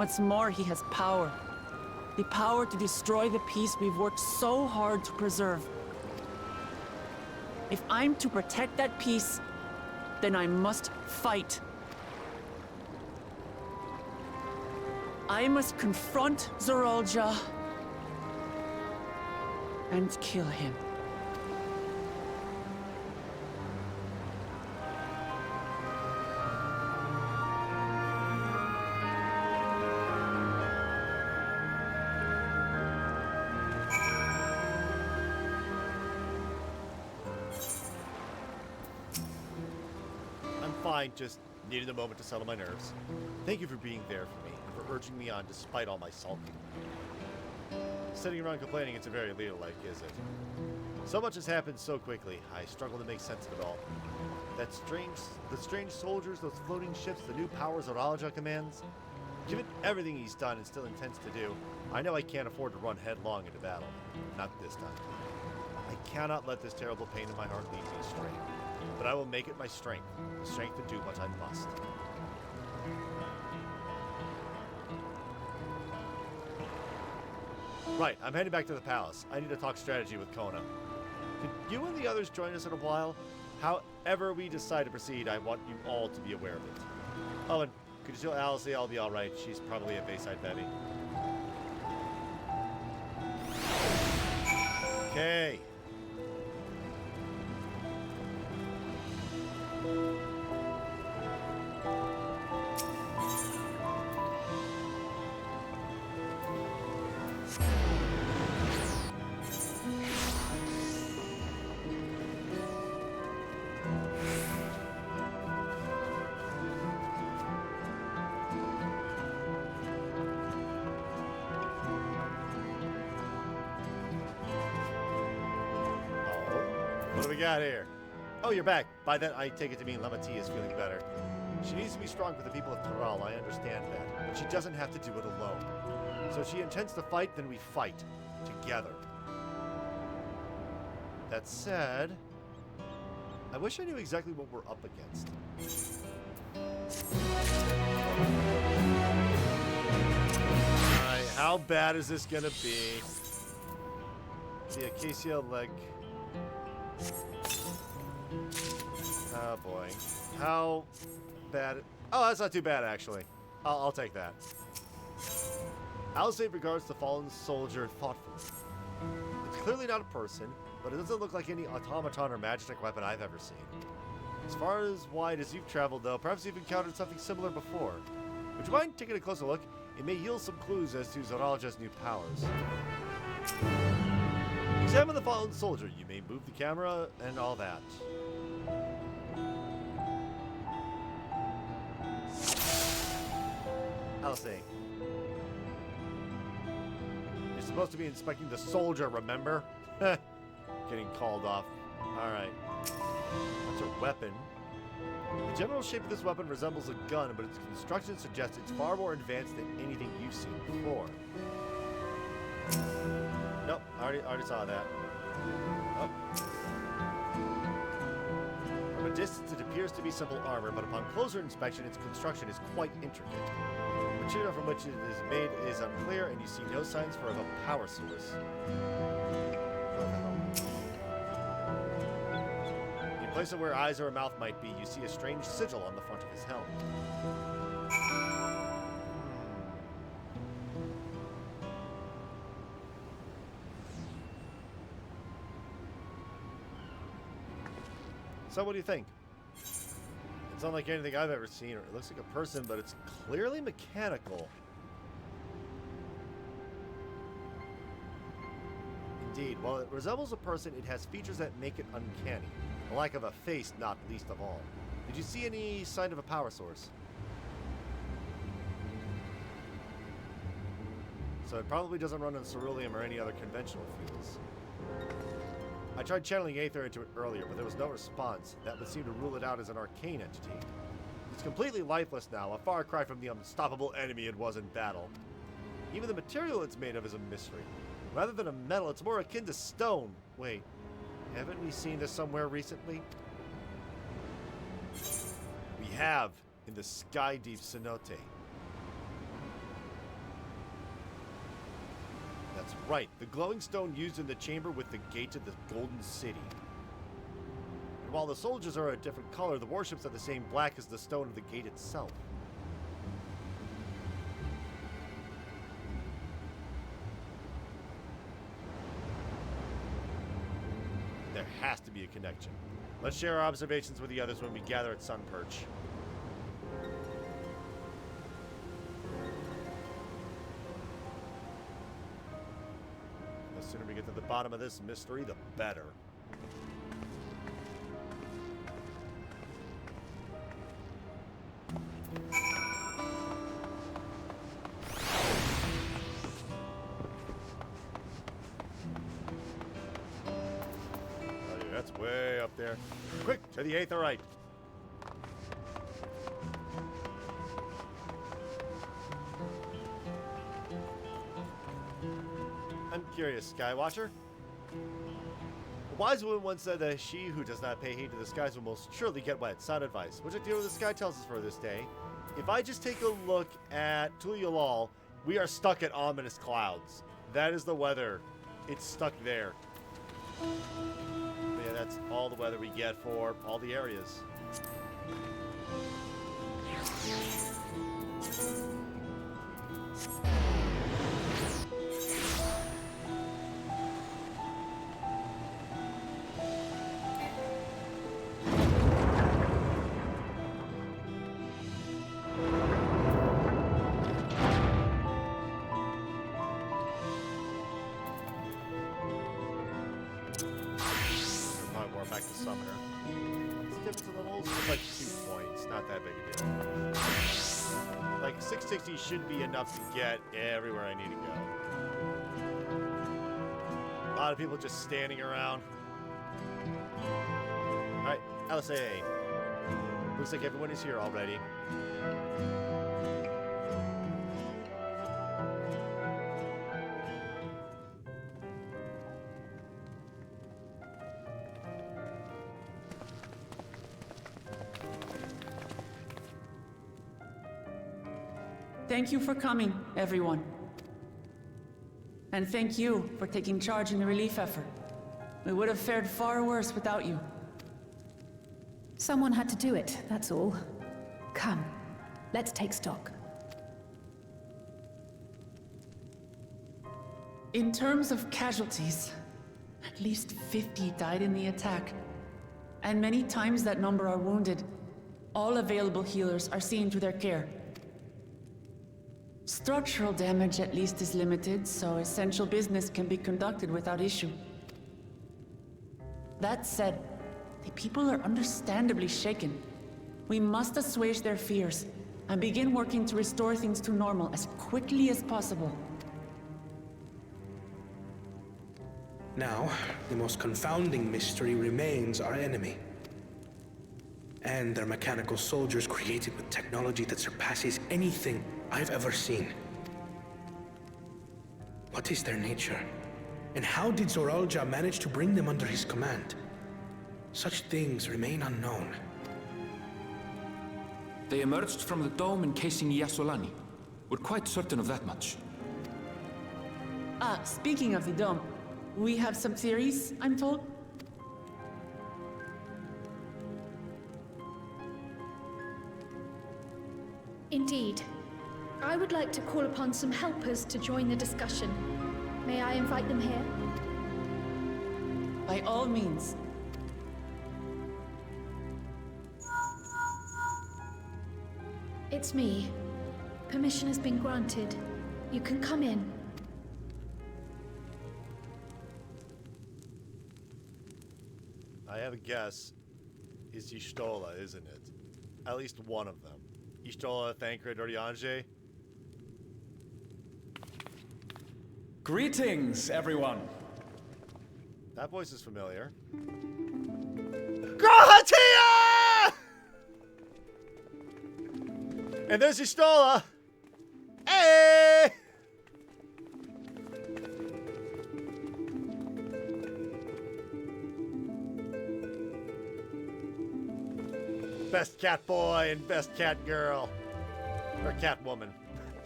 What's more, he has power. The power to destroy the peace we've worked so hard to preserve. If I'm to protect that peace, then I must fight. I must confront Zorolja and kill him. Fine, just needed a moment to settle my nerves. Thank you for being there for me and for urging me on despite all my sulking. Sitting around complaining isn't very leader-like, is it? So much has happened so quickly, I struggle to make sense of it all. The strange soldiers, those floating ships, the new powers Zorolja commands. Given everything he's done and still intends to do, I know I can't afford to run headlong into battle. Not this time. I cannot let this terrible pain in my heart lead me astray. But I will make it my strength, the strength to do what I must. Right, I'm heading back to the palace. I need to talk strategy with Kona. Could you and the others join us in a while? However we decide to proceed, I want you all to be aware of it. Oh, and could you tell Alice I'll be alright? She's probably a Bayside Betty. Okay. What do we got here? Oh, you're back. By that, I take it to mean Lemati is feeling better. She needs to be strong for the people of Taral, I understand that. But she doesn't have to do it alone. So if she intends to fight, then we fight. Together. That said, I wish I knew exactly what we're up against. Alright, how bad is this gonna be? The Acacia leg. Oh boy. How bad? Oh, that's not too bad actually. I'll take that. Alice regards the fallen soldier thoughtfully. It's clearly not a person, but it doesn't look like any automaton or magic weapon I've ever seen. As far as wide as you've traveled though, perhaps you've encountered something similar before. Would you mind taking a closer look? It may yield some clues as to Zorolja's new powers. Examine the fallen soldier. You may move the camera and all that. Alice, you're supposed to be inspecting the soldier, remember? Getting called off. Alright. That's a weapon. The general shape of this weapon resembles a gun, but its construction suggests it's far more advanced than anything you've seen before. Nope, already saw that. Oh. From a distance, it appears to be simple armor, but upon closer inspection, its construction is quite intricate. The material from which it is made is unclear, and you see no signs for a power source. In place of where eyes or a mouth might be, you see a strange sigil on the front of his helm. So what do you think? It's unlike anything I've ever seen, or it looks like a person, but it's clearly mechanical. Indeed, while it resembles a person, it has features that make it uncanny. The lack of a face, not least of all. Did you see any sign of a power source? So it probably doesn't run on ceruleum or any other conventional fuels. I tried channeling Aether into it earlier, but there was no response. That would seem to rule it out as an arcane entity. It's completely lifeless now, a far cry from the unstoppable enemy it was in battle. Even the material it's made of is a mystery. Rather than a metal, it's more akin to stone. Wait, haven't we seen this somewhere recently? We have, in the sky-deep cenote. That's right, the glowing stone used in the chamber with the gate to the Golden City. And while the soldiers are a different color, the warships are the same black as the stone of the gate itself. There has to be a connection. Let's share our observations with the others when we gather at Sunperch. The sooner we get to the bottom of this mystery, the better. That's way up there. Quick, to the Aetherite. I'm curious, Skywatcher. A wise woman once said that she who does not pay heed to the skies will most surely get wet. Sound advice. Which activity of the sky tells us for this day? If I just take a look at Tuliolal, we are stuck at ominous clouds. That is the weather. It's stuck there. But yeah, that's all the weather we get for all the areas. Back to Summoner. Skip to levels? It's like 2 points. Not that big a deal. Like 660 should be enough to get everywhere I need to go. A lot of people just standing around. Alright, LSA. Looks like everyone is here already. Thank you for coming, everyone. And thank you for taking charge in the relief effort. We would have fared far worse without you. Someone had to do it, that's all. Come, let's take stock. In terms of casualties, at least 50 died in the attack. And many times that number are wounded. All available healers are seen to their care. Structural damage at least is limited, so essential business can be conducted without issue. That said, the people are understandably shaken. We must assuage their fears and begin working to restore things to normal as quickly as possible. Now, the most confounding mystery remains our enemy. And their mechanical soldiers created with technology that surpasses anything I've ever seen. What is their nature? And how did Zoralja manage to bring them under his command? Such things remain unknown. They emerged from the dome encasing Yasolani. We're quite certain of that much. Speaking of the dome, we have some theories, I'm told. Indeed. I would like to call upon some helpers to join the discussion. May I invite them here? By all means. It's me. Permission has been granted. You can come in. I have a guess. Is Y'shtola, isn't it? At least one of them. Y'shtola, Thancred, or Yanje? Greetings, everyone. That voice is familiar. Grahatia! And there's Y'shtola. Hey! Best cat boy and best cat girl. Or cat woman.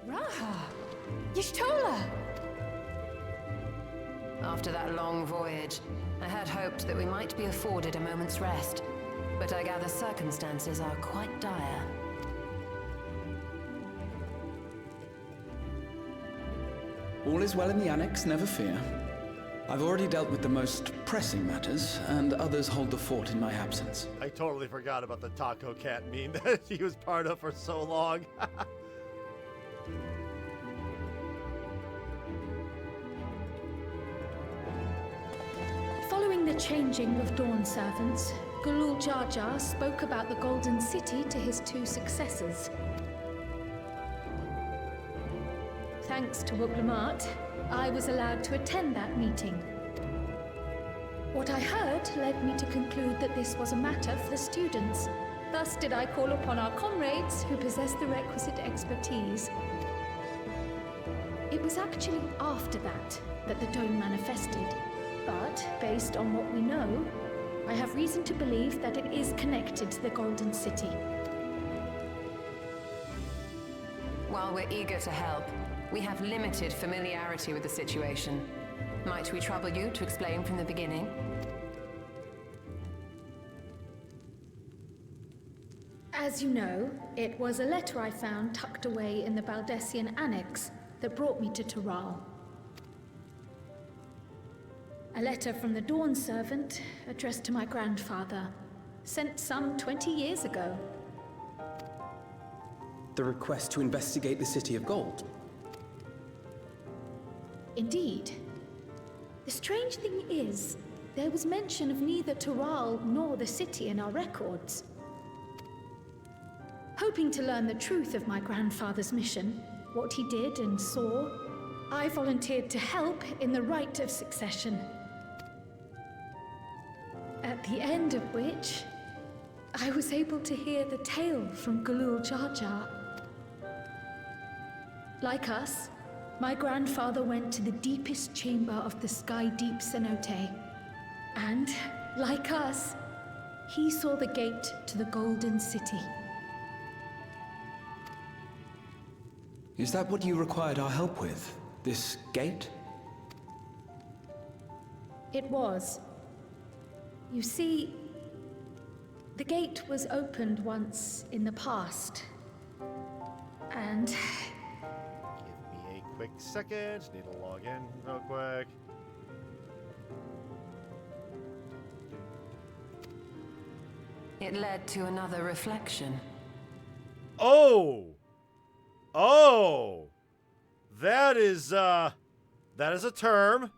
Raha! Y'shtola! after that long voyage, I had hoped that we might be afforded a moment's rest. But I gather circumstances are quite dire. All is well in the Annex, never fear. I've already dealt with the most pressing matters, and others hold the fort in my absence. I totally forgot about the Taco Cat meme that he was part of for so long. Following the changing of Dawn servants, Gulul Jar Jar spoke about the Golden City to his 2 successors. Thanks to Wuglamat, I was allowed to attend that meeting. What I heard led me to conclude that this was a matter for the students. Thus did I call upon our comrades who possess the requisite expertise. It was actually after that the dome manifested. But, based on what we know, I have reason to believe that it is connected to the Golden City. While we're eager to help, we have limited familiarity with the situation. Might we trouble you to explain from the beginning? As you know, it was a letter I found tucked away in the Baldessian Annex that brought me to Tural. A letter from the Dawn servant, addressed to my grandfather, sent some 20 years ago. The request to investigate the City of Gold. Indeed. The strange thing is, there was mention of neither Tural nor the city in our records. Hoping to learn the truth of my grandfather's mission, what he did and saw, I volunteered to help in the rite of succession. At the end of which, I was able to hear the tale from Gulul Jar Jar. Like us, my grandfather went to the deepest chamber of the Sky Deep Cenote. And, like us, he saw the gate to the Golden City. Is that what you required our help with? This gate? It was. You see, the gate was opened once in the past. And... Give me a quick second. Need to log in real quick. It led to another reflection. Oh! Oh! That is a term.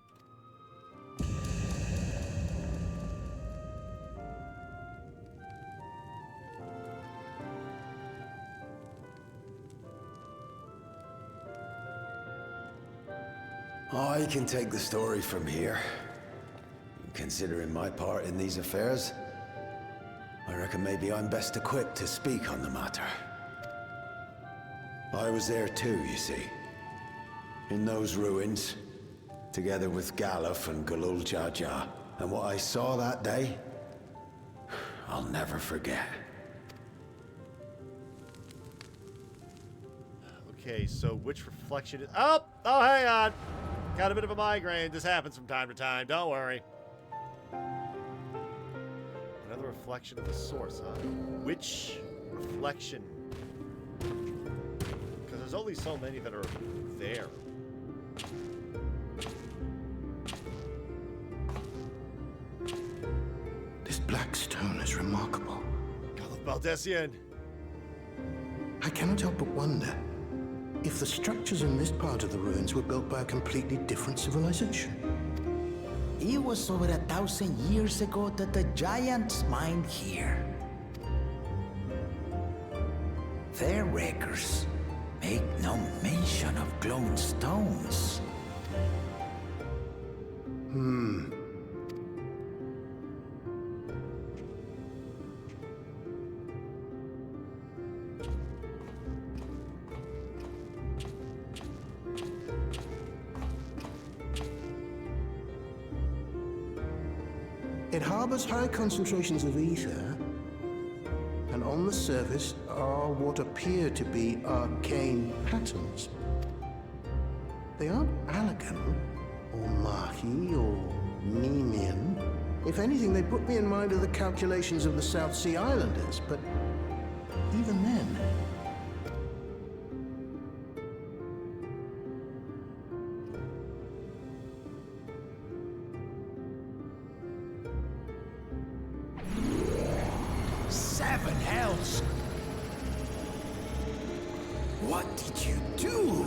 I can take the story from here. Considering my part in these affairs, I reckon maybe I'm best equipped to speak on the matter. I was there too, you see. In those ruins, together with Galuf and Gulul Jar Jar. And what I saw that day, I'll never forget. Okay, so which reflection is... Oh, hang on. Got a bit of a migraine. This happens from time to time. Don't worry. Another reflection of the source, huh? Which reflection? Because there's only so many that are there. This black stone is remarkable. Galuf Baldessian. I cannot help but wonder if the structures in this part of the ruins were built by a completely different civilization. It was over 1,000 years ago that the giants mined here. Their records make no mention of glowing stones. It harbors high concentrations of ether, and on the surface are what appear to be arcane patterns. They aren't elegant or Mahi, or Nemean. If anything, they put me in mind of the calculations of the South Sea Islanders, but even then... Seven hells! What did you do?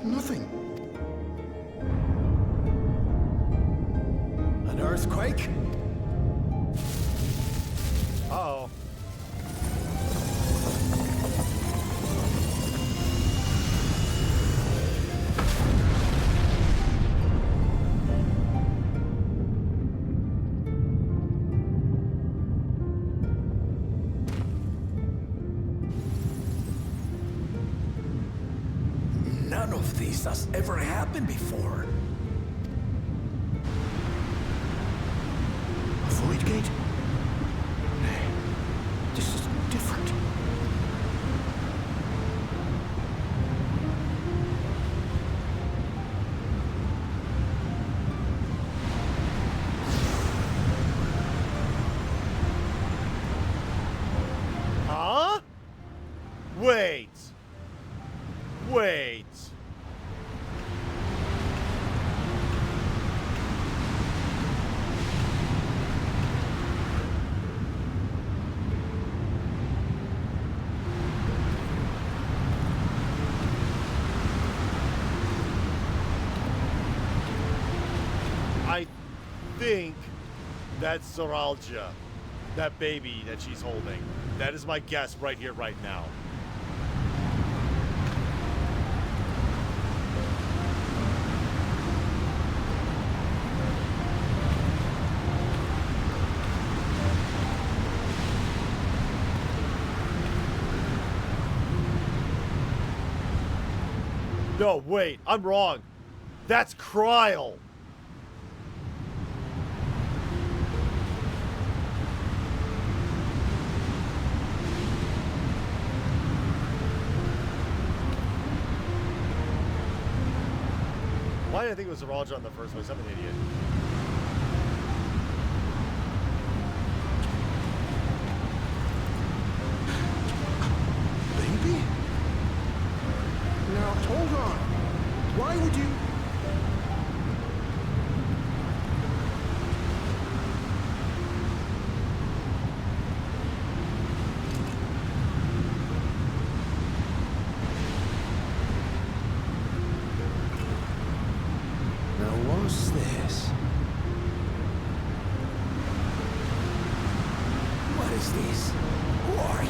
Nothing. An earthquake? Uh-oh. None of this has ever happened before. A void gate? Nay, this is different. Huh? Wait. Wait. I think that's Zoralja, that baby that she's holding. That is my guess right here, right now. No, wait, I'm wrong. That's Kryl. Why did I think it was Zoralja in the first place? I'm an idiot. Baby? Now, hold on. Why would you... Now, what's this? What is this? Who are you?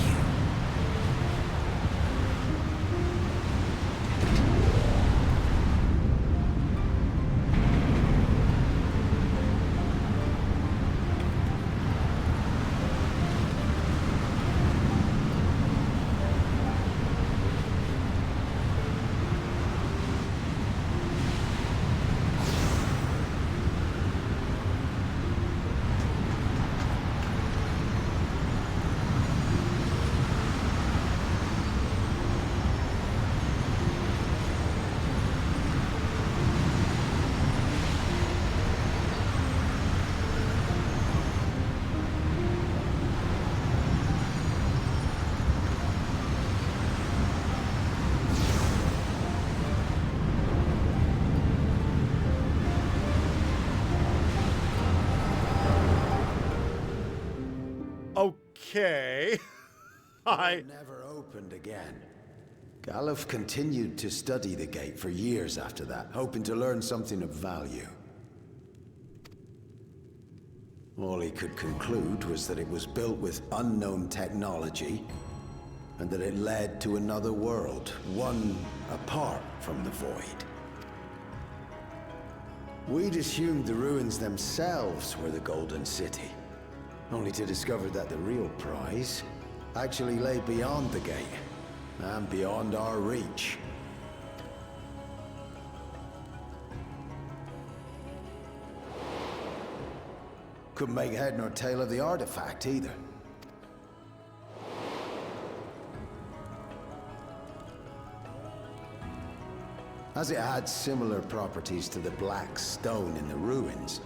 Okay. It never opened again. Galuf continued to study the gate for years after that, hoping to learn something of value. All he could conclude was that it was built with unknown technology, and that it led to another world, one apart from the Void. We'd assumed the ruins themselves were the Golden City, only to discover that the real prize actually lay beyond the gate, and beyond our reach. Couldn't make head nor tail of the artifact either. As it had similar properties to the black stone in the ruins,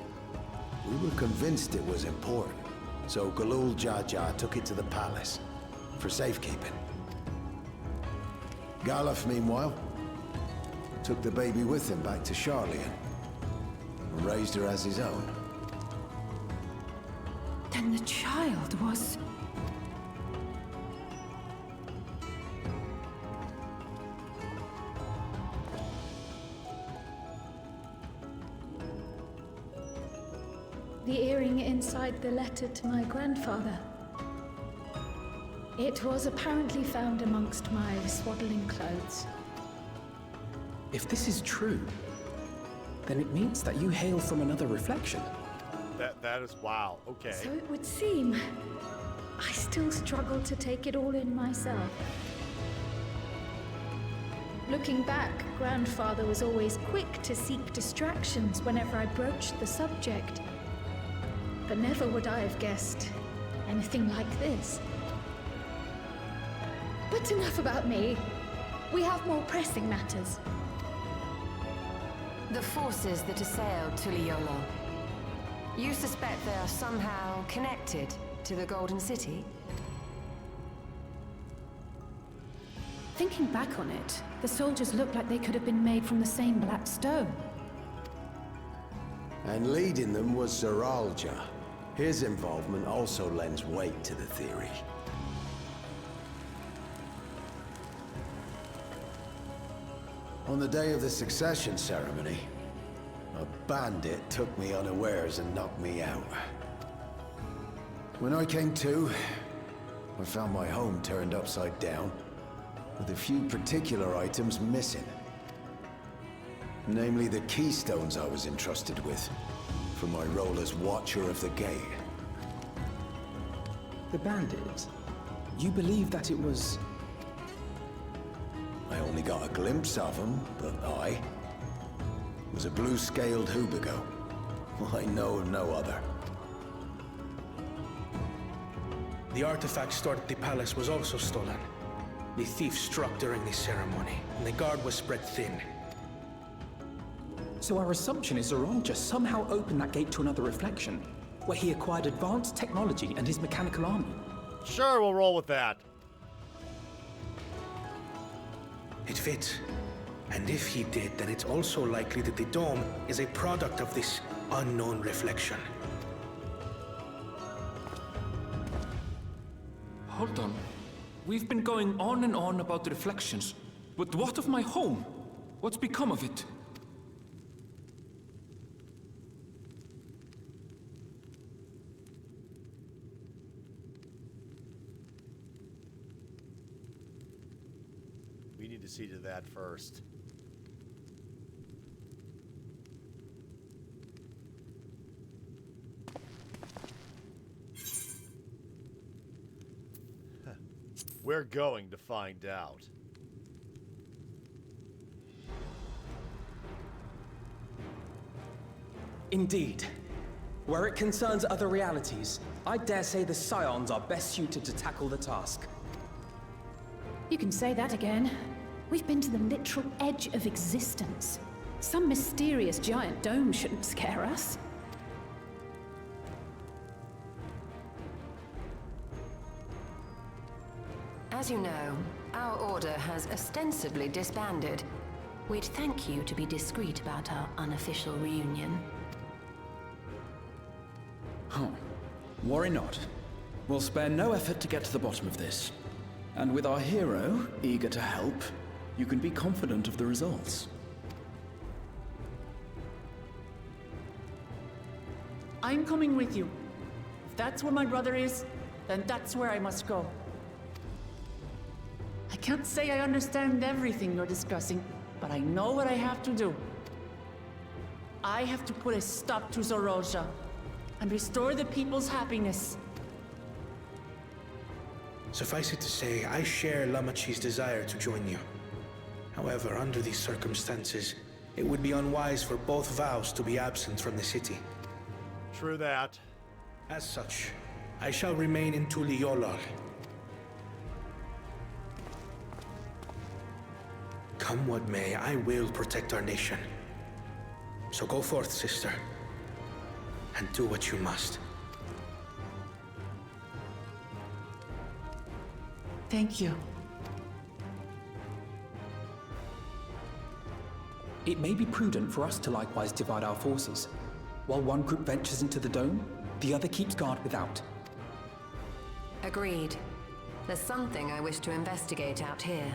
we were convinced it was important. So Galul Jaja took it to the palace for safekeeping. Galuf, meanwhile, took the baby with him back to Charlian and raised her as his own. Then the child was... The earring inside the letter to my grandfather. It was apparently found amongst my swaddling clothes. If this is true, then it means that you hail from another reflection. That is wow. Okay. So it would seem. I still struggle to take it all in myself. Looking back, Grandfather was always quick to seek distractions whenever I broached the subject. But never would I have guessed anything like this. But enough about me. We have more pressing matters. The forces that assailed Tuliyollal. You suspect they are somehow connected to the Golden City? Thinking back on it, the soldiers looked like they could have been made from the same black stone. And leading them was Zeralja. His involvement also lends weight to the theory. On the day of the succession ceremony, a bandit took me unawares and knocked me out. When I came to, I found my home turned upside down, with a few particular items missing. Namely the keystones I was entrusted with, for my role as Watcher of the Gate. The bandit? You believe that it was... I only got a glimpse of him, but I was a blue-scaled Hubigo. I know of no other. The artifact stored at the palace was also stolen. The thief struck during the ceremony, and the guard was spread thin. So our assumption is Zeralja somehow opened that gate to another reflection, where he acquired advanced technology and his mechanical army. Sure, we'll roll with that. It fits. And if he did, then it's also likely that the dome is a product of this unknown reflection. Hold on. We've been going on and on about the reflections. But what of my home? What's become of it? We need to see to that first. We're going to find out. Indeed. Where it concerns other realities, I dare say the Scions are best suited to tackle the task. You can say that again. We've been to the literal edge of existence. Some mysterious giant dome shouldn't scare us. As you know, our order has ostensibly disbanded. We'd thank you to be discreet about our unofficial reunion. Huh. Worry not. We'll spare no effort to get to the bottom of this. And with our hero eager to help, you can be confident of the results. I'm coming with you. If that's where my brother is, then that's where I must go. I can't say I understand everything you're discussing, but I know what I have to do. I have to put a stop to Zeralja and restore the people's happiness. Suffice it to say, I share Lamachi's desire to join you. However, under these circumstances, it would be unwise for both vows to be absent from the city. True that. As such, I shall remain in Tuliyollal. Come Come what may, I will protect our nation. So go forth, sister, and do what you must. Thank you. It may be prudent for us to likewise divide our forces. While one group ventures into the dome, the other keeps guard without. Agreed. There's something I wish to investigate out here,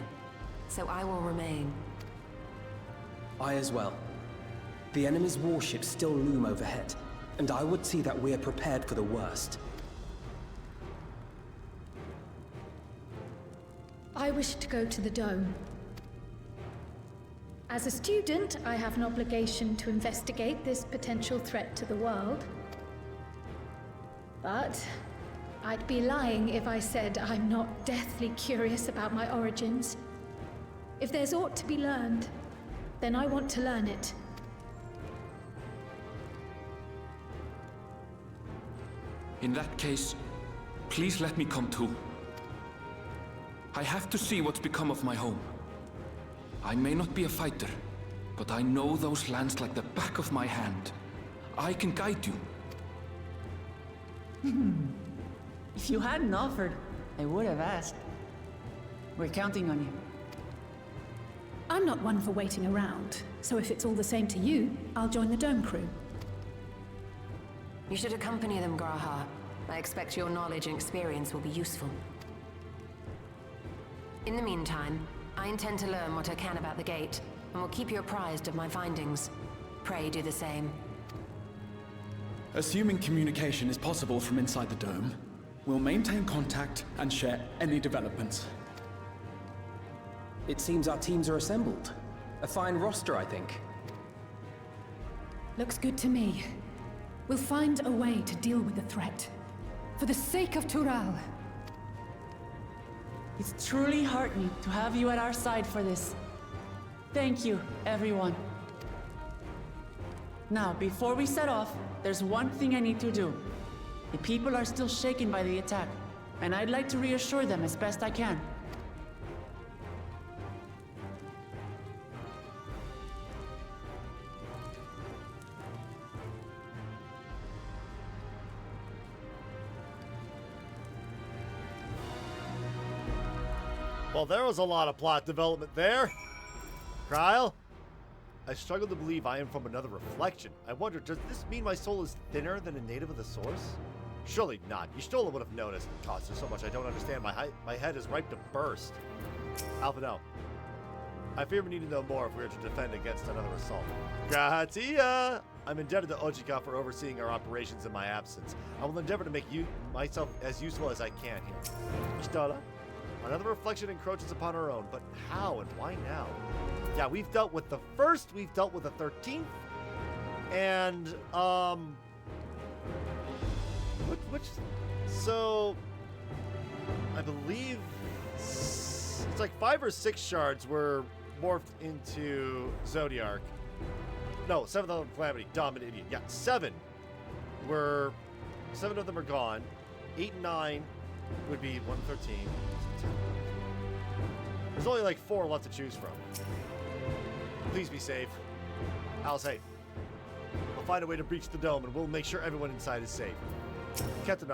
so I will remain. I as well. The enemy's warships still loom overhead, and I would see that we're prepared for the worst. I wish to go to the dome. As a student, I have an obligation to investigate this potential threat to the world. But I'd be lying if I said I'm not deathly curious about my origins. If there's aught to be learned, then I want to learn it. In that case, please let me come too. I have to see what's become of my home. I may not be a fighter, but I know those lands like the back of my hand. I can guide you. If you hadn't offered, I would have asked. We're counting on you. I'm not one for waiting around, so if it's all the same to you, I'll join the dome crew. You should accompany them, Graha. I expect your knowledge and experience will be useful. In the meantime, I intend to learn what I can about the gate, and will keep you apprised of my findings. Pray do the same. Assuming communication is possible from inside the dome, we'll maintain contact and share any developments. It seems our teams are assembled. A fine roster, I think. Looks good to me. We'll find a way to deal with the threat. For the sake of Tural. It's truly heartening to have you at our side for this. Thank you, everyone. Now, before we set off, there's one thing I need to do. The people are still shaken by the attack, and I'd like to reassure them as best I can. Well, there was a lot of plot development there. Kyle, I struggle to believe I am from another reflection. I wonder, does this mean my soul is thinner than a native of the source? Surely not. Y'shtola would have noticed. It costs her so much I don't understand. My head is ripe to burst. Alpha, no. I fear we need to know more if we are to defend against another assault. Gratia! I'm indebted to Ojika for overseeing our operations in my absence. I will endeavor to make myself as useful as I can here. Y'shtola? Another reflection encroaches upon our own, but how and why now? Yeah, we've dealt with the first, we've dealt with the 13th, and, so, I believe it's like 5 or 6 shards were morphed into Zodiark. No, 7th Element Calamity, Dom and Idiot. Yeah, 7 of them are gone. 8 and 9 would be 113. There's only like 4 left to choose from. Please be safe. Alice, hey. We'll find a way to breach the dome and we'll make sure everyone inside is safe. Captain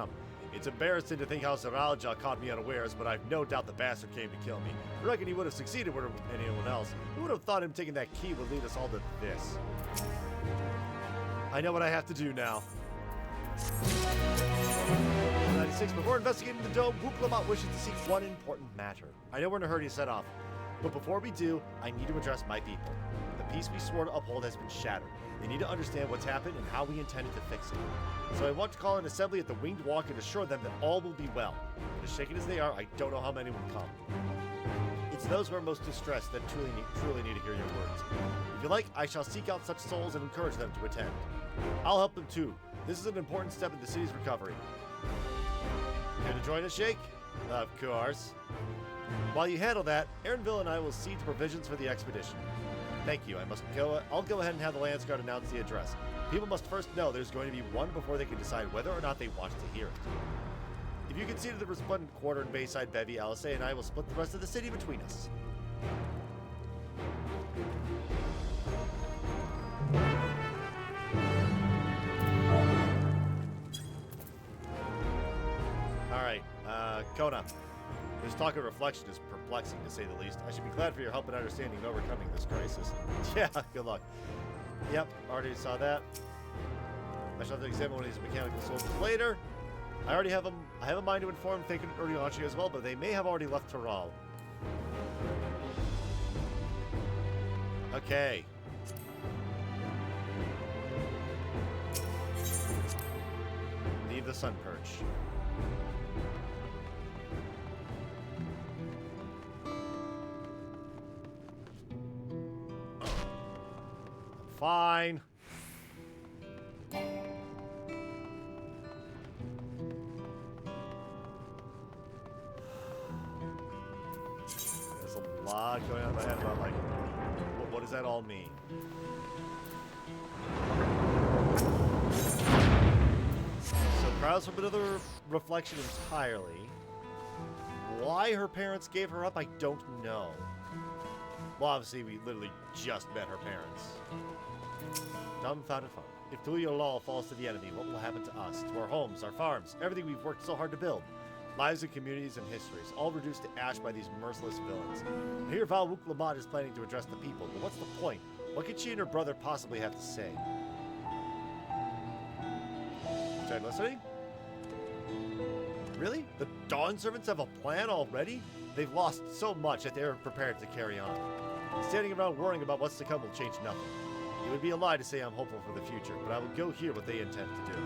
it's embarrassing to think how Saralja caught me unawares, but I've no doubt the bastard came to kill me. I reckon he would have succeeded with anyone else. Who would have thought him taking that key would lead us all to this? I know what I have to do now. 96. Before investigating the dome, Wuklamot wishes to seek one important matter. I know we're in a hurry to set off, but before we do, I need to address my people. The peace we swore to uphold has been shattered. They need to understand what's happened and how we intended to fix it. So I want to call an assembly at the Winged Walk and assure them that all will be well. As shaken as they are, I don't know how many will come. It's those who are most distressed that truly need to hear your words. If you like, I shall seek out such souls and encourage them to attend. I'll help them too. This is an important step in the city's recovery. Here to join us, Shake? Of course. While you handle that, Aaronville and I will see to provisions for the expedition. Thank you. I'll go ahead and have the Lance Guard announce the address. People must first know there's going to be one before they can decide whether or not they want to hear it. If you can see to the resplendent quarter and Bayside Bevy, Alice and I will split the rest of the city between us. Alright, Kona. This talk of reflection is perplexing, to say the least. I should be glad for your help in understanding and overcoming this crisis. Yeah, good luck. Yep, already saw that. I shall have to examine one of these mechanical soldiers later. I have a mind to inform Thakin and Uriachi as well, but they may have already left Taral. Okay. Leave the sun perch. Fine. There's a lot going on in my head about, like, what does that all mean? So, Crowd's from another reflection entirely. Why her parents gave her up, I don't know. Well, obviously, we literally just met her parents. Dumbfounded fun. If Tuliyollal falls to the enemy, what will happen to us? To our homes, our farms, everything we've worked so hard to build. Lives and communities and histories, all reduced to ash by these merciless villains. I hear Val Wuk Lamont is planning to address the people, but what's the point? What could she and her brother possibly have to say? Try listening? Really? The Dawn Servants have a plan already? They've lost so much that they're prepared to carry on. Standing around worrying about what's to come will change nothing. It would be a lie to say I'm hopeful for the future, but I will go hear what they intend to do.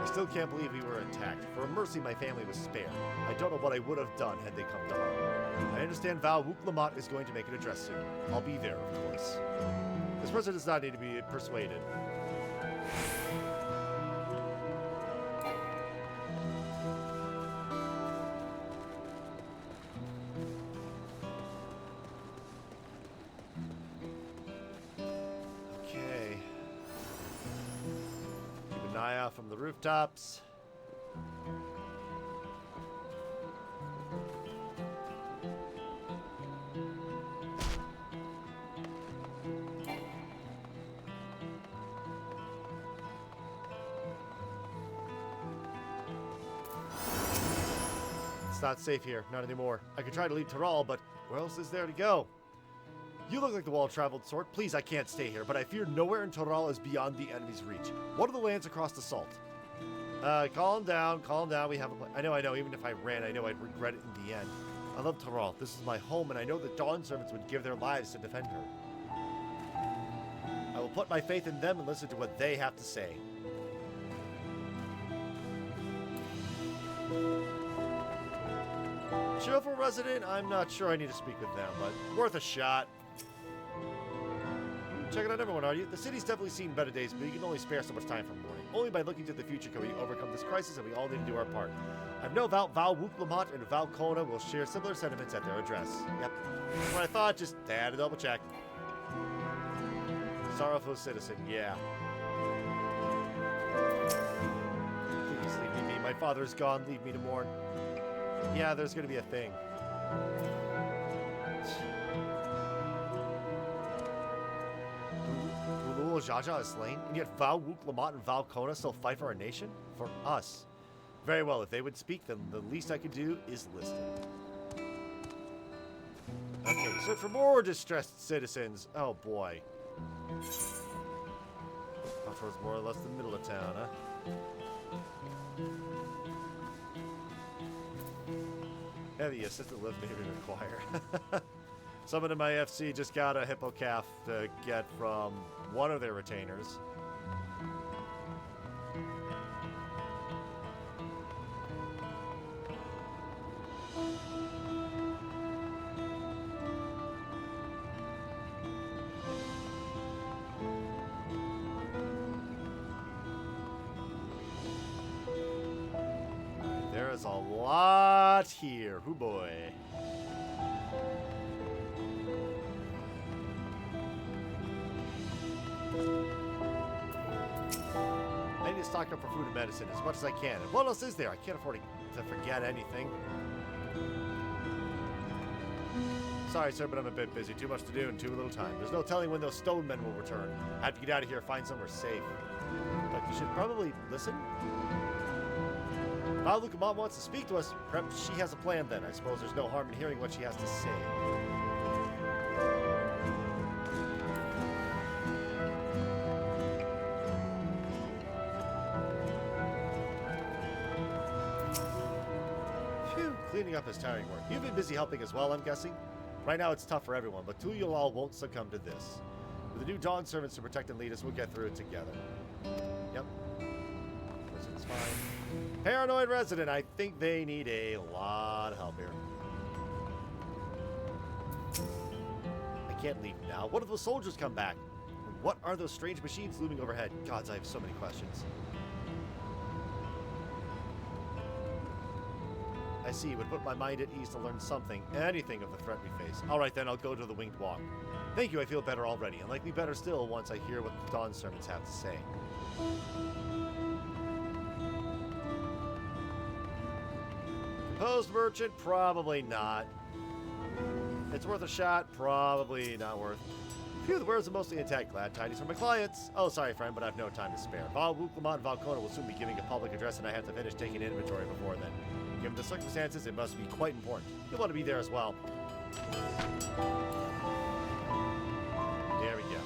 I still can't believe we were attacked. For a mercy, my family was spared. I don't know what I would have done had they come to harm. I understand Val Wuk Lamont is going to make an address soon. I'll be there, of course. This person does not need to be persuaded. Okay. Keep an eye out from the rooftops. It's not safe here, not anymore. I could try to leave Taral, but where else is there to go? You look like the well-traveled sort. Please, I can't stay here, but I fear nowhere in Taral is beyond the enemy's reach. What are the lands across the Salt? Calm down, we have a plan. I know, even if I ran, I know I'd regret it in the end. I love Taral. This is my home, and I know the Dawn Servants would give their lives to defend her. I will put my faith in them and listen to what they have to say. Cheerful resident, I'm not sure I need to speak with them, but worth a shot. Checking out everyone, are you? The city's definitely seen better days, but you can only spare so much time from mourning. Only by looking to the future can we overcome this crisis, and we all need to do our part. I've no doubt Val Wuk Lamont and Val Kona will share similar sentiments at their address. Yep. That's what I thought, just had to double check. Sorrowful citizen, yeah. Please leave me be. My father is gone, leave me to mourn. Yeah, there's gonna be a thing. Ulul Jaja is slain, and yet Val Wuk Lamont and Val Kona still fight for our nation? For us. Very well, if they would speak, then the least I could do is listen. Okay, so for more distressed citizens. Oh boy. Up towards more or less the middle of town, huh? Heavy assistant lift may be required. Someone in my FC just got a hippocalf to get from one of their retainers. There is a lot here. Hoo boy. I need to stock up for food and medicine as much as I can. And what else is there? I can't afford to forget anything. Sorry, sir, but I'm a bit busy. Too much to do and too little time. There's no telling when those stone men will return. I have to get out of here, find somewhere safe. But you should probably listen. If Al-Lukamon wants to speak to us, perhaps she has a plan then. I suppose there's no harm in hearing what she has to say. Phew, cleaning up is tiring work. You've been busy helping as well, I'm guessing? Right now it's tough for everyone, but Tuliyolal won't succumb to this. With the new Dawn servants to protect and lead us, we'll get through it together. Yep. Prison's fine. Paranoid resident, I think they need a lot of help here. I can't leave now. What if those soldiers come back? What are those strange machines looming overhead? Gods, I have so many questions. I see. It would put my mind at ease to learn something, anything of the threat we face. All right, then, I'll go to the Winged Walk. Thank you, I feel better already, and likely better still once I hear what the Dawn servants have to say. Composed merchant? Probably not. It's worth a shot? Probably not worth. Phew, the wares are mostly intact. Glad tidings for my clients. Oh, sorry, friend, but I have no time to spare. Val-Wuklamon and Valkona will soon be giving a public address, and I have to finish taking inventory before then. Given the circumstances, it must be quite important. You'll want to be there as well. There we go.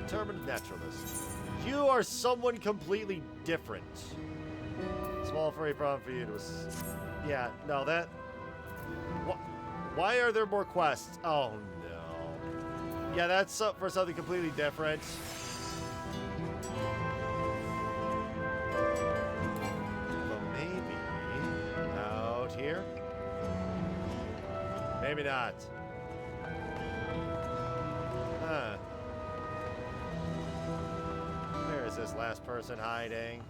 Determined naturalist. You are someone completely different. Small furry problem for you to... Yeah, no, that... Why are there more quests? Oh, no. Yeah, that's for something completely different. Here? Maybe not. Huh. Where is this last person hiding?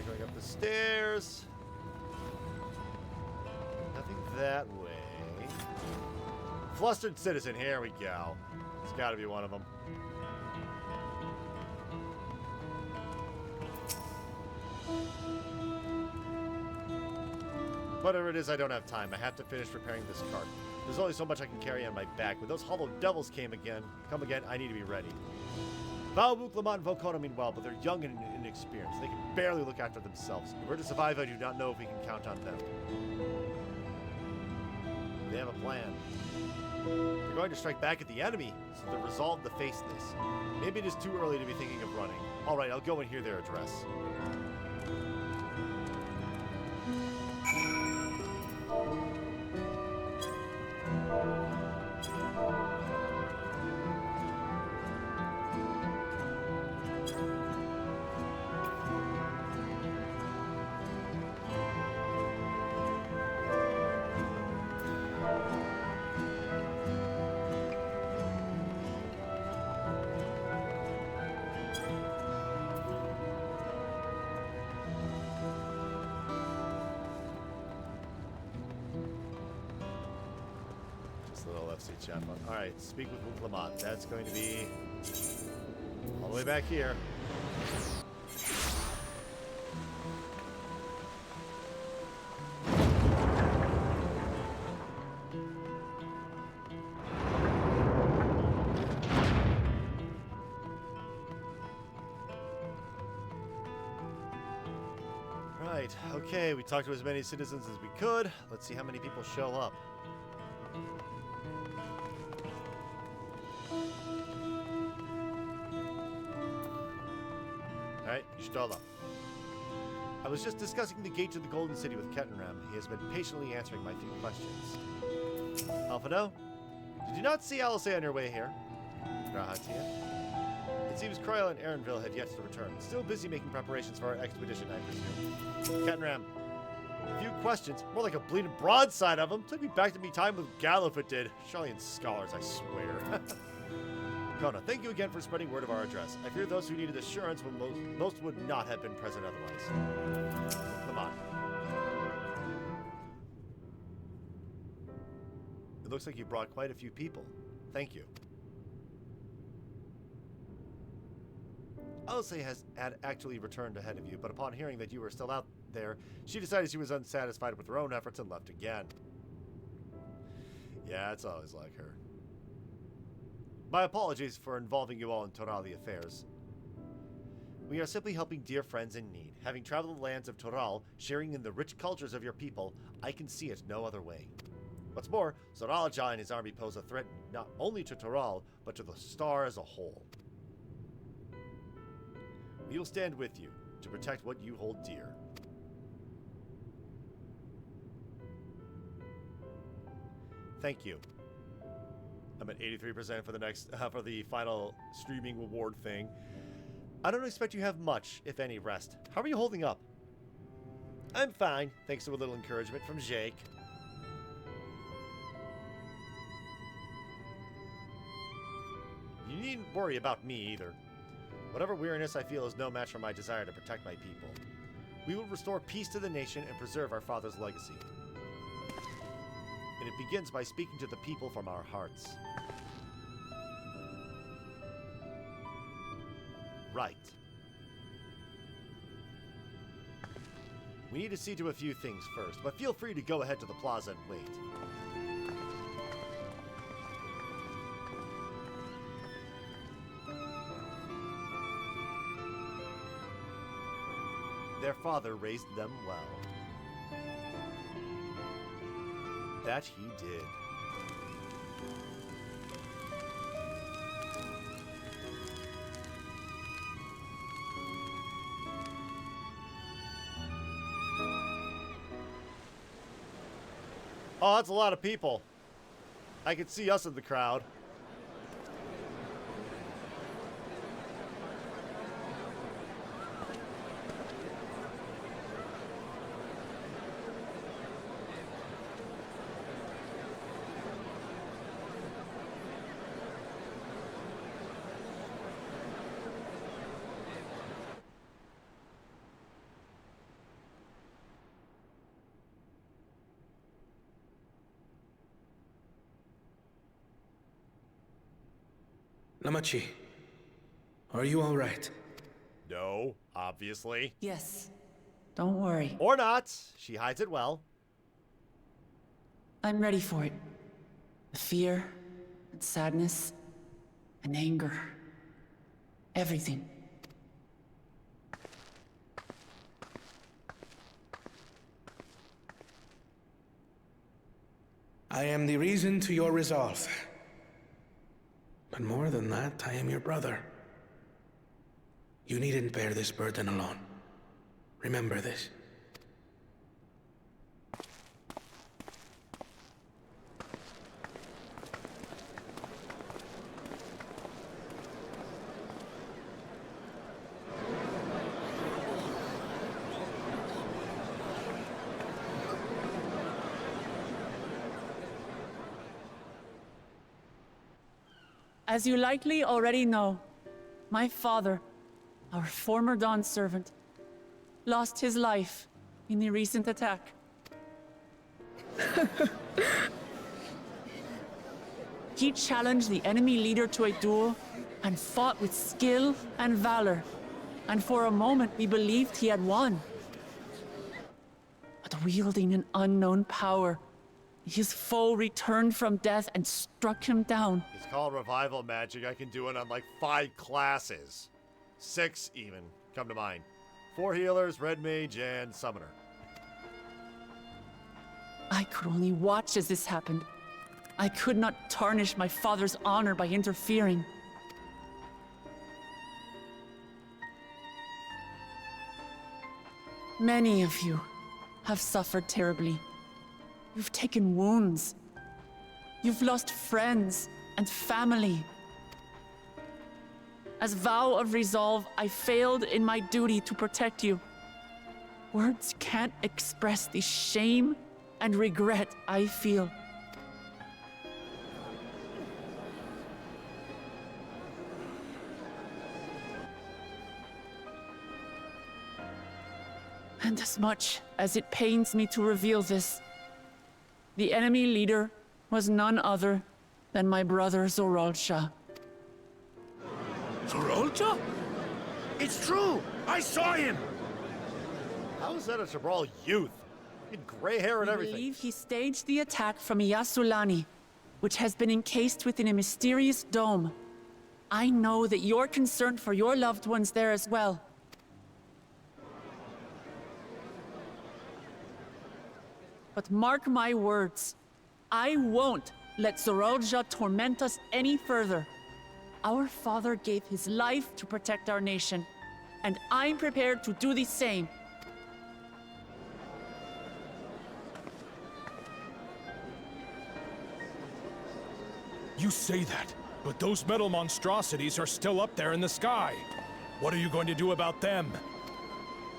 Going up the stairs. Nothing that way. Flustered citizen, here we go. It's gotta be one of them. Whatever it is, I don't have time. I have to finish repairing this cart. There's only so much I can carry on my back. When those hollow devils come again, I need to be ready. Val-Wuklamon and Valkona mean well, but they're young and inexperienced. They can barely look after themselves. If we're to survive, I do not know if we can count on them. They have a plan. They're going to strike back at the enemy, so they're resolved to face this. Maybe it is too early to be thinking of running. All right, I'll go and hear their address. Alright, speak with Wuklamon. That's going to be all the way back here. Right, okay, we talked to as many citizens as we could. Let's see how many people show up. Alright, Ishtola. I was just discussing the gate to the Golden City with Kettenram. He has been patiently answering my few questions. Alphado, did you not see Alice on your way here? Rahatia. It seems Croyle and Aaronville had yet to return. Still busy making preparations for our expedition, I presume. Kettenram, A few questions, more like a bleeding broadside of them, took me back to me time with Gallifit did. Shellian scholars, I swear. Kona, thank you again for spreading word of our address. I fear those who needed assurance when most would not have been present otherwise. Come on. It looks like you brought quite a few people. Thank you. Alice had actually returned ahead of you, but upon hearing that you were still out there, she decided she was unsatisfied with her own efforts and left again. Yeah, it's always like her. My apologies for involving you all in Torali affairs. We are simply helping dear friends in need. Having traveled the lands of Toral, sharing in the rich cultures of your people, I can see it no other way. What's more, Zoralja and his army pose a threat not only to Toral, but to the star as a whole. We will stand with you to protect what you hold dear. Thank you. I'm at 83% for the next for the final streaming reward thing. I don't expect you have much, if any, rest. How are you holding up? I'm fine, thanks to a little encouragement from Jake. You needn't worry about me either. Whatever weariness I feel is no match for my desire to protect my people. We will restore peace to the nation and preserve our father's legacy. And it begins by speaking to the people from our hearts. Right. We need to see to a few things first, but feel free to go ahead to the plaza and wait. Their father raised them well. That he did. Oh, that's a lot of people. I could see us in the crowd. Namachi, are you all right? No, obviously. Yes. Don't worry. Or not. She hides it well. I'm ready for it. The fear, and sadness, and anger. Everything. I am the reason to your resolve. But more than that, I am your brother. You needn't bear this burden alone. Remember this. As you likely already know, my father, our former Dawn servant, lost his life in the recent attack. He challenged the enemy leader to a duel and fought with skill and valor, and for a moment we believed he had won. But wielding an unknown power, his foe returned from death and struck him down. It's called revival magic. I can do it on like 5 classes. 6 even, come to mind. 4 healers, red mage, and summoner. I could only watch as this happened. I could not tarnish my father's honor by interfering. Many of you have suffered terribly. You've taken wounds. You've lost friends and family. As vow of resolve, I failed in my duty to protect you. Words can't express the shame and regret I feel. And as much as it pains me to reveal this, the enemy leader was none other than my brother Zorolcha. Zorolcha? It's true! I saw him! How is that a Cabral youth? He had gray hair and everything. I believe he staged the attack from Yasulani, which has been encased within a mysterious dome. I know that you're concerned for your loved ones there as well. But mark my words, I won't let Zorolja torment us any further. Our father gave his life to protect our nation, and I'm prepared to do the same. You say that, but those metal monstrosities are still up there in the sky. What are you going to do about them?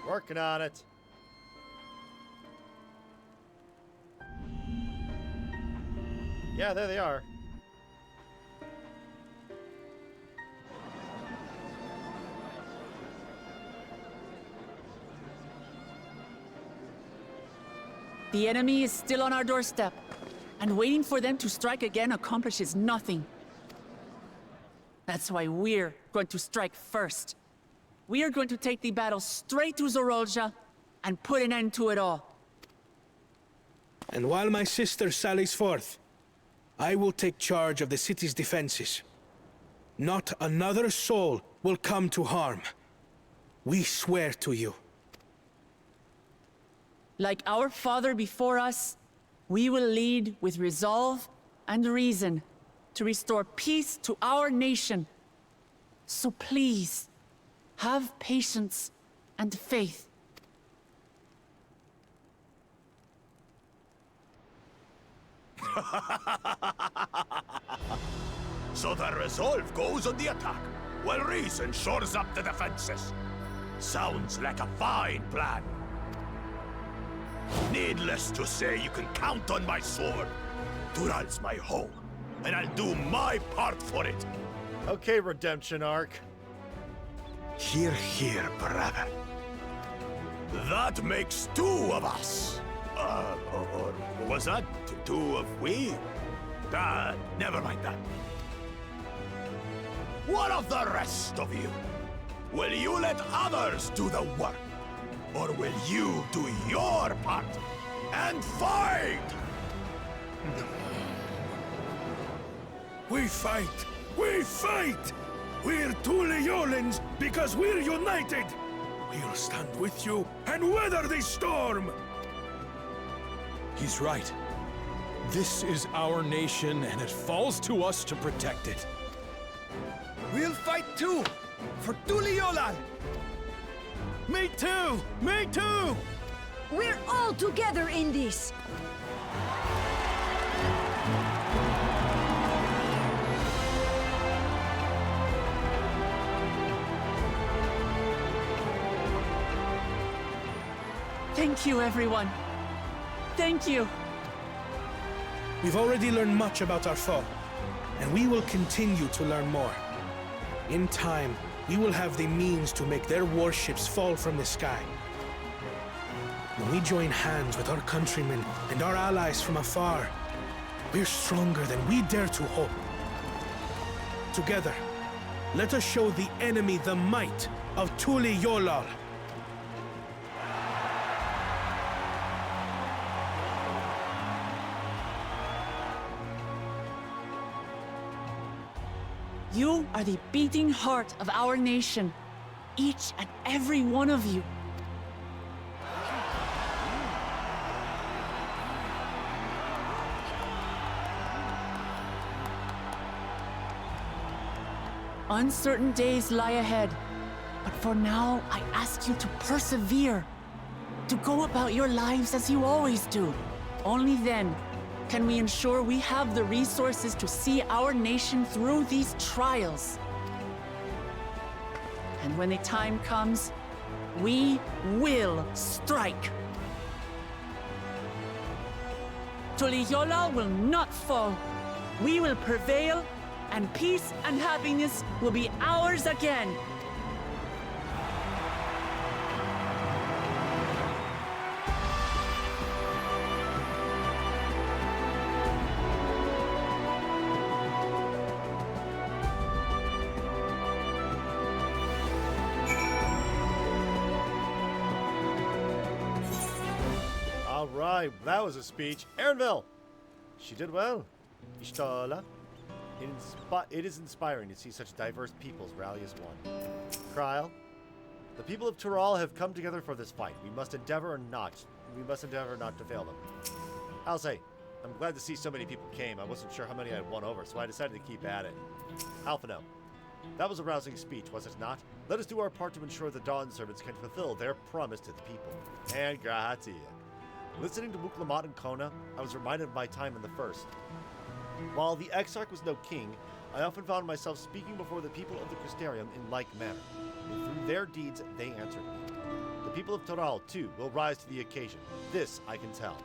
Working on it. Yeah, there they are. The enemy is still on our doorstep, and waiting for them to strike again accomplishes nothing. That's why we're going to strike first. We are going to take the battle straight to Zorolja and put an end to it all. And while my sister sallies forth, I will take charge of the city's defenses. Not another soul will come to harm. We swear to you. Like our father before us, we will lead with resolve and reason to restore peace to our nation. So please, have patience and faith. So the resolve goes on the attack, while reason shores up the defenses. Sounds like a fine plan. Needless to say, you can count on my sword. Dural's my home, and I'll do my part for it. Okay, redemption arc. Hear, hear, brother. That makes two of us. Or was that two of we? Never mind that. What of the rest of you? Will you let others do the work? Or will you do your part and fight? We fight! We fight! We're Tuliolans because we're united! We'll stand with you and weather this storm! He's right. This is our nation, and it falls to us to protect it. We'll fight too! For Tuliolal! Me too! Me too! We're all together in this! Thank you, everyone. Thank you. We've already learned much about our foe, and we will continue to learn more. In time, we will have the means to make their warships fall from the sky. When we join hands with our countrymen and our allies from afar, we're stronger than we dare to hope. Together, let us show the enemy the might of Tuliolal. You are the beating heart of our nation, each and every one of you. Uncertain days lie ahead, but for now, I ask you to persevere, to go about your lives as you always do. Only then can we ensure we have the resources to see our nation through these trials. And when the time comes, We will strike. Tuliyollal will not fall. We will prevail, and peace and happiness will be ours again. All right, that was a speech. Erinville, she did well. Ishtola. It is inspiring to see such diverse peoples rally as one. Kryl, the people of Tural have come together for this fight. We must endeavor not to fail them. I'll say, I'm glad to see so many people came. I wasn't sure how many I'd won over, so I decided to keep at it. Alphino, that was a rousing speech, was it not? Let us do our part to ensure the Dawn servants can fulfill their promise to the people. And gratia. Listening to Muklamat and Kona, I was reminded of my time in the First. While the Exarch was no king, I often found myself speaking before the people of the Crystarium in like manner, and through their deeds they answered me. The people of Tural, too, will rise to the occasion. This I can tell.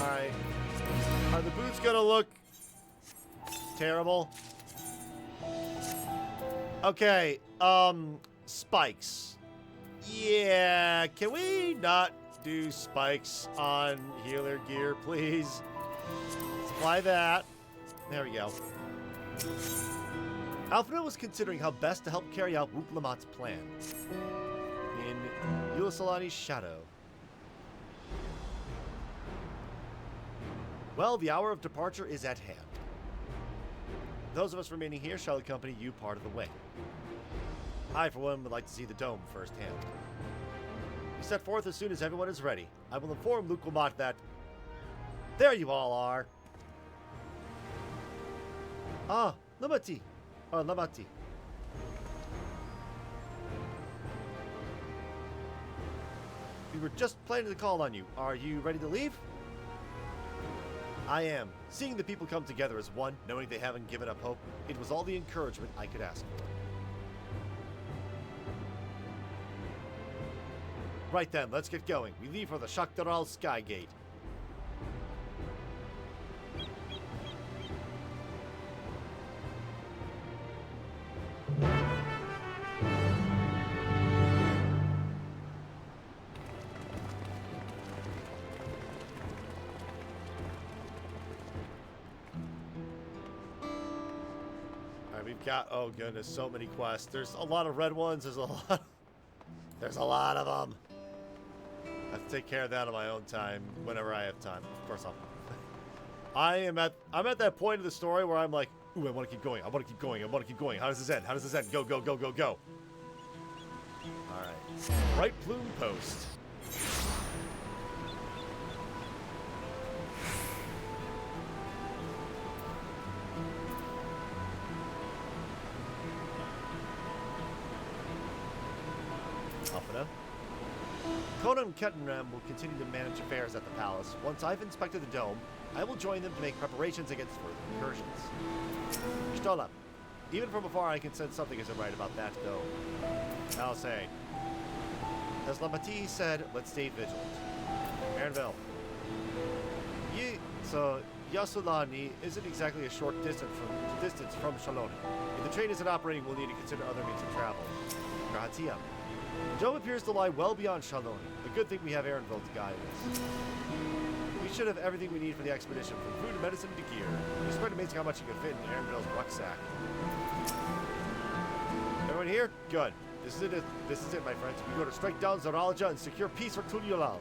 Alright. Are the boots gonna look terrible? Okay, spikes. Yeah, can we not do spikes on healer gear, please? Supply that. There we go. Alphino was considering how best to help carry out Wuklamat's plan. In Yulisalani's shadow. Well, the hour of departure is at hand. Those of us remaining here shall accompany you part of the way. I, for one, would like to see the dome firsthand. We set forth as soon as everyone is ready. I will inform Wuklamat that... There you all are! Ah, Lamati. Or Lamati. We were just planning to call on you. Are you ready to leave? I am. Seeing the people come together as one, knowing they haven't given up hope, it was all the encouragement I could ask for. Right then, let's get going. We leave for the Shaktaral Sky Gate. Alright, we've got, oh goodness, so many quests. There's a lot of red ones. There's a lot of them. I have to take care of that on my own time whenever I have time. Of course, I'm at that point of the story where I'm like, ooh, I want to keep going. I want to keep going. I want to keep going. How does this end? How does this end? Go, go, go, go, go. All right. Bright Plume Post. Alphino. Kona and Kettenram will continue to manage affairs at the palace. Once I've inspected the dome, I will join them to make preparations against further incursions. Stola, even from afar I can sense something isn't right about that dome. I'll say. As Lamati said, let's stay vigilant. Erinville. So, Yasulani isn't exactly a short distance from Shaloni. If the train isn't operating, we'll need to consider other means of travel. Gratia. The dome appears to lie well beyond Shaloni. A good thing we have Erinville to guide us. We should have everything we need for the expedition, from food to medicine to gear. It's quite amazing how much you can fit in Erinville's rucksack. Everyone here? Good. This is it, my friends. We go to strike down Zaralja and secure peace for Tuliyollal.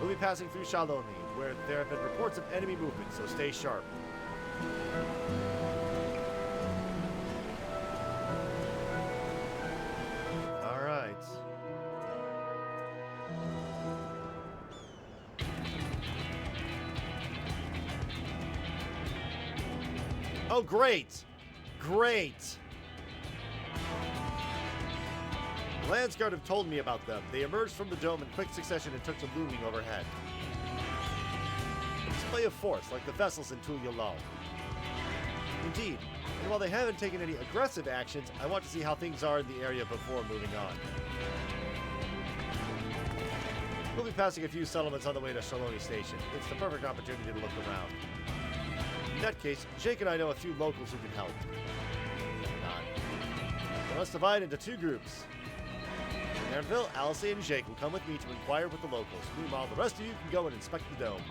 We'll be passing through Shaloni, where there have been reports of enemy movement, so stay sharp. Oh, great! Great! The Landsguard have told me about them. They emerged from the dome in quick succession and took to looming overhead. A display of force, like the vessels in Tuliyollal. Indeed. And while they haven't taken any aggressive actions, I want to see how things are in the area before moving on. We'll be passing a few settlements on the way to Shaloni Station. It's the perfect opportunity to look around. In that case, Jake and I know a few locals who can help. So let's divide into two groups. Aaronville, Alice, and Jake will come with me to inquire with the locals. Meanwhile, the rest of you can go and inspect the dome.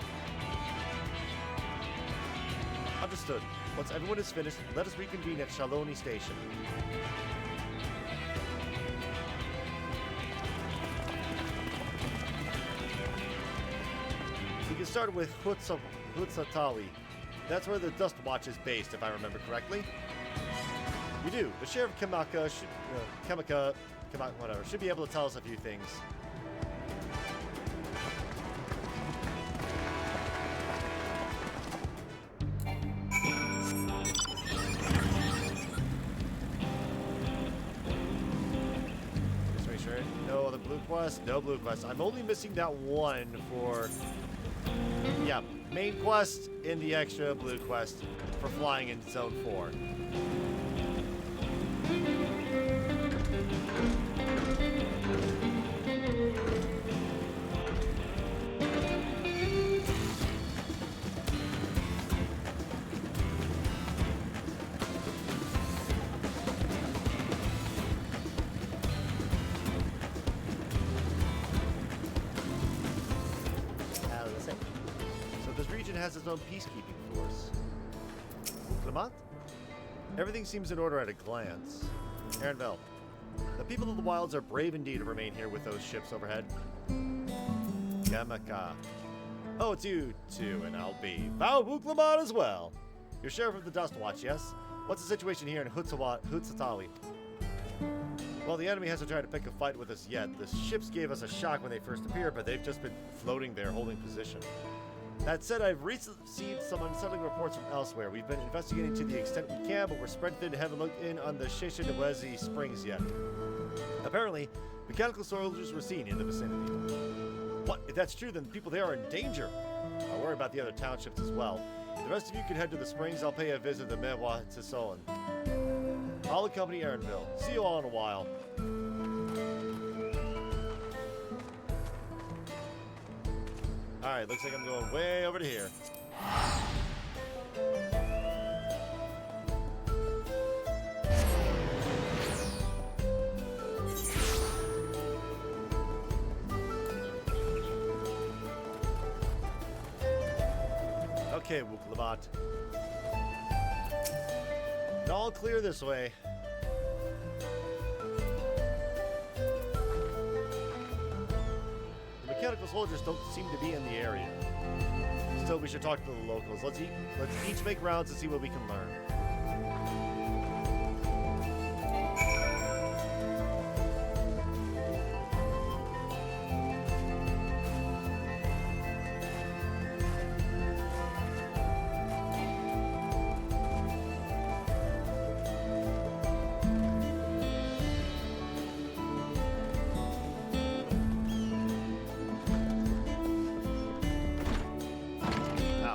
Understood. Once everyone is finished, let us reconvene at Shaloni Station. We can start with Hutsatawi. That's where the Dust Watch is based, if I remember correctly. We do. The Sheriff Kamaka should be able to tell us a few things. Just make sure. No other blue quest. No blue quest. I'm only missing that one for... Yeah, main quest in the extra blue quest for flying in Zone 4. Has its own peacekeeping force. Clement? Everything seems in order at a glance. Aaronville. The people of the wilds are brave indeed to remain here with those ships overhead. Gamaka. Oh, it's you too, and I'll be Val Clement as well. You're Sheriff of the Dust Watch, yes? What's the situation here in Hutsatawi? Well, the enemy hasn't tried to pick a fight with us yet. The ships gave us a shock when they first appeared, but they've just been floating there holding position. That said, I've recently received some unsettling reports from elsewhere. We've been investigating to the extent we can, but we're spread thin and haven't looked in on the Sheshinawezi Springs yet. Apparently, mechanical soldiers were seen in the vicinity. What? If that's true, then the people there are in danger. I worry about the other townships as well. If the rest of you can head to the springs, I'll pay a visit to Mewa Tisoan. I'll accompany Aaronville. See you all in a while. Alright, looks like I'm going way over to here. Okay, Wuklabat. All clear this way. Mechanical soldiers don't seem to be in the area. Still, we should talk to the locals. Let's each make rounds and see what we can learn.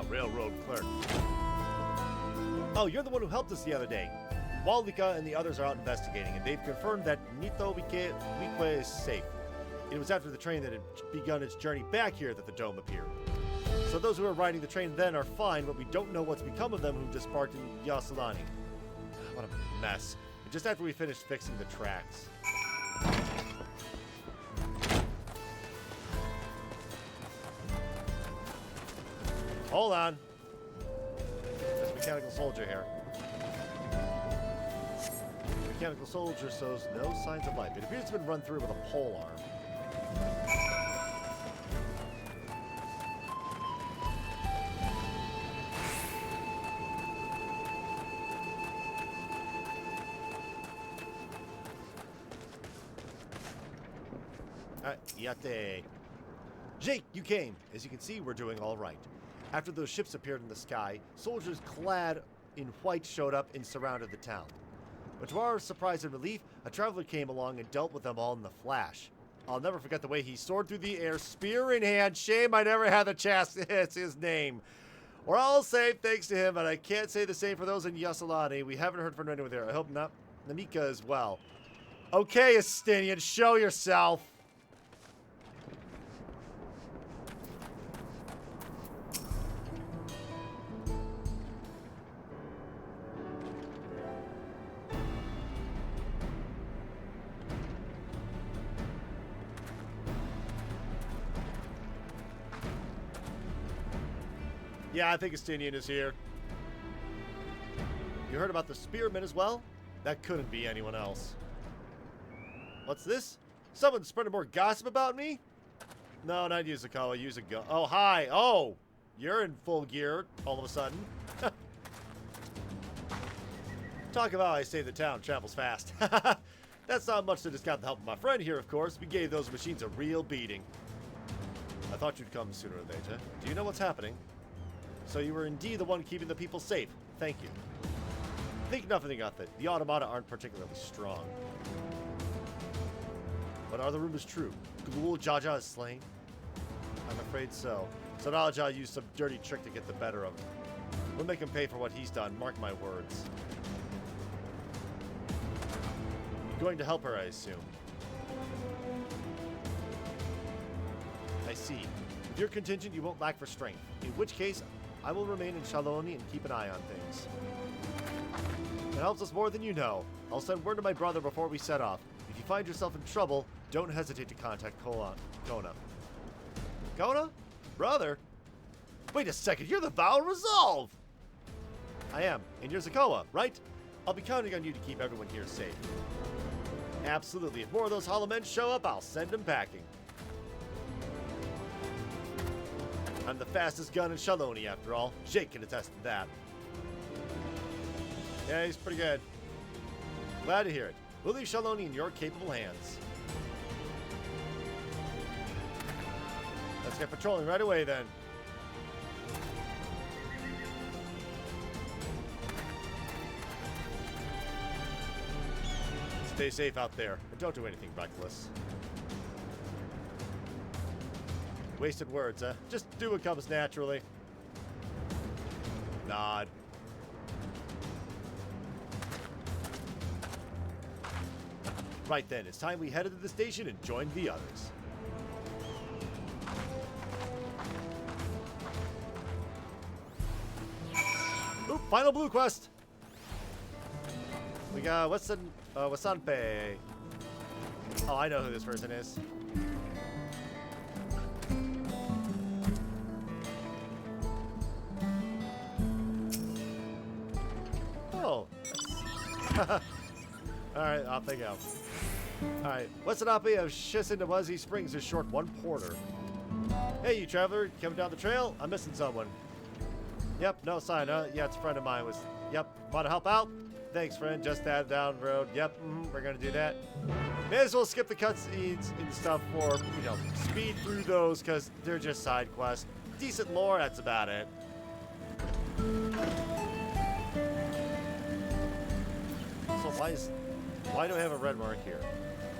Railroad clerk. Oh, you're the one who helped us the other day. Walika and the others are out investigating, and they've confirmed that Nito Wikwe is safe. It was after the train that had begun its journey back here that the dome appeared. So those who were riding the train then are fine, but we don't know what's become of them who disembarked in Yasulani. What a mess. And just after we finished fixing the tracks. Hold on. There's a mechanical soldier here. The mechanical soldier shows no signs of life. It appears to have been run through with a pole arm. Yate. Jake, you came. As you can see, we're doing all right. After those ships appeared in the sky, soldiers clad in white showed up and surrounded the town. But to our surprise and relief, a traveler came along and dealt with them all in the flash. I'll never forget the way he soared through the air, spear in hand. Shame I never had the chance. It's his name. We're all safe thanks to him, but I can't say the same for those in Yasselani. We haven't heard from anyone there. I hope not. Namika as well. Okay, Estinian, show yourself. Yeah, I think Estinian is here. You heard about the spearmen as well? That couldn't be anyone else. What's this? Someone spreading more gossip about me? No, not Yuzakawa. Use a gun. Oh, hi. Oh, you're in full gear all of a sudden. Talk about I say the town travels fast. That's not much to discount the help of my friend here, of course. We gave those machines a real beating. I thought you'd come sooner or later. Do you know what's happening? So you were indeed the one keeping the people safe. Thank you. Think nothing of it. The automata aren't particularly strong. But are the rumors true? Galul Jaja is slain? I'm afraid so. Sonalaja used some dirty trick to get the better of him. We'll make him pay for what he's done. Mark my words. You're going to help her, I assume. I see. With your contingent, you won't lack for strength. In which case, I will remain in Shaloni and keep an eye on things. It helps us more than you know. I'll send word to my brother before we set off. If you find yourself in trouble, don't hesitate to contact Kona. Kona? Brother? Wait a second, you're the Vow Resolve! I am, and you're Zakoa, right? I'll be counting on you to keep everyone here safe. Absolutely. If more of those hollow men show up, I'll send them packing. I'm the fastest gun in Shaloni, after all. Jake can attest to that. Yeah, he's pretty good. Glad to hear it. We'll leave Shaloni in your capable hands. Let's get patrolling right away, then. Stay safe out there, and don't do anything reckless. Wasted words, huh? Just do what comes naturally. Nod. Right then, it's time we headed to the station and joined the others. Oop, final blue quest. We got Wasanpe. Oh, I know who this person is. Oh. Alright, off they go. Alright, what's an Ape of Shisinawazee Springs is short one porter. Hey, you traveler, coming down the trail? I'm missing someone. Yep, no sign, huh? Yeah, it's a friend of mine. Yep, want to help out? Thanks, friend. Just that down the road. Yep, we're gonna do that. May as well skip the cutscenes and stuff for, you know, speed through those because they're just side quests. Decent lore, that's about it. So why do I have a red mark here?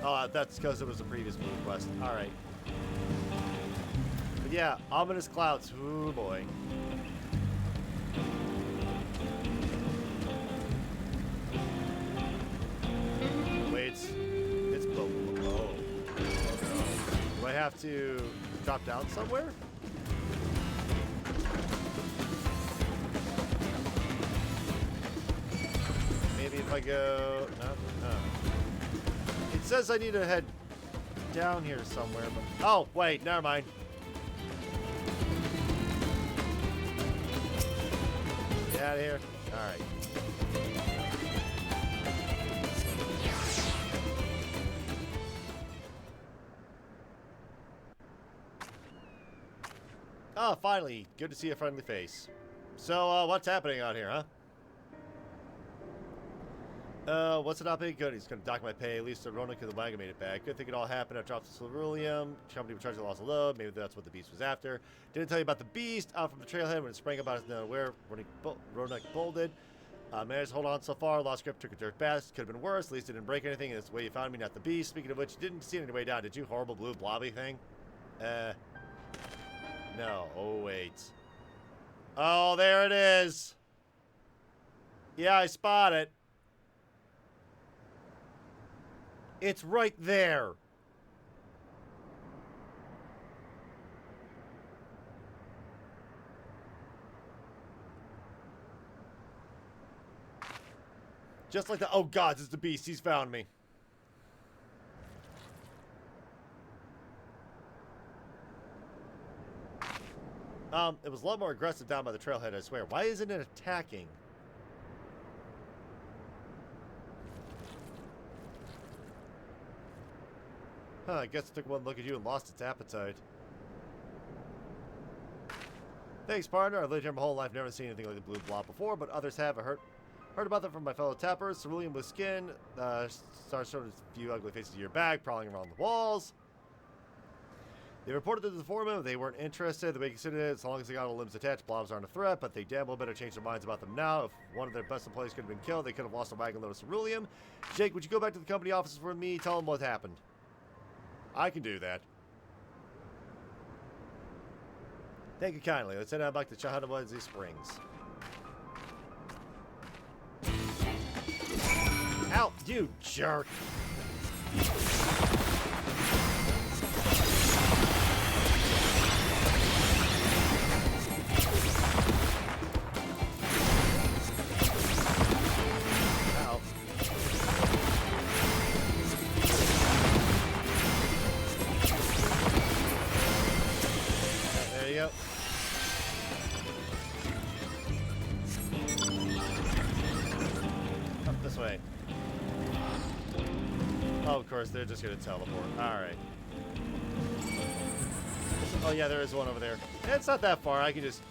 Oh, that's because it was a previous blue quest. All right. But yeah, ominous clouds. Ooh boy. Wait, it's below. Do I have to drop down somewhere? Maybe if I go... No. It says I need to head down here somewhere, but... Oh, wait, never mind. Get out of here. Alright. Ah, finally. Good to see a friendly face. So, what's happening out here, huh? What's it up? Good. He's gonna dock my pay. At least Ronak and the wagon made it back. Good thing it all happened. I dropped the ceruleum. Company was charging the loss of load. Maybe that's what the beast was after. Didn't tell you about the beast out from the trailhead when it sprang up out of nowhere. Ronak bolted. Managed to hold on so far. Lost grip. Took a dirt bath. Could have been worse. At least it didn't break anything. And it's the way you found me, not the beast. Speaking of which, you didn't see it on your way down, did you? Horrible blue blobby thing. No. Oh wait. Oh, there it is. Yeah, I spot it. It's right there. Just like the... Oh, God, it's the beast. He's found me. It was a lot more aggressive down by the trailhead, I swear. Why isn't it attacking? Huh, I guess it took one look at you and lost its appetite. Thanks, partner. I've lived here my whole life, never seen anything like the blue blob before, but others have. I heard about them from my fellow tappers. Cerulean with skin, starts showing a few ugly faces to your back, prowling around the walls. They reported to the foreman, they weren't interested. They considered it as long as they got all limbs attached. Blobs aren't a threat, but they damn well better change their minds about them now. If one of their best employees could have been killed, they could have lost a wagon load of ceruleum. Jake, would you go back to the company offices for me? Tell them what happened. I can do that. Thank you kindly. Let's head on back to Chahanawadzi Springs. Ow, you jerk. They're just gonna teleport. Alright. Oh yeah, there is one over there. It's not that far. I can just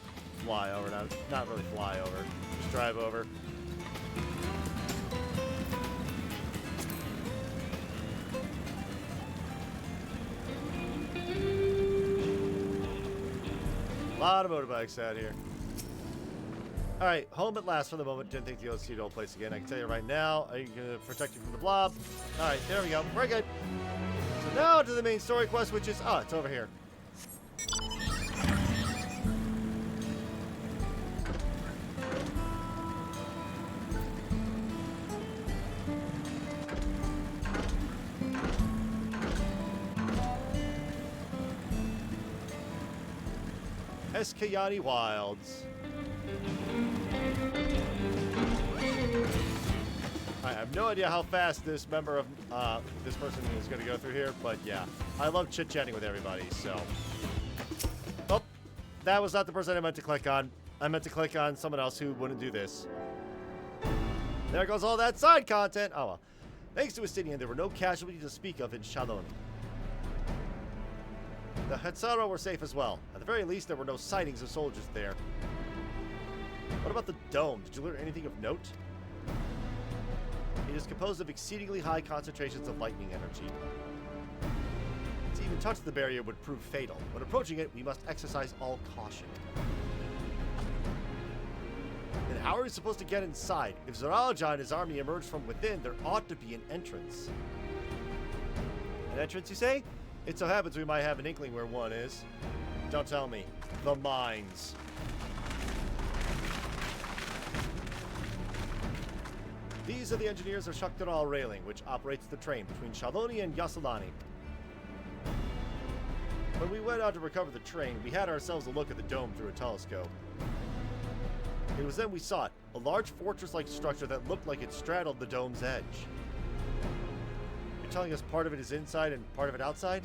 fly over. Not really fly over. Just drive over. A lot of motorbikes out here. Alright, home at last for the moment. Didn't think you'll see the old place again. I can tell you right now, I'm going to protect you from the blob. Alright, there we go. Very good. So now to the main story quest, which is... Oh, it's over here. Eskayani Wilds. I have no idea how fast this member of this person is going to go through here, but yeah, I love chit-chatting with everybody, so. Oh, that was not the person I meant to click on. I meant to click on someone else who wouldn't do this. There goes all that side content. Oh well. Thanks to Estinian, there were no casualties to speak of in Shaloni. The Hetsara were safe as well. At the very least, there were no sightings of soldiers there. What about the dome? Did you learn anything of note? It is composed of exceedingly high concentrations of lightning energy. To even touch the barrier would prove fatal. When approaching it, we must exercise all caution. Then how are we supposed to get inside? If Zoralja and his army emerged from within, there ought to be an entrance. An entrance, you say? It so happens we might have an inkling where one is. Don't tell me. The mines. These are the engineers of Shaktaral Railing, which operates the train between Shaloni and Yasulani. When we went out to recover the train, we had ourselves a look at the dome through a telescope. It was then we saw it, a large fortress-like structure that looked like it straddled the dome's edge. You're telling us part of it is inside and part of it outside?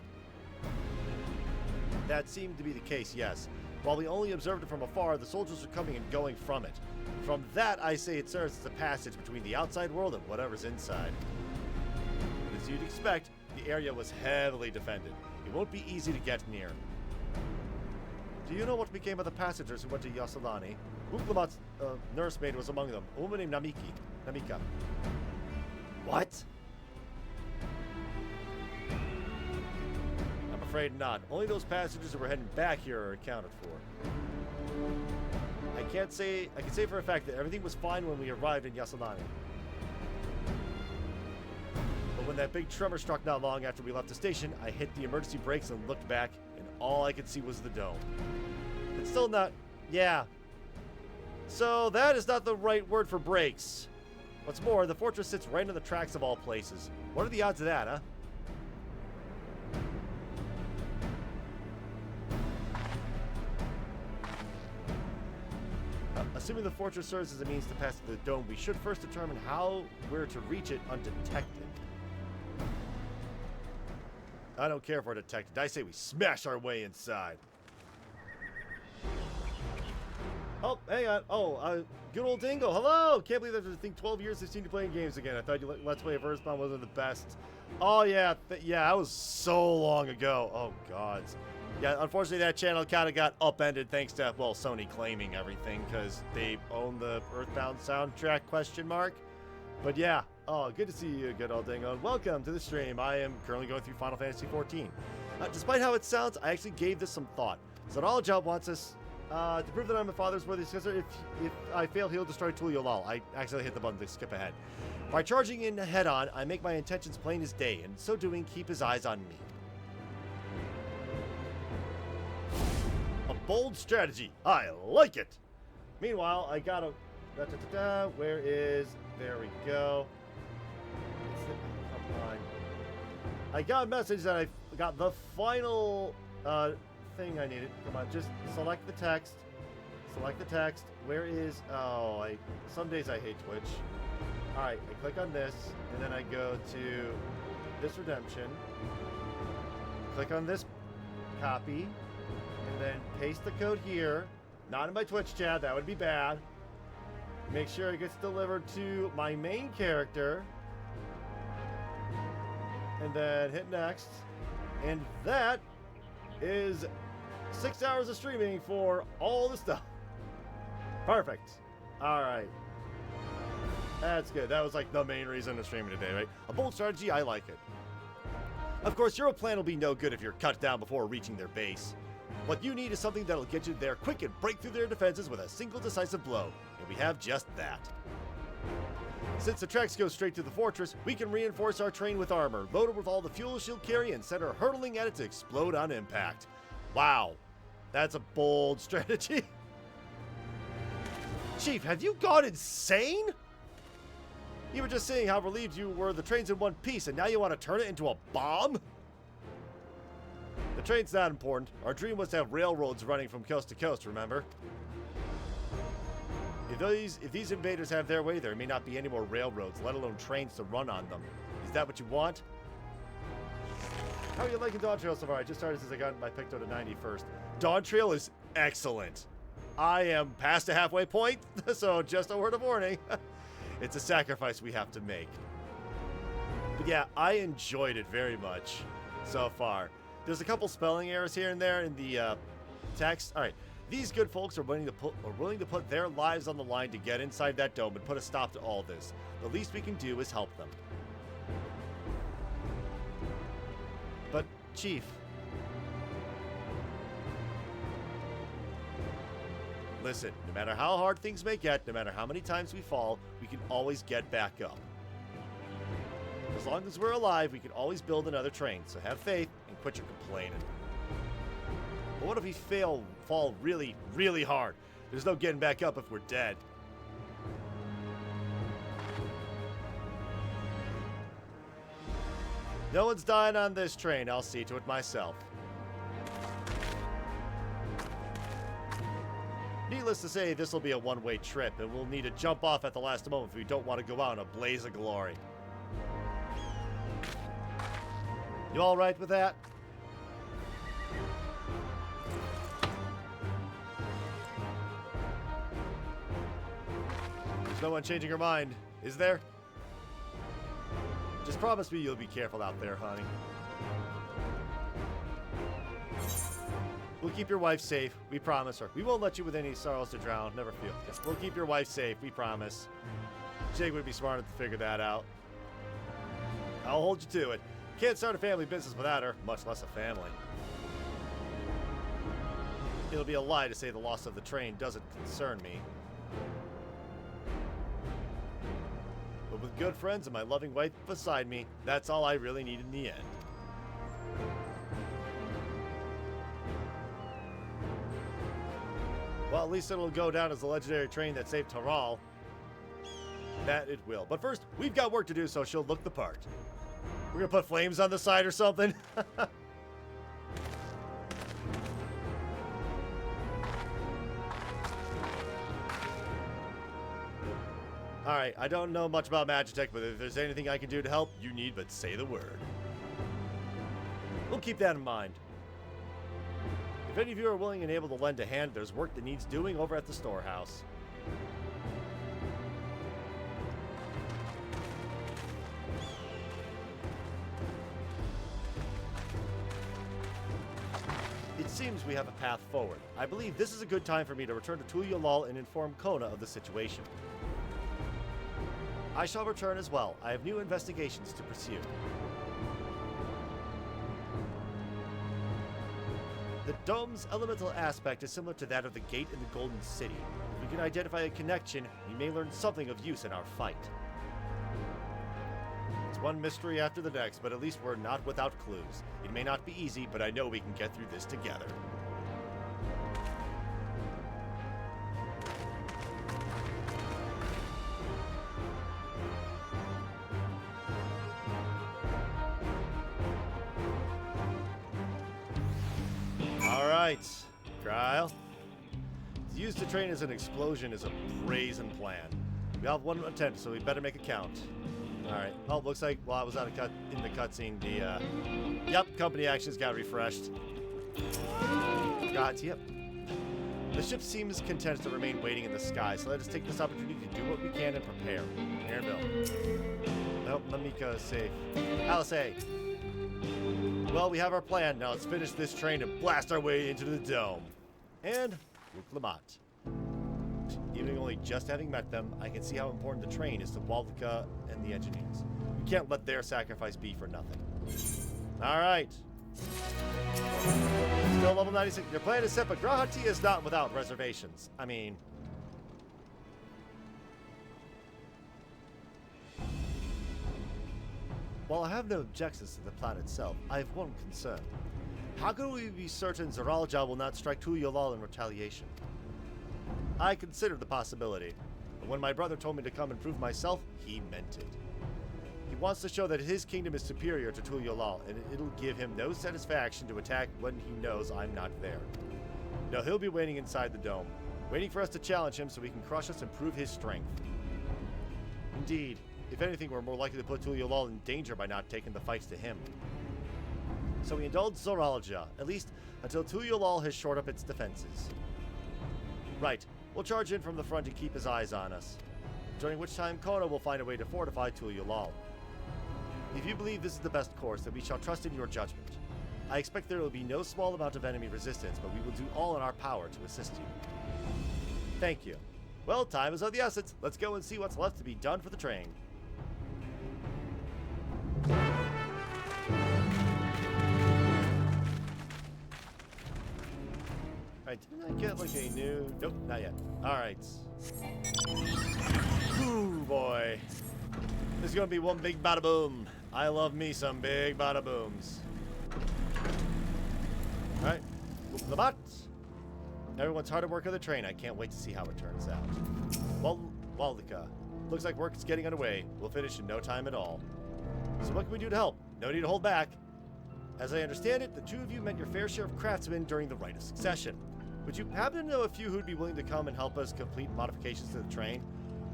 That seemed to be the case, yes. While we only observed it from afar, the soldiers were coming and going from it. From that, I say it serves as a passage between the outside world and whatever's inside. But as you'd expect, the area was heavily defended. It won't be easy to get near. Do you know what became of the passengers who went to Yasulani? Uklamat's nursemaid was among them, a woman named Namika. What? I'm afraid not. Only those passengers who were heading back here are accounted for. I can say for a fact that everything was fine when we arrived in Yasulani. But when that big tremor struck not long after we left the station, I hit the emergency brakes and looked back, and all I could see was the dome. It's still not... Yeah, So that is not the right word for brakes. What's more, the fortress sits right on the tracks of all places. What are the odds of that, huh? Assuming the fortress serves as a means to pass through the dome, we should first determine how we're to reach it undetected. I don't care if we're detected. I say we smash our way inside. Oh, hang on. Oh, good old Dingo. Hello! Can't believe that I think 12 years I've seen you playing games again. I thought you Let's Play of Earthbound wasn't the best. Oh, yeah. Yeah, that was so long ago. Oh, God. Yeah, unfortunately, that channel kind of got upended thanks to, well, Sony claiming everything because they own the Earthbound soundtrack, question mark. But yeah, oh, good to see you, good old Dingo. Welcome to the stream. I am currently going through Final Fantasy XIV. Despite how it sounds, I actually gave this some thought. Zonaljob wants us to prove that I'm a father's worthy successor. If I fail, he'll destroy Tuliolal. I accidentally hit the button to skip ahead. By charging in head-on, I make my intentions plain as day, and in so doing, keep his eyes on me. A bold strategy. I like it. Meanwhile, I got a... Where is... There we go. Come on. I got a message that I got the final thing I needed. Come on, just select the text. Select the text. Where is... Oh, some days I hate Twitch. Alright, I click on this, and then I go to this redemption. Click on this copy, and then paste the code here. Not in my Twitch chat, that would be bad. Make sure it gets delivered to my main character. And then hit next. And that is 6 hours of streaming for all the stuff. Perfect. Alright. That's good. That was like the main reason to stream today, right? A bold strategy, I like it. Of course, your plan will be no good if you're cut down before reaching their base. What you need is something that'll get you there quick and break through their defenses with a single decisive blow. And we have just that. Since the tracks go straight to the fortress, we can reinforce our train with armor, load it with all the fuel she'll carry, and send her hurtling at it to explode on impact. Wow. That's a bold strategy. Chief, have you gone insane? You were just saying how relieved you were the train's in one piece, and now you want to turn it into a bomb? The train's not important. Our dream was to have railroads running from coast to coast, remember? If these invaders have their way, there may not be any more railroads, let alone trains to run on them. Is that what you want? How are you liking Dawntrail so far? I just started since I got my Picto to 90 first. Dawntrail is excellent. I am past the halfway point, so just a word of warning. It's a sacrifice we have to make. But yeah, I enjoyed it very much so far. There's a couple spelling errors here and there in the text. All right, these good folks are willing to put their lives on the line to get inside that dome and put a stop to all this. The least we can do is help them. But, Chief... Listen, no matter how hard things may get, no matter how many times we fall, we can always get back up. As long as we're alive, we can always build another train, so have faith and quit your complaining. But what if we fall really, really hard? There's no getting back up if we're dead. No one's dying on this train, I'll see to it myself. Needless to say, this will be a one-way trip, and we'll need to jump off at the last moment if we don't want to go out in a blaze of glory. You all right with that? There's no one changing her mind, is there? Just promise me you'll be careful out there, honey. We'll keep your wife safe. We promise her. We won't let you with any sorrows to drown. Never feel. We'll keep your wife safe. We promise. Jake would be smart enough to figure that out. I'll hold you to it. Can't start a family business without her, much less a family. It'll be a lie to say the loss of the train doesn't concern me. But with good friends and my loving wife beside me, that's all I really need in the end. Well, at least it'll go down as the legendary train that saved Taral. That it will. But first, we've got work to do, so she'll look the part. We're gonna put flames on the side or something. Alright, I don't know much about Magitech, but if there's anything I can do to help, you need but say the word. We'll keep that in mind. If any of you are willing and able to lend a hand, there's work that needs doing over at the storehouse. It seems we have a path forward. I believe this is a good time for me to return to Tulyolal and inform Kona of the situation. I shall return as well. I have new investigations to pursue. The dome's elemental aspect is similar to that of the gate in the Golden City. If we can identify a connection, we may learn something of use in our fight. It's one mystery after the next, but at least we're not without clues. It may not be easy, but I know we can get through this together. Alright, Trial. To use the train as an explosion is a brazen plan. We have one attempt, so we better make it count. Alright, well, looks like while I was out of in the cutscene, the, yep, company actions got refreshed. Yep. The ship seems content to remain waiting in the sky, so let us take this opportunity to do what we can and prepare. Airbill. Nope, Mamika is safe. Alice A. Well, we have our plan. Now let's finish this train and blast our way into the dome. And Luke Lamont. Even only just having met them, I can see how important the train is to Waldika and the engineers. We can't let their sacrifice be for nothing. Alright. Still level 96. Your plan is set, but Grahati is not without reservations. I mean... While I have no objections to the plan itself, I have one concern. How can we be certain Zaralja will not strike Tulyolal in retaliation? I considered the possibility, but when my brother told me to come and prove myself, he meant it. He wants to show that his kingdom is superior to Tulyolal, and it'll give him no satisfaction to attack when he knows I'm not there. No, he'll be waiting inside the dome, waiting for us to challenge him so he can crush us and prove his strength. Indeed, if anything, we're more likely to put Tulyolal in danger by not taking the fights to him. So we indulge Zoralja, at least until Tulyolal has shored up its defenses. Right, we'll charge in from the front and keep his eyes on us, during which time Kona will find a way to fortify Tulyolal. If you believe this is the best course, then we shall trust in your judgment. I expect there will be no small amount of enemy resistance, but we will do all in our power to assist you. Thank you. Well, time is of the essence. Let's go and see what's left to be done for the train. Alright, didn't I get like a new... Nope, not yet. Alright. Ooh, boy. This is gonna be one big bada boom. I love me some big bada booms. Alright. The bot. Everyone's hard at work on the train. I can't wait to see how it turns out. Waldika. Looks like work is getting underway. We'll finish in no time at all. So what can we do to help? No need to hold back. As I understand it, the two of you met your fair share of craftsmen during the Rite of Succession. Would you happen to know a few who'd be willing to come and help us complete modifications to the train?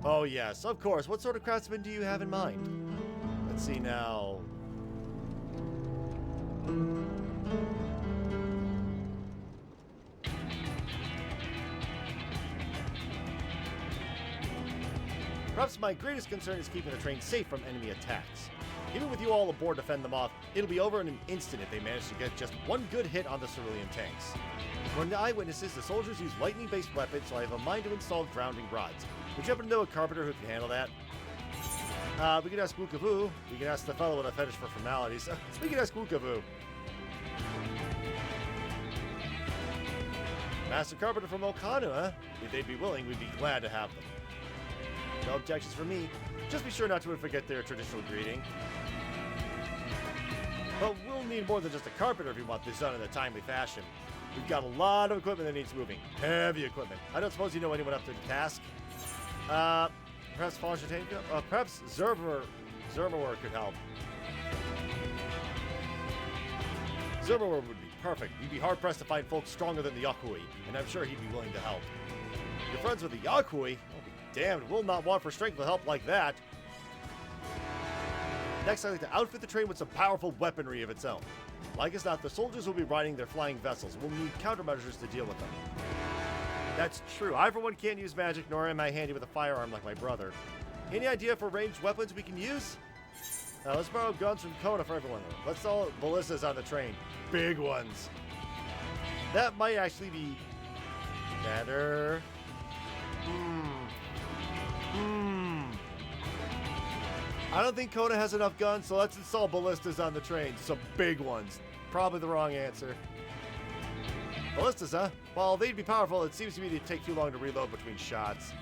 Oh yes, of course. What sort of craftsmen do you have in mind? Let's see now. Perhaps my greatest concern is keeping the train safe from enemy attacks. Even with you all aboard to fend them off, it'll be over in an instant if they manage to get just one good hit on the cerulean tanks. For the eyewitnesses, the soldiers use lightning-based weapons, so I have a mind to install grounding rods. Would you happen to know a carpenter who can handle that? We can ask Wukavu. We can ask the fellow with a fetish for formalities. We can ask Wukavu. Master Carpenter from Okanu, huh? If they'd be willing, we'd be glad to have them. No objections from me. Just be sure not to forget their traditional greeting. But we'll need more than just a carpenter if we want this done in a timely fashion. We've got a lot of equipment that needs moving. Heavy equipment. I don't suppose you know anyone up to the task. Perhaps Fontaine? Perhaps Zerberwar could help. Zerberwar would be perfect. You'd be hard-pressed to find folks stronger than the Yakui, and I'm sure he'd be willing to help. You're friends with the Yakui? I'll be damned. We'll not want for strength to help like that. Next, I'd like to outfit the train with some powerful weaponry of its own. Like as not, the soldiers will be riding their flying vessels. We'll need countermeasures to deal with them. That's true. I, for one, can't use magic, nor am I handy with a firearm like my brother. Any idea for ranged weapons we can use? Let's borrow guns from Kona for everyone. Let's all ballistas on the train. Big ones. That might actually be better. I don't think Kona has enough guns, so let's install ballistas on the train. Some big ones. Probably the wrong answer. Ballistas, huh? While they'd be powerful, it seems to me they'd take too long to reload between shots.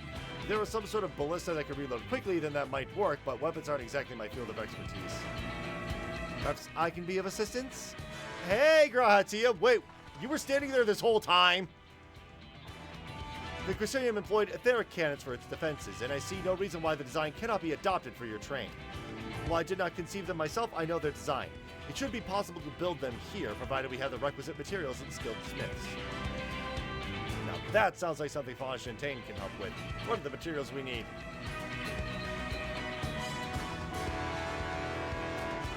If there was some sort of ballista that could reload quickly, then that might work, but weapons aren't exactly my field of expertise. Perhaps I can be of assistance? Hey, Grahatia! Wait, you were standing there this whole time? The Crucium employed etheric cannons for its defenses, and I see no reason why the design cannot be adopted for your train. While I did not conceive them myself, I know their design. It should be possible to build them here, provided we have the requisite materials and skilled smiths. Now that sounds like something Fontaine can help with. What are the materials we need?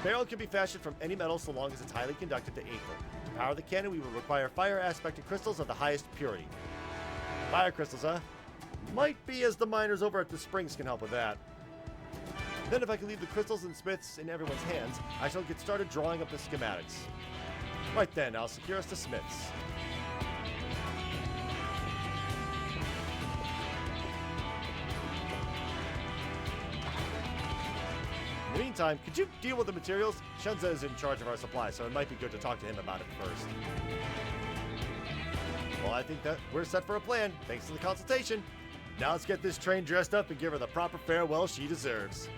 Barrel can be fashioned from any metal so long as it's highly conductive to aether. To power the cannon, we will require fire-aspected crystals of the highest purity. Fire crystals, huh? Might be as the miners over at the springs can help with that. Then if I can leave the crystals and smiths in everyone's hands, I shall get started drawing up the schematics. Right then, I'll secure us to smiths. In the meantime, could you deal with the materials? Shenza is in charge of our supply, so it might be good to talk to him about it first. Well, I think that we're set for a plan, thanks to the consultation. Now let's get this train dressed up and give her the proper farewell she deserves.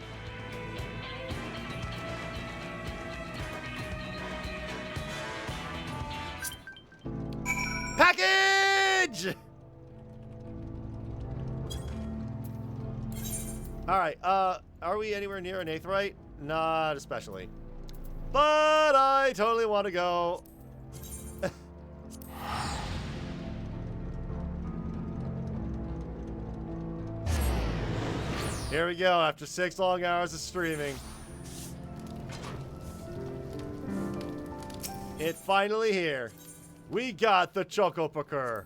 Package! Alright, are we anywhere near an Aetheryte? Not especially. But I totally want to go. Here we go, after 6 long hours of streaming. It's finally here. We got the Chocorpokkur.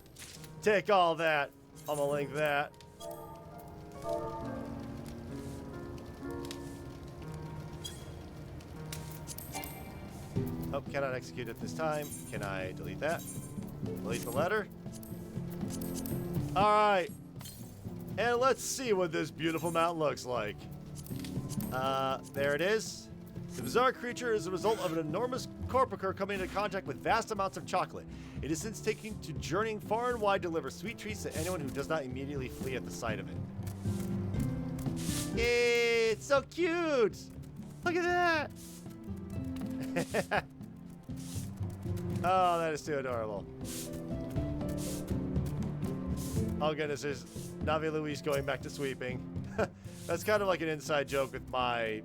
Take all that. I'm gonna link that. Oh, cannot execute it this time. Can I delete that? Delete the letter. Alright. And let's see what this beautiful mountain looks like. There it is. The bizarre creature is the result of an enormous Chocorpokkur coming into contact with vast amounts of chocolate. It is since taken to journeying far and wide to deliver sweet treats to anyone who does not immediately flee at the sight of it. It's so cute! Look at that! Oh, that is too adorable. Oh goodness, there's Navi Luis going back to sweeping. That's kind of like an inside joke with my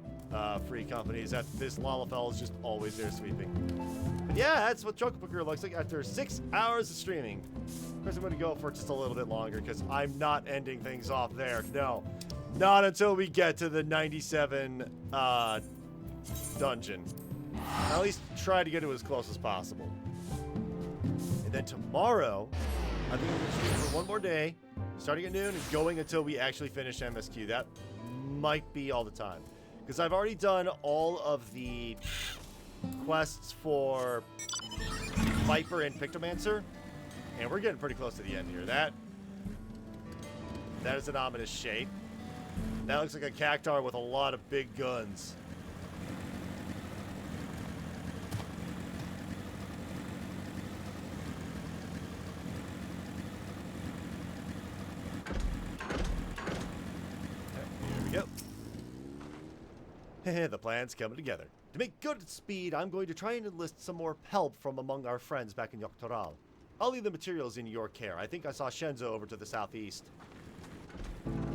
free companies, that this Lalafell is just always there sweeping. But yeah, that's what Chocorpokkur looks like after 6 hours of streaming. Of course, I'm going to go for just a little bit longer because I'm not ending things off there. No, not until we get to the 97 dungeon. I'll at least try to get to as close as possible. And then tomorrow, I think I'm going to stream for one more day, starting at noon and going until we actually finish MSQ. That might be all the time. Because I've already done all of the quests for Viper and Pictomancer, and we're getting pretty close to the end here. That is an ominous shape. That looks like a cactar with a lot of big guns. The plan's coming together. To make good speed, I'm going to try and enlist some more help from among our friends back in Yoctoral. I'll leave the materials in your care. I think I saw Shenzo over to the southeast. Yep.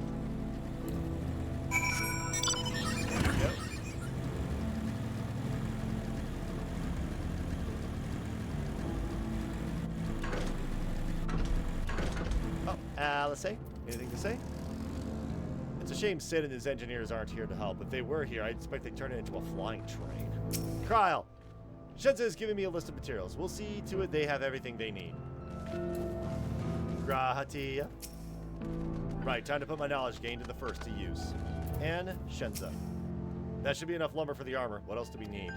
Oh, Alice, anything to say? It's a shame Sid and his engineers aren't here to help. If they were here, I'd expect they'd turn it into a flying train. Kyle, Shenzo is giving me a list of materials. We'll see to it they have everything they need. Grahatia. Right, time to put my knowledge gained to the first to use. And Shenzo. That should be enough lumber for the armor. What else do we need?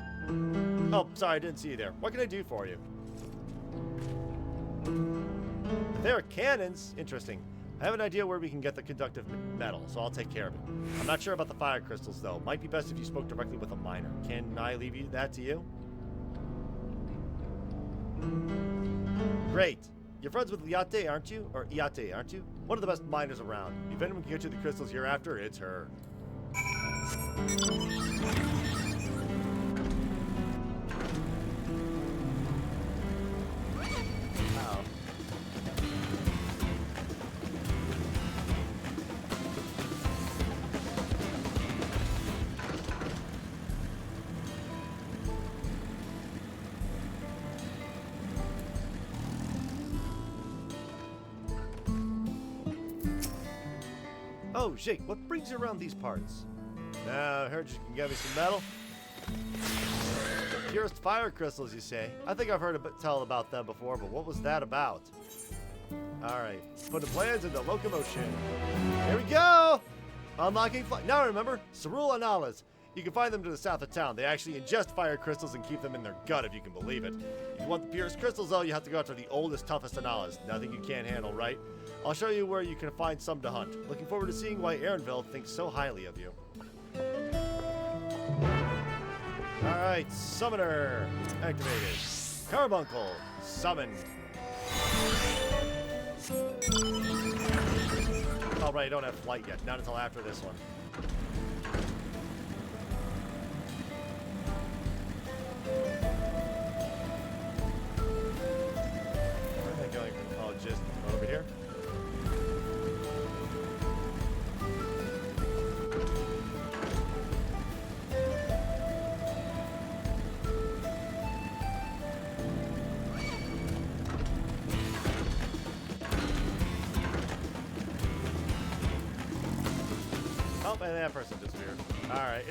Oh, sorry, I didn't see you there. What can I do for you? There are cannons. Interesting. I have an idea where we can get the conductive metal, so I'll take care of it. I'm not sure about the fire crystals, though. Might be best if you spoke directly with a miner. Can I leave that to you? Great. You're friends with Liate, aren't you? Or Iate, aren't you? One of the best miners around. If anyone can get you the crystals you're after, it's her. Oh, Jake, what brings you around these parts? I heard you can get me some metal. Purest fire crystals, you say? I think I've heard tell about them before, but what was that about? Alright, put the plans into locomotion. Here we go! Unlocking flight. Now remember, Cerule Analas. You can find them to the south of town. They actually ingest fire crystals and keep them in their gut, if you can believe it. If you want the purest crystals, though, you have to go after the oldest, toughest Analas. Nothing you can't handle, right? I'll show you where you can find some to hunt. Looking forward to seeing why Aaronville thinks so highly of you. Alright, Summoner activated. Carbuncle summoned. Alright, I don't have flight yet. Not until after this one. Where am I going from? Oh, just over here? Oh, and that person disappeared. Alright.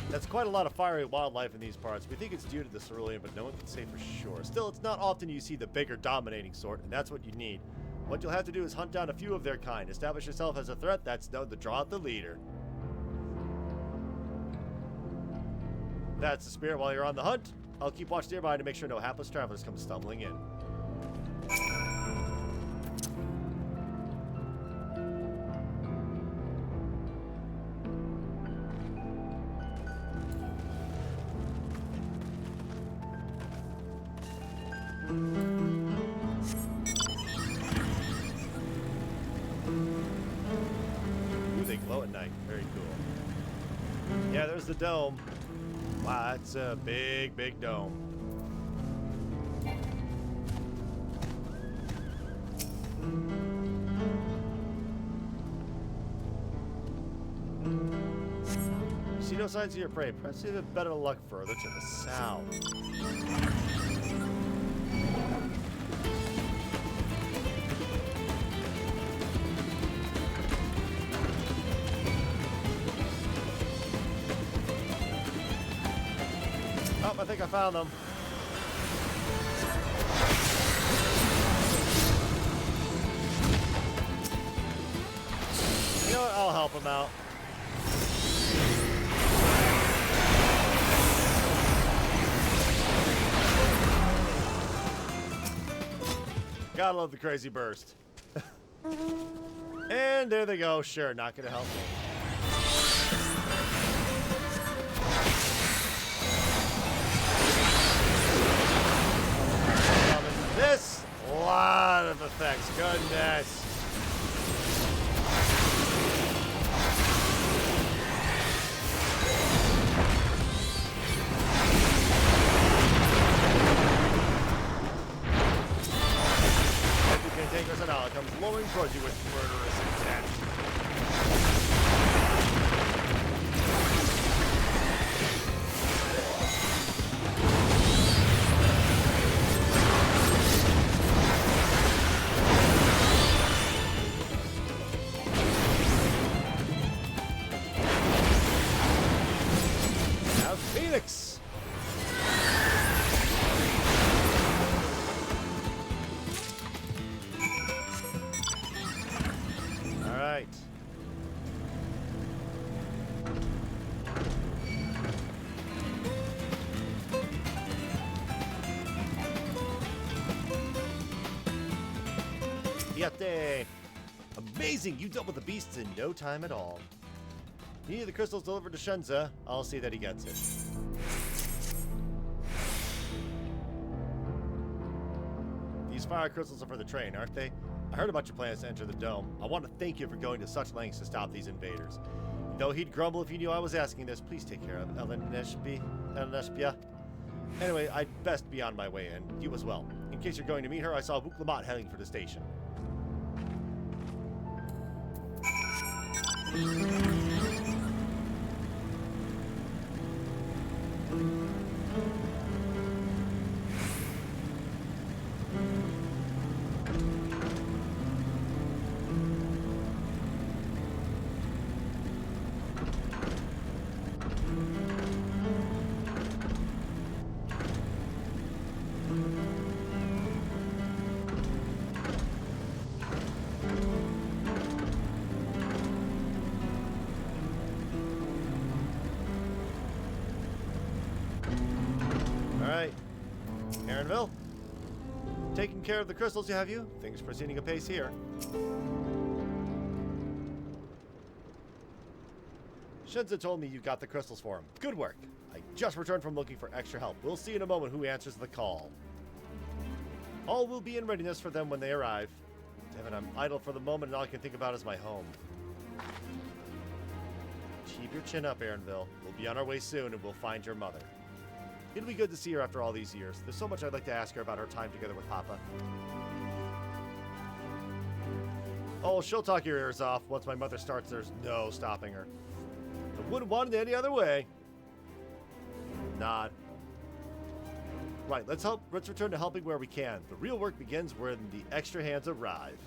That's quite a lot of fiery wildlife in these parts. We think it's due to the cerulean, but no one can say for sure. Still, it's not often you see the bigger, dominating sort, and that's what you need. What you'll have to do is hunt down a few of their kind. Establish yourself as a threat that's known to draw out the leader. That's the spirit while you're on the hunt. I'll keep watch nearby to make sure no hapless travelers come stumbling in. Ooh, they glow at night. Very cool. Yeah, there's the dome. Wow, that's a big, big dome. You see no signs of your prey. Perhaps you have better luck further to the south. Oh, I think I found them. You know what? I'll help them out. Gotta love the crazy burst. And there they go. Sure, not gonna help me. This lot of effects. Goodness. moving towards you with murderous intent. Now Phoenix! Alright. Yate! Amazing! You dealt with the beasts in no time at all. You need the crystals delivered to Shenza. I'll see that he gets it. These fire crystals are for the train, aren't they? I heard about your plans to enter the dome. I want to thank you for going to such lengths to stop these invaders. Though he'd grumble if he knew I was asking this, please take care of Eleneshpia. Anyway, I'd best be on my way in. You as well. In case you're going to meet her, I saw Vuklamat heading for the station. Alright. Aaronville? Taking care of the crystals, have you? Things proceeding apace here. Shenza told me you got the crystals for him. Good work. I just returned from looking for extra help. We'll see in a moment who answers the call. All will be in readiness for them when they arrive. Damn it, I'm idle for the moment and all I can think about is my home. Keep your chin up, Aaronville. We'll be on our way soon and we'll find your mother. It'll be good to see her after all these years. There's so much I'd like to ask her about her time together with Papa. Oh, she'll talk your ears off. Once my mother starts, there's no stopping her. I wouldn't want it any other way. Nod. Right, let's return to helping where we can. The real work begins when the extra hands arrive.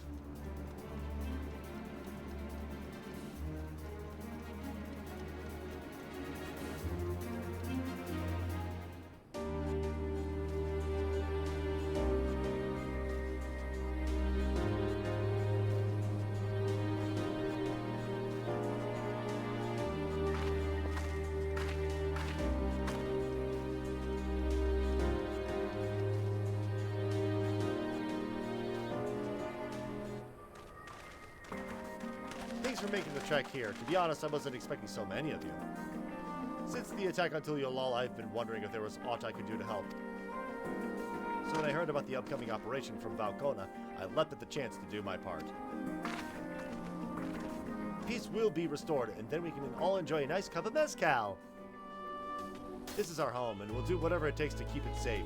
Thanks for making the trek here. To be honest, I wasn't expecting so many of you. Since the attack on Tuliolal, I've been wondering if there was aught I could do to help. So when I heard about the upcoming operation from Valcona, I leapt at the chance to do my part. Peace will be restored, and then we can all enjoy a nice cup of mezcal. This is our home, and we'll do whatever it takes to keep it safe.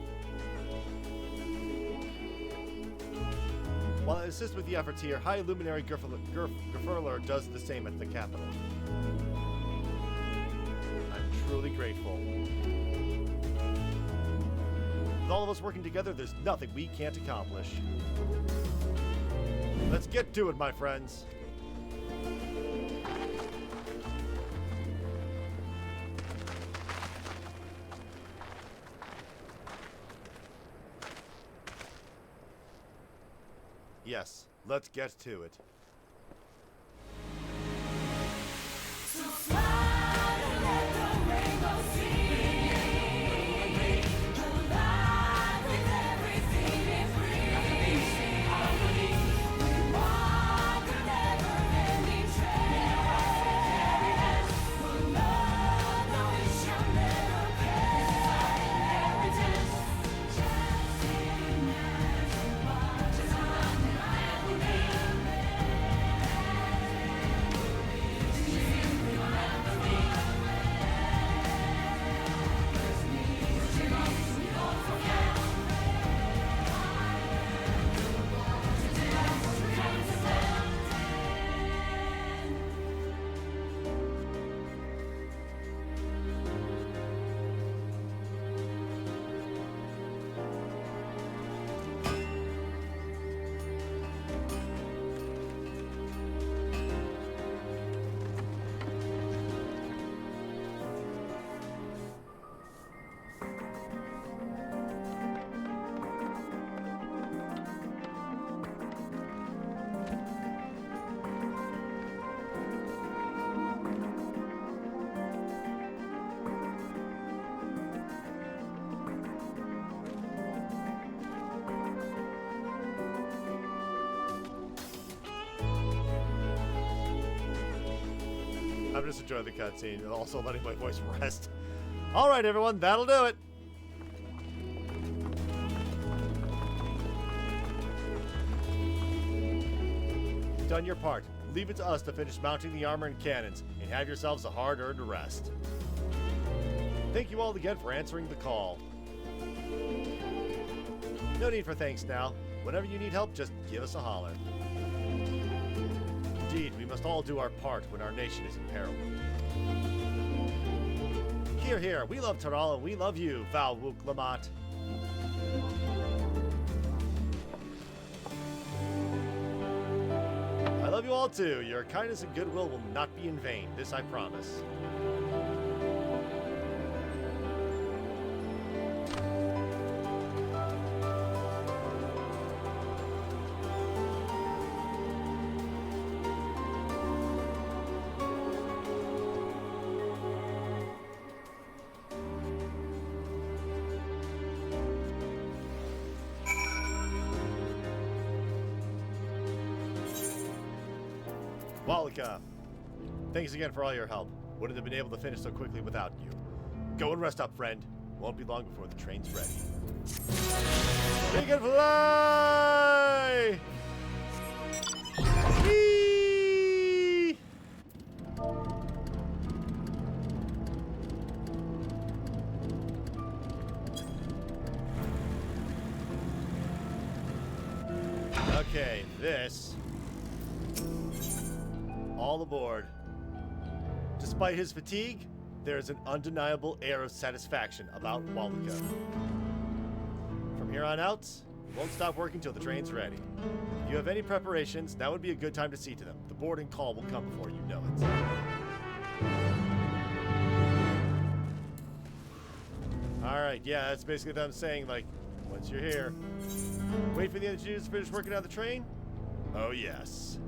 While I assist with the efforts here, High Luminary Gerfurler does the same at the capital. I'm truly grateful. With all of us working together, there's nothing we can't accomplish. Let's get to it, my friends. Yes, let's get to it. I'm just enjoying the cutscene and also letting my voice rest. All right, everyone, that'll do it. You've done your part. Leave it to us to finish mounting the armor and cannons, and have yourselves a hard-earned rest. Thank you all again for answering the call. No need for thanks now. Whenever you need help, just give us a holler. Indeed, we must all do our part when our nation is in peril. Hear, hear. We love Taral and we love you, Val Wook Lamont. I love you all too. Your kindness and goodwill will not be in vain. This I promise. Walika, thanks again for all your help. Wouldn't have been able to finish so quickly without you. Go and rest up, friend. Won't be long before the train's ready. Take and fly! Whee! Okay, this... All aboard. Despite his fatigue, there is an undeniable air of satisfaction about Walika. From here on out, we won't stop working till the train's ready. If you have any preparations, now would be a good time to see to them. The boarding call will come before you know it. Alright, yeah, that's basically them saying, like, once you're here, wait for the engineers to finish working on the train? Oh, yes.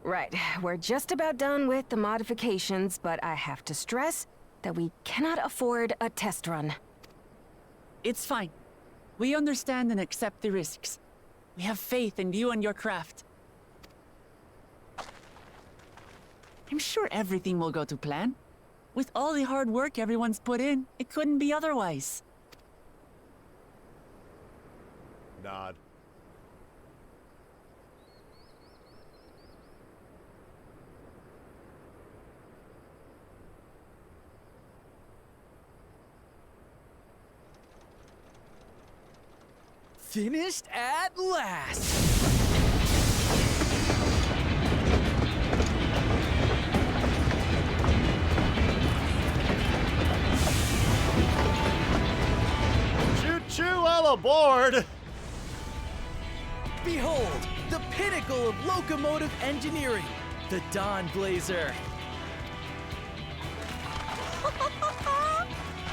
Right, we're just about done with the modifications, but I have to stress that we cannot afford a test run. It's fine. We understand and accept the risks. We have faith in you and your craft. I'm sure everything will go to plan. With all the hard work everyone's put in, it couldn't be otherwise. Nod. Finished at last! Choo-choo, all aboard! Behold, the pinnacle of locomotive engineering, the Dawn Blazer.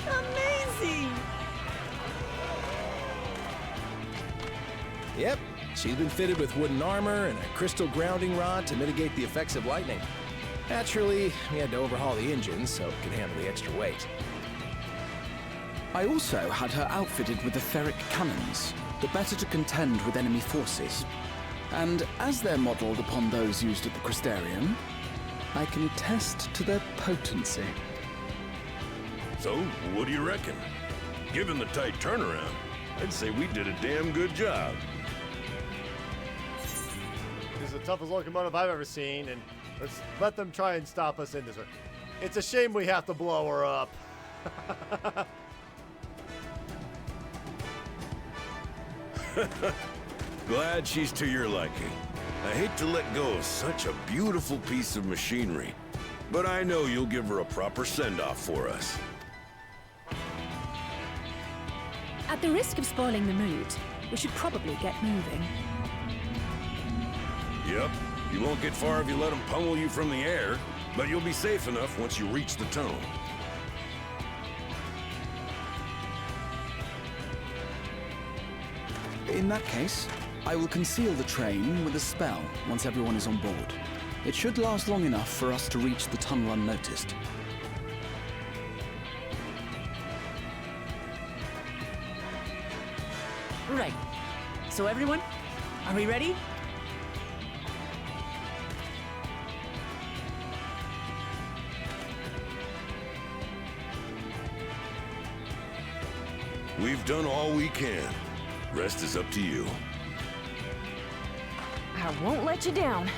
Amazing! Yep, she's been fitted with wooden armor and a crystal grounding rod to mitigate the effects of lightning. Naturally, we had to overhaul the engine so it could handle the extra weight. I also had her outfitted with the ferric cannons, the better to contend with enemy forces. And as they're modeled upon those used at the Crystarium, I can attest to their potency. So, what do you reckon? Given the tight turnaround, I'd say we did a damn good job. This is the toughest locomotive I've ever seen, and let's let them try and stop us in this one. It's a shame we have to blow her up. Glad she's to your liking. I hate to let go of such a beautiful piece of machinery, but I know you'll give her a proper send-off for us. At the risk of spoiling the mood, we should probably get moving. Yep, you won't get far if you let them pummel you from the air, but you'll be safe enough once you reach the tunnel. In that case, I will conceal the train with a spell once everyone is on board. It should last long enough for us to reach the tunnel unnoticed. Right. So everyone, are we ready? We've done all we can. Rest is up to you. I won't let you down.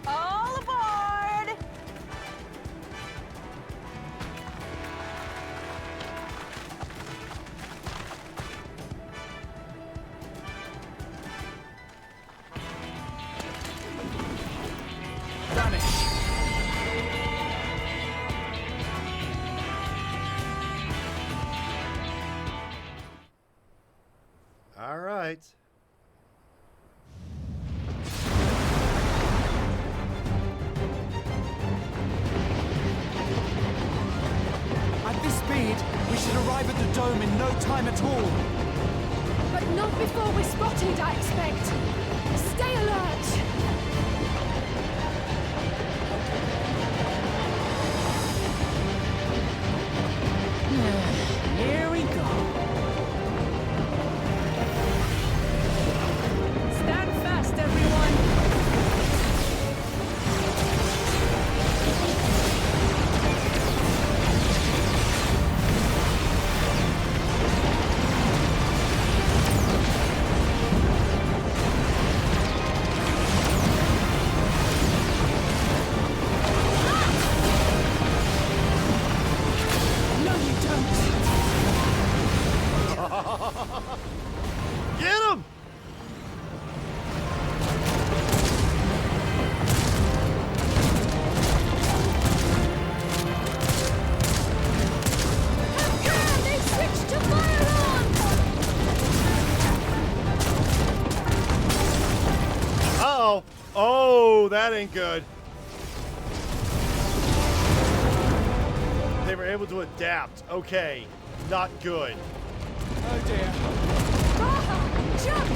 All aboard! All right. At this speed, we should arrive at the dome in no time at all. But not before we're spotted, I expect. Stay alert! Here we go. Stand fast, everyone! No, you don't! Get him! They switched to firearms! Uh-oh. Oh, that ain't good. They were able to adapt. Okay. Not good. Oh dear. Jump!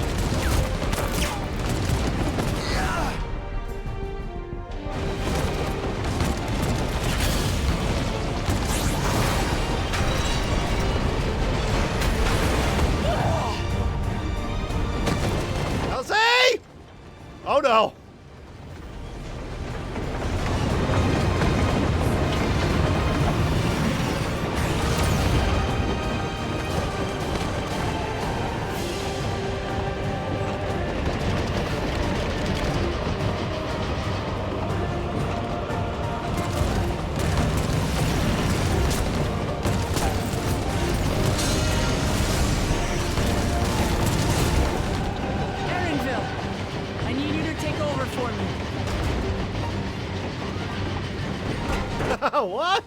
Elsie! Oh no. Erinville, I need you to take over for me. What?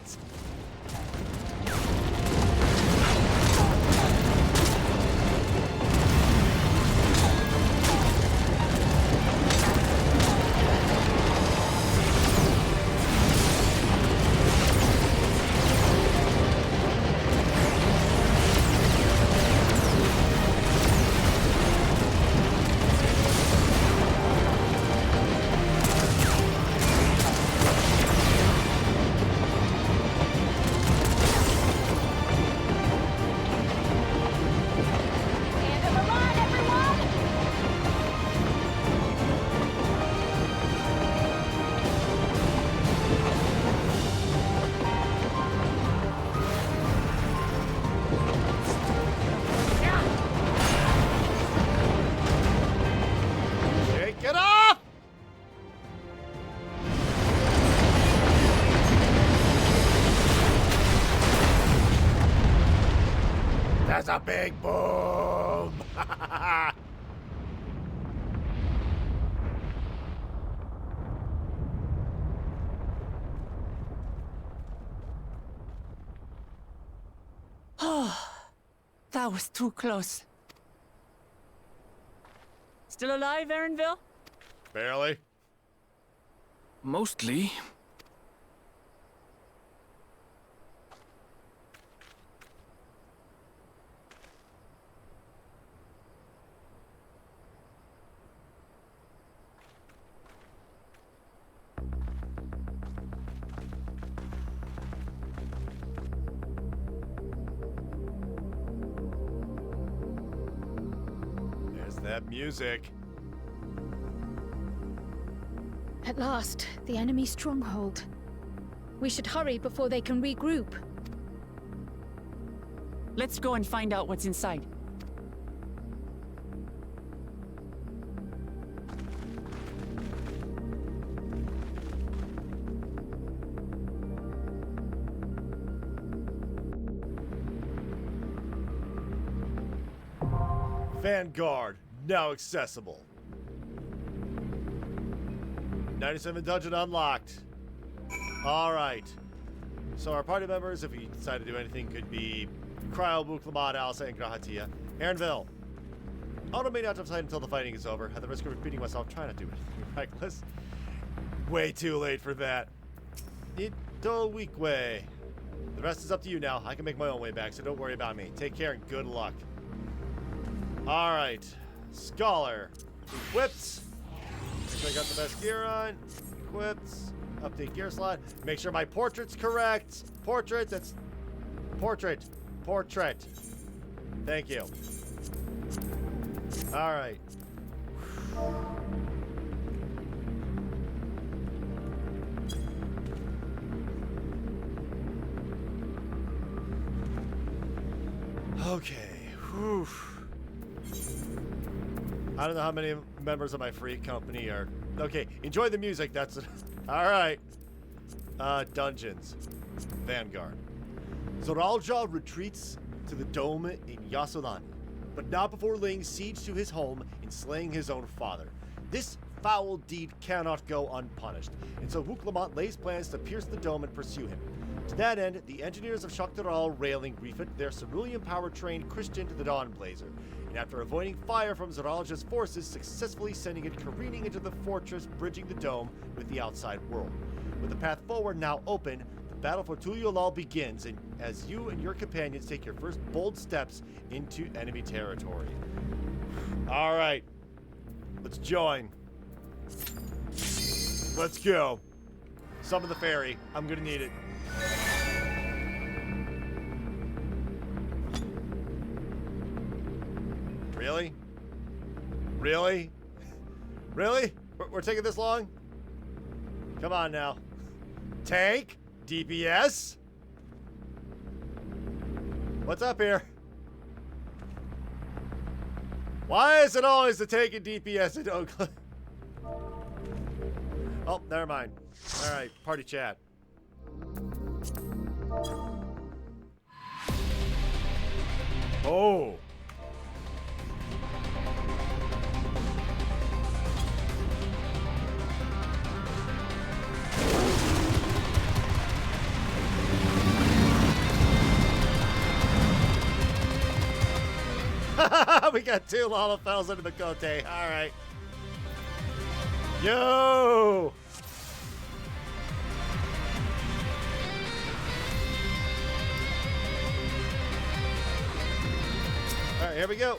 Shake it off! That's a big boom! That was too close. Still alive, Erinville? Barely. Mostly. That music. At last, the enemy stronghold. We should hurry before they can regroup. Let's go and find out what's inside. Vanguard, now accessible. 97 dungeon unlocked. Alright. So our party members, if we decide to do anything, could be Cryo, Buklamat, Alsa, and Grahatia. Aaronville. Auto may not decide until the fighting is over. At the risk of repeating myself, try not to do anything reckless. Way too late for that. Ito weak way. The rest is up to you now. I can make my own way back, so don't worry about me. Take care and good luck. Alright. Scholar. Equipped. Make sure I got the best gear on. Equipped. Update gear slot. Make sure my portrait's correct. Portrait, that's... Portrait. Portrait. Thank you. Alright. Okay. Whew. I don't know how many members of my free company are... Okay, enjoy the music, that's it. Alright. Dungeons. Vanguard. Zoralja retreats to the dome in Yassolani, but not before laying siege to his home and slaying his own father. This foul deed cannot go unpunished, and so Wuklamat lays plans to pierce the dome and pursue him. To that end, the engineers of Shaktaral railing refit their cerulean-powered train Christian to the Dawnblazer, and after avoiding fire from Zoralja's forces, successfully sending it careening into the fortress, bridging the dome with the outside world. With the path forward now open, the battle for Tuliolal begins, and as you and your companions take your first bold steps into enemy territory. Alright. Let's join. Let's go. Summon the ferry. I'm gonna need it. Really? Really? Really? We're taking this long? Come on now. Tank? DPS? What's up here? Why is it always the tank and DPS in Oakland? Oh, never mind. Alright, party chat. Oh. We got 2 Lalafels into the Cote. Alright. Yo! Alright, here we go.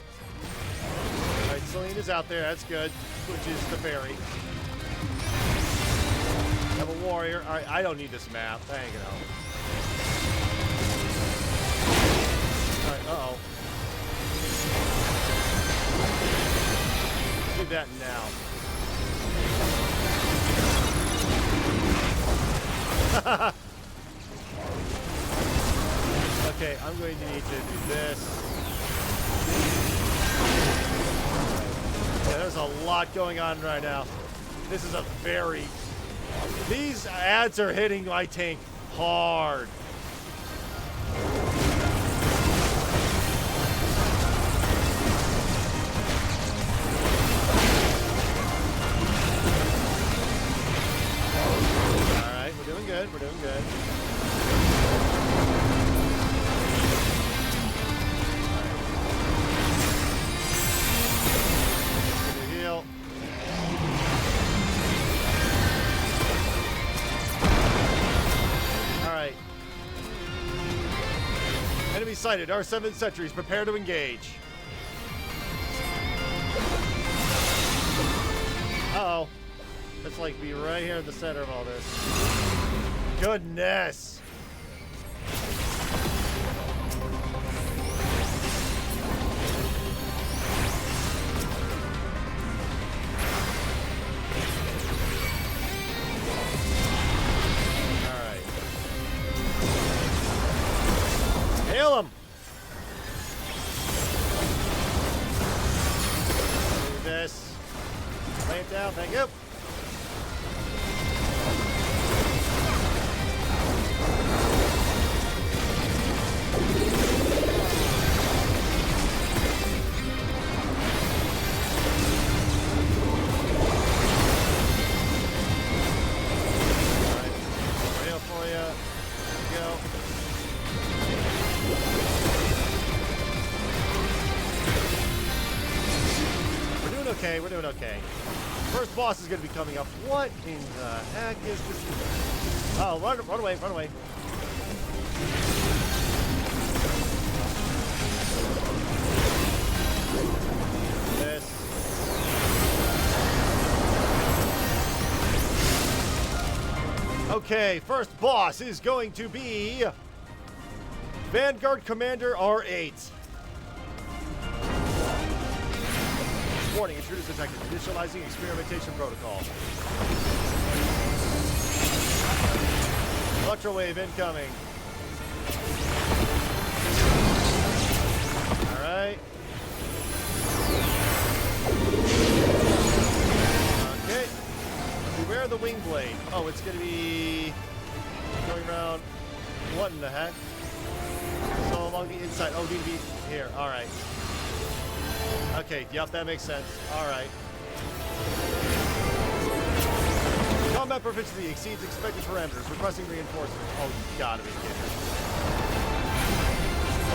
Alright, Selena's out there. That's good. Which is the ferry. Have a warrior. Alright, I don't need this map. Hang it out. Alright, uh-oh. Do that now. Okay, I'm going to need to do this. Yeah, there's a lot going on right now. This is a very... These ads are hitting my tank hard. We're doing good. Right. Heal. Alright. Enemy sighted. R7 sentries. Prepare to engage. Uh-oh. That's like be right here in the center of all this. Goodness! Lay it down, thank you. We're doing okay. First boss is going to be coming up. What in the heck is this? Oh, run away, run away. This. Okay, first boss is going to be Vanguard Commander R8. Warning, intruders detected. Initializing experimentation protocol. Electrowave incoming. Alright. Okay. Beware the wing blade. Oh, it's going to be going around. What in the heck? So along the inside. Oh, need to be here. Alright. Okay, yep, that makes sense. Alright. Combat proficiency exceeds expected parameters. Requesting reinforcements. Oh, you gotta be kidding me.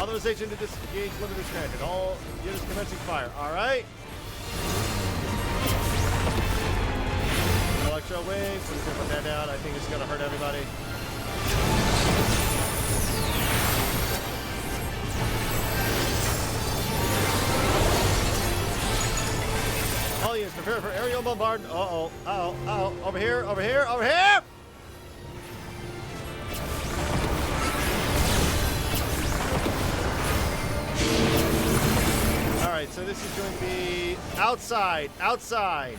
Authorization to disengage limit is granted. All units commencing fire. Alright. Electro wave. So we're gonna put that down. I think it's gonna hurt everybody. All units prepare for aerial bombardment. Uh-oh, uh-oh, uh-oh. Over here, over here, over here! Alright, so this is going to be outside, outside.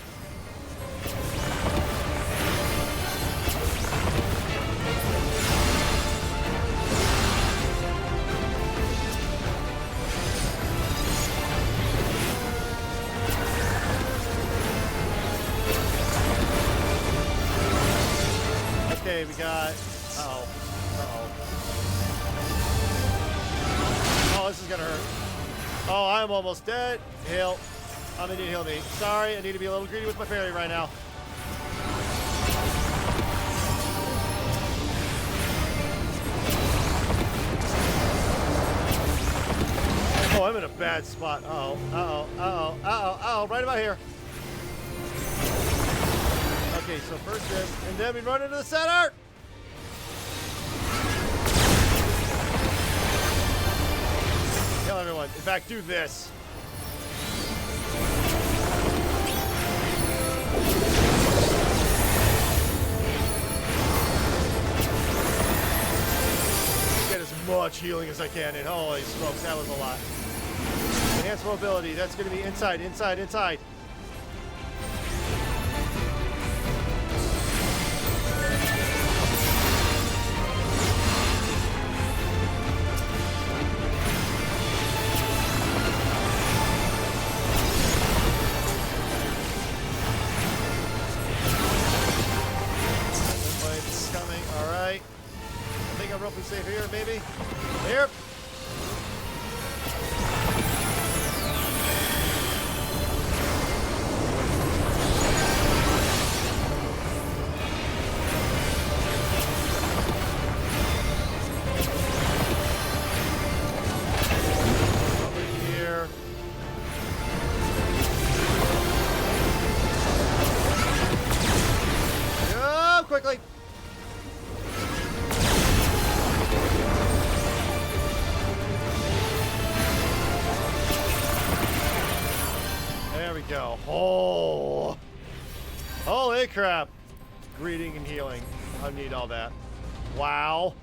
Okay, we got... Uh-oh. Uh-oh. Oh, this is gonna hurt. Oh, I'm almost dead. Heal. I'm gonna need to heal me. Sorry, I need to be a little greedy with my fairy right now. Oh, I'm in a bad spot. Uh-oh, uh-oh, uh-oh, uh-oh, uh-oh, right about here. Okay, so first this, and then we run into the center! Kill everyone. In fact, do this. Get as much healing as I can, and holy smokes, that was a lot. Enhanced mobility, that's going to be inside, inside, inside. Roughly safe here, maybe. Here. Over here. Go quickly. Go. Oh, holy crap. Greeting and healing. I need all that. Wow.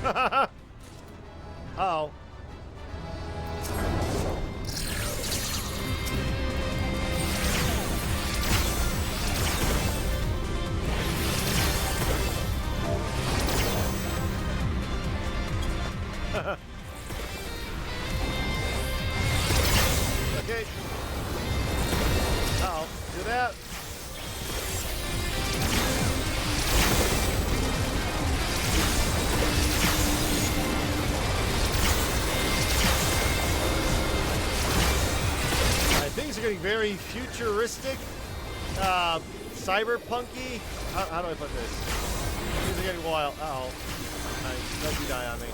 Uh-oh. Okay. things are getting very futuristic, cyberpunky. How do I put this? Things are getting wild. Uh-oh. Nice. Don't you die on me.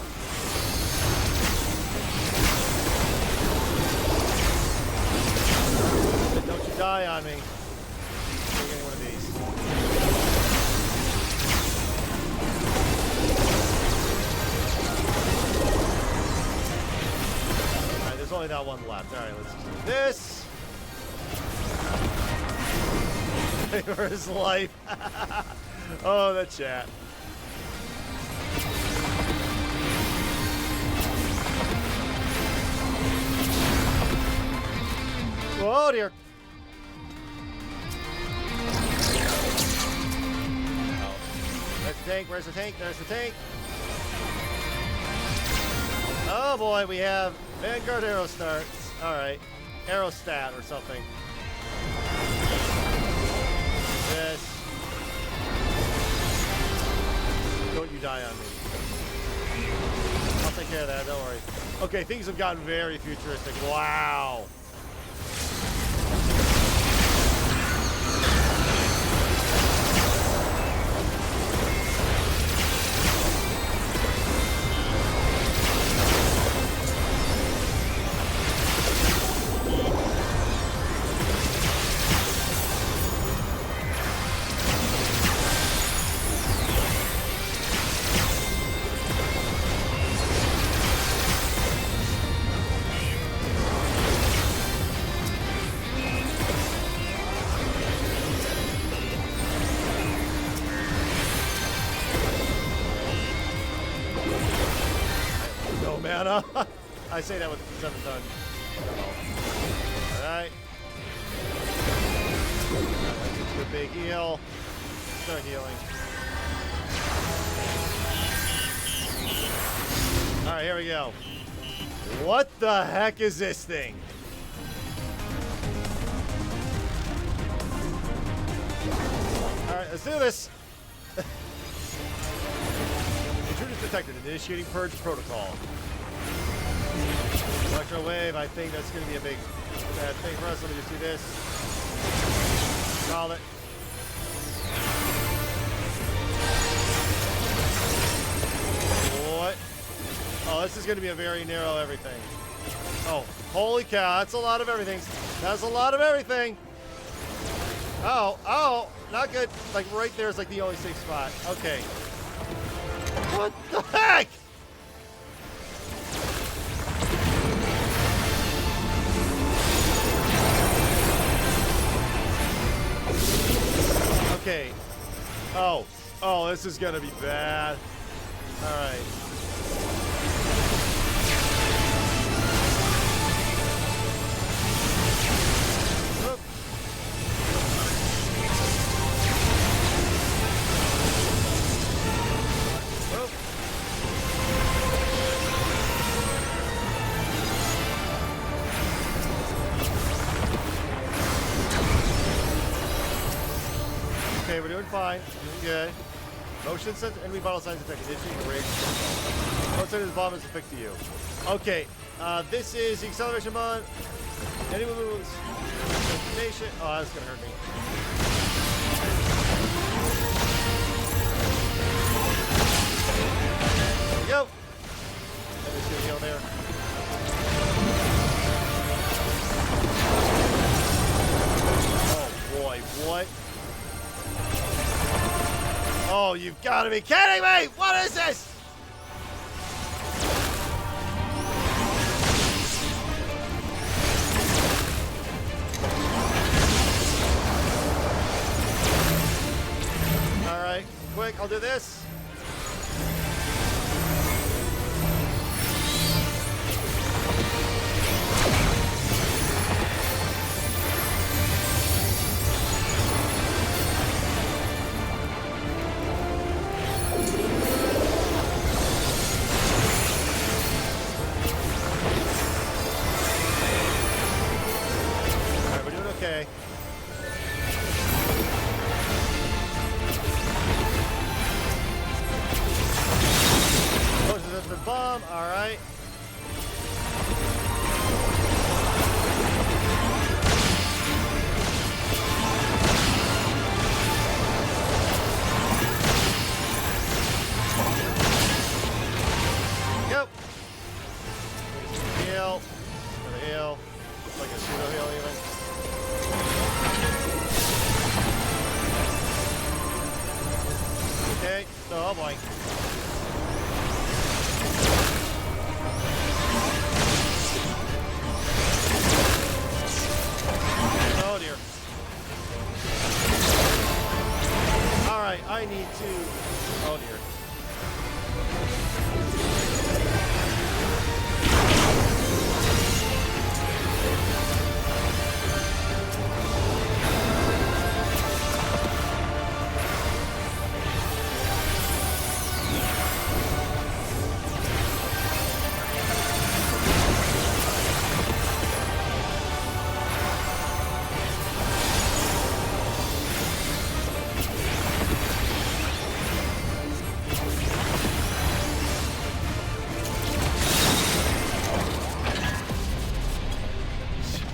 Don't you die on me. You're getting one of these. Alright, there's only that one left. Alright, let's do this. For his life. Oh, the chat. Oh dear. Oh. There's the tank. Where's the tank? There's the tank. Oh boy, we have Vanguard arrow starts. Alright. Aerostat or something. This. Don't you die on me. I'll take care of that, don't worry. Okay, things have gotten very futuristic. Wow. I say that with 7 done. Alright. Let's do a big heal. Start healing. Alright, here we go. What the heck is this thing? Alright, let's do this. Intruders detected. Initiating purge protocol. Electro wave, I think that's going to be a big bad thing for us. Let me just do this. Call it. What? Oh, this is going to be a very narrow everything. Oh, holy cow. That's a lot of everything. That's a lot of everything. Oh, not good. Like right there is like the only safe spot. Okay. What the heck? Okay. Oh, this is gonna be bad. All right. Oop. Oop. Okay, we're doing fine. Doing good. Motion sensor, enemy vital signs detected. Initiating rage. Most of this bomb is affected to you. Okay, this is the acceleration bond. Anyone moves. Information. Oh, that's gonna hurt me. There we go. And just gonna heal there. Oh boy, what? Oh, you've got to be kidding me! What is this? All right, quick, I'll do this. Okay. boy. Oh dear. Alright, I need to... Oh dear.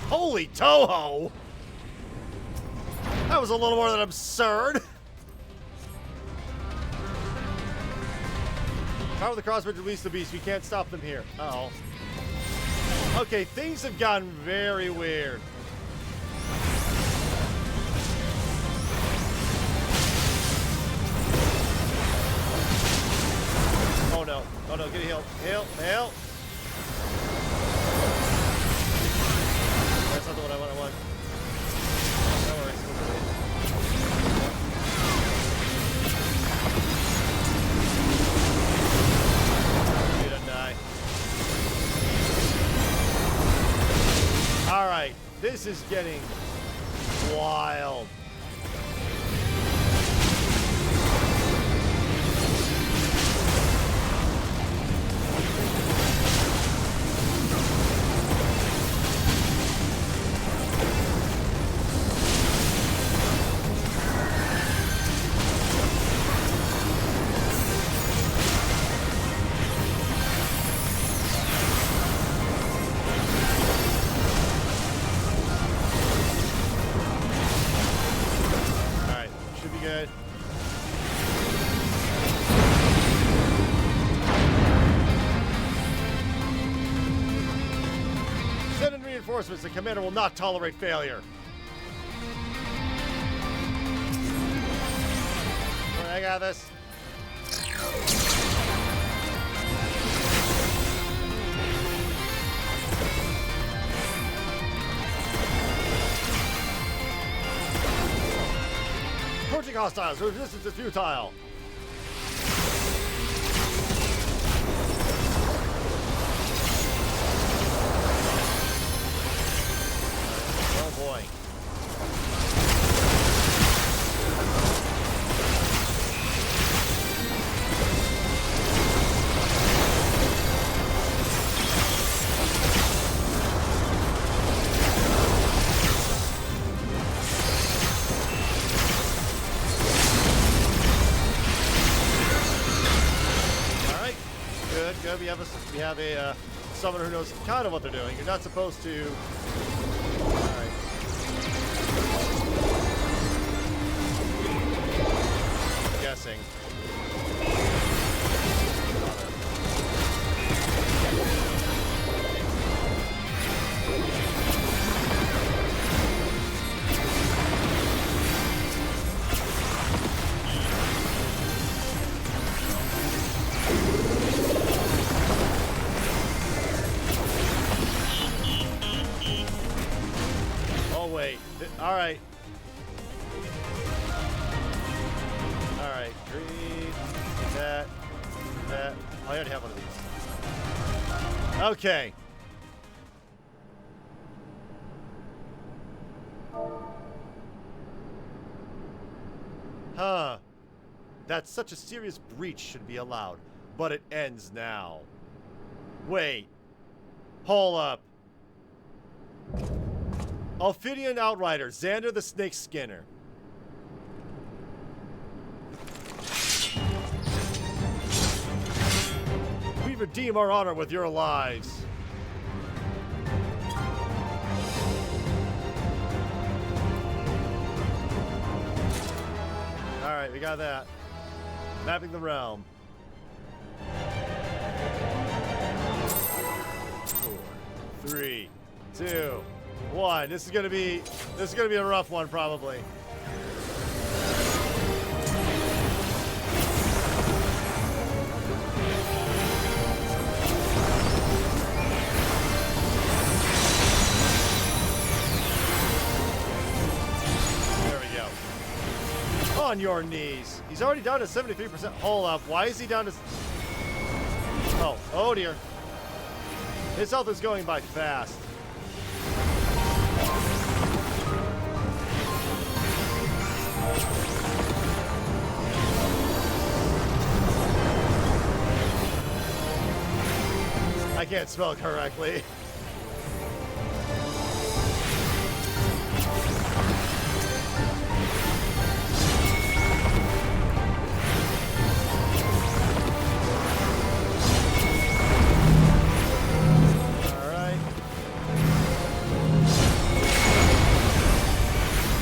Holy Toho! That was a little more than absurd. Power the crossbridge, release the beast. We can't stop them here. Uh-oh. Okay, things have gotten very weird. Oh no. Oh no, get a heal. Heal. Heal. That's not the one I want. No worries. You don't die. Alright, this is getting wild. Reinforcements, the commander will not tolerate failure. All right, I got this. Approaching hostiles, resistance is futile. Boy. All right, good. We have a summoner who knows kind of what they're doing. You're not supposed to. Guessing. Oh wait. All right. Alright, green, that. Oh, I already have one of these. Okay. Huh. That such a serious breach should be allowed, but it ends now. Wait. Hold up. Ophidian Outrider, Xander the Snake Skinner. We redeem our honor with your lives. Alright, we got that. Mapping the realm. 4, 3, 2, 1. This is gonna be a rough one, probably. on your knees. He's already down to 73% hull up. Why is he down to... Oh dear. His health is going by fast. I can't spell correctly.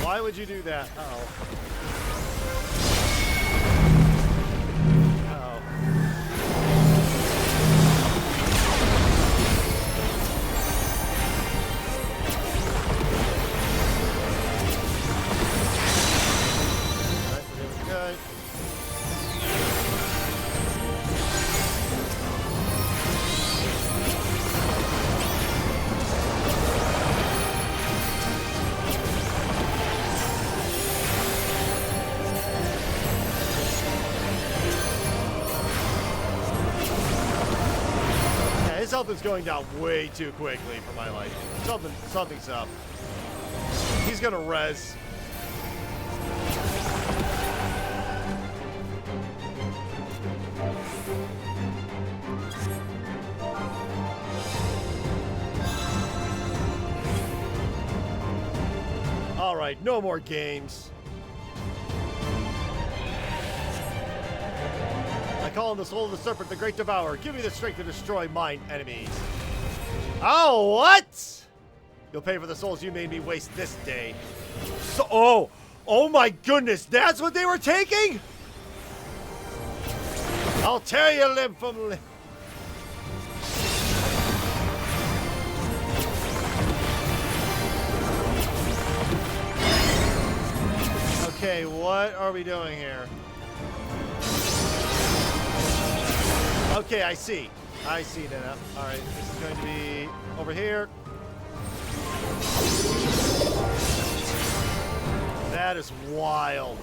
Why would you do that? Uh-oh. Uh-oh. Alright, we're doing good. His health is going down way too quickly for my liking. Something's up. He's gonna res. All right, no more games. I call on the soul of the serpent, the great devourer. Give me the strength to destroy mine enemies. Oh, what? You'll pay for the souls you made me waste this day. So, oh my goodness, that's what they were taking? I'll tear you limb from limb. Okay, what are we doing here? Okay, I see. I see that. All right, this is going to be over here. That is wild.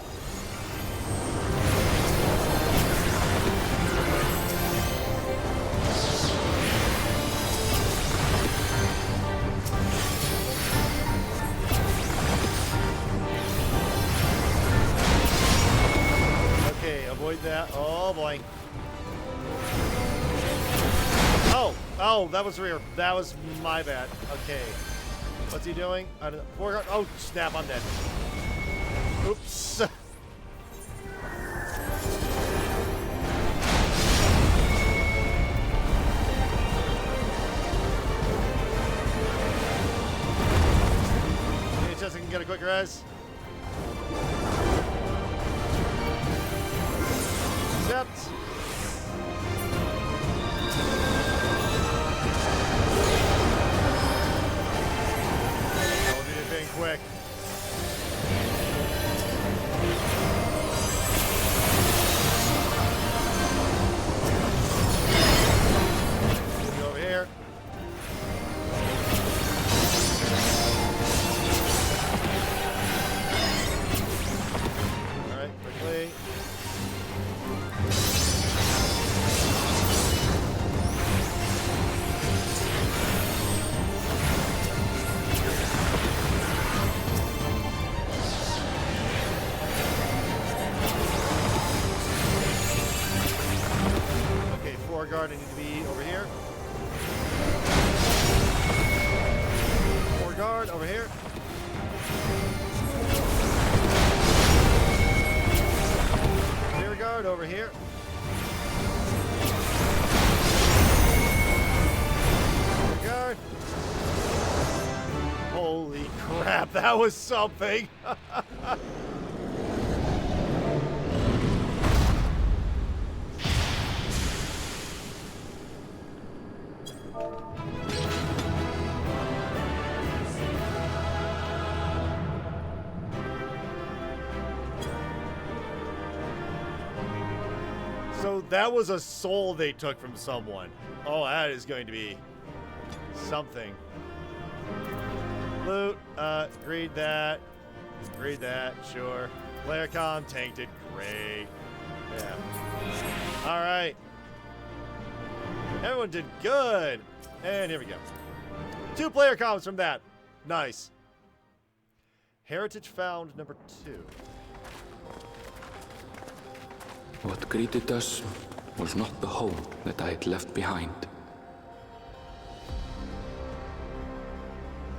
Okay, avoid that. Oh boy. Oh, that was rear. That was my bad. Okay. What's he doing? I don't know. Oh, snap, I'm dead. Oops. Any chance I can get a quick res? Accept. Quick. Go over here. All right, quickly. Guard, I need to be over here. Fore guard over here. Rear guard over here. Rear guard. Holy crap, that was something. So that was a soul they took from someone. Oh, that is going to be something. Loot, greed that. Read that, sure. Player comm tanked it, great. Yeah. All right. Everyone did good. And here we go. 2 player comms from that. Nice. Heritage found number 2. What greeted us was not the home that I had left behind.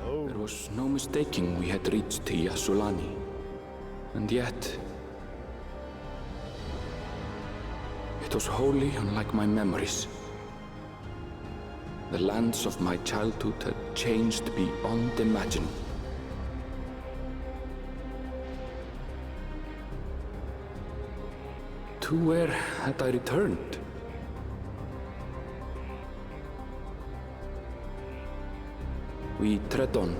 Oh. There was no mistaking we had reached Yasulani. And yet, it was wholly unlike my memories. The lands of my childhood had changed beyond imagining. To where had I returned? We tread on,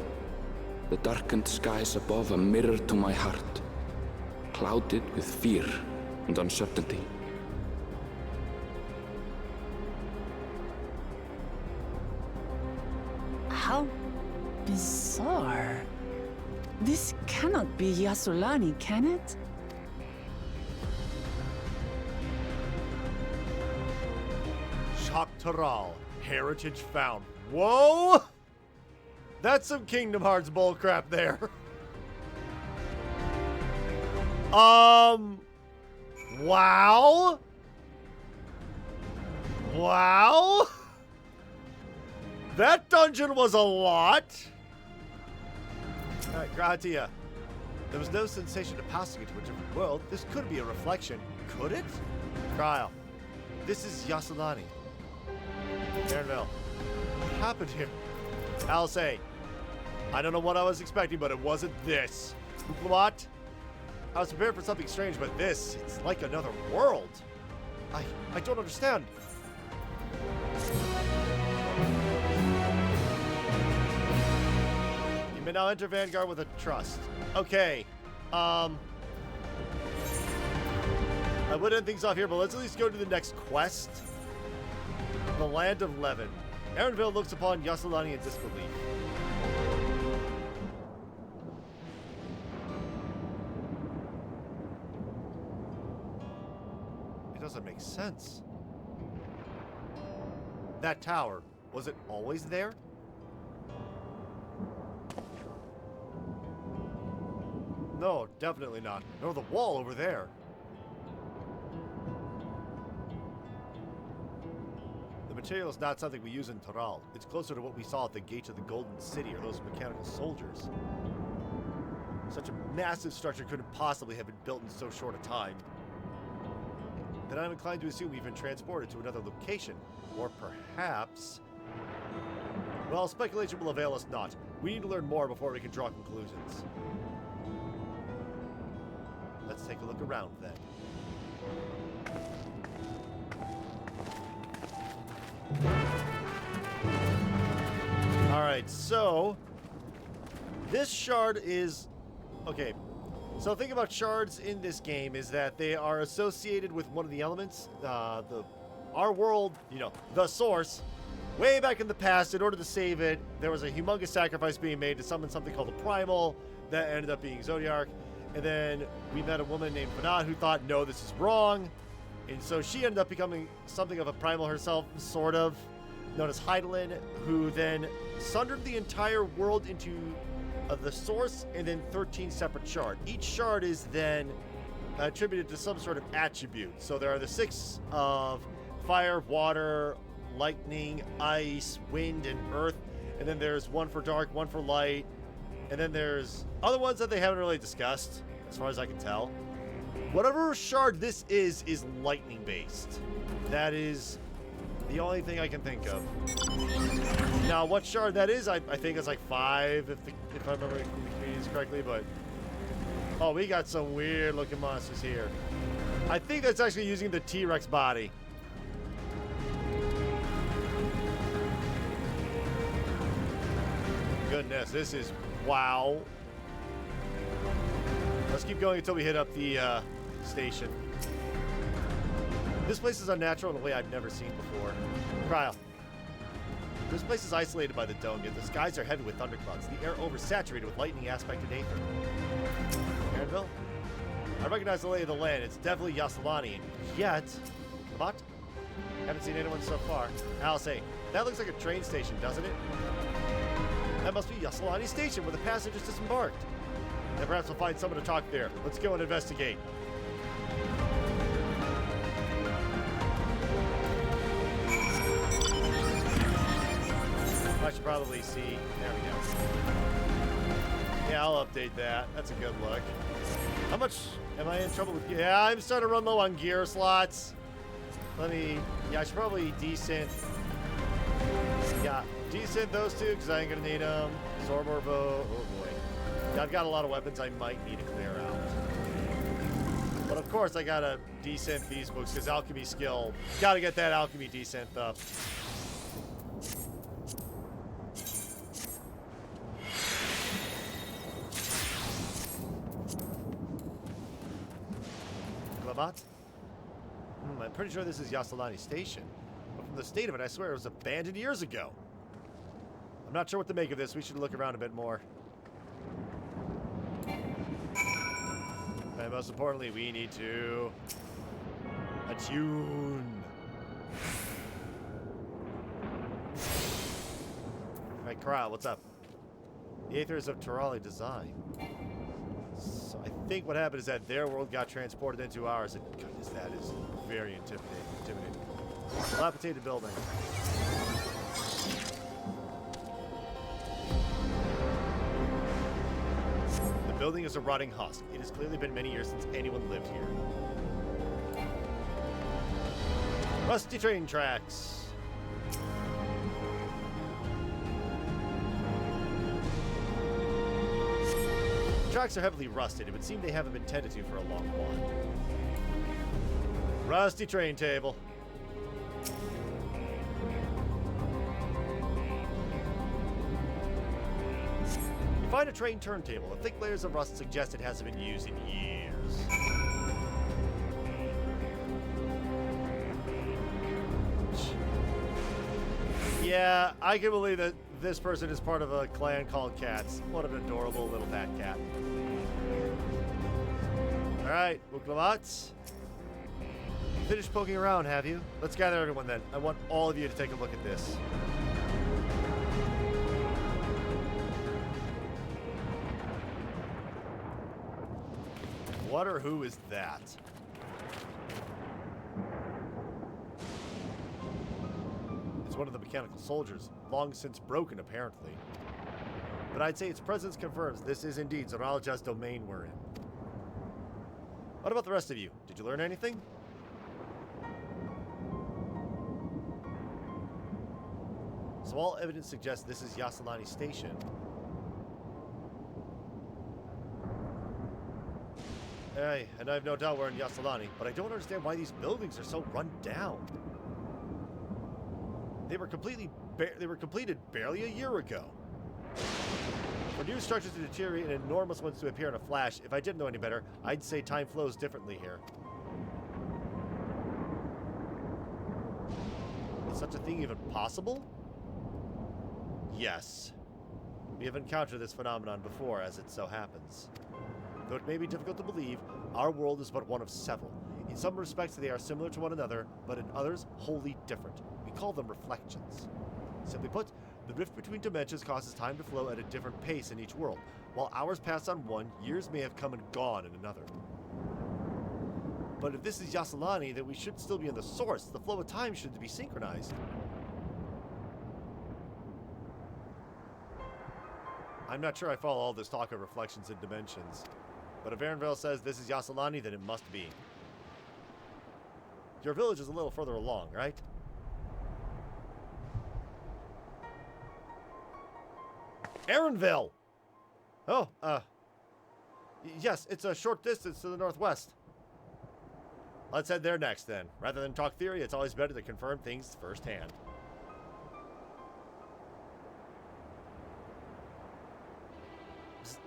the darkened skies above a mirror to my heart, clouded with fear and uncertainty. How bizarre. This cannot be Yasulani, can it? Chocorpokkur, heritage found. Whoa! That's some Kingdom Hearts bullcrap there. Wow. Wow. That dungeon was a lot. Alright, Gratia. There was no sensation of passing into a different world. This could be a reflection. Could it? Kyle, this is Yasulani. Aaronville. What happened here? I'll say, I don't know what I was expecting, but it wasn't this. What? I was prepared for something strange, but this, it's like another world. I don't understand. You may now enter Vanguard with a trust. Okay. I would end things off here, but let's at least go to the next quest. The Land of Levin. Aaronville looks upon Yasulani in disbelief. It doesn't make sense. That tower, was it always there? No, definitely not. Nor the wall over there. The material is not something we use in Toral. It's closer to what we saw at the gates of the Golden City, or those mechanical soldiers. Such a massive structure couldn't possibly have been built in so short a time. Then I'm inclined to assume we've been transported to another location. Or perhaps... Well, speculation will avail us not. We need to learn more before we can draw conclusions. Let's take a look around then. Alright, so this shard is okay. So the thing about shards in this game is that they are associated with one of the elements. Our world, you know, the source, way back in the past, in order to save it, there was a humongous sacrifice being made to summon something called the Primal that ended up being Zodiark. And then we met a woman named Fanat who thought, no, this is wrong. And so she ended up becoming something of a primal herself, sort of, known as Heidelin, who then sundered the entire world into the source and then 13 separate shards. Each shard is then attributed to some sort of attribute. So there are the 6 of fire, water, lightning, ice, wind, and earth. And then there's 1 for dark, 1 for light. And then there's other ones that they haven't really discussed, as far as I can tell. Whatever shard this is lightning based. That is the only thing I can think of. Now, what shard that is, I think it's like 5, if I remember the communities correctly, but... Oh, we got some weird looking monsters here. I think that's actually using the T-Rex body. Goodness, this is... Wow. Let's keep going until we hit up the station. This place is unnatural in a way I've never seen before. Cryo. This place is isolated by the dome, yet the skies are heavy with thunderclouds. The air oversaturated with lightning aspect and aether. Anvil? I recognize the lay of the land. It's definitely Yasalani. Yet, what? Haven't seen anyone so far. I'll say, that looks like a train station, doesn't it? That must be Yasalani Station, where the passengers disembarked. And perhaps we'll find someone to talk there. Let's go and investigate. I should probably see. There we go. Yeah, I'll update that. That's a good look. How much am I in trouble with? Yeah, I'm starting to run low on gear slots. Yeah, I should probably desynth. Yeah, desynth those two because I ain't gonna need them. Zorborvo. Oh boy. Yeah, I've got a lot of weapons I might need to clear out. But of course, I gotta desynth these books because alchemy skill. Gotta get that alchemy desynth up. I'm pretty sure this is Yasalani Station. But from the state of it, I swear it was abandoned years ago. I'm not sure what to make of this. We should look around a bit more. And most importantly, we need to attune. Alright, Corral, what's up? The Aethers of Tirali design. So I think what happened is that their world got transported into ours, and goodness, that is very intimidating. Dilapidated building. The building is a rotting husk. It has clearly been many years since anyone lived here. Rusty train tracks. The tracks are heavily rusted. It would seem they haven't been tended to for a long while. Rusty train table. You find a train turntable. The thick layers of rust suggest it hasn't been used in years. Yeah, I can believe that this person is part of a clan called Cats. What an adorable little fat cat. Alright, Uklamat. Finished poking around, have you? Let's gather everyone then. I want all of you to take a look at this. What or who is that? It's one of the mechanical soldiers, long since broken apparently. But I'd say its presence confirms this is indeed Zoralja's domain we're in. What about the rest of you? Did you learn anything? So all evidence suggests this is Yasalani Station. Hey, and I have no doubt we're in Yasalani, but I don't understand why these buildings are so run down. They were completed barely a year ago. For new structures to deteriorate and enormous ones to appear in a flash, if I didn't know any better, I'd say time flows differently here. Is such a thing even possible? Yes. We have encountered this phenomenon before, as it so happens. Though it may be difficult to believe, our world is but one of several. In some respects, they are similar to one another, but in others, wholly different. We call them reflections. Simply put, the rift between dimensions causes time to flow at a different pace in each world. While hours pass on one, years may have come and gone in another. But if this is Yasalani, then we should still be in the source. The flow of time should be synchronized. I'm not sure I follow all this talk of reflections and dimensions. But if Varenvale says this is Yasalani, then it must be. Your village is a little further along, right? Aaronville! Oh, yes, it's a short distance to the northwest. Let's head there next, then. Rather than talk theory, it's always better to confirm things firsthand.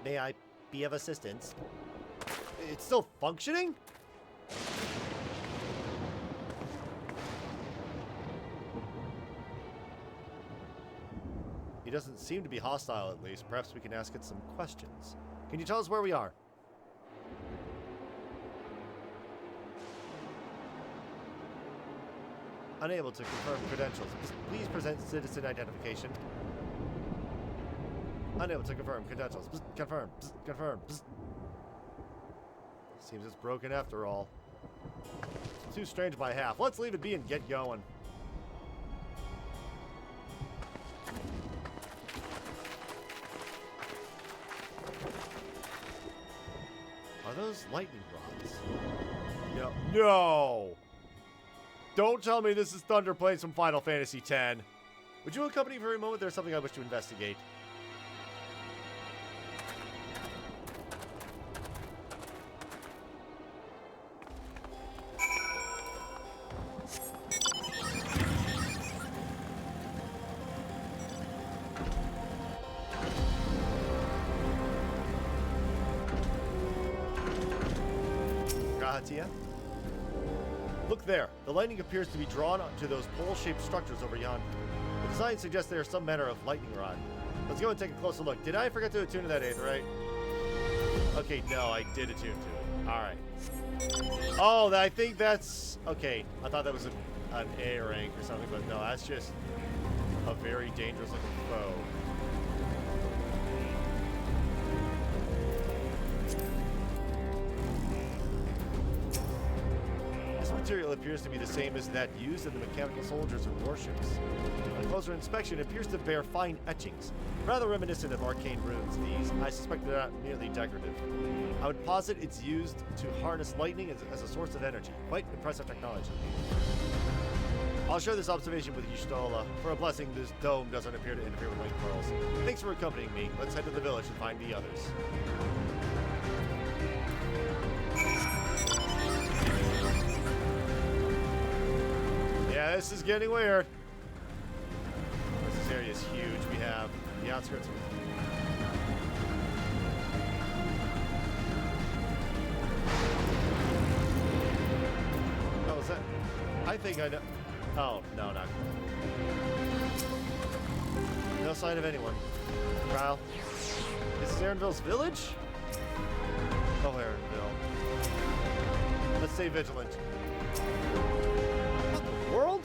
May I be of assistance? It's still functioning? He doesn't seem to be hostile, at least. Perhaps we can ask it some questions. Can you tell us where we are? Unable to confirm credentials. Please present citizen identification. Unable to confirm credentials. Confirm. Confirm. Seems it's broken after all. It's too strange by half. Let's leave it be and get going. Are those lightning rods? No. No! Don't tell me this is Thunder playing some Final Fantasy X. Would you accompany me for a moment? There's something I wish to investigate. Gratia. Look there. The lightning appears to be drawn onto those pole-shaped structures over yonder. The design suggests they are some manner of lightning rod. Let's go and take a closer look. Did I forget to attune to that aetheryte? Okay, no, I did attune to it. Alright. Oh, I think that's... Okay, I thought that was an A rank or something, but no, that's just a very dangerous looking foe. Material appears to be the same as that used in the mechanical soldiers and warships. On closer inspection, it appears to bear fine etchings, rather reminiscent of arcane runes. These, I suspect, they're not merely decorative. I would posit it's used to harness lightning as a source of energy. Quite impressive technology. I'll share this observation with Y'shtola. For a blessing, this dome doesn't appear to interfere with link pearls. Thanks for accompanying me. Let's head to the village and find the others. Yeah, this is getting weird. This area is huge. We have the outskirts of... Oh, is that... I think I know... Oh, no, not quite. No sign of anyone. Kyle. Is this Aaronville's village? Oh, Aaronville. Let's stay vigilant. World?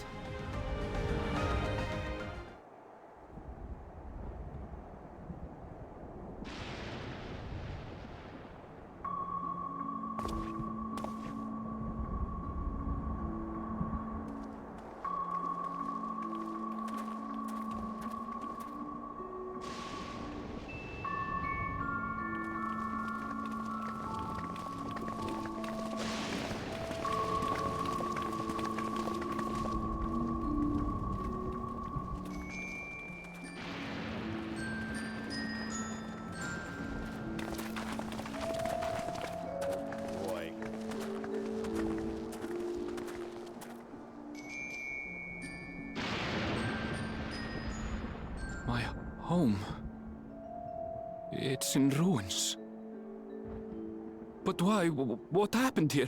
My home. It's in ruins. But why? What happened here?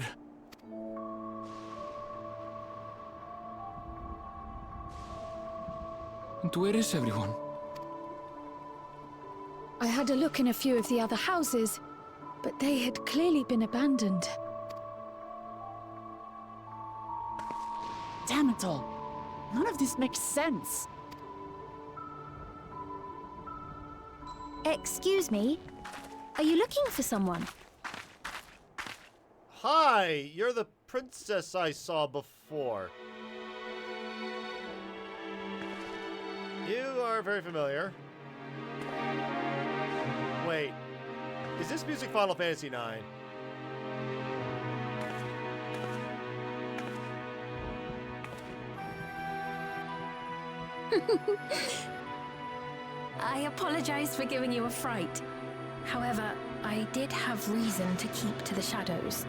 And where is everyone? I had a look in a few of the other houses, but they had clearly been abandoned. Damn it all. None of this makes sense. Excuse me? Are you looking for someone? Hi! You're the princess I saw before. You are very familiar. Wait. Is this music Final Fantasy IX? I apologize for giving you a fright. However, I did have reason to keep to the shadows.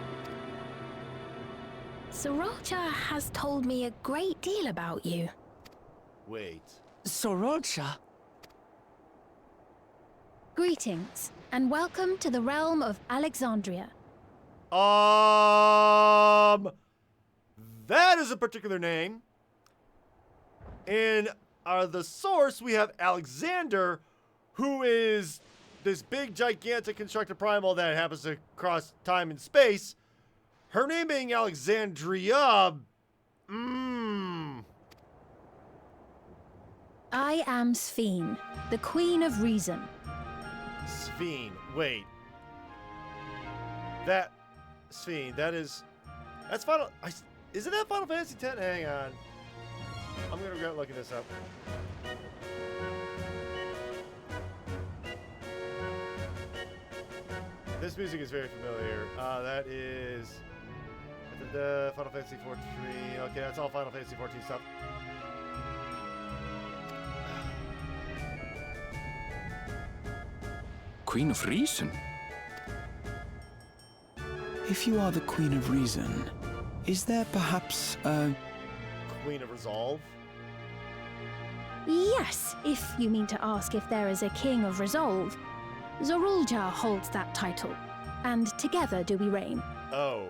Sorolcha has told me a great deal about you. Wait. Sorolcha? Greetings, and welcome to the realm of Alexandria. That is a particular name. In the source, we have Alexander, who is this big, gigantic constructed primal that happens to cross time and space. Her name being Alexandria, I am Sphene, the Queen of Reason. Sphene. Wait. Sphene, that's Final... Isn't that Final Fantasy X? Hang on. I'm gonna regret looking this up. This music is very familiar. That is... the Final Fantasy XIV. Okay, that's all Final Fantasy XIV stuff. Queen of Reason? If you are the Queen of Reason, is there perhaps a... Queen of Resolve? Yes, if you mean to ask if there is a King of Resolve. Zorulja holds that title, and together do we reign. Oh.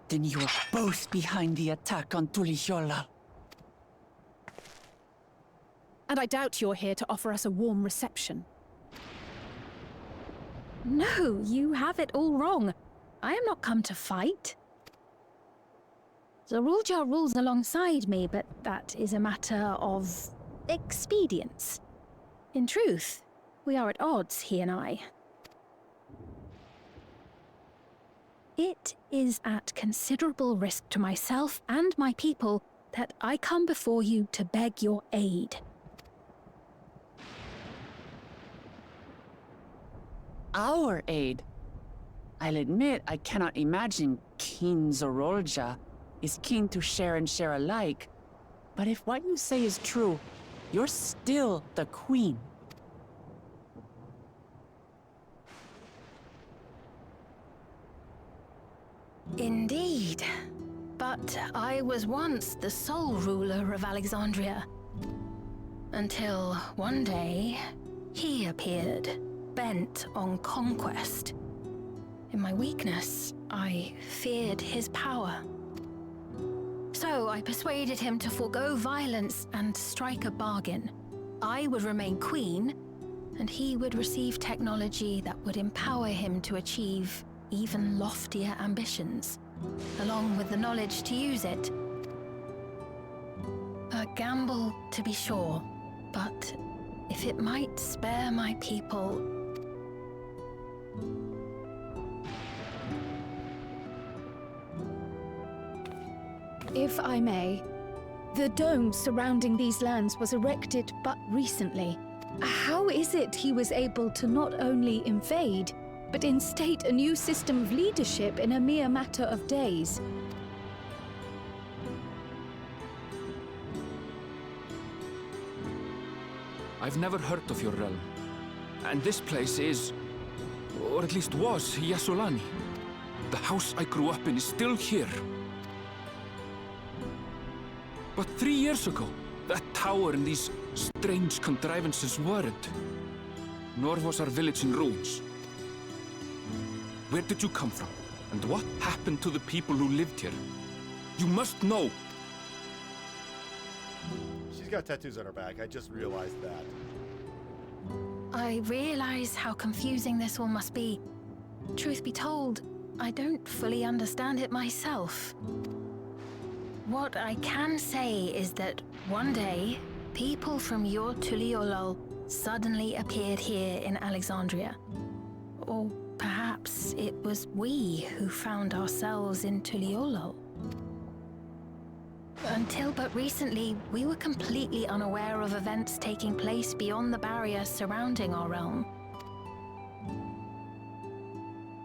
Then you are both behind the attack on Tuliyollal. And I doubt you're here to offer us a warm reception. No, you have it all wrong. I am not come to fight. Zorulja rules alongside me, but that is a matter of expedience. In truth, we are at odds, he and I. It is at considerable risk to myself and my people that I come before you to beg your aid. Our aid? I'll admit I cannot imagine King Zorulja is keen to share and share alike. But if what you say is true, you're still the Queen. Indeed. But I was once the sole ruler of Alexandria. Until one day, he appeared, bent on conquest. In my weakness, I feared his power. So I persuaded him to forego violence and strike a bargain. I would remain queen, and he would receive technology that would empower him to achieve even loftier ambitions, along with the knowledge to use it. A gamble, to be sure, but if it might spare my people... If I may, the dome surrounding these lands was erected but recently. How is it he was able to not only invade, but instate a new system of leadership in a mere matter of days? I've never heard of your realm. And this place is, or at least was, Yassolani. The house I grew up in is still here. But 3 years ago, that tower and these strange contrivances weren't. Nor was our village in ruins. Where did you come from? And what happened to the people who lived here? You must know! She's got tattoos on her back. I just realized that. I realize how confusing this all must be. Truth be told, I don't fully understand it myself. What I can say is that one day, people from your Tuliyollal suddenly appeared here in Alexandria. Or perhaps it was we who found ourselves in Tuliyollal. Until but recently, we were completely unaware of events taking place beyond the barrier surrounding our realm.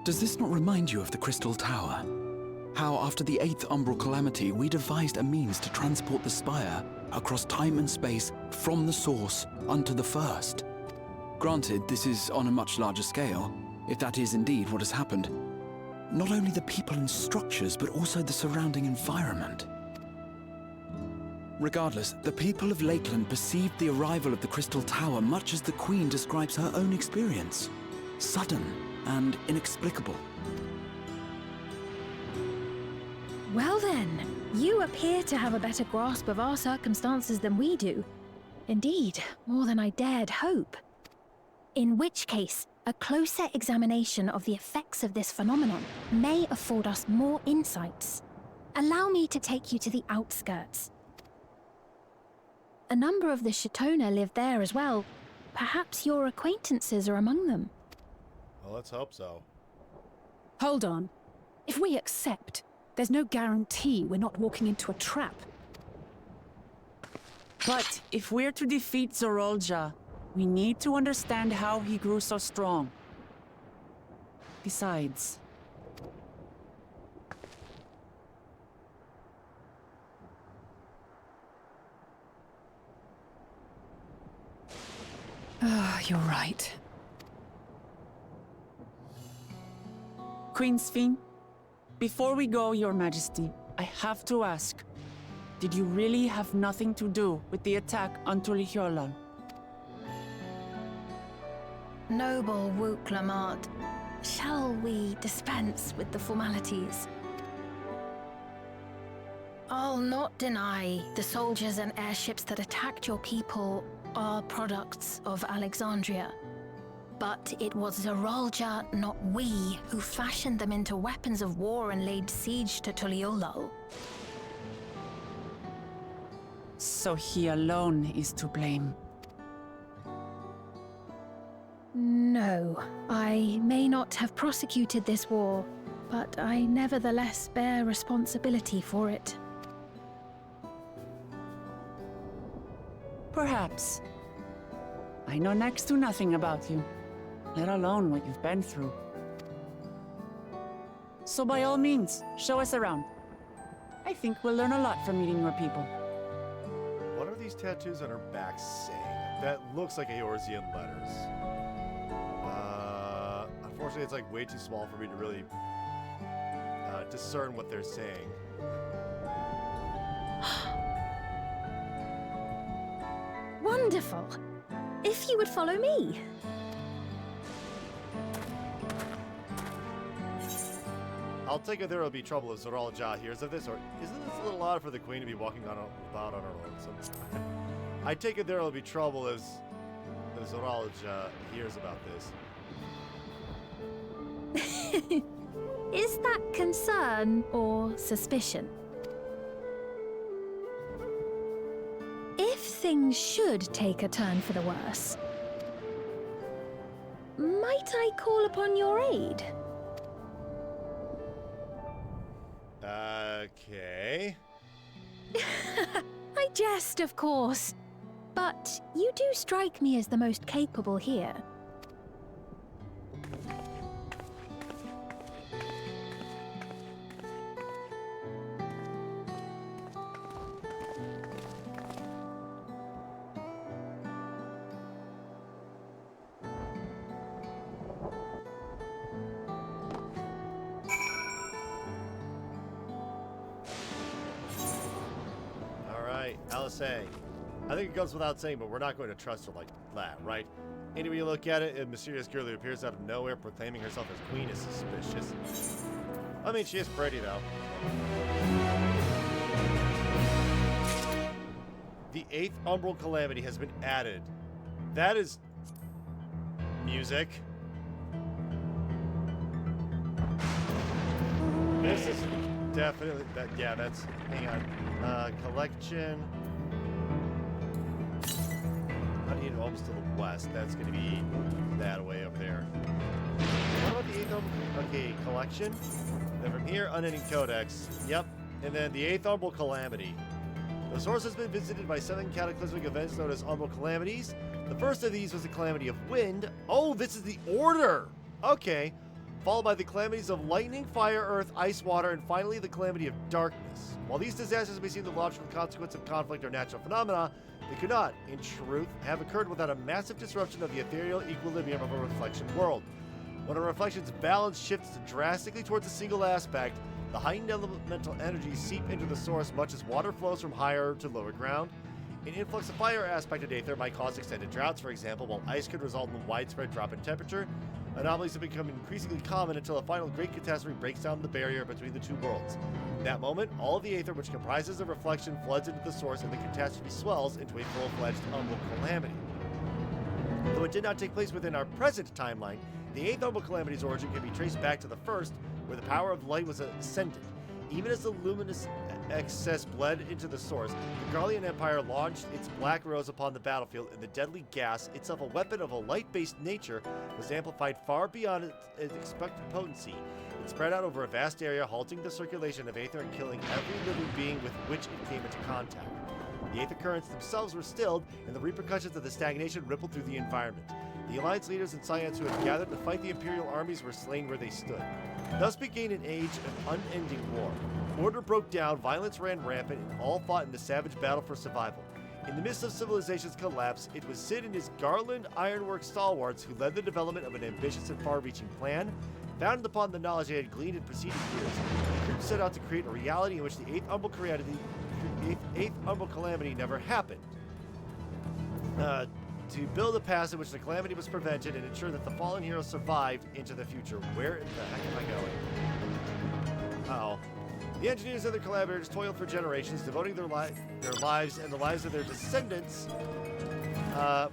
Does this not remind you of the Crystal Tower? How after the 8th Umbral Calamity, we devised a means to transport the Spire across time and space from the source unto the First. Granted, this is on a much larger scale, if that is indeed what has happened. Not only the people and structures, but also the surrounding environment. Regardless, the people of Lakeland perceived the arrival of the Crystal Tower much as the Queen describes her own experience. Sudden and inexplicable. Well then, you appear to have a better grasp of our circumstances than we do. Indeed, more than I dared hope. In which case, a closer examination of the effects of this phenomenon may afford us more insights. Allow me to take you to the outskirts. A number of the Shatona live there as well. Perhaps your acquaintances are among them. Well, let's hope so. Hold on. If we accept, there's no guarantee we're not walking into a trap. But if we're to defeat Zorolja, we need to understand how he grew so strong. Besides... You're right. Queen Sphene, before we go, Your Majesty, I have to ask, did you really have nothing to do with the attack on Tulihyolal? Noble Wook Lamart, shall we dispense with the formalities? I'll not deny the soldiers and airships that attacked your people are products of Alexandria. But it was Zorolja, not we, who fashioned them into weapons of war and laid siege to Tulihyolal. So he alone is to blame. No, I may not have prosecuted this war, but I nevertheless bear responsibility for it. Perhaps. I know next to nothing about you, let alone what you've been through. So by all means, show us around. I think we'll learn a lot from meeting your people. What are these tattoos on her back saying? That looks like Eorzean letters. Unfortunately, it's like way too small for me to really discern what they're saying. Wonderful. If you would follow me. I'll take it there will be trouble if Zorolja hears of this, or isn't this a little odd for the queen to be walking about on her own? So, I take it there will be trouble as Zorolja hears about this. Is that concern or suspicion? If things should take a turn for the worse, might I call upon your aid? Okay. I jest, of course. But you do strike me as the most capable here. I think it goes without saying, but we're not going to trust her like that, right? Any way you look at it, a mysterious girl who appears out of nowhere proclaiming herself as queen is suspicious. I mean, she is pretty, though. The 8th Umbral Calamity has been added. That is... music. This is definitely... yeah, that's... hang on. Collection... I need almost to the west. That's going to be that way over there. What about the 8th Umbral? Okay, collection. Then from here, unending codex. Yep. And then the 8th Umbral Calamity. The source has been visited by 7 cataclysmic events known as Umbral Calamities. The first of these was the Calamity of Wind. Oh, this is the order! Okay. Followed by the calamities of lightning, fire, earth, ice, water, and finally the calamity of darkness. While these disasters may seem the logical consequence of conflict or natural phenomena, they could not, in truth, have occurred without a massive disruption of the ethereal equilibrium of a reflection world. When a reflection's balance shifts drastically towards a single aspect, the heightened elemental energies seep into the source much as water flows from higher to lower ground. An influx of fire aspect of Aether might cause extended droughts, for example, while ice could result in a widespread drop in temperature. Anomalies have become increasingly common until a final great catastrophe breaks down the barrier between the two worlds. In that moment, all of the Aether which comprises the reflection floods into the source and the catastrophe swells into a full-fledged Umbral Calamity. Though it did not take place within our present timeline, the 8th Umbral Calamity's origin can be traced back to the first, where the power of light was ascendant. Even as the luminous excess bled into the source, the Garlean Empire launched its black rose upon the battlefield, and the deadly gas, itself a weapon of a light-based nature, was amplified far beyond its expected potency. It spread out over a vast area, halting the circulation of aether and killing every living being with which it came into contact. The aether currents themselves were stilled, and the repercussions of the stagnation rippled through the environment. The Alliance leaders and scions who had gathered to fight the Imperial armies were slain where they stood. Thus began an age of unending war. Order broke down, violence ran rampant, and all fought in the savage battle for survival. In the midst of civilization's collapse, it was Sid and his Garland Ironworks stalwarts who led the development of an ambitious and far-reaching plan. Founded upon the knowledge they had gleaned in preceding years, the group set out to create a reality in which the Eighth Umbral Calamity never happened. To build a past in which the calamity was prevented and ensure that the fallen heroes survived into the future. Where the heck am I going? Uh-oh. The engineers and their collaborators toiled for generations, devoting their lives and the lives of their descendants to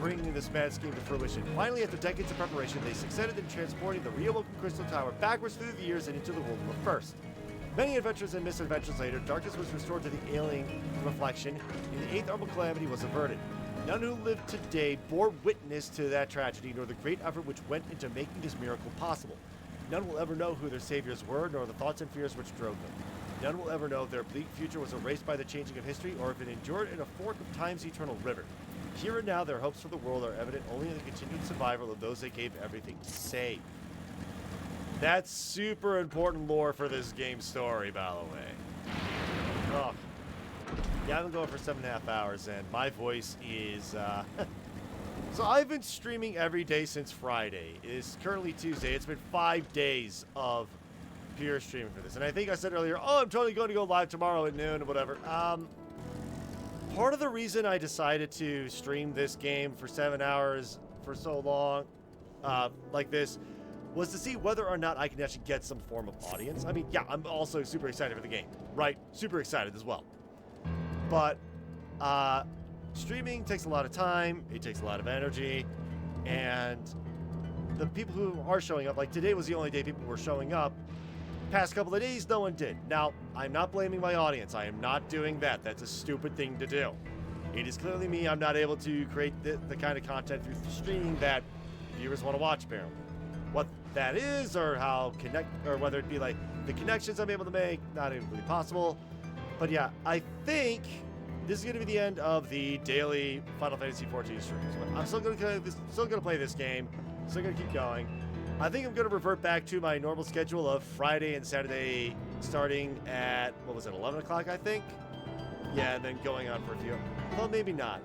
bring this mad scheme to fruition. Finally, after decades of preparation, they succeeded in transporting the reawoken Crystal Tower backwards through the years and into the world of the First. Many adventures and misadventures later, darkness was restored to the alien reflection, and the Eighth Umbral Calamity was averted. None who live today bore witness to that tragedy, nor the great effort which went into making this miracle possible. None will ever know who their saviors were, nor the thoughts and fears which drove them. None will ever know if their bleak future was erased by the changing of history, or if it endured in a fork of time's eternal river. Here and now, their hopes for the world are evident only in the continued survival of those they gave everything to save. That's super important lore for this game's story, by the way. Oh. Yeah, I've been going for 7.5 hours, and my voice is, So I've been streaming every day since Friday. It's currently Tuesday. It's been 5 days of pure streaming for this. And I think I said earlier, oh, I'm totally going to go live tomorrow at noon or whatever. Part of the reason I decided to stream this game for 7 hours for so long, like this, was to see whether or not I can actually get some form of audience. I mean, yeah, I'm also super excited for the game, right? Super excited as well. But streaming takes a lot of time, it takes a lot of energy, and the people who are showing up, like today was the only day people were showing up. Past couple of days, no one did. Now, I'm not blaming my audience. I am not doing that. That's a stupid thing to do. It is clearly me. I'm not able to create the kind of content through streaming that viewers want to watch, apparently. What that is, or how or whether it be like the connections I'm able to make, not really possible. But yeah, I think this is going to be the end of the daily Final Fantasy XIV streams. But I'm still going to play this game. Still going to keep going. I think I'm going to revert back to my normal schedule of Friday and Saturday starting at, what was it, 11 o'clock, I think? Yeah, and then going on for a few. Well, maybe not.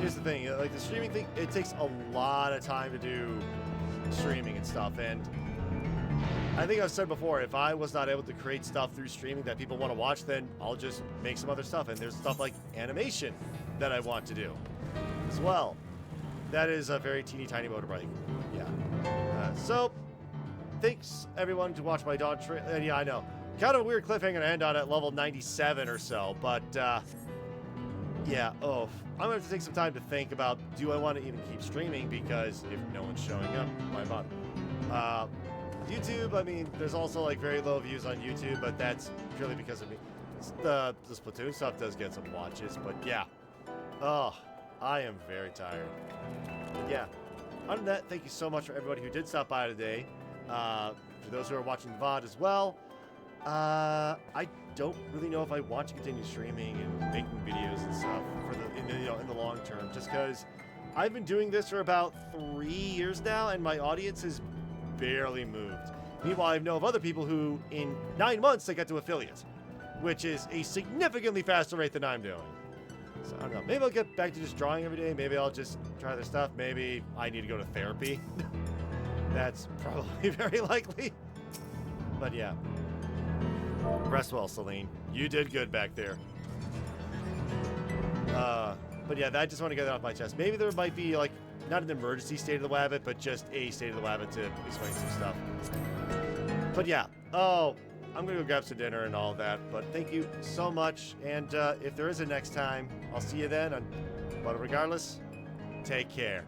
Here's the thing, like the streaming thing, it takes a lot of time to do streaming and stuff, and I think I've said before, if I was not able to create stuff through streaming that people want to watch, then I'll just make some other stuff, and there's stuff like animation that I want to do as well. That is a very teeny tiny motorbike. Yeah. So, thanks everyone to watch my Dawntrail. Yeah, I know. Kind of a weird cliffhanger to end on at level 97 or so, but yeah. Oh, I'm gonna have to take some time to think about, do I want to even keep streaming? Because if no one's showing up, why bother? YouTube, I mean, there's also like very low views on YouTube, but that's purely because of me. The Splatoon stuff does get some watches, but yeah. Oh, I am very tired. But yeah. Other than that, thank you so much for everybody who did stop by today. For those who are watching the VOD as well, I don't really know if I want to continue streaming and making videos and stuff for in the long term, just because I've been doing this for about 3 years now, and my audience has barely moved. Meanwhile, I know of other people who, in 9 months, they got to affiliate, which is a significantly faster rate than I'm doing. So, I don't know. Maybe I'll get back to just drawing every day. Maybe I'll just try their stuff. Maybe I need to go to therapy. That's probably very likely. But yeah. Rest well, Celine. You did good back there. But yeah, I just want to get that off my chest. Maybe there might be, like, not an emergency State of the Wabbit, but just a State of the Wabbit to explain some stuff. But yeah. Oh, I'm going to go grab some dinner and all that. But thank you so much. And if there is a next time, I'll see you then. But regardless, take care.